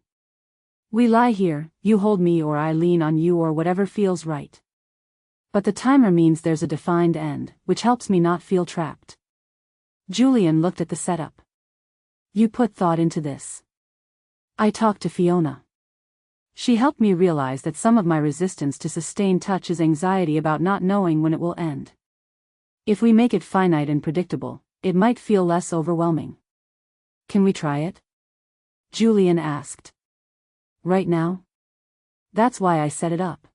We lie here, you hold me or I lean on you or whatever feels right. But the timer means there's a defined end, which helps me not feel trapped. Julian looked at the setup. You put thought into this. I talked to Fiona. She helped me realize that some of my resistance to sustained touch is anxiety about not knowing when it will end. If we make it finite and predictable, it might feel less overwhelming. Can we try it? Julian asked. Right now? That's why I set it up.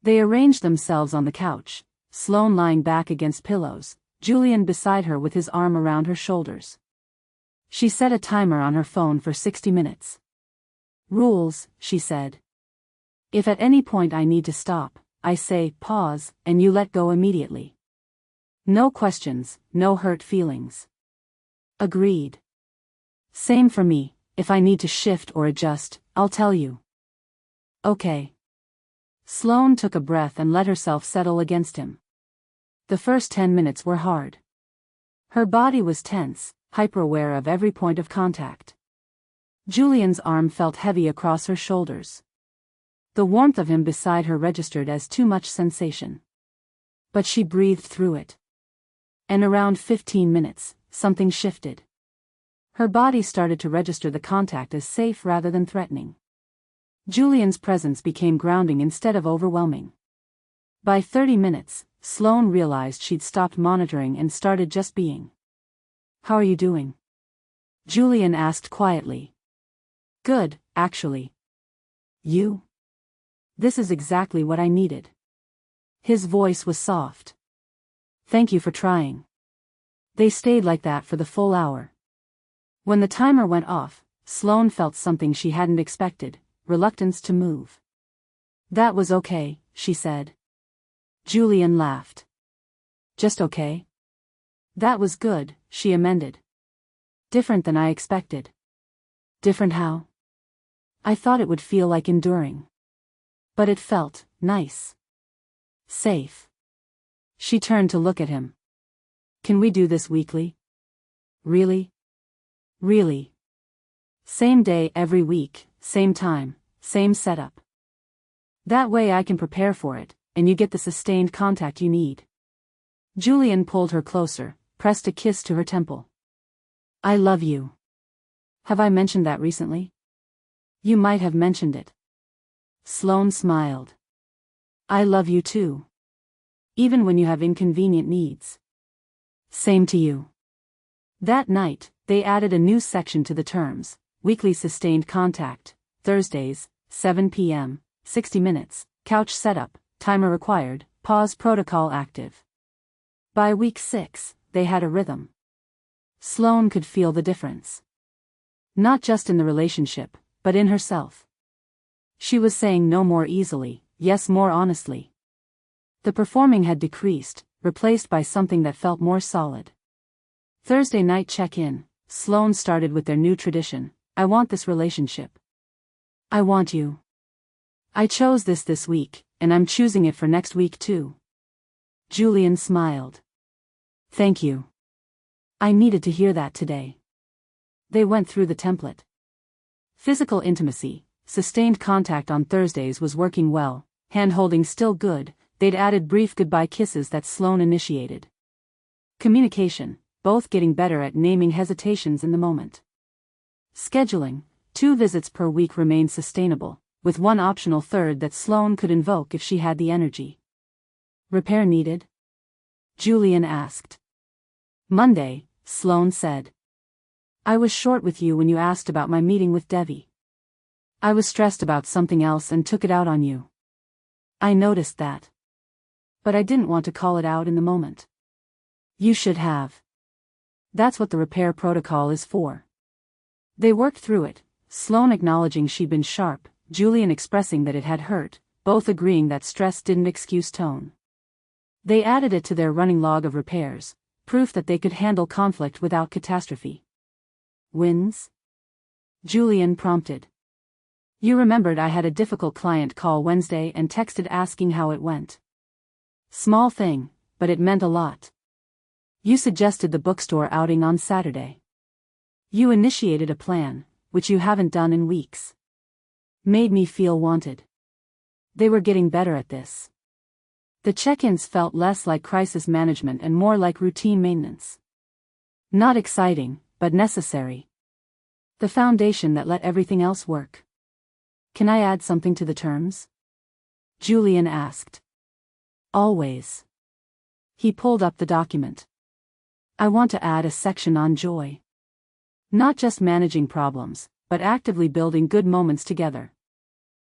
They arranged themselves on the couch, Sloane lying back against pillows, Julian beside her with his arm around her shoulders. She set a timer on her phone for 60 minutes. Rules, she said. If at any point I need to stop, I say, pause, and you let go immediately. No questions, no hurt feelings. Agreed. Same for me, if I need to shift or adjust, I'll tell you. Okay. Sloane took a breath and let herself settle against him. The first 10 minutes were hard. Her body was tense, hyper-aware of every point of contact. Julian's arm felt heavy across her shoulders. The warmth of him beside her registered as too much sensation. But she breathed through it. And around 15 minutes, something shifted. Her body started to register the contact as safe rather than threatening. Julian's presence became grounding instead of overwhelming. By 30 minutes, Sloane realized she'd stopped monitoring and started just being. How are you doing? Julian asked quietly. Good, actually. You? This is exactly what I needed. His voice was soft. Thank you for trying. They stayed like that for the full hour. When the timer went off, Sloane felt something she hadn't expected, reluctance to move. That was okay, she said. Julian laughed. Just okay? That was good, she amended. Different than I expected. Different how? I thought it would feel like enduring. But it felt nice. Safe. She turned to look at him. Can we do this weekly? Really? Really? Same day every week, same time, same setup. That way I can prepare for it, and you get the sustained contact you need. Julian pulled her closer, pressed a kiss to her temple. I love you. Have I mentioned that recently? You might have mentioned it. Sloane smiled. I love you too. Even when you have inconvenient needs. Same to you. That night, they added a new section to the terms, weekly sustained contact, Thursdays, 7 p.m., 60 minutes, couch setup, timer required, pause protocol active. By week 6, they had a rhythm. Sloane could feel the difference. Not just in the relationship, but in herself. She was saying no more easily, yes more honestly. The performing had decreased, replaced by something that felt more solid. Thursday night check-in, Sloane started with their new tradition: I want this relationship. I want you. I chose this week, and I'm choosing it for next week too. Julian smiled. Thank you. I needed to hear that today. They went through the template. Physical intimacy, sustained contact on Thursdays was working well, hand-holding still good. They'd added brief goodbye kisses that Sloane initiated. Communication, both getting better at naming hesitations in the moment. Scheduling, 2 visits per week remained sustainable, with one optional third that Sloane could invoke if she had the energy. Repair needed? Julian asked. Monday, Sloane said. I was short with you when you asked about my meeting with Devi. I was stressed about something else and took it out on you. I noticed that. But I didn't want to call it out in the moment. You should have. That's what the repair protocol is for. They worked through it, Sloane acknowledging she'd been sharp, Julian expressing that it had hurt, both agreeing that stress didn't excuse tone. They added it to their running log of repairs, proof that they could handle conflict without catastrophe. Wins? Julian prompted. You remembered I had a difficult client call Wednesday and texted asking how it went. Small thing, but it meant a lot. You suggested the bookstore outing on Saturday. You initiated a plan, which you haven't done in weeks. Made me feel wanted. They were getting better at this. The check-ins felt less like crisis management and more like routine maintenance. Not exciting, but necessary. The foundation that let everything else work. Can I add something to the terms? Julian asked. Always. He pulled up the document. I want to add a section on joy. Not just managing problems, but actively building good moments together.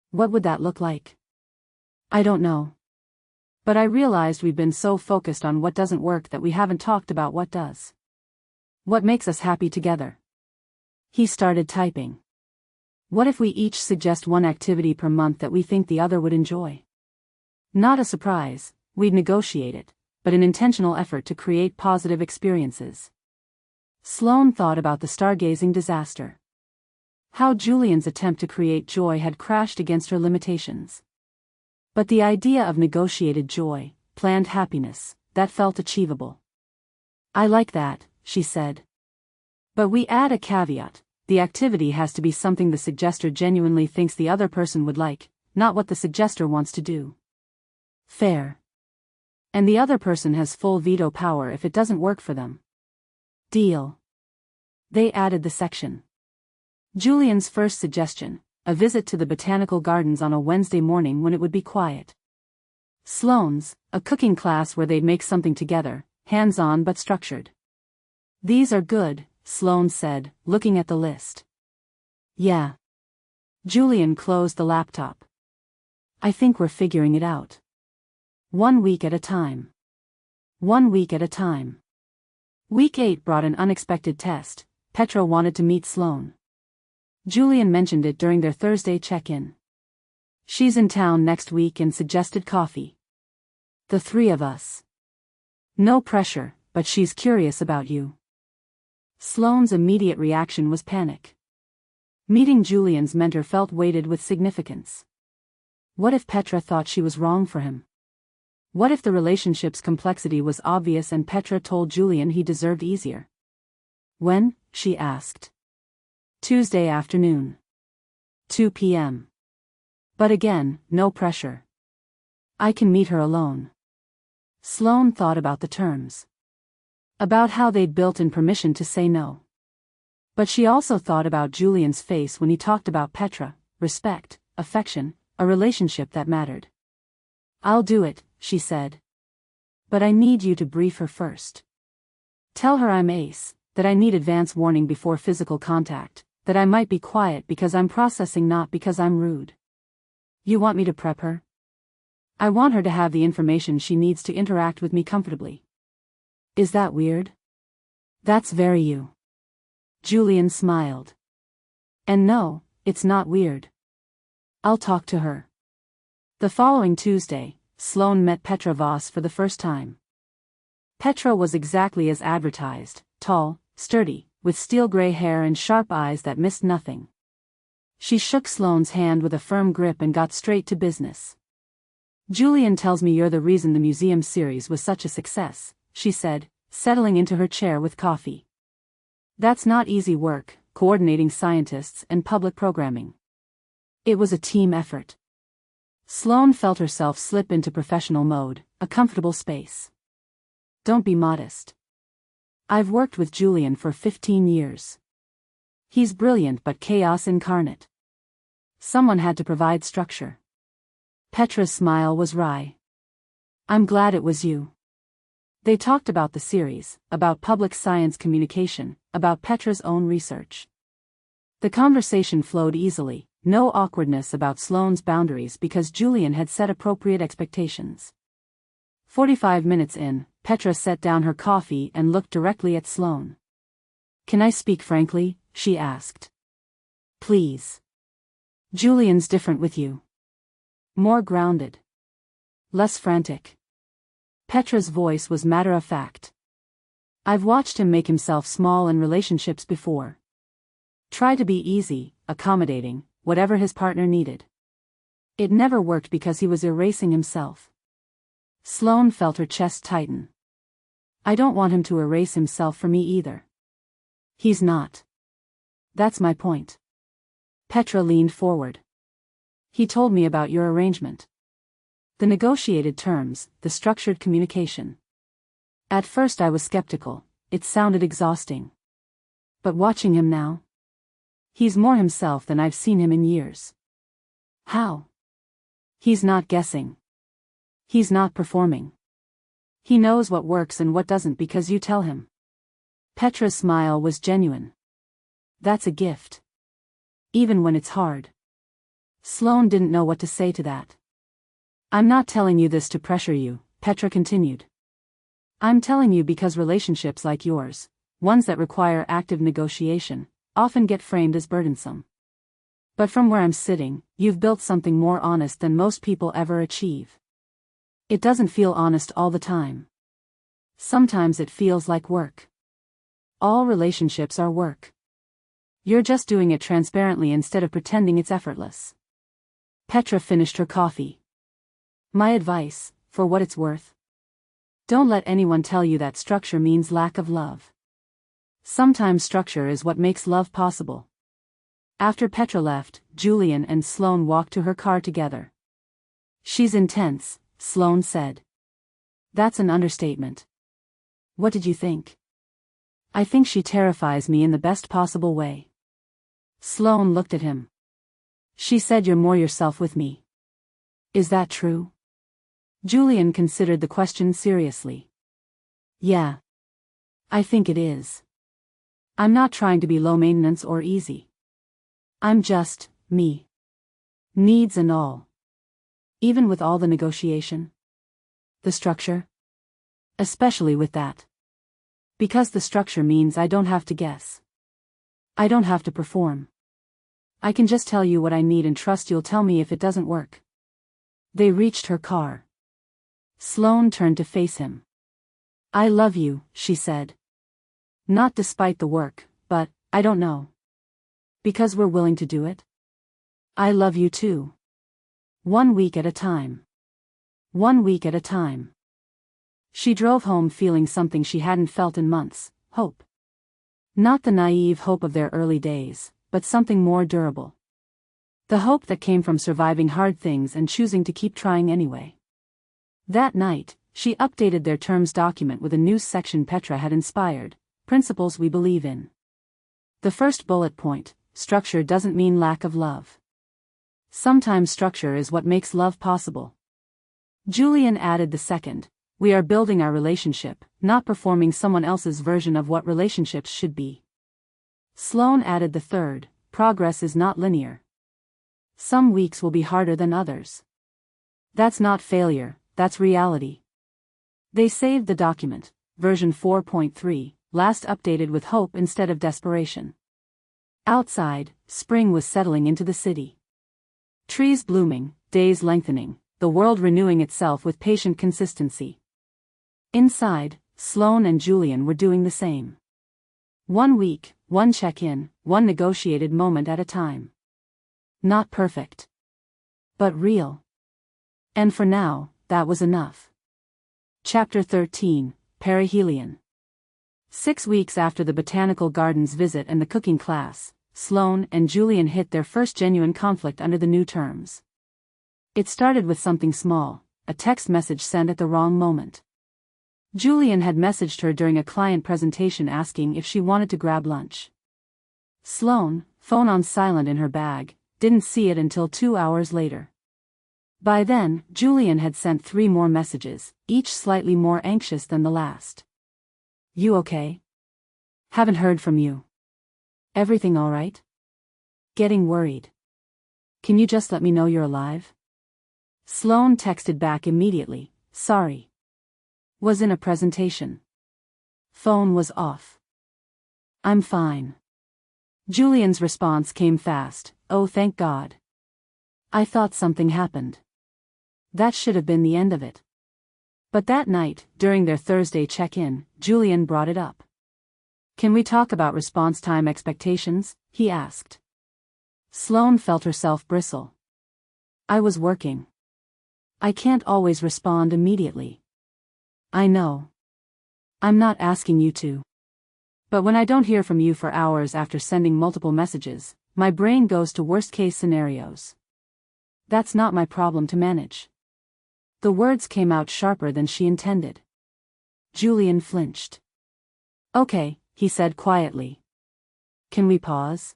What would that look like? I don't know. But I realized we've been so focused on what doesn't work that we haven't talked about what does. What makes us happy together? He started typing. What if we each suggest one activity per month that we think the other would enjoy? Not a surprise, we'd negotiate it, but an intentional effort to create positive experiences. Sloane thought about the stargazing disaster. How Julian's attempt to create joy had crashed against her limitations. But the idea of negotiated joy, planned happiness, that felt achievable. I like that, she said. But we add a caveat: the activity has to be something the suggester genuinely thinks the other person would like, not what the suggester wants to do. Fair. And the other person has full veto power if it doesn't work for them. Deal. They added the section. Julian's first suggestion: a visit to the botanical gardens on a Wednesday morning when it would be quiet. Sloane's: a cooking class where they'd make something together, hands-on but structured. These are good, Sloane said, looking at the list. Yeah. Julian closed the laptop. I think we're figuring it out. 1 week at a time. 1 week at a time. Week 8 brought an unexpected test. Petra wanted to meet Sloane. Julian mentioned it during their Thursday check-in. She's in town next week and suggested coffee. The 3 of us. No pressure, but she's curious about you. Sloane's immediate reaction was panic. Meeting Julian's mentor felt weighted with significance. What if Petra thought she was wrong for him? What if the relationship's complexity was obvious and Petra told Julian he deserved easier? When? She asked. Tuesday afternoon. 2 p.m. But again, no pressure. I can meet her alone. Sloane thought about the terms. About how they'd built in permission to say no. But she also thought about Julian's face when he talked about Petra, respect, affection, a relationship that mattered. I'll do it, she said. But I need you to brief her first. Tell her I'm ace, that I need advance warning before physical contact, that I might be quiet because I'm processing not because I'm rude. You want me to prep her? I want her to have the information she needs to interact with me comfortably. Is that weird? That's very you. Julian smiled. And no, it's not weird. I'll talk to her. The following Tuesday, Sloane met Petra Voss for the first time. Petra was exactly as advertised, tall, sturdy, with steel-gray hair and sharp eyes that missed nothing. She shook Sloane's hand with a firm grip and got straight to business. "Julian tells me you're the reason the museum series was such a success," she said, settling into her chair with coffee. "That's not easy work, coordinating scientists and public programming. It was a team effort." Sloane felt herself slip into professional mode, a comfortable space. "Don't be modest. I've worked with Julian for 15 years. He's brilliant but chaos incarnate. Someone had to provide structure." Petra's smile was wry. "I'm glad it was you." They talked about the series, about public science communication, about Petra's own research. The conversation flowed easily, no awkwardness about Sloane's boundaries because Julian had set appropriate expectations. 45 minutes in, Petra set down her coffee and looked directly at Sloane. "Can I speak frankly?" she asked. "Please." "Julian's different with you. More grounded. Less frantic." Petra's voice was matter-of-fact. "I've watched him make himself small in relationships before. Try to be easy, accommodating, whatever his partner needed. It never worked because he was erasing himself." Sloane felt her chest tighten. "I don't want him to erase himself for me either. He's not. That's my point." Petra leaned forward. "He told me about your arrangement. The negotiated terms, the structured communication. At first I was skeptical, it sounded exhausting. But watching him now, he's more himself than I've seen him in years." "How?" "He's not guessing. He's not performing. He knows what works and what doesn't because you tell him." Petra's smile was genuine. "That's a gift. Even when it's hard." Sloane didn't know what to say to that. "I'm not telling you this to pressure you," Petra continued. "I'm telling you because relationships like yours, ones that require active negotiation, often get framed as burdensome. But from where I'm sitting, you've built something more honest than most people ever achieve. It doesn't feel honest all the time. Sometimes it feels like work. All relationships are work. You're just doing it transparently instead of pretending it's effortless." Petra finished her coffee. "My advice, for what it's worth? Don't let anyone tell you that structure means lack of love. Sometimes structure is what makes love possible." After Petra left, Julian and Sloane walked to her car together. "She's intense," Sloane said. "That's an understatement. What did you think?" "I think she terrifies me in the best possible way." Sloane looked at him. "She said you're more yourself with me. Is that true?" Julian considered the question seriously. "Yeah. I think it is. I'm not trying to be low maintenance or easy. I'm just, me. Needs and all. Even with all the negotiation. The structure. Especially with that. Because the structure means I don't have to guess. I don't have to perform. I can just tell you what I need and trust you'll tell me if it doesn't work." They reached her car. Sloane turned to face him. "I love you," she said. "Not despite the work, but, I don't know. Because we're willing to do it. I love you too. 1 week at a time. 1 week at a time." She drove home feeling something she hadn't felt in months, hope. Not the naive hope of their early days, but something more durable. The hope that came from surviving hard things and choosing to keep trying anyway. That night, she updated their terms document with a new section Petra had inspired, "Principles we believe in." The first bullet point, structure doesn't mean lack of love. Sometimes structure is what makes love possible. Julian added the second, "We are building our relationship, not performing someone else's version of what relationships should be." Sloane added the third, "Progress is not linear. Some weeks will be harder than others. That's not failure, that's reality." They saved the document, version 4.3, last updated with hope instead of desperation. Outside, spring was settling into the city. Trees blooming, days lengthening, the world renewing itself with patient consistency. Inside, Sloane and Julian were doing the same. 1 week, one check-in, one negotiated moment at a time. Not perfect, but real. And for now, that was enough. Chapter 13, Perihelion. 6 weeks after the botanical gardens visit and the cooking class, Sloane and Julian hit their first genuine conflict under the new terms. It started with something small, a text message sent at the wrong moment. Julian had messaged her during a client presentation asking if she wanted to grab lunch. Sloane, phone on silent in her bag, didn't see it until 2 hours later. By then, Julian had sent 3 more messages, each slightly more anxious than the last. You okay? Haven't heard from you. Everything all right? Getting worried. Can you just let me know you're alive? Sloane texted back immediately, sorry. Was in a presentation. Phone was off. I'm fine. Julian's response came fast, oh thank God. I thought something happened. That should have been the end of it. But that night, during their Thursday check-in, Julian brought it up. Can we talk about response time expectations? He asked. Sloane felt herself bristle. I was working. I can't always respond immediately. I know. I'm not asking you to. But when I don't hear from you for hours after sending multiple messages, my brain goes to worst-case scenarios. That's not my problem to manage. The words came out sharper than she intended. Julian flinched. Okay, he said quietly. Can we pause?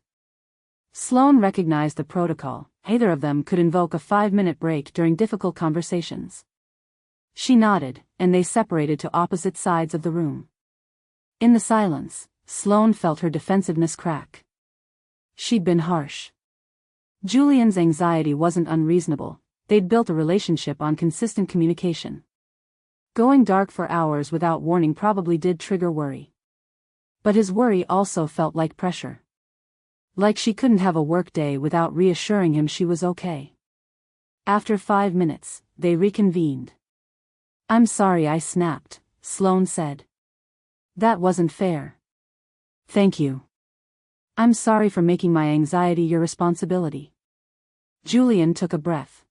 Sloane recognized the protocol. Either of them could invoke a 5-minute break during difficult conversations. She nodded, and they separated to opposite sides of the room. In the silence, Sloane felt her defensiveness crack. She'd been harsh. Julian's anxiety wasn't unreasonable. They'd built a relationship on consistent communication. Going dark for hours without warning probably did trigger worry. But his worry also felt like pressure. Like she couldn't have a work day without reassuring him she was okay. After 5 minutes, they reconvened. I'm sorry I snapped, Sloane said. That wasn't fair. Thank you. I'm sorry for making my anxiety your responsibility. Julian took a breath.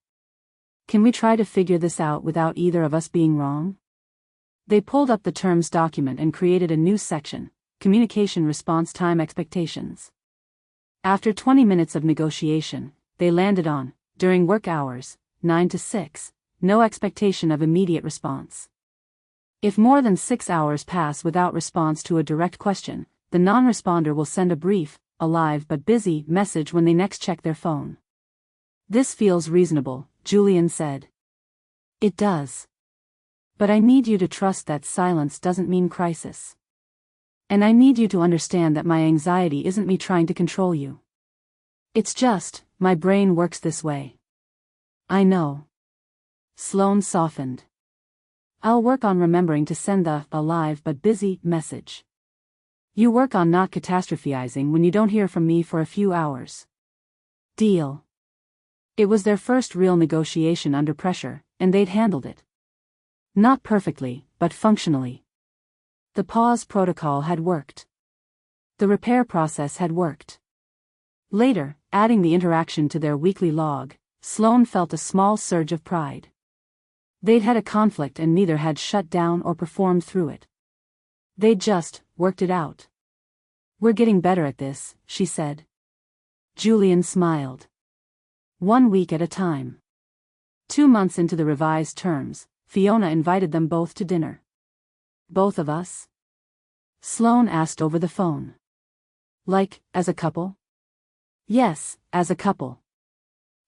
Can we try to figure this out without either of us being wrong? They pulled up the terms document and created a new section, Communication Response Time Expectations. After 20 minutes of negotiation, they landed on, during work hours, 9 to 6, no expectation of immediate response. If more than 6 hours pass without response to a direct question, the non-responder will send a brief, alive but busy, message when they next check their phone. This feels reasonable, Julian said. It does. But I need you to trust that silence doesn't mean crisis. And I need you to understand that my anxiety isn't me trying to control you. It's just, my brain works this way. I know. Sloane softened. I'll work on remembering to send the alive but busy message. You work on not catastrophizing when you don't hear from me for a few hours. Deal. It was their first real negotiation under pressure, and they'd handled it. Not perfectly, but functionally. The pause protocol had worked. The repair process had worked. Later, adding the interaction to their weekly log, Sloane felt a small surge of pride. They'd had a conflict and neither had shut down or performed through it. They'd just worked it out. We're getting better at this, she said. Julian smiled. 1 week at a time. 2 months into the revised terms, Fiona invited them both to dinner. Both of us? Sloane asked over the phone. Like, as a couple? Yes, as a couple.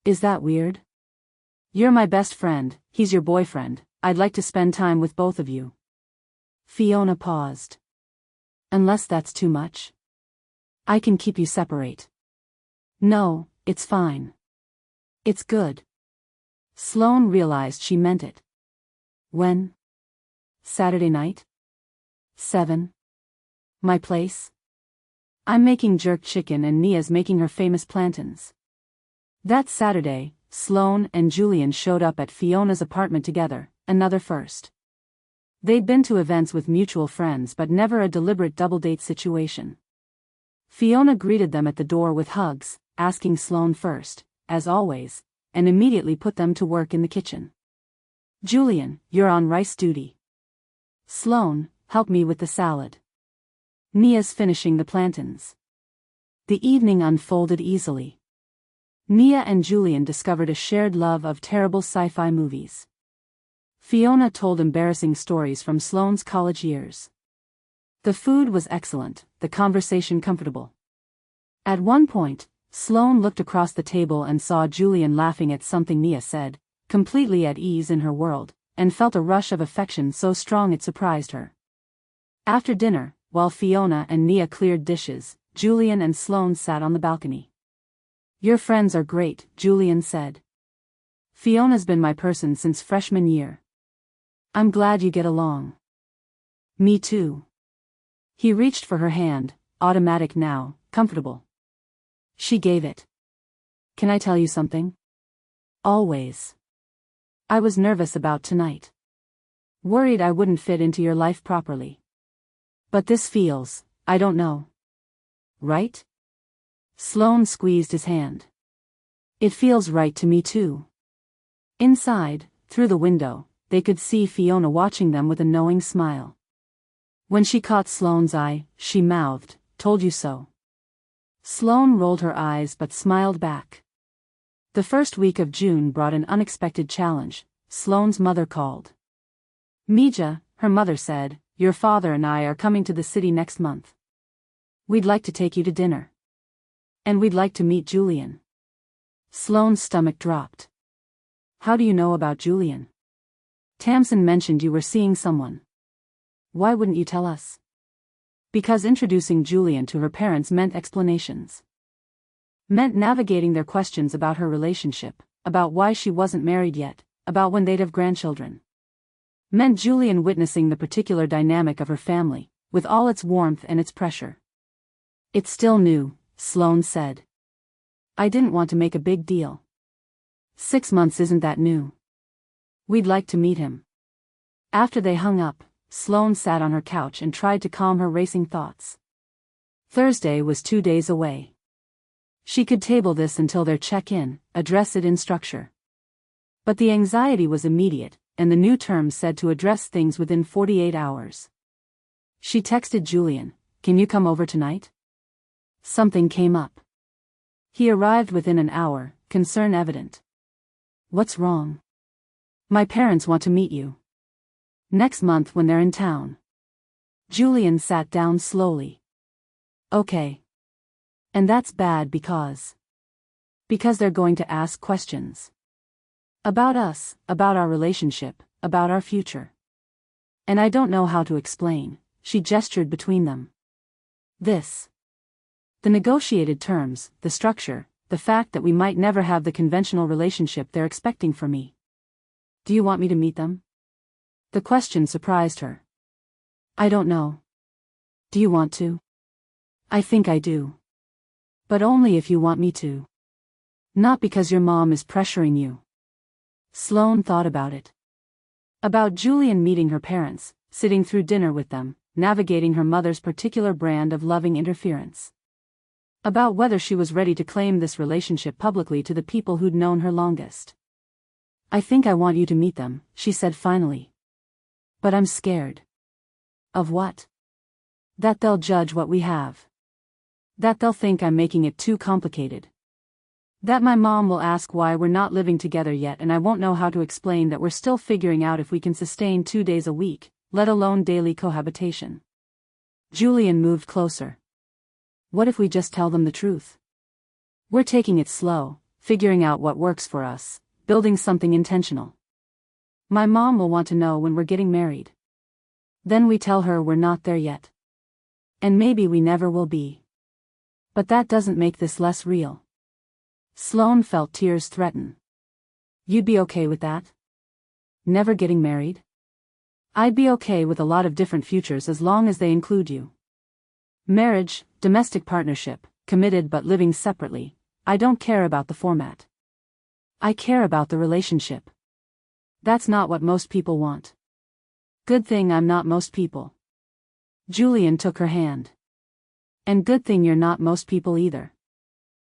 Is that weird? You're my best friend, he's your boyfriend, I'd like to spend time with both of you. Fiona paused. Unless that's too much? I can keep you separate. No, it's fine. It's good. Sloane realized she meant it. When? Saturday night? 7. My place? I'm making jerk chicken and Nia's making her famous plantains. That Saturday, Sloane and Julian showed up at Fiona's apartment together, another first. They'd been to events with mutual friends but never a deliberate double-date situation. Fiona greeted them at the door with hugs, asking Sloane first, as always, and immediately put them to work in the kitchen. "Julian, you're on rice duty. Sloane, help me with the salad. Nia's finishing the plantains." The evening unfolded easily. Nia and Julian discovered a shared love of terrible sci-fi movies. Fiona told embarrassing stories from Sloane's college years. The food was excellent, the conversation comfortable. At one point, Sloane looked across the table and saw Julian laughing at something Nia said, completely at ease in her world, and felt a rush of affection so strong it surprised her. After dinner, while Fiona and Nia cleared dishes, Julian and Sloane sat on the balcony. "Your friends are great," Julian said. "Fiona's been my person since freshman year. I'm glad you get along." "Me too." He reached for her hand, automatic now, comfortable. She gave it. "Can I tell you something?" "Always." "I was nervous about tonight. Worried I wouldn't fit into your life properly. But this feels, I don't know. Right?" Sloane squeezed his hand. "It feels right to me too." Inside, through the window, they could see Fiona watching them with a knowing smile. When she caught Sloane's eye, she mouthed, "Told you so." Sloane rolled her eyes but smiled back. The first week of June brought an unexpected challenge. Sloane's mother called. "Mija," her mother said, "your father and I are coming to the city next month. We'd like to take you to dinner. And we'd like to meet Julian." Sloane's stomach dropped. "How do you know about Julian?" "Tamsin mentioned you were seeing someone." "Why wouldn't you tell us?" "Because introducing Julian to her parents meant explanations. Meant navigating their questions about her relationship, about why she wasn't married yet, about when they'd have grandchildren. Meant Julian witnessing the particular dynamic of her family, with all its warmth and its pressure." "It's still new," Sloane said. "I didn't want to make a big deal. 6 months isn't that new. We'd like to meet him." After they hung up, Sloane sat on her couch and tried to calm her racing thoughts. Thursday was 2 days away. She could table this until their check-in, address it in structure. But the anxiety was immediate, and the new term said to address things within 48 hours. She texted Julian, "Can you come over tonight?" Something came up. He arrived within an hour, concern evident. "What's wrong?" "My parents want to meet you. Next month when they're in town." Julian sat down slowly. "Okay. And that's bad because they're going to ask questions. About us, about our relationship, about our future. And I don't know how to explain," she gestured between them. "This. The negotiated terms, the structure, the fact that we might never have the conventional relationship they're expecting from me. Do you want me to meet them?" The question surprised her. "I don't know. Do you want to?" "I think I do. But only if you want me to. Not because your mom is pressuring you." Sloane thought about it. About Julian meeting her parents, sitting through dinner with them, navigating her mother's particular brand of loving interference. About whether she was ready to claim this relationship publicly to the people who'd known her longest. "I think I want you to meet them," she said finally. "But I'm scared." "Of what?" "That they'll judge what we have. That they'll think I'm making it too complicated. That my mom will ask why we're not living together yet and I won't know how to explain that we're still figuring out if we can sustain 2 days a week, let alone daily cohabitation." Julian moved closer. "What if we just tell them the truth? We're taking it slow, figuring out what works for us, building something intentional. My mom will want to know when we're getting married. Then we tell her we're not there yet. And maybe we never will be. But that doesn't make this less real." Sloane felt tears threaten. "You'd be okay with that? Never getting married?" "I'd be okay with a lot of different futures as long as they include you. Marriage, domestic partnership, committed but living separately, I don't care about the format. I care about the relationship. That's not what most people want. Good thing I'm not most people. Julian took her hand. And good thing you're not most people either.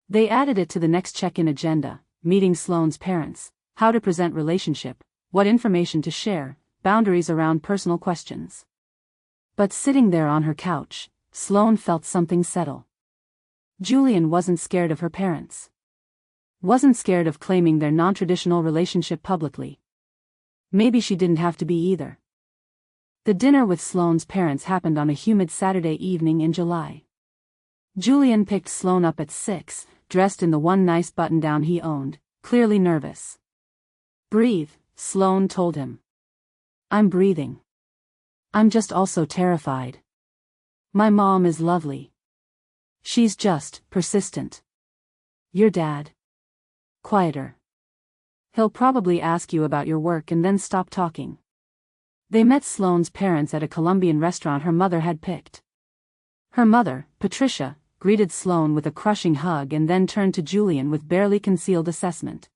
They added it to the next check-in agenda, meeting Sloane's parents, how to present relationship, what information to share, boundaries around personal questions. But sitting there on her couch, Sloane felt something settle. Julian wasn't scared of her parents. Wasn't scared of claiming their non-traditional relationship publicly. Maybe she didn't have to be either. The dinner with Sloane's parents happened on a humid Saturday evening in July. Julian picked Sloane up at 6, dressed in the one nice button-down he owned, clearly nervous. Breathe, Sloane told him. I'm breathing. I'm just also terrified. My mom is lovely. She's just persistent. Your dad? Quieter. He'll probably ask you about your work and then stop talking. They met Sloane's parents at a Colombian restaurant her mother had picked. Her mother, Patricia, greeted Sloane with a crushing hug and then turned to Julian with barely concealed assessment.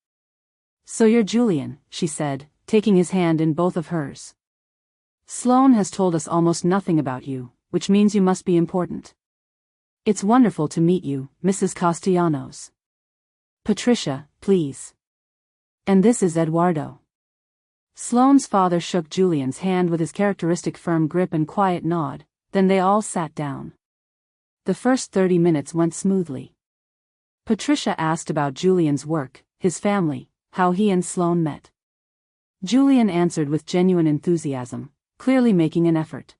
So you're Julian, she said, taking his hand in both of hers. Sloane has told us almost nothing about you, which means you must be important. It's wonderful to meet you, Mrs. Castellanos. Patricia, please. And this is Eduardo. Sloane's father shook Julian's hand with his characteristic firm grip and quiet nod, then they all sat down. The first 30 minutes went smoothly. Patricia asked about Julian's work, his family, how he and Sloane met. Julian answered with genuine enthusiasm, clearly making an effort.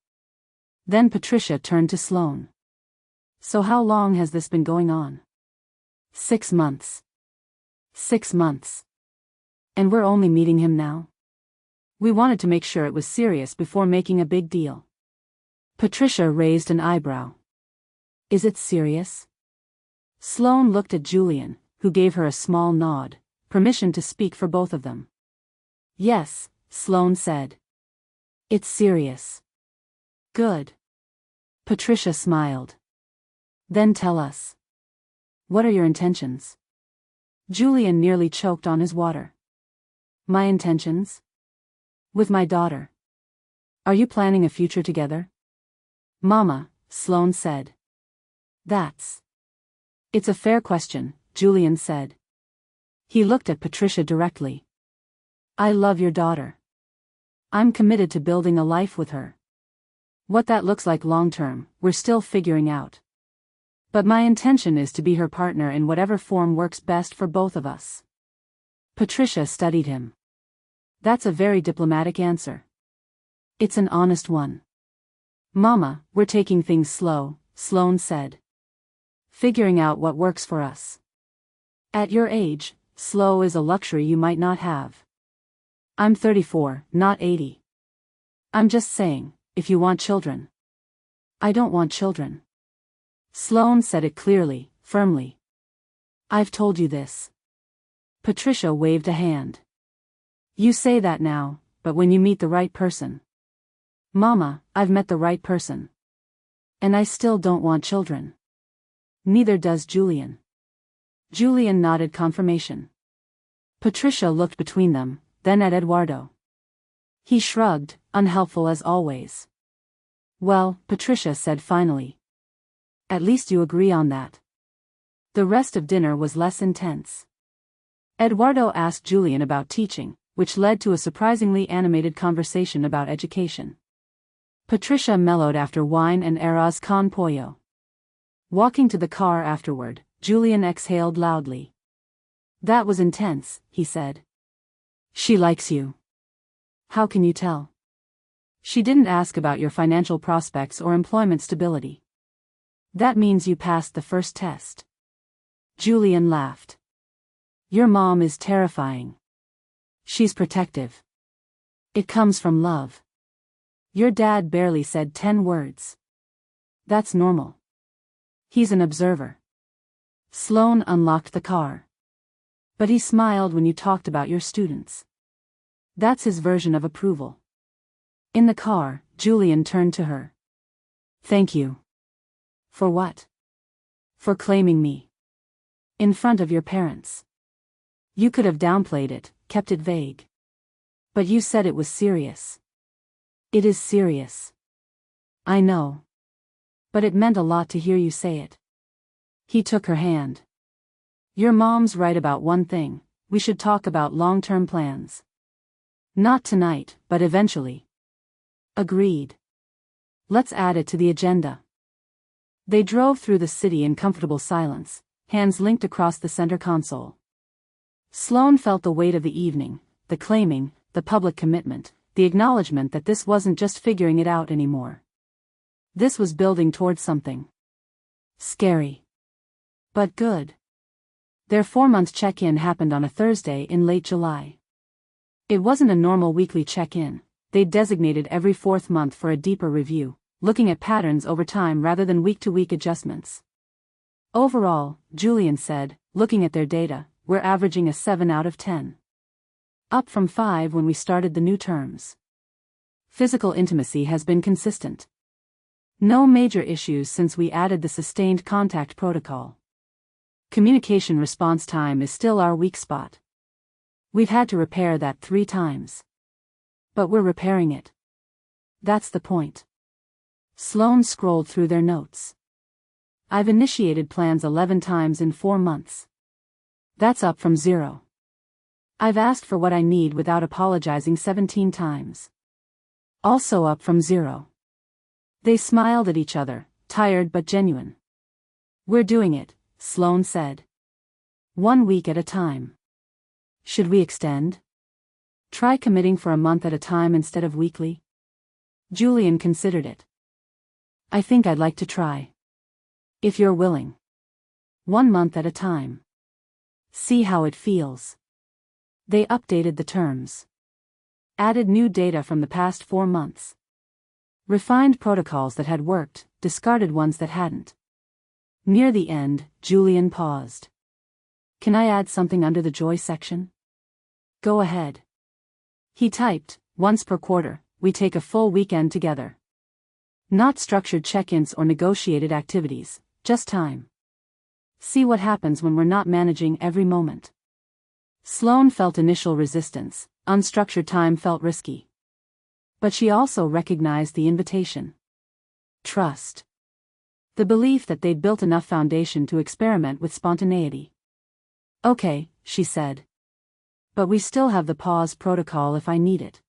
Then Patricia turned to Sloane. So how long has this been going on? 6 months. 6 months. And we're only meeting him now? We wanted to make sure it was serious before making a big deal. Patricia raised an eyebrow. Is it serious? Sloane looked at Julian, who gave her a small nod, permission to speak for both of them. Yes, Sloane said. It's serious. Good. Patricia smiled. Then tell us. What are your intentions? Julian nearly choked on his water. My intentions? With my daughter. Are you planning a future together? Mama, Sloane said. It's a fair question, Julian said. He looked at Patricia directly. I love your daughter. I'm committed to building a life with her. What that looks like long-term, we're still figuring out. But my intention is to be her partner in whatever form works best for both of us. Patricia studied him. That's a very diplomatic answer. It's an honest one. Mama, we're taking things slow, Sloane said. Figuring out what works for us. At your age, slow is a luxury you might not have. I'm 34, not 80. I'm just saying, if you want children. I don't want children. Sloane said it clearly, firmly. I've told you this. Patricia waved a hand. You say that now, but when you meet the right person. Mama, I've met the right person. And I still don't want children. Neither does Julian. Julian nodded confirmation. Patricia looked between them, then at Eduardo. He shrugged, unhelpful as always. Well, Patricia said finally. At least you agree on that. The rest of dinner was less intense. Eduardo asked Julian about teaching, which led to a surprisingly animated conversation about education. Patricia mellowed after wine and arroz con pollo. Walking to the car afterward, Julian exhaled loudly. That was intense, he said. She likes you. How can you tell? She didn't ask about your financial prospects or employment stability. That means you passed the first test. Julian laughed. Your mom is terrifying. She's protective. It comes from love. Your dad barely said 10 words. That's normal. He's an observer. Sloane unlocked the car. But he smiled when you talked about your students. That's his version of approval. In the car, Julian turned to her. Thank you. For what? For claiming me. In front of your parents. You could have downplayed it, kept it vague. But you said it was serious. It is serious. I know. But it meant a lot to hear you say it. He took her hand. Your mom's right about one thing, we should talk about long-term plans. Not tonight, but eventually. Agreed. Let's add it to the agenda. They drove through the city in comfortable silence, hands linked across the center console. Sloane felt the weight of the evening, the claiming, the public commitment, the acknowledgement that this wasn't just figuring it out anymore. This was building towards something. Scary. But good. Their 4-month check-in happened on a Thursday in late July. It wasn't a normal weekly check-in, they'd designated every 4th month for a deeper review, looking at patterns over time rather than week-to-week adjustments. Overall, Julian said, looking at their data, we're averaging a 7 out of 10. Up from 5 when we started the new terms. Physical intimacy has been consistent. No major issues since we added the sustained contact protocol. Communication response time is still our weak spot. We've had to repair that 3 times. But we're repairing it. That's the point. Sloane scrolled through their notes. I've initiated plans 11 times in 4 months. That's up from 0. I've asked for what I need without apologizing 17 times. Also up from 0. They smiled at each other, tired but genuine. We're doing it, Sloane said. 1 week at a time. Should we extend? Try committing for a month at a time instead of weekly? Julian considered it. I think I'd like to try. If you're willing. 1 month at a time. See how it feels. They updated the terms. Added new data from the past 4 months. Refined protocols that had worked, discarded ones that hadn't. Near the end, Julian paused. Can I add something under the joy section? Go ahead. He typed, once per quarter, we take a full weekend together. Not structured check-ins or negotiated activities, just time. See what happens when we're not managing every moment. Sloane felt initial resistance, unstructured time felt risky. But she also recognized the invitation. Trust. The belief that they'd built enough foundation to experiment with spontaneity. Okay, she said. But we still have the pause protocol if I need it.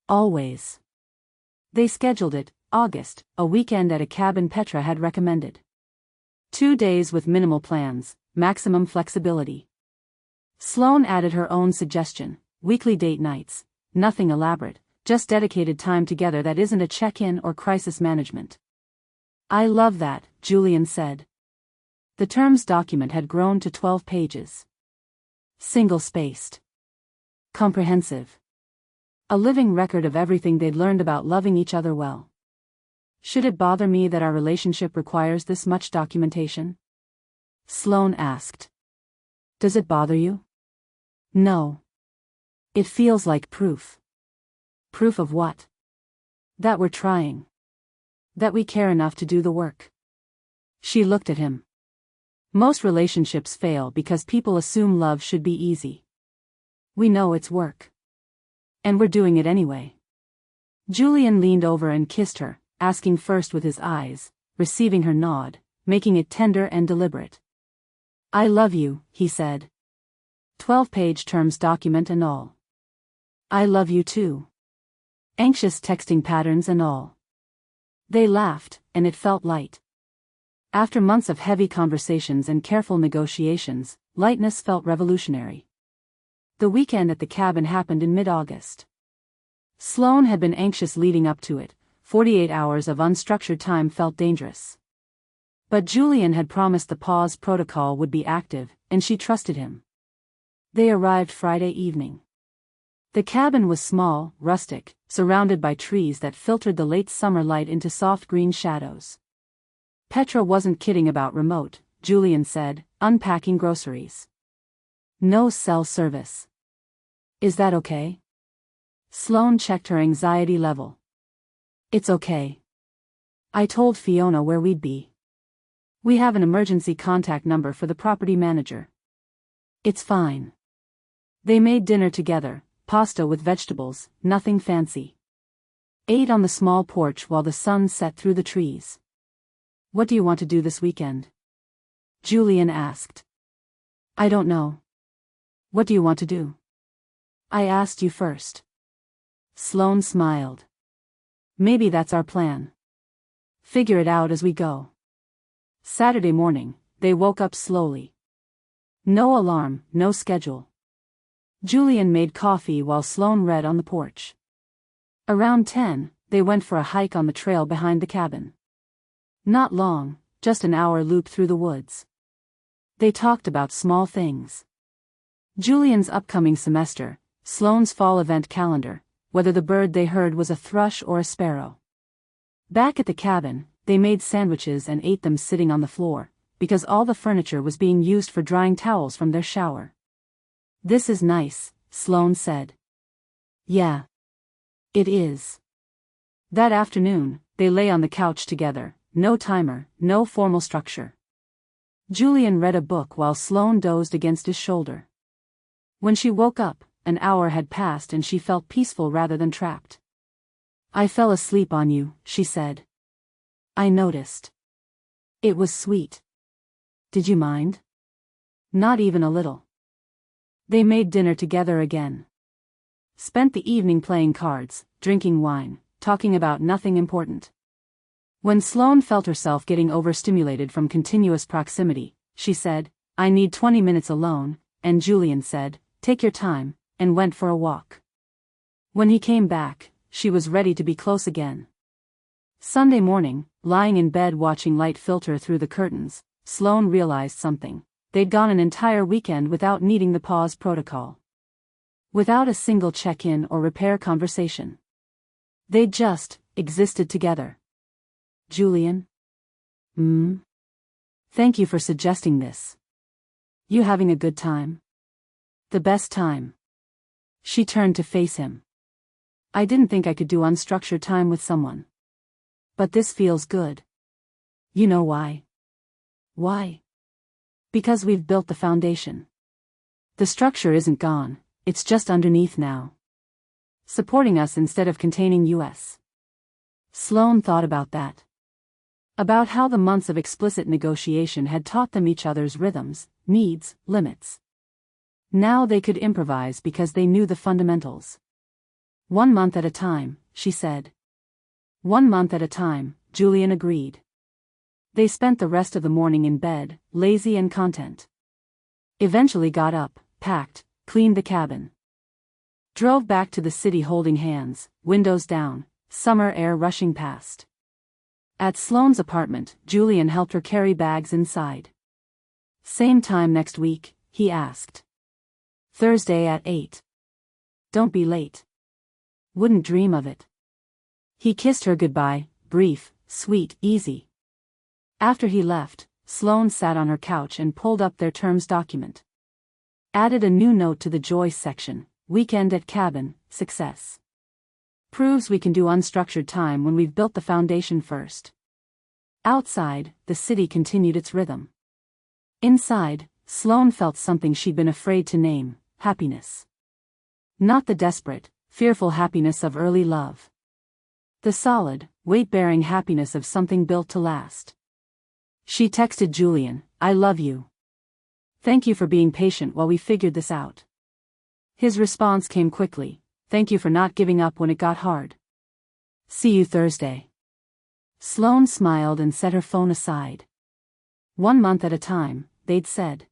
Always. They scheduled it, August, a weekend at a cabin Petra had recommended. 2 days with minimal plans, maximum flexibility. Sloane added her own suggestion, weekly date nights, nothing elaborate, just dedicated time together that isn't a check-in or crisis management. I love that, Julian said. The terms document had grown to 12 pages. Single-spaced. Comprehensive. A living record of everything they'd learned about loving each other well. Should it bother me that our relationship requires this much documentation? Sloane asked. Does it bother you? No. It feels like proof. Proof of what? That we're trying. That we care enough to do the work. She looked at him. Most relationships fail because people assume love should be easy. We know it's work. And we're doing it anyway. Julian leaned over and kissed her, asking first with his eyes, receiving her nod, making it tender and deliberate. I love you, he said. 12-page terms document and all. I love you too. Anxious texting patterns and all. They laughed, and it felt light. After months of heavy conversations and careful negotiations, lightness felt revolutionary. The weekend at the cabin happened in mid-August. Sloane had been anxious leading up to it. 48 hours of unstructured time felt dangerous. But Julian had promised the pause protocol would be active, and she trusted him. They arrived Friday evening. The cabin was small, rustic, surrounded by trees that filtered the late summer light into soft green shadows. Petra wasn't kidding about remote, Julian said, unpacking groceries. No cell service. Is that okay? Sloane checked her anxiety level. It's okay. I told Fiona where we'd be. We have an emergency contact number for the property manager. It's fine. They made dinner together, pasta with vegetables, nothing fancy. Ate on the small porch while the sun set through the trees. "What do you want to do this weekend?" Julian asked. "I don't know." "What do you want to do?" "I asked you first." Sloane smiled. "Maybe that's our plan. Figure it out as we go." Saturday morning, they woke up slowly. No alarm, no schedule. Julian made coffee while Sloane read on the porch. Around 10, they went for a hike on the trail behind the cabin. Not long, just an hour loop through the woods. They talked about small things. Julian's upcoming semester, Sloane's fall event calendar, whether the bird they heard was a thrush or a sparrow. Back at the cabin, they made sandwiches and ate them sitting on the floor, because all the furniture was being used for drying towels from their shower. "This is nice," Sloane said. "Yeah. It is." That afternoon, they lay on the couch together, no timer, no formal structure. Julian read a book while Sloane dozed against his shoulder. When she woke up, an hour had passed and she felt peaceful rather than trapped. "I fell asleep on you," she said. "I noticed. It was sweet. Did you mind?" "Not even a little." They made dinner together again. Spent the evening playing cards, drinking wine, talking about nothing important. When Sloane felt herself getting overstimulated from continuous proximity, she said, "I need 20 minutes alone," and Julian said, "Take your time," and went for a walk. When he came back, she was ready to be close again. Sunday morning, lying in bed watching light filter through the curtains, Sloane realized something. They'd gone an entire weekend without needing the pause protocol. Without a single check-in or repair conversation. They just existed together. "Julian? Thank you for suggesting this. You having a good time?" "The best time." She turned to face him. "I didn't think I could do unstructured time with someone. But this feels good. You know why?" "Why?" "Because we've built the foundation. The structure isn't gone, it's just underneath now. Supporting us instead of containing us." Sloane thought about that. About how the months of explicit negotiation had taught them each other's rhythms, needs, limits. Now they could improvise because they knew the fundamentals. "1 month at a time," she said. "1 month at a time," Julian agreed. They spent the rest of the morning in bed, lazy and content. Eventually got up, packed, cleaned the cabin. Drove back to the city holding hands, windows down, summer air rushing past. At Sloane's apartment, Julian helped her carry bags inside. "Same time next week?" he asked. "Thursday at 8. Don't be late." "Wouldn't dream of it." He kissed her goodbye, brief, sweet, easy. After he left, Sloane sat on her couch and pulled up their terms document. Added a new note to the joys section, "Weekend at cabin, success. Proves we can do unstructured time when we've built the foundation first." Outside, the city continued its rhythm. Inside, Sloane felt something she'd been afraid to name, happiness. Not the desperate, fearful happiness of early love. The solid, weight-bearing happiness of something built to last. She texted Julian, "I love you. Thank you for being patient while we figured this out." His response came quickly, "Thank you for not giving up when it got hard. See you Thursday." Sloane smiled and set her phone aside. 1 month at a time, they'd said.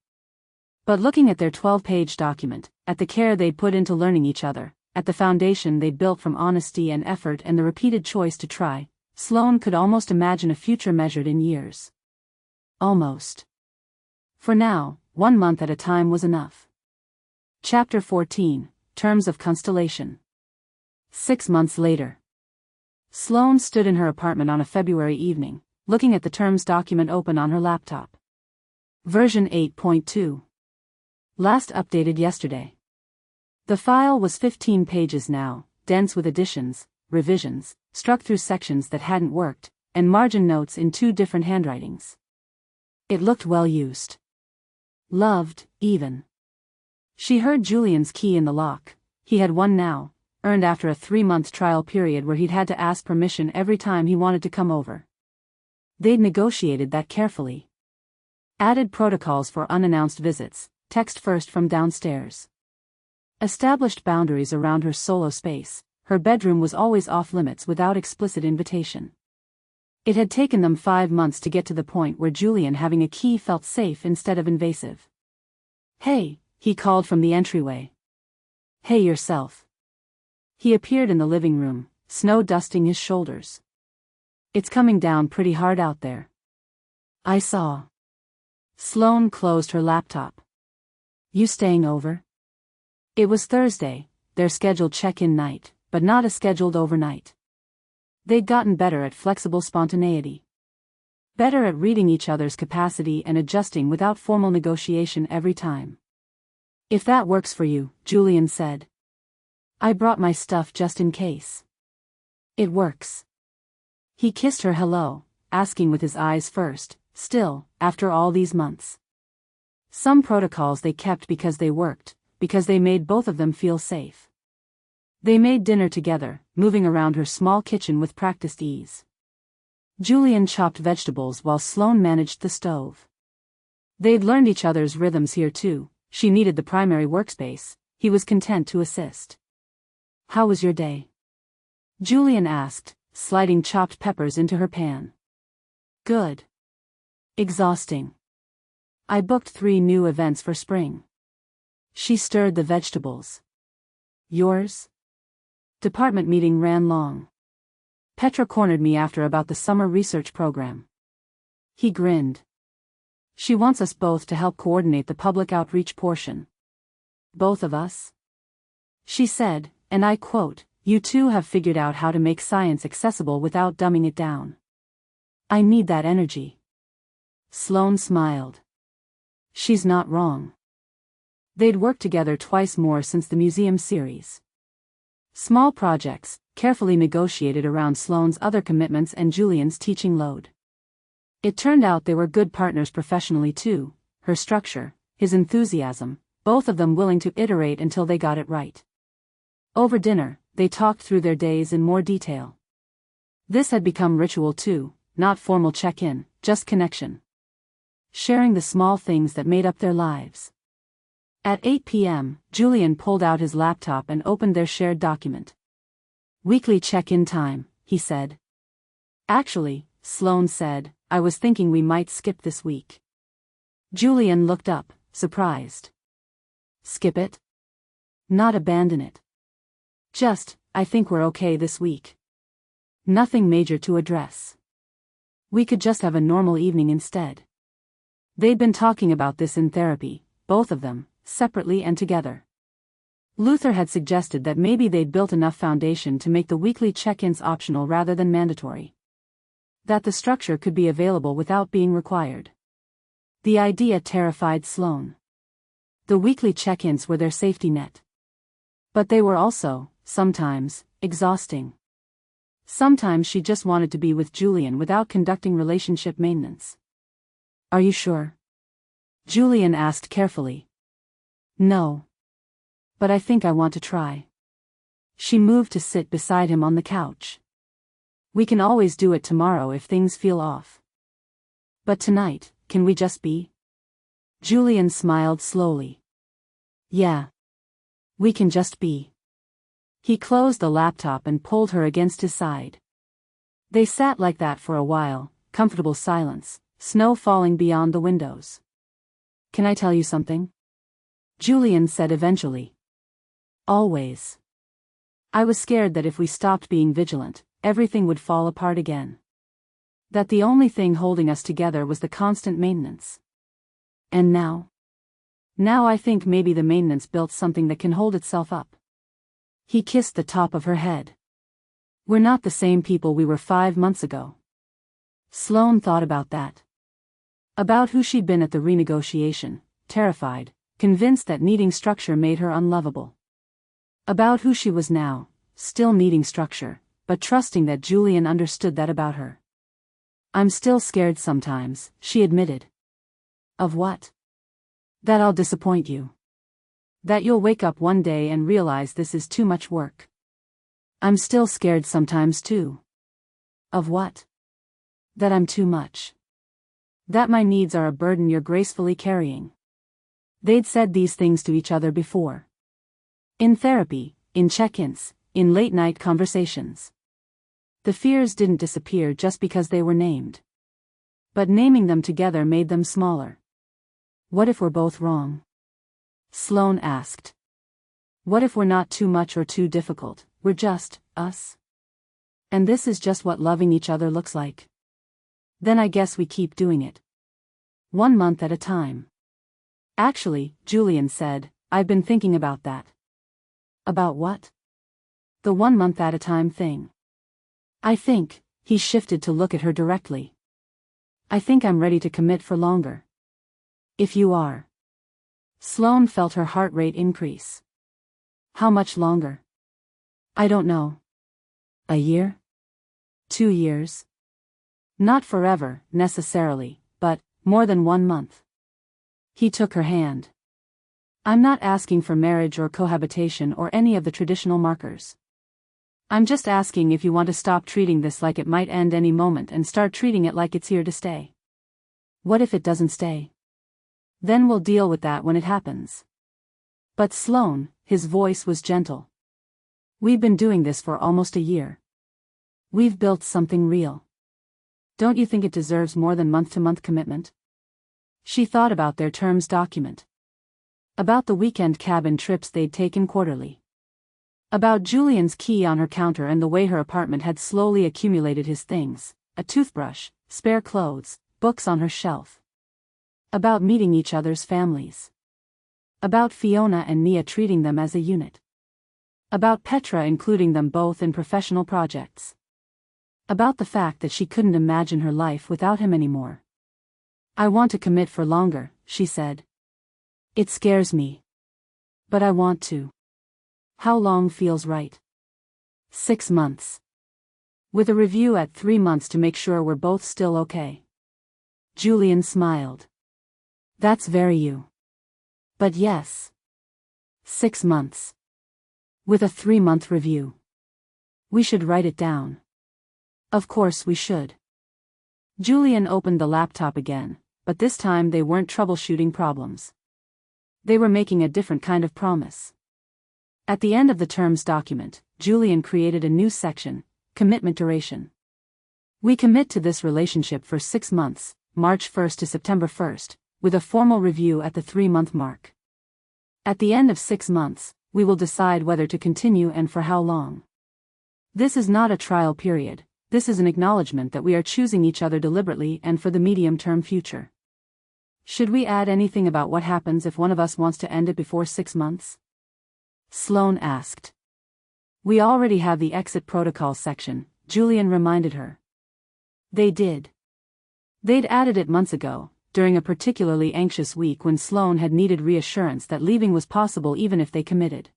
But looking at their 12-page document, at the care they'd put into learning each other, at the foundation they'd built from honesty and effort and the repeated choice to try, Sloane could almost imagine a future measured in years. Almost. For now, 1 month at a time was enough. Chapter 14, Terms of Constellation. 6 months later. Sloane stood in her apartment on a February evening, looking at the terms document open on her laptop. Version 8.2. Last updated yesterday. The file was 15 pages now, dense with additions, revisions, struck through sections that hadn't worked, and margin notes in 2 different handwritings. It looked well used. Loved, even. She heard Julian's key in the lock. He had one now, earned after a 3-month trial period where he'd had to ask permission every time he wanted to come over. They'd negotiated that carefully. Added protocols for unannounced visits, text first from downstairs. Established boundaries around her solo space. Her bedroom was always off-limits without explicit invitation. It had taken them 5 months to get to the point where Julian having a key felt safe instead of invasive. "Hey," he called from the entryway. "Hey yourself." He appeared in the living room, snow dusting his shoulders. "It's coming down pretty hard out there." "I saw." Sloane closed her laptop. "You staying over?" It was Thursday, their scheduled check-in night, but not a scheduled overnight. They'd gotten better at flexible spontaneity. Better at reading each other's capacity and adjusting without formal negotiation every time. "If that works for you," Julian said. "I brought my stuff just in case." "It works." He kissed her hello, asking with his eyes first, still, after all these months. Some protocols they kept because they worked, because they made both of them feel safe. They made dinner together, moving around her small kitchen with practiced ease. Julian chopped vegetables while Sloane managed the stove. They'd learned each other's rhythms here too. She needed the primary workspace, he was content to assist. "How was your day?" Julian asked, sliding chopped peppers into her pan. "Good. Exhausting. I booked 3 new events for spring." She stirred the vegetables. "Yours?" "Department meeting ran long. Petra cornered me after about the summer research program." He grinned. "She wants us both to help coordinate the public outreach portion." "Both of us?" She said, and I quote, "You two have figured out how to make science accessible without dumbing it down. I need that energy." Sloane smiled. She's not wrong. They'd worked together twice more since the museum series. Small projects, carefully negotiated around Sloane's other commitments and Julian's teaching load. It turned out they were good partners professionally too, her structure, his enthusiasm, both of them willing to iterate until they got it right. Over dinner, they talked through their days in more detail. This had become ritual too, not formal check-in, just connection. Sharing the small things that made up their lives. At 8 p.m., Julian pulled out his laptop and opened their shared document. "Weekly check-in time," he said. "Actually," Sloane said, "I was thinking we might skip this week." Julian looked up, surprised. "Skip it?" "Not abandon it. Just, I think we're okay this week. Nothing major to address. We could just have a normal evening instead." They'd been talking about this in therapy, both of them, separately and together. Luther had suggested that maybe they'd built enough foundation to make the weekly check-ins optional rather than mandatory. That the structure could be available without being required. The idea terrified Sloane. The weekly check-ins were their safety net. But they were also, sometimes, exhausting. Sometimes she just wanted to be with Julian without conducting relationship maintenance. "Are you sure?" Julian asked carefully. "No. But I think I want to try." She moved to sit beside him on the couch. "We can always do it tomorrow if things feel off. But tonight, can we just be?" Julian smiled slowly. "Yeah. We can just be." He closed the laptop and pulled her against his side. They sat like that for a while, comfortable silence, snow falling beyond the windows. "Can I tell you something?" Julian said eventually. "Always. I was scared that if we stopped being vigilant, everything would fall apart again. That the only thing holding us together was the constant maintenance. And now? Now I think maybe the maintenance built something that can hold itself up." He kissed the top of her head. "We're not the same people we were 5 months ago." Sloane thought about that. About who she'd been at the renegotiation, terrified, convinced that needing structure made her unlovable. About who she was now, still needing structure, but trusting that Julian understood that about her. "I'm still scared sometimes," she admitted. "Of what?" "That I'll disappoint you." That you'll wake up one day and realize this is too much work. I'm still scared sometimes too. Of what? That I'm too much. That my needs are a burden you're gracefully carrying. They'd said these things to each other before. In therapy, in check-ins, in late-night conversations. The fears didn't disappear just because they were named. But naming them together made them smaller. What if we're both wrong? Sloane asked. What if we're not too much or too difficult, we're just, us? And this is just what loving each other looks like. Then I guess we keep doing it. 1 month at a time. Actually, Julian said, I've been thinking about that. About what? The 1 month at a time thing. I think, he shifted to look at her directly. I think I'm ready to commit for longer. If you are. Sloane felt her heart rate increase. How much longer? I don't know. A year? 2 years? Not forever, necessarily, but more than 1 month. He took her hand. I'm not asking for marriage or cohabitation or any of the traditional markers. I'm just asking if you want to stop treating this like it might end any moment and start treating it like it's here to stay. What if it doesn't stay? Then we'll deal with that when it happens. But Sloane, his voice was gentle. We've been doing this for almost a year. We've built something real. Don't you think it deserves more than month-to-month commitment? She thought about their terms document. About the weekend cabin trips they'd taken quarterly. About Julian's key on her counter and the way her apartment had slowly accumulated his things, a toothbrush, spare clothes, books on her shelf. About meeting each other's families. About Fiona and Nia treating them as a unit. About Petra including them both in professional projects. About the fact that she couldn't imagine her life without him anymore. I want to commit for longer, she said. It scares me. But I want to. How long feels right? 6 months. With a review at 3 months to make sure we're both still okay. Julian smiled. That's very you. But yes. 6 months. With a 3-month review. We should write it down. Of course we should. Julian opened the laptop again, but this time they weren't troubleshooting problems. They were making a different kind of promise. At the end of the terms document, Julian created a new section, commitment duration. We commit to this relationship for 6 months, March 1st to September 1st, with a formal review at the 3-month mark. At the end of 6 months, we will decide whether to continue and for how long. This is not a trial period, this is an acknowledgement that we are choosing each other deliberately and for the medium-term future. Should we add anything about what happens if one of us wants to end it before 6 months? Sloane asked. We already have the exit protocol section, Julian reminded her. They did. They'd added it months ago, during a particularly anxious week when Sloane had needed reassurance that leaving was possible even if they committed.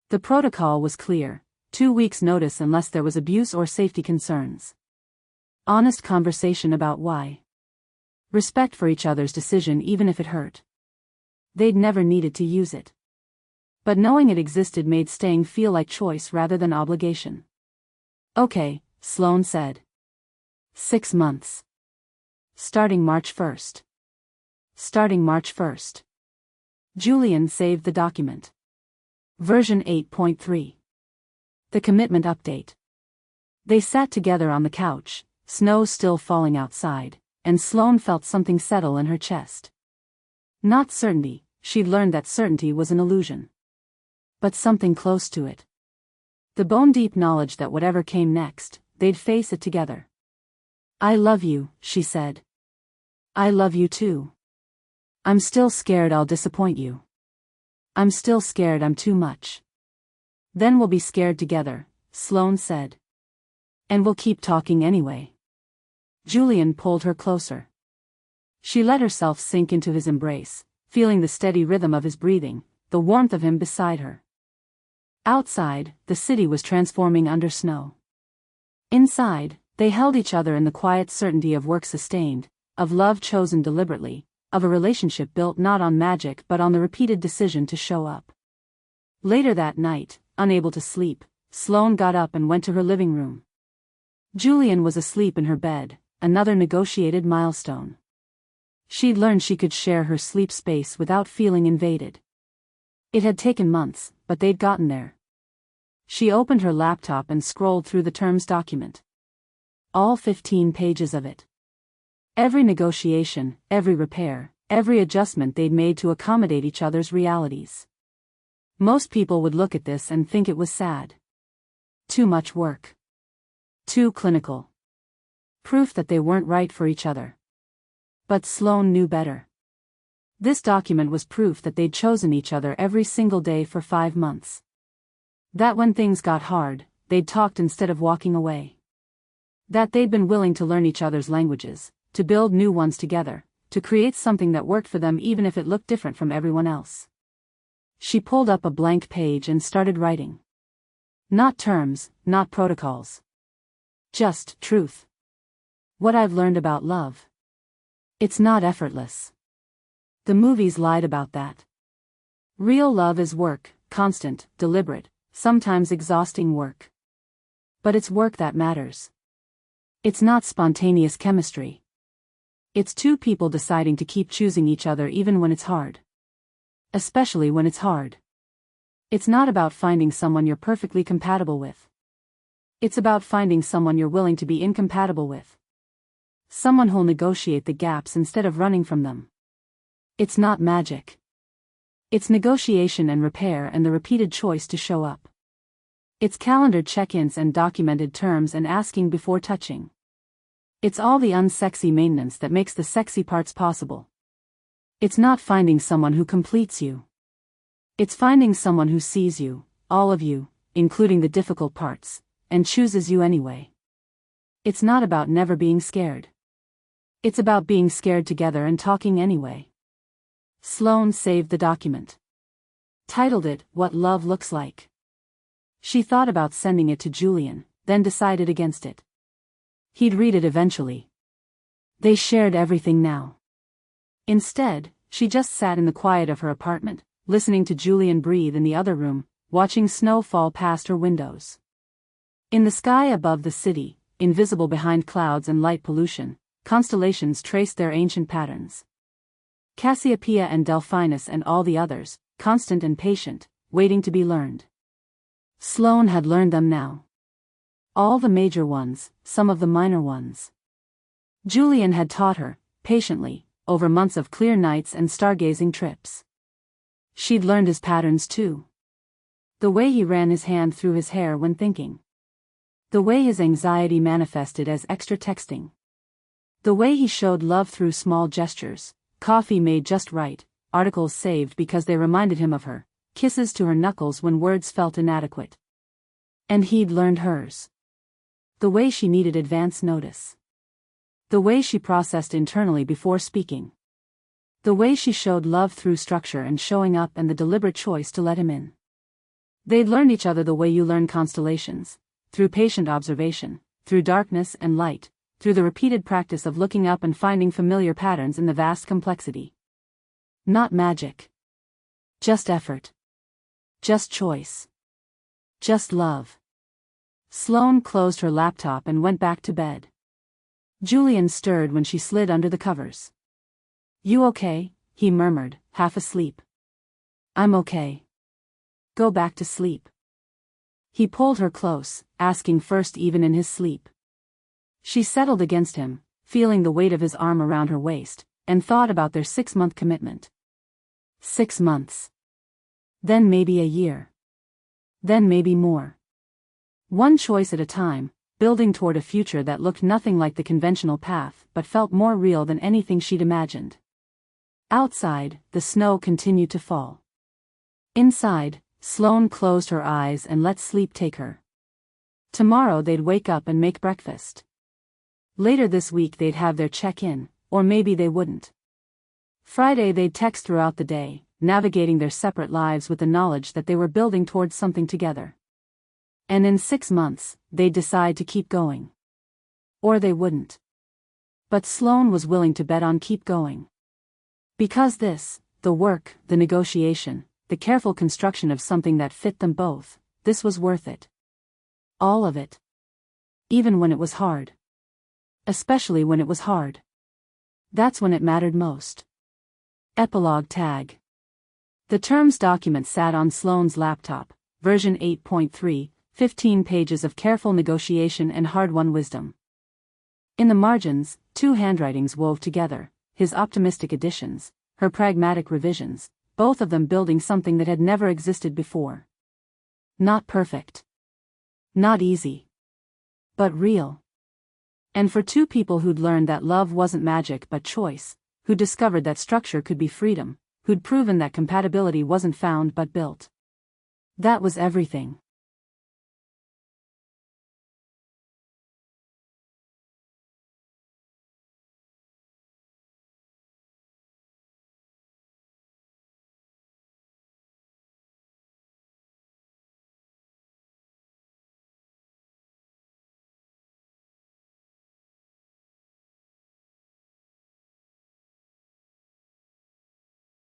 The protocol was clear, 2 weeks' notice unless there was abuse or safety concerns. Honest conversation about why. Respect for each other's decision even if it hurt. They'd never needed to use it. But knowing it existed made staying feel like choice rather than obligation. Okay, Sloane said. 6 months. Starting March 1st. Starting March 1st. Julian saved the document. Version 8.3. The commitment update. They sat together on the couch, snow still falling outside, and Sloane felt something settle in her chest. Not certainty, she'd learned that certainty was an illusion. But something close to it. The bone-deep knowledge that whatever came next, they'd face it together. I love you, she said. I love you too. I'm still scared I'll disappoint you. I'm still scared I'm too much. Then we'll be scared together, Sloane said. And we'll keep talking anyway. Julian pulled her closer. She let herself sink into his embrace, feeling the steady rhythm of his breathing, the warmth of him beside her. Outside, the city was transforming under snow. Inside, they held each other in the quiet certainty of work sustained, of love chosen deliberately, Of a relationship built not on magic but on the repeated decision to show up. Later that night, unable to sleep, Sloane got up and went to her living room. Julian was asleep in her bed, another negotiated milestone. She'd learned she could share her sleep space without feeling invaded. It had taken months, but they'd gotten there. She opened her laptop and scrolled through the terms document. All 15 pages of it. Every negotiation, every repair, every adjustment they'd made to accommodate each other's realities. Most people would look at this and think it was sad. Too much work. Too clinical. Proof that they weren't right for each other. But Sloane knew better. This document was proof that they'd chosen each other every single day for 5 months. That when things got hard, they'd talked instead of walking away. That they'd been willing to learn each other's languages, to build new ones together, to create something that worked for them even if it looked different from everyone else. She pulled up a blank page and started writing. Not terms, not protocols. Just truth. What I've learned about love. It's not effortless. The movies lied about that. Real love is work, constant, deliberate, sometimes exhausting work. But it's work that matters. It's not spontaneous chemistry. It's two people deciding to keep choosing each other even when it's hard. Especially when it's hard. It's not about finding someone you're perfectly compatible with. It's about finding someone you're willing to be incompatible with. Someone who'll negotiate the gaps instead of running from them. It's not magic. It's negotiation and repair and the repeated choice to show up. It's calendared check-ins and documented terms and asking before touching. It's all the unsexy maintenance that makes the sexy parts possible. It's not finding someone who completes you. It's finding someone who sees you, all of you, including the difficult parts, and chooses you anyway. It's not about never being scared. It's about being scared together and talking anyway. Sloane saved the document. Titled it, What Love Looks Like. She thought about sending it to Julian, then decided against it. He'd read it eventually. They shared everything now. Instead, she just sat in the quiet of her apartment, listening to Julian breathe in the other room, watching snow fall past her windows. In the sky above the city, invisible behind clouds and light pollution, constellations traced their ancient patterns. Cassiopeia and Delphinus and all the others, constant and patient, waiting to be learned. Sloane had learned them now. All the major ones, some of the minor ones. Julian had taught her, patiently, over months of clear nights and stargazing trips. She'd learned his patterns too. The way he ran his hand through his hair when thinking. The way his anxiety manifested as extra texting. The way he showed love through small gestures, coffee made just right, articles saved because they reminded him of her, kisses to her knuckles when words felt inadequate. And he'd learned hers. The way she needed advance notice. The way she processed internally before speaking. The way she showed love through structure and showing up and the deliberate choice to let him in. They'd learned each other the way you learn constellations, through patient observation, through darkness and light, through the repeated practice of looking up and finding familiar patterns in the vast complexity. Not magic. Just effort. Just choice. Just love. Sloane closed her laptop and went back to bed. Julian stirred when she slid under the covers. "You okay?" he murmured, half asleep. "I'm okay. Go back to sleep." He pulled her close, asking first even in his sleep. She settled against him, feeling the weight of his arm around her waist, and thought about their 6-month commitment. 6 months. Then maybe a year. Then maybe more. One choice at a time, building toward a future that looked nothing like the conventional path but felt more real than anything she'd imagined. Outside, the snow continued to fall. Inside, Sloane closed her eyes and let sleep take her. Tomorrow they'd wake up and make breakfast. Later this week they'd have their check-in, or maybe they wouldn't. Friday they'd text throughout the day, navigating their separate lives with the knowledge that they were building towards something together. And in 6 months, they'd decide to keep going. Or they wouldn't. But Sloane was willing to bet on keep going. Because this, the work, the negotiation, the careful construction of something that fit them both, this was worth it. All of it. Even when it was hard. Especially when it was hard. That's when it mattered most. Epilogue tag. The terms document sat on Sloane's laptop, version 8.3, 15 pages of careful negotiation and hard-won wisdom. In the margins, two handwritings wove together, his optimistic additions, her pragmatic revisions, both of them building something that had never existed before. Not perfect. Not easy. But real. And for two people who'd learned that love wasn't magic but choice, who'd discovered that structure could be freedom, who'd proven that compatibility wasn't found but built. That was everything.